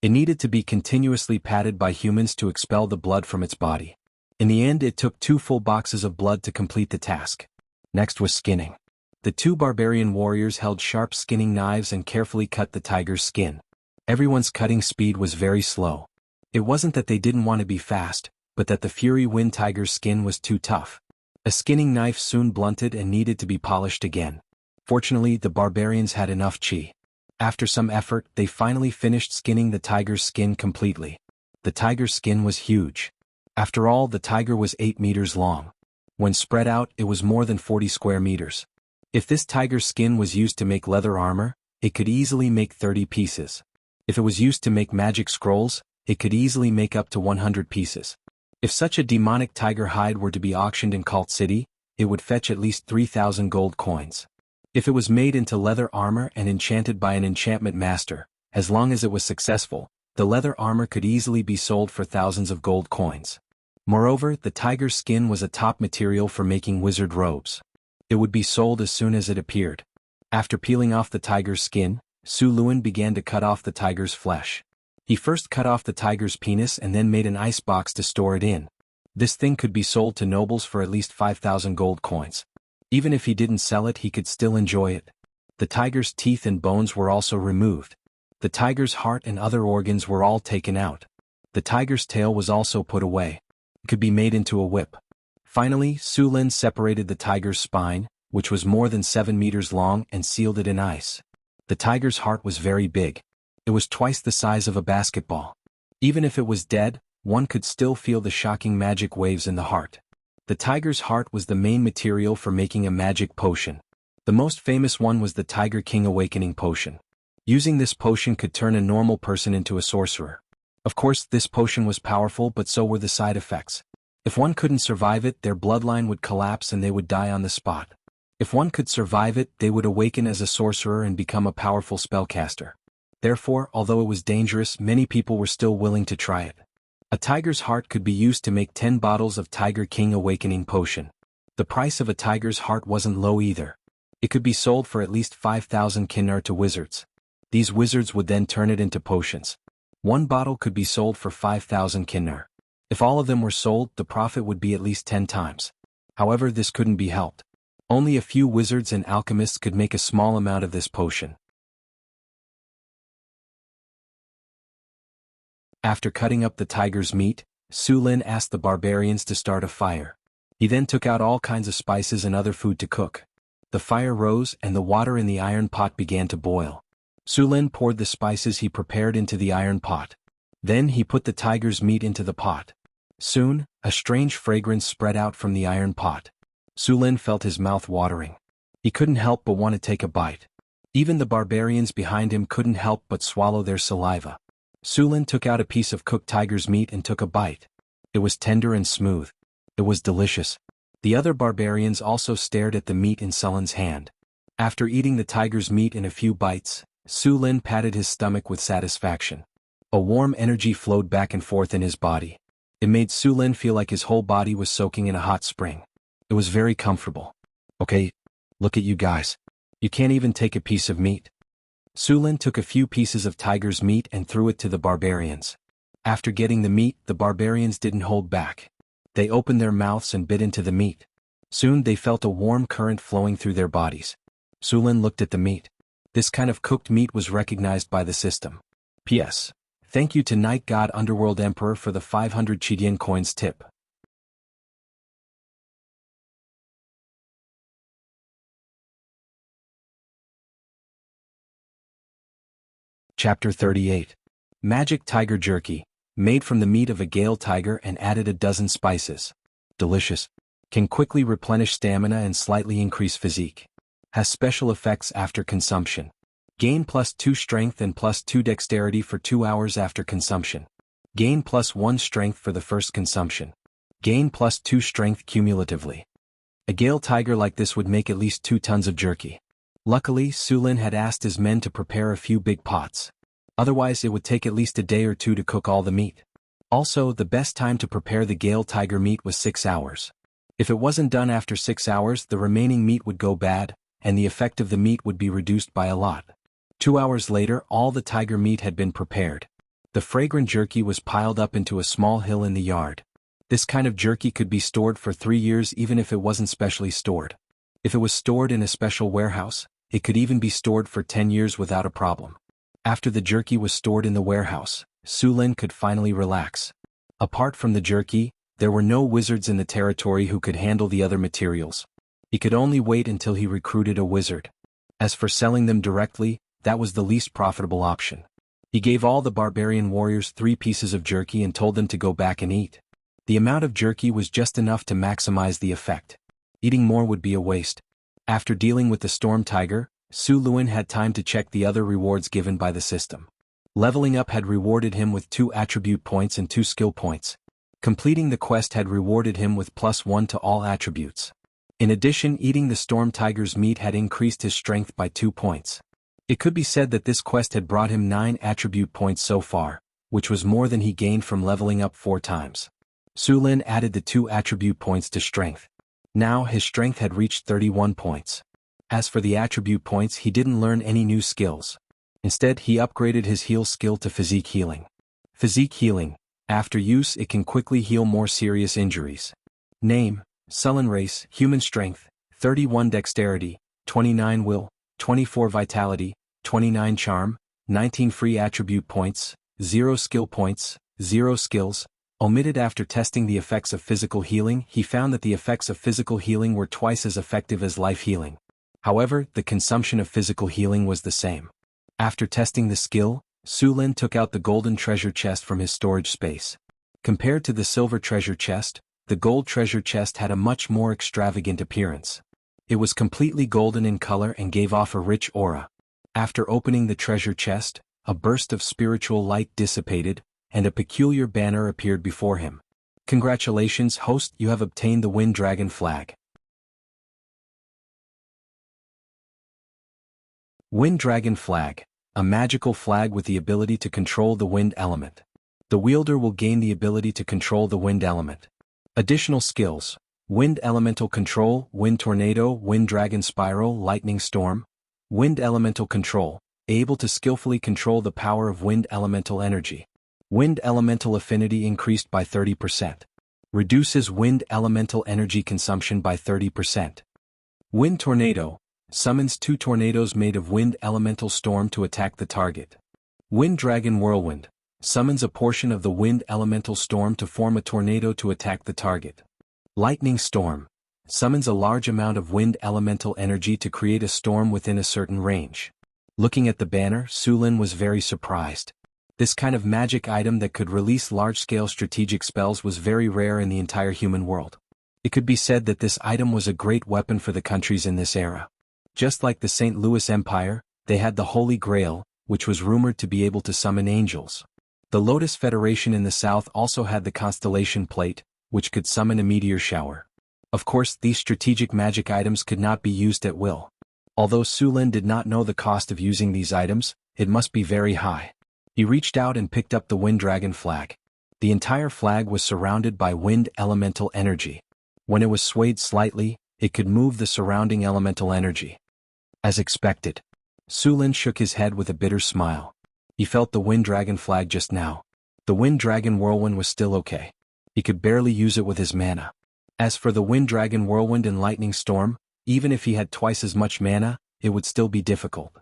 It needed to be continuously patted by humans to expel the blood from its body. In the end, it took 2 full boxes of blood to complete the task. Next was skinning. The two barbarian warriors held sharp skinning knives and carefully cut the tiger's skin. Everyone's cutting speed was very slow. It wasn't that they didn't want to be fast, but that the fury wind tiger's skin was too tough. A skinning knife soon blunted and needed to be polished again. Fortunately, the barbarians had enough chi. After some effort, they finally finished skinning the tiger's skin completely. The tiger's skin was huge. After all, the tiger was 8 meters long. When spread out, it was more than 40 square meters. If this tiger's skin was used to make leather armor, it could easily make 30 pieces. If it was used to make magic scrolls, it could easily make up to 100 pieces. If such a demonic tiger hide were to be auctioned in Cult City, it would fetch at least 3,000 gold coins. If it was made into leather armor and enchanted by an enchantment master, as long as it was successful, the leather armor could easily be sold for thousands of gold coins. Moreover, the tiger's skin was a top material for making wizard robes. It would be sold as soon as it appeared. After peeling off the tiger's skin, Su Lin began to cut off the tiger's flesh. He first cut off the tiger's penis and then made an ice box to store it in. This thing could be sold to nobles for at least 5,000 gold coins. Even if he didn't sell it, he could still enjoy it. The tiger's teeth and bones were also removed. The tiger's heart and other organs were all taken out. The tiger's tail was also put away. It could be made into a whip. Finally, Su Lin separated the tiger's spine, which was more than 7 meters long, and sealed it in ice. The tiger's heart was very big. It was twice the size of a basketball. Even if it was dead, one could still feel the shocking magic waves in the heart. The tiger's heart was the main material for making a magic potion. The most famous one was the Tiger King Awakening Potion. Using this potion could turn a normal person into a sorcerer. Of course, this potion was powerful, but so were the side effects. If one couldn't survive it, their bloodline would collapse and they would die on the spot. If one could survive it, they would awaken as a sorcerer and become a powerful spellcaster. Therefore, although it was dangerous, many people were still willing to try it. A tiger's heart could be used to make 10 bottles of Tiger King Awakening Potion. The price of a tiger's heart wasn't low either. It could be sold for at least 5,000 kinnar to wizards. These wizards would then turn it into potions. One bottle could be sold for 5,000 kinnar. If all of them were sold, the profit would be at least 10 times. However, this couldn't be helped. Only a few wizards and alchemists could make a small amount of this potion. After cutting up the tiger's meat, Su Lin asked the barbarians to start a fire. He then took out all kinds of spices and other food to cook. The fire rose and the water in the iron pot began to boil. Su Lin poured the spices he prepared into the iron pot. Then he put the tiger's meat into the pot. Soon, a strange fragrance spread out from the iron pot. Su Lin felt his mouth watering. He couldn't help but want to take a bite. Even the barbarians behind him couldn't help but swallow their saliva. Su Lin took out a piece of cooked tiger's meat and took a bite. It was tender and smooth. It was delicious. The other barbarians also stared at the meat in Su Lin's hand. After eating the tiger's meat in a few bites, Su Lin patted his stomach with satisfaction. A warm energy flowed back and forth in his body. It made Su Lin feel like his whole body was soaking in a hot spring. It was very comfortable. Okay, look at you guys. You can't even take a piece of meat. Su Lin took a few pieces of tiger's meat and threw it to the barbarians. After getting the meat, the barbarians didn't hold back. They opened their mouths and bit into the meat. Soon they felt a warm current flowing through their bodies. Su Lin looked at the meat. This kind of cooked meat was recognized by the system. P.S. Thank you to Night God Underworld Emperor for the 500 Chidian coins tip. Chapter 38. Magic Tiger Jerky, made from the meat of a Gale tiger and added a dozen spices. Delicious. Can quickly replenish stamina and slightly increase physique. Has special effects after consumption. Gain +2 strength and +2 dexterity for 2 hours after consumption. Gain +1 strength for the first consumption. Gain +2 strength cumulatively. A Gale tiger like this would make at least 2 tons of jerky. Luckily, Su Lin had asked his men to prepare a few big pots. Otherwise it would take at least a day or two to cook all the meat. Also, the best time to prepare the Gale tiger meat was 6 hours. If it wasn't done after 6 hours, the remaining meat would go bad, and the effect of the meat would be reduced by a lot. 2 hours later, all the tiger meat had been prepared. The fragrant jerky was piled up into a small hill in the yard. This kind of jerky could be stored for 3 years even if it wasn't specially stored. If it was stored in a special warehouse, it could even be stored for 10 years without a problem. After the jerky was stored in the warehouse, Su Lin could finally relax. Apart from the jerky, there were no wizards in the territory who could handle the other materials. He could only wait until he recruited a wizard. As for selling them directly, that was the least profitable option. He gave all the barbarian warriors 3 pieces of jerky and told them to go back and eat. The amount of jerky was just enough to maximize the effect. Eating more would be a waste. After dealing with the storm tiger, Su Lin had time to check the other rewards given by the system. Leveling up had rewarded him with 2 attribute points and 2 skill points. Completing the quest had rewarded him with +1 to all attributes. In addition, eating the storm tiger's meat had increased his strength by 2 points. It could be said that this quest had brought him 9 attribute points so far, which was more than he gained from leveling up 4 times. Su Lin added the 2 attribute points to strength. Now his strength had reached 31 points. As for the attribute points, he didn't learn any new skills. Instead, he upgraded his heal skill to physique healing. Physique healing. After use, it can quickly heal more serious injuries. Name: Sullen race, human strength, 31 dexterity, 29 will, 24 vitality, 29 charm, 19 free attribute points, 0 skill points, 0 skills. Omitted. After testing the effects of physical healing, he found that the effects of physical healing were twice as effective as life healing. However, the consumption of physical healing was the same. After testing the skill, Su Lin took out the golden treasure chest from his storage space. Compared to the silver treasure chest, the gold treasure chest had a much more extravagant appearance. It was completely golden in color and gave off a rich aura. After opening the treasure chest, a burst of spiritual light dissipated, and a peculiar banner appeared before him. Congratulations, host, you have obtained the Wind Dragon flag. Wind Dragon flag. a magical flag with the ability to control the wind element. The wielder will gain the ability to control the wind element. Additional skills: Wind Elemental Control, Wind Tornado, Wind Dragon Spiral, Lightning Storm. Wind Elemental Control, able to skillfully control the power of wind elemental energy. Wind Elemental Affinity increased by 30%. Reduces wind elemental energy consumption by 30%. Wind Tornado, summons 2 tornadoes made of wind elemental storm to attack the target. Wind Dragon Whirlwind, summons a portion of the wind elemental storm to form a tornado to attack the target. Lightning Storm, summons a large amount of wind elemental energy to create a storm within a certain range. Looking at the banner, Sulin was very surprised. This kind of magic item that could release large-scale strategic spells was very rare in the entire human world. It could be said that this item was a great weapon for the countries in this era. Just like the St. Louis Empire, they had the Holy Grail, which was rumored to be able to summon angels. The Lotus Federation in the south also had the Constellation Plate, which could summon a meteor shower. Of course, these strategic magic items could not be used at will. Although Sulin did not know the cost of using these items, it must be very high. He reached out and picked up the Wind Dragon flag. The entire flag was surrounded by wind elemental energy. When it was swayed slightly, it could move the surrounding elemental energy. As expected, Sulin shook his head with a bitter smile. He felt the Wind Dragon flag just now. The Wind Dragon Whirlwind was still okay. He could barely use it with his mana. As for the Wind Dragon Whirlwind and Lightning Storm, even if he had twice as much mana, it would still be difficult.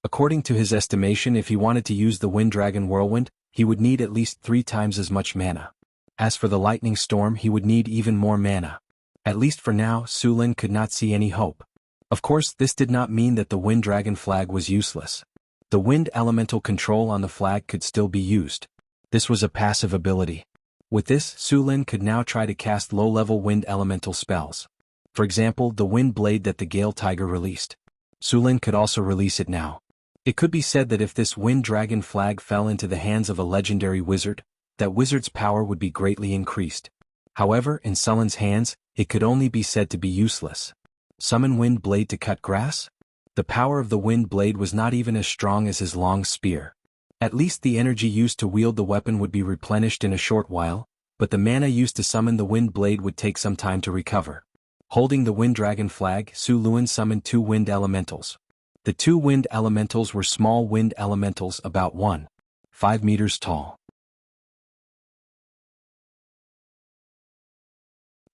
According to his estimation, if he wanted to use the Wind Dragon Whirlwind, he would need at least 3 times as much mana. As for the Lightning Storm, he would need even more mana. At least for now, Sulin could not see any hope. Of course, this did not mean that the Wind Dragon flag was useless. The wind elemental control on the flag could still be used. This was a passive ability. With this, Sulin could now try to cast low-level wind elemental spells. For example, the wind blade that the Gale Tiger released. Sulin could also release it now. It could be said that if this Wind Dragon flag fell into the hands of a legendary wizard, that wizard's power would be greatly increased. However, in Sulin's hands, it could only be said to be useless. Summon Wind Blade to cut grass? The power of the Wind Blade was not even as strong as his long spear. At least the energy used to wield the weapon would be replenished in a short while, but the mana used to summon the Wind Blade would take some time to recover. Holding the Wind Dragon flag, Sulin summoned 2 wind elementals. The 2 wind elementals were small wind elementals about 1.5 meters tall.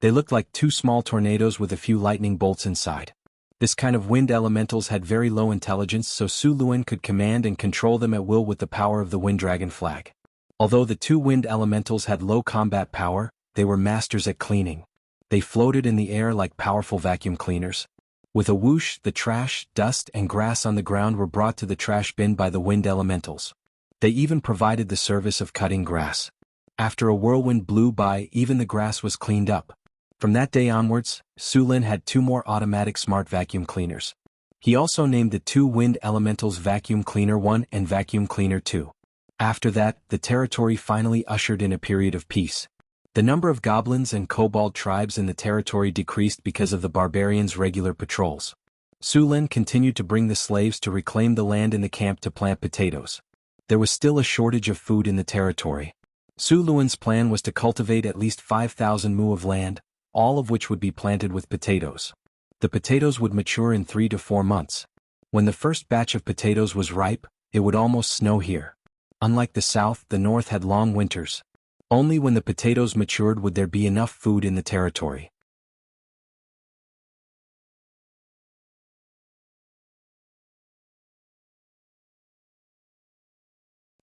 They looked like 2 small tornadoes with a few lightning bolts inside. This kind of wind elementals had very low intelligence, so Sulin could command and control them at will with the power of the Wind Dragon flag. Although the 2 wind elementals had low combat power, they were masters at cleaning. They floated in the air like powerful vacuum cleaners. With a whoosh, the trash, dust, and grass on the ground were brought to the trash bin by the wind elementals. They even provided the service of cutting grass. After a whirlwind blew by, even the grass was cleaned up. From that day onwards, Sulin had 2 more automatic smart vacuum cleaners. He also named the 2 wind elementals Vacuum Cleaner 1 and Vacuum Cleaner 2. After that, the territory finally ushered in a period of peace. The number of goblins and kobold tribes in the territory decreased because of the barbarians' regular patrols. Sulin continued to bring the slaves to reclaim the land in the camp to plant potatoes. There was still a shortage of food in the territory. Sulin's plan was to cultivate at least 5,000 mu of land, all of which would be planted with potatoes. The potatoes would mature in 3 to 4 months. When the first batch of potatoes was ripe, it would almost snow here. Unlike the south, the north had long winters. Only when the potatoes matured would there be enough food in the territory.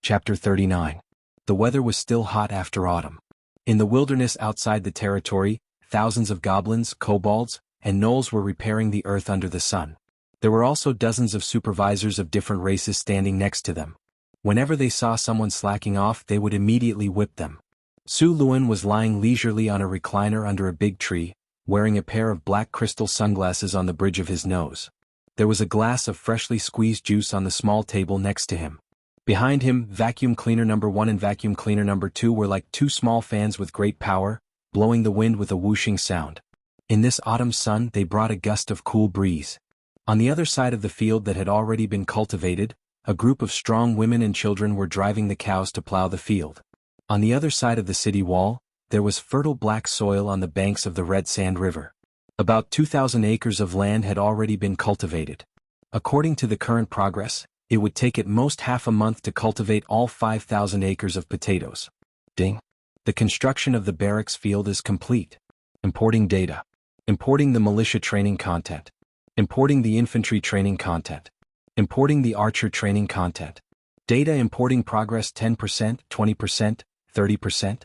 Chapter 39. The weather was still hot after autumn. In the wilderness outside the territory, thousands of goblins, kobolds, and gnolls were repairing the earth under the sun. There were also dozens of supervisors of different races standing next to them. Whenever they saw someone slacking off, they would immediately whip them. Sulin was lying leisurely on a recliner under a big tree, wearing a pair of black crystal sunglasses on the bridge of his nose. There was a glass of freshly squeezed juice on the small table next to him. Behind him, Vacuum Cleaner number 1 and Vacuum Cleaner number 2 were like 2 small fans with great power, blowing the wind with a whooshing sound. In this autumn sun, they brought a gust of cool breeze. On the other side of the field that had already been cultivated, a group of strong women and children were driving the cows to plow the field. On the other side of the city wall, there was fertile black soil on the banks of the Red Sand River. About 2,000 acres of land had already been cultivated. According to the current progress, it would take at most half a month to cultivate all 5,000 acres of potatoes. Ding. The construction of the barracks field is complete. Importing data. Importing the militia training content. Importing the infantry training content. Importing the archer training content. Data importing progress 10%, 20%, 30%.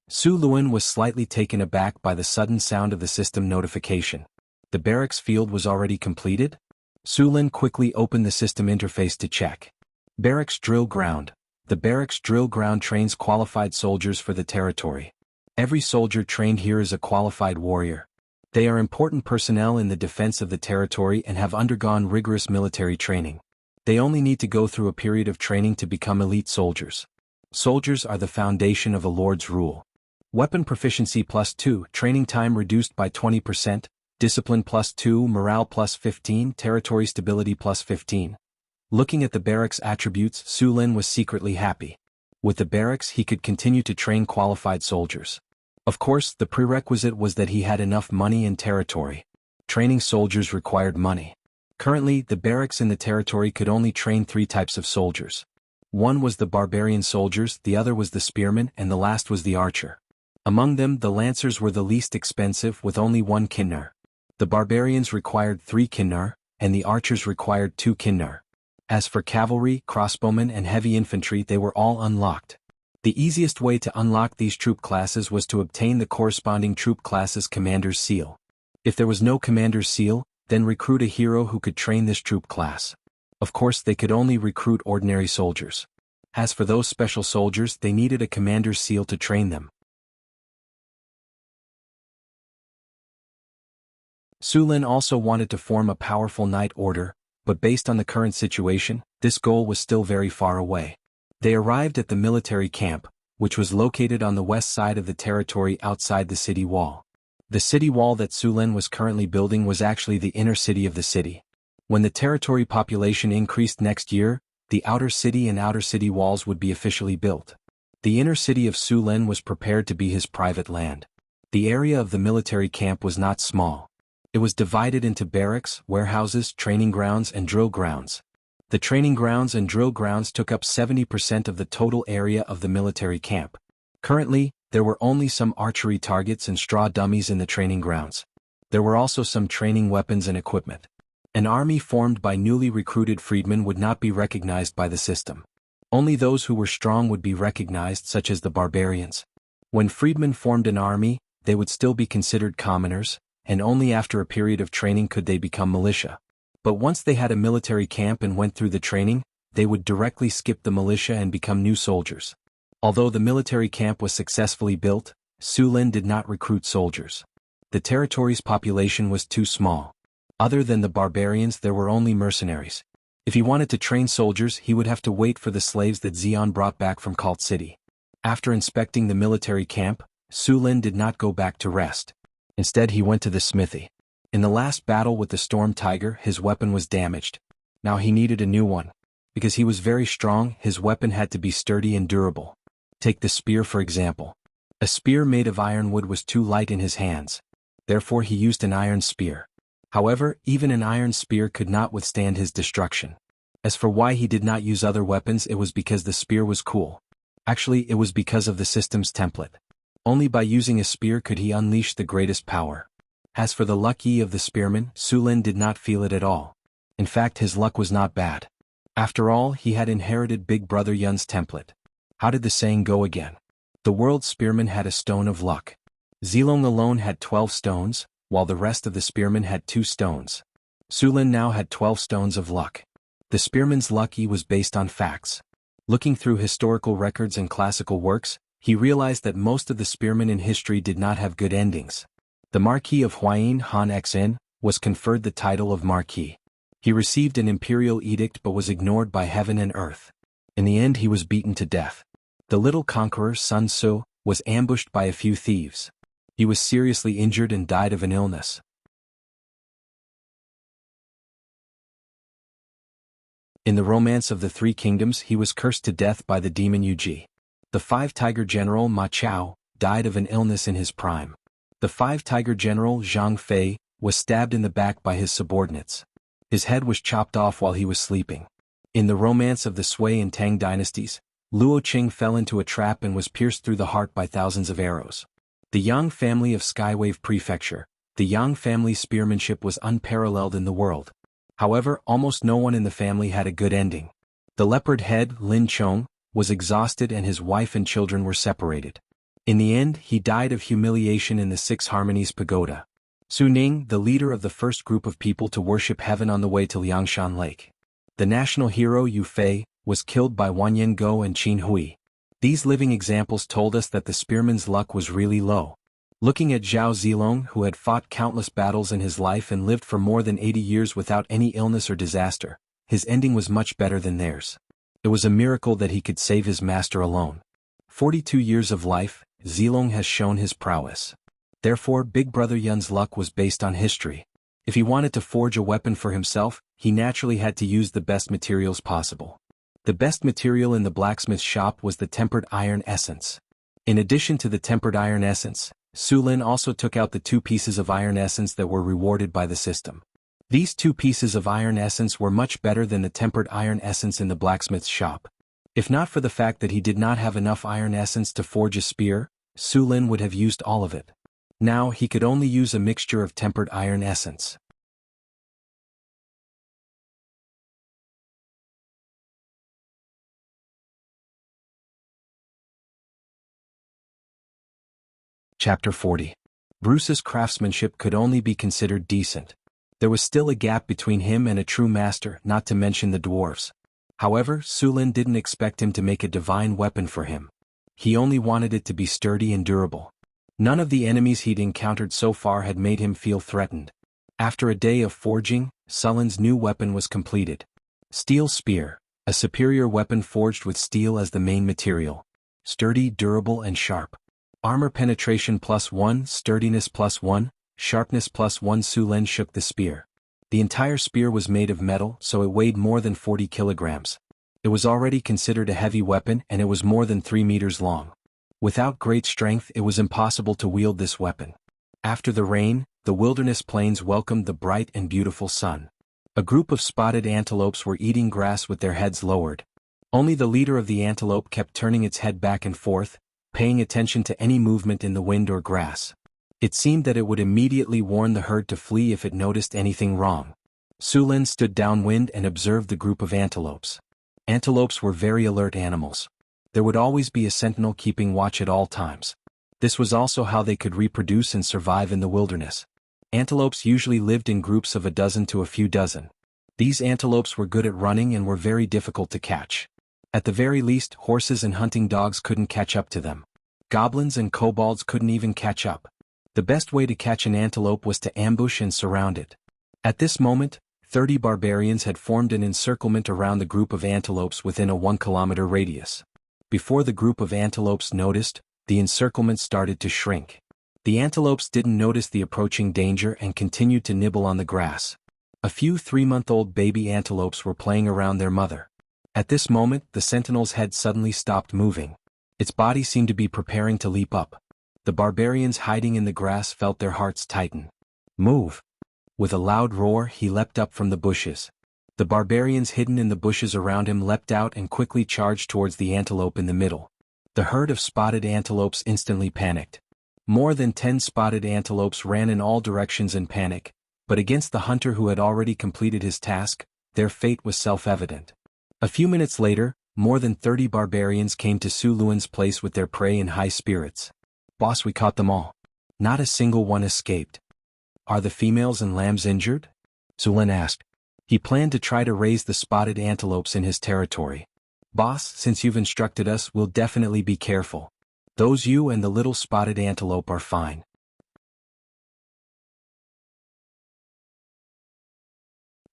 Su Luan was slightly taken aback by the sudden sound of the system notification. The barracks field was already completed? Su Lin quickly opened the system interface to check. Barracks drill ground. The barracks drill ground trains qualified soldiers for the territory. Every soldier trained here is a qualified warrior. They are important personnel in the defense of the territory and have undergone rigorous military training. They only need to go through a period of training to become elite soldiers. Soldiers are the foundation of a lord's rule. Weapon proficiency +2, training time reduced by 20%, discipline +2, morale +15, territory stability +15. Looking at the barracks attributes, Su Lin was secretly happy. With the barracks he could continue to train qualified soldiers. Of course, the prerequisite was that he had enough money and territory. Training soldiers required money. Currently, the barracks in the territory could only train 3 types of soldiers. One was the barbarian soldiers, the other was the spearman, and the last was the archer. Among them, the lancers were the least expensive with only 1 kinnar. The barbarians required 3 kinnar, and the archers required 2 kinnar. As for cavalry, crossbowmen and heavy infantry, they were all unlocked. The easiest way to unlock these troop classes was to obtain the corresponding troop class's commander's seal. If there was no commander's seal, then recruit a hero who could train this troop class. Of course, they could only recruit ordinary soldiers. As for those special soldiers, they needed a commander's seal to train them. Su Lin also wanted to form a powerful knight order, but based on the current situation, this goal was still very far away. They arrived at the military camp, which was located on the west side of the territory outside the city wall. The city wall that Su Lin was currently building was actually the inner city of the city. When the territory population increased next year, the outer city and outer city walls would be officially built. The inner city of Su Lin was prepared to be his private land. The area of the military camp was not small. It was divided into barracks, warehouses, training grounds, and drill grounds. The training grounds and drill grounds took up 70% of the total area of the military camp. Currently, there were only some archery targets and straw dummies in the training grounds. There were also some training weapons and equipment. An army formed by newly recruited freedmen would not be recognized by the system. Only those who were strong would be recognized, such as the barbarians. When freedmen formed an army, they would still be considered commoners, and only after a period of training could they become militia. But once they had a military camp and went through the training, they would directly skip the militia and become new soldiers. Although the military camp was successfully built, Su Lin did not recruit soldiers. The territory's population was too small. Other than the barbarians, there were only mercenaries. If he wanted to train soldiers, he would have to wait for the slaves that Xian brought back from Cult City. After inspecting the military camp, Su Lin did not go back to rest. Instead, he went to the smithy. In the last battle with the Storm Tiger, his weapon was damaged. Now he needed a new one. Because he was very strong, his weapon had to be sturdy and durable. Take the spear for example. A spear made of ironwood was too light in his hands. Therefore he used an iron spear. However, even an iron spear could not withstand his destruction. As for why he did not use other weapons, it was because the spear was cool. Actually, it was because of the system's template. Only by using a spear could he unleash the greatest power. As for the luck of the spearman, Su Lin did not feel it at all. In fact, his luck was not bad. After all, he had inherited Big Brother Yun's template. How did the saying go again? The world spearman had a stone of luck. Zilong alone had 12 stones, while the rest of the spearmen had 2 stones. Su Lin now had 12 stones of luck. The spearman's luck was based on facts. Looking through historical records and classical works, he realized that most of the spearmen in history did not have good endings. The Marquis of Huayin Han Xin was conferred the title of Marquis. He received an imperial edict but was ignored by heaven and earth. In the end he was beaten to death. The little conqueror Sun Tzu was ambushed by a few thieves. He was seriously injured and died of an illness. In the Romance of the Three Kingdoms he was cursed to death by the demon Yuji. The five-tiger general Ma Chao died of an illness in his prime. The five-tiger general Zhang Fei was stabbed in the back by his subordinates. His head was chopped off while he was sleeping. In the Romance of the Sui and Tang dynasties, Luo Qing fell into a trap and was pierced through the heart by thousands of arrows. The Yang family of Skywave Prefecture, the Yang family's spearmanship was unparalleled in the world. However, almost no one in the family had a good ending. The leopard head, Lin Chong, was exhausted and his wife and children were separated. In the end, he died of humiliation in the Six Harmonies Pagoda. Su Ning, the leader of the first group of people to worship heaven on the way to Liangshan Lake. The national hero Yu Fei was killed by Wanyan Go and Qin Hui. These living examples told us that the spearman's luck was really low. Looking at Zhao Zilong, who had fought countless battles in his life and lived for more than 80 years without any illness or disaster, his ending was much better than theirs. It was a miracle that he could save his master alone. 42 years of life, Zilong has shown his prowess. Therefore, Big Brother Yun's luck was based on history. If he wanted to forge a weapon for himself, he naturally had to use the best materials possible. The best material in the blacksmith shop was the tempered iron essence. In addition to the tempered iron essence, Su Lin also took out the 2 pieces of iron essence that were rewarded by the system. These 2 pieces of iron essence were much better than the tempered iron essence in the blacksmith's shop. If not for the fact that he did not have enough iron essence to forge a spear, Su Lin would have used all of it. Now he could only use a mixture of tempered iron essence. Chapter 40. Bruce's craftsmanship could only be considered decent. There was still a gap between him and a true master, not to mention the dwarves. However, Su Lin didn't expect him to make a divine weapon for him. He only wanted it to be sturdy and durable. None of the enemies he'd encountered so far had made him feel threatened. After a day of forging, Su Lin's new weapon was completed. Steel Spear, a superior weapon forged with steel as the main material. Sturdy, durable and sharp. Armor penetration +1, sturdiness +1, sharpness +1. Su Lin shook the spear. The entire spear was made of metal, so it weighed more than 40 kilograms. It was already considered a heavy weapon and it was more than 3 meters long. Without great strength it was impossible to wield this weapon. After the rain, the wilderness plains welcomed the bright and beautiful sun. A group of spotted antelopes were eating grass with their heads lowered. Only the leader of the antelope kept turning its head back and forth, paying attention to any movement in the wind or grass. It seemed that it would immediately warn the herd to flee if it noticed anything wrong. Su Lin stood downwind and observed the group of antelopes. Antelopes were very alert animals. There would always be a sentinel keeping watch at all times. This was also how they could reproduce and survive in the wilderness. Antelopes usually lived in groups of a dozen to a few dozen. These antelopes were good at running and were very difficult to catch. At the very least, horses and hunting dogs couldn't catch up to them. Goblins and kobolds couldn't even catch up. The best way to catch an antelope was to ambush and surround it. At this moment, 30 barbarians had formed an encirclement around the group of antelopes within a 1-kilometer radius. Before the group of antelopes noticed, the encirclement started to shrink. The antelopes didn't notice the approaching danger and continued to nibble on the grass. A few 3-month-old baby antelopes were playing around their mother. At this moment, the sentinel's head suddenly stopped moving. Its body seemed to be preparing to leap up. The barbarians hiding in the grass felt their hearts tighten. Move! With a loud roar, he leapt up from the bushes. The barbarians hidden in the bushes around him leapt out and quickly charged towards the antelope in the middle. The herd of spotted antelopes instantly panicked. More than 10 spotted antelopes ran in all directions in panic, but against the hunter who had already completed his task, their fate was self-evident. A few minutes later, more than 30 barbarians came to Su Lin's place with their prey in high spirits. "Boss, we caught them all. Not a single one escaped." "Are the females and lambs injured?" Su Lin asked. He planned to try to raise the spotted antelopes in his territory. "Boss, since you've instructed us, we'll definitely be careful. Those you and the little spotted antelope are fine."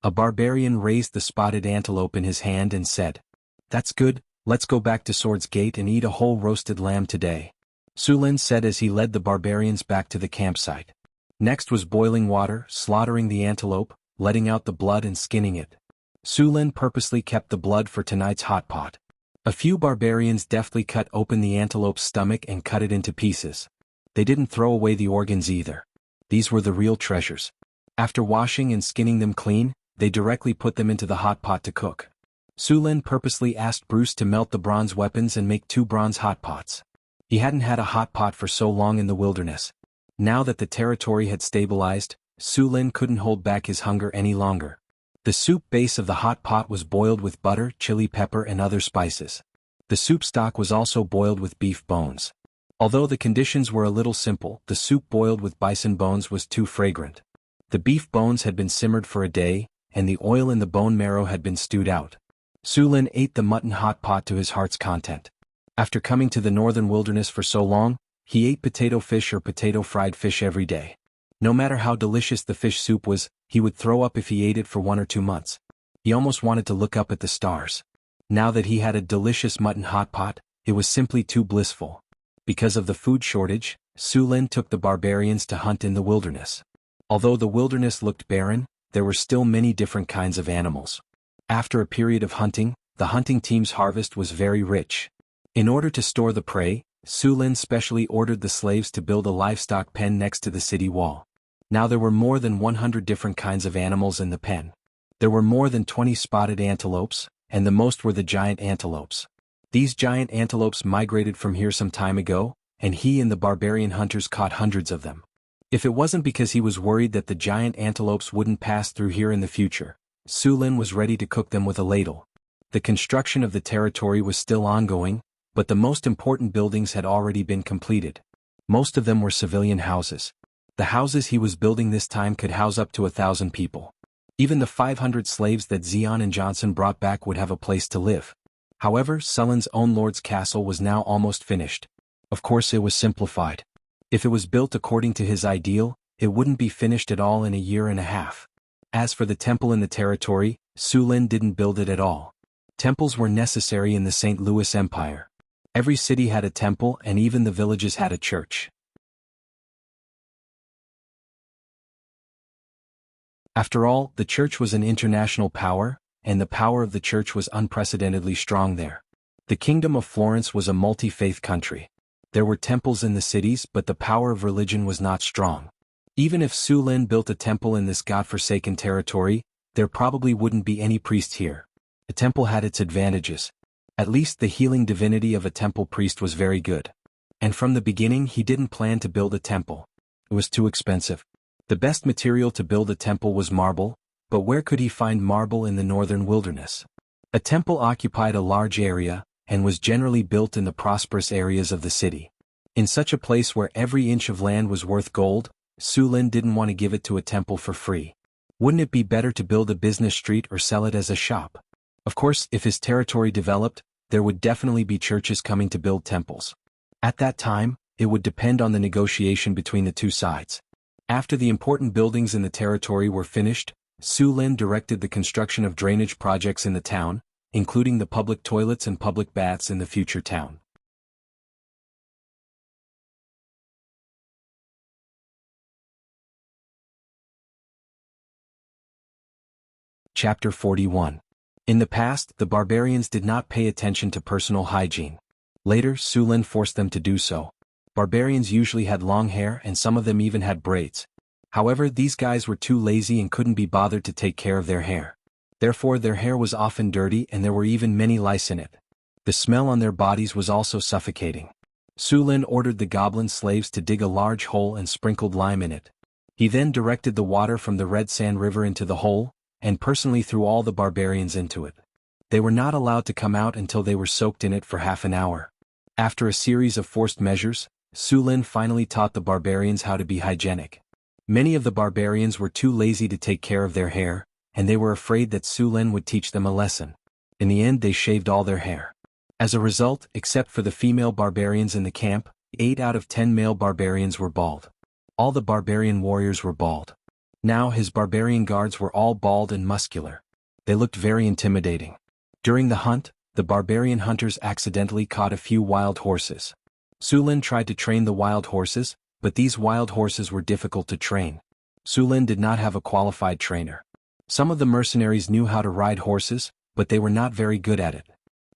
A barbarian raised the spotted antelope in his hand and said, "That's good, let's go back to Swords Gate and eat a whole roasted lamb today," Su Lin said as he led the barbarians back to the campsite. Next was boiling water, slaughtering the antelope, letting out the blood and skinning it. Su-Lin purposely kept the blood for tonight's hot pot. A few barbarians deftly cut open the antelope's stomach and cut it into pieces. They didn't throw away the organs either. These were the real treasures. After washing and skinning them clean, they directly put them into the hot pot to cook. Su-Lin purposely asked Bruce to melt the bronze weapons and make 2 bronze hot pots. He hadn't had a hot pot for so long in the wilderness. Now that the territory had stabilized, Su-Lin couldn't hold back his hunger any longer. The soup base of the hot pot was boiled with butter, chili pepper and other spices. The soup stock was also boiled with beef bones. Although the conditions were a little simple, the soup boiled with bison bones was too fragrant. The beef bones had been simmered for a day, and the oil in the bone marrow had been stewed out. Su-Lin ate the mutton hot pot to his heart's content. After coming to the northern wilderness for so long, he ate potato fish or potato fried fish every day. No matter how delicious the fish soup was, he would throw up if he ate it for 1 or 2 months. He almost wanted to look up at the stars. Now that he had a delicious mutton hot pot, it was simply too blissful. Because of the food shortage, Su-Lin took the barbarians to hunt in the wilderness. Although the wilderness looked barren, there were still many different kinds of animals. After a period of hunting, the hunting team's harvest was very rich. In order to store the prey, Su-Lin specially ordered the slaves to build a livestock pen next to the city wall. Now there were more than 100 different kinds of animals in the pen. There were more than 20 spotted antelopes, and the most were the giant antelopes. These giant antelopes migrated from here some time ago, and he and the barbarian hunters caught hundreds of them. If it wasn't because he was worried that the giant antelopes wouldn't pass through here in the future, Su-Lin was ready to cook them with a ladle. The construction of the territory was still ongoing, but the most important buildings had already been completed. Most of them were civilian houses. The houses he was building this time could house up to 1,000 people. Even the 500 slaves that Xian and Johnson brought back would have a place to live. However, Sullen's own lord's castle was now almost finished. Of course, it was simplified. If it was built according to his ideal, it wouldn't be finished at all in a year and a half. As for the temple in the territory, Su-Lin didn't build it at all. Temples were necessary in the St. Louis Empire. Every city had a temple and even the villages had a church. After all, the church was an international power, and the power of the church was unprecedentedly strong there. The Kingdom of Florence was a multi-faith country. There were temples in the cities, but the power of religion was not strong. Even if Su-Lin built a temple in this godforsaken territory, there probably wouldn't be any priest here. A temple had its advantages. At least the healing divinity of a temple priest was very good. And from the beginning he didn't plan to build a temple. It was too expensive. The best material to build a temple was marble, but where could he find marble in the northern wilderness? A temple occupied a large area, and was generally built in the prosperous areas of the city. In such a place where every inch of land was worth gold, Su-Lin didn't want to give it to a temple for free. Wouldn't it be better to build a business street or sell it as a shop? Of course, if his territory developed, there would definitely be churches coming to build temples. At that time, it would depend on the negotiation between the two sides. After the important buildings in the territory were finished, Su-Lin directed the construction of drainage projects in the town, including the public toilets and public baths in the future town. Chapter 41. In the past, the barbarians did not pay attention to personal hygiene. Later, Su-Lin forced them to do so. Barbarians usually had long hair and some of them even had braids. However, these guys were too lazy and couldn't be bothered to take care of their hair. Therefore, their hair was often dirty and there were even many lice in it. The smell on their bodies was also suffocating. Su-Lin ordered the goblin slaves to dig a large hole and sprinkled lime in it. He then directed the water from the Red Sand River into the hole, and personally threw all the barbarians into it. They were not allowed to come out until they were soaked in it for half an hour. After a series of forced measures, Su-Lin finally taught the barbarians how to be hygienic. Many of the barbarians were too lazy to take care of their hair, and they were afraid that Su-Lin would teach them a lesson. In the end, they shaved all their hair. As a result, except for the female barbarians in the camp, 8 out of 10 male barbarians were bald. All the barbarian warriors were bald. Now his barbarian guards were all bald and muscular. They looked very intimidating. During the hunt, the barbarian hunters accidentally caught a few wild horses. Su-Lin tried to train the wild horses, but these wild horses were difficult to train. Su-Lin did not have a qualified trainer. Some of the mercenaries knew how to ride horses, but they were not very good at it.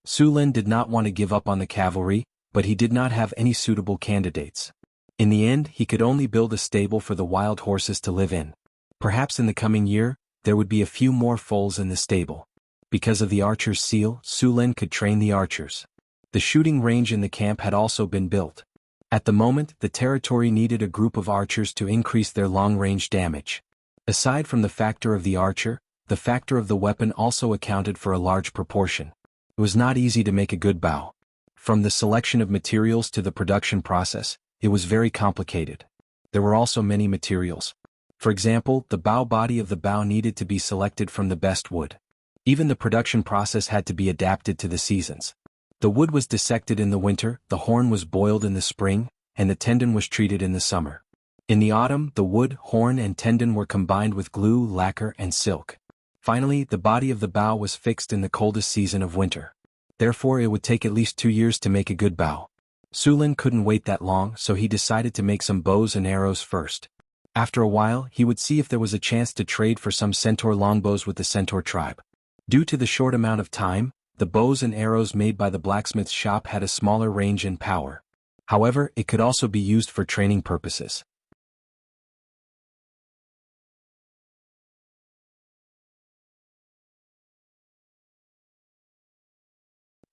Su Lin did not want to give up on the cavalry, but he did not have any suitable candidates. In the end, he could only build a stable for the wild horses to live in. Perhaps in the coming year, there would be a few more foals in the stable. Because of the archer's seal, Su Lin could train the archers. The shooting range in the camp had also been built. At the moment, the territory needed a group of archers to increase their long-range damage. Aside from the factor of the archer, the factor of the weapon also accounted for a large proportion. It was not easy to make a good bow. From the selection of materials to the production process, it was very complicated. There were also many materials. For example, the bow body of the bow needed to be selected from the best wood. Even the production process had to be adapted to the seasons. The wood was dissected in the winter, the horn was boiled in the spring, and the tendon was treated in the summer. In the autumn, the wood, horn and tendon were combined with glue, lacquer and silk. Finally, the body of the bow was fixed in the coldest season of winter. Therefore it would take at least 2 years to make a good bow. Su Lin couldn't wait that long, so he decided to make some bows and arrows first. After a while, he would see if there was a chance to trade for some centaur longbows with the centaur tribe. Due to the short amount of time, the bows and arrows made by the blacksmith's shop had a smaller range and power. However, it could also be used for training purposes.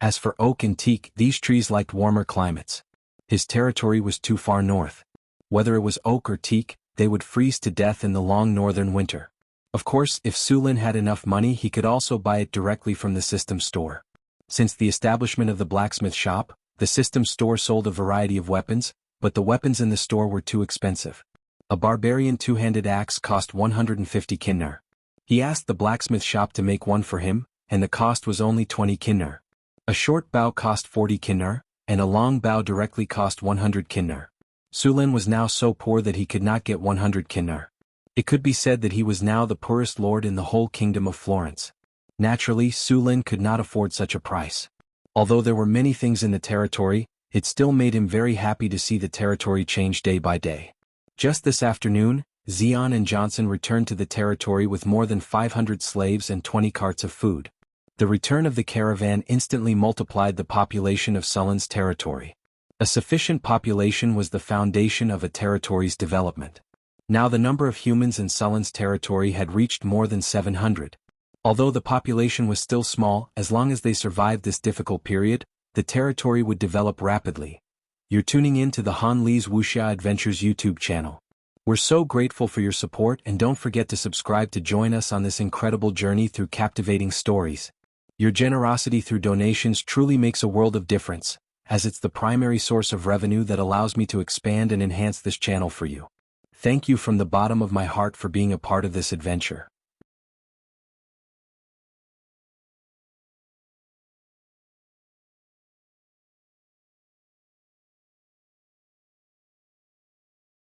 As for oak and teak, these trees liked warmer climates. His territory was too far north. Whether it was oak or teak, they would freeze to death in the long northern winter. Of course, if Su Lin had enough money, he could also buy it directly from the system store. Since the establishment of the blacksmith shop, the system store sold a variety of weapons, but the weapons in the store were too expensive. A barbarian two-handed axe cost 150 kinnar. He asked the blacksmith shop to make one for him, and the cost was only 20 kinnar. A short bow cost 40 kinnar, and a long bow directly cost 100 kinnar. Su Lin was now so poor that he could not get 100 kinnar. It could be said that he was now the poorest lord in the whole kingdom of Florence. Naturally, Su Lin could not afford such a price. Although there were many things in the territory, it still made him very happy to see the territory change day by day. Just this afternoon, Xian and Johnson returned to the territory with more than 500 slaves and 20 carts of food. The return of the caravan instantly multiplied the population of Sulin's territory. A sufficient population was the foundation of a territory's development. Now the number of humans in Sulin's territory had reached more than 700. Although the population was still small, as long as they survived this difficult period, the territory would develop rapidly. You're tuning in to the Han Li's Wuxia Adventures YouTube channel. We're so grateful for your support, and don't forget to subscribe to join us on this incredible journey through captivating stories. Your generosity through donations truly makes a world of difference, as it's the primary source of revenue that allows me to expand and enhance this channel for you. Thank you from the bottom of my heart for being a part of this adventure.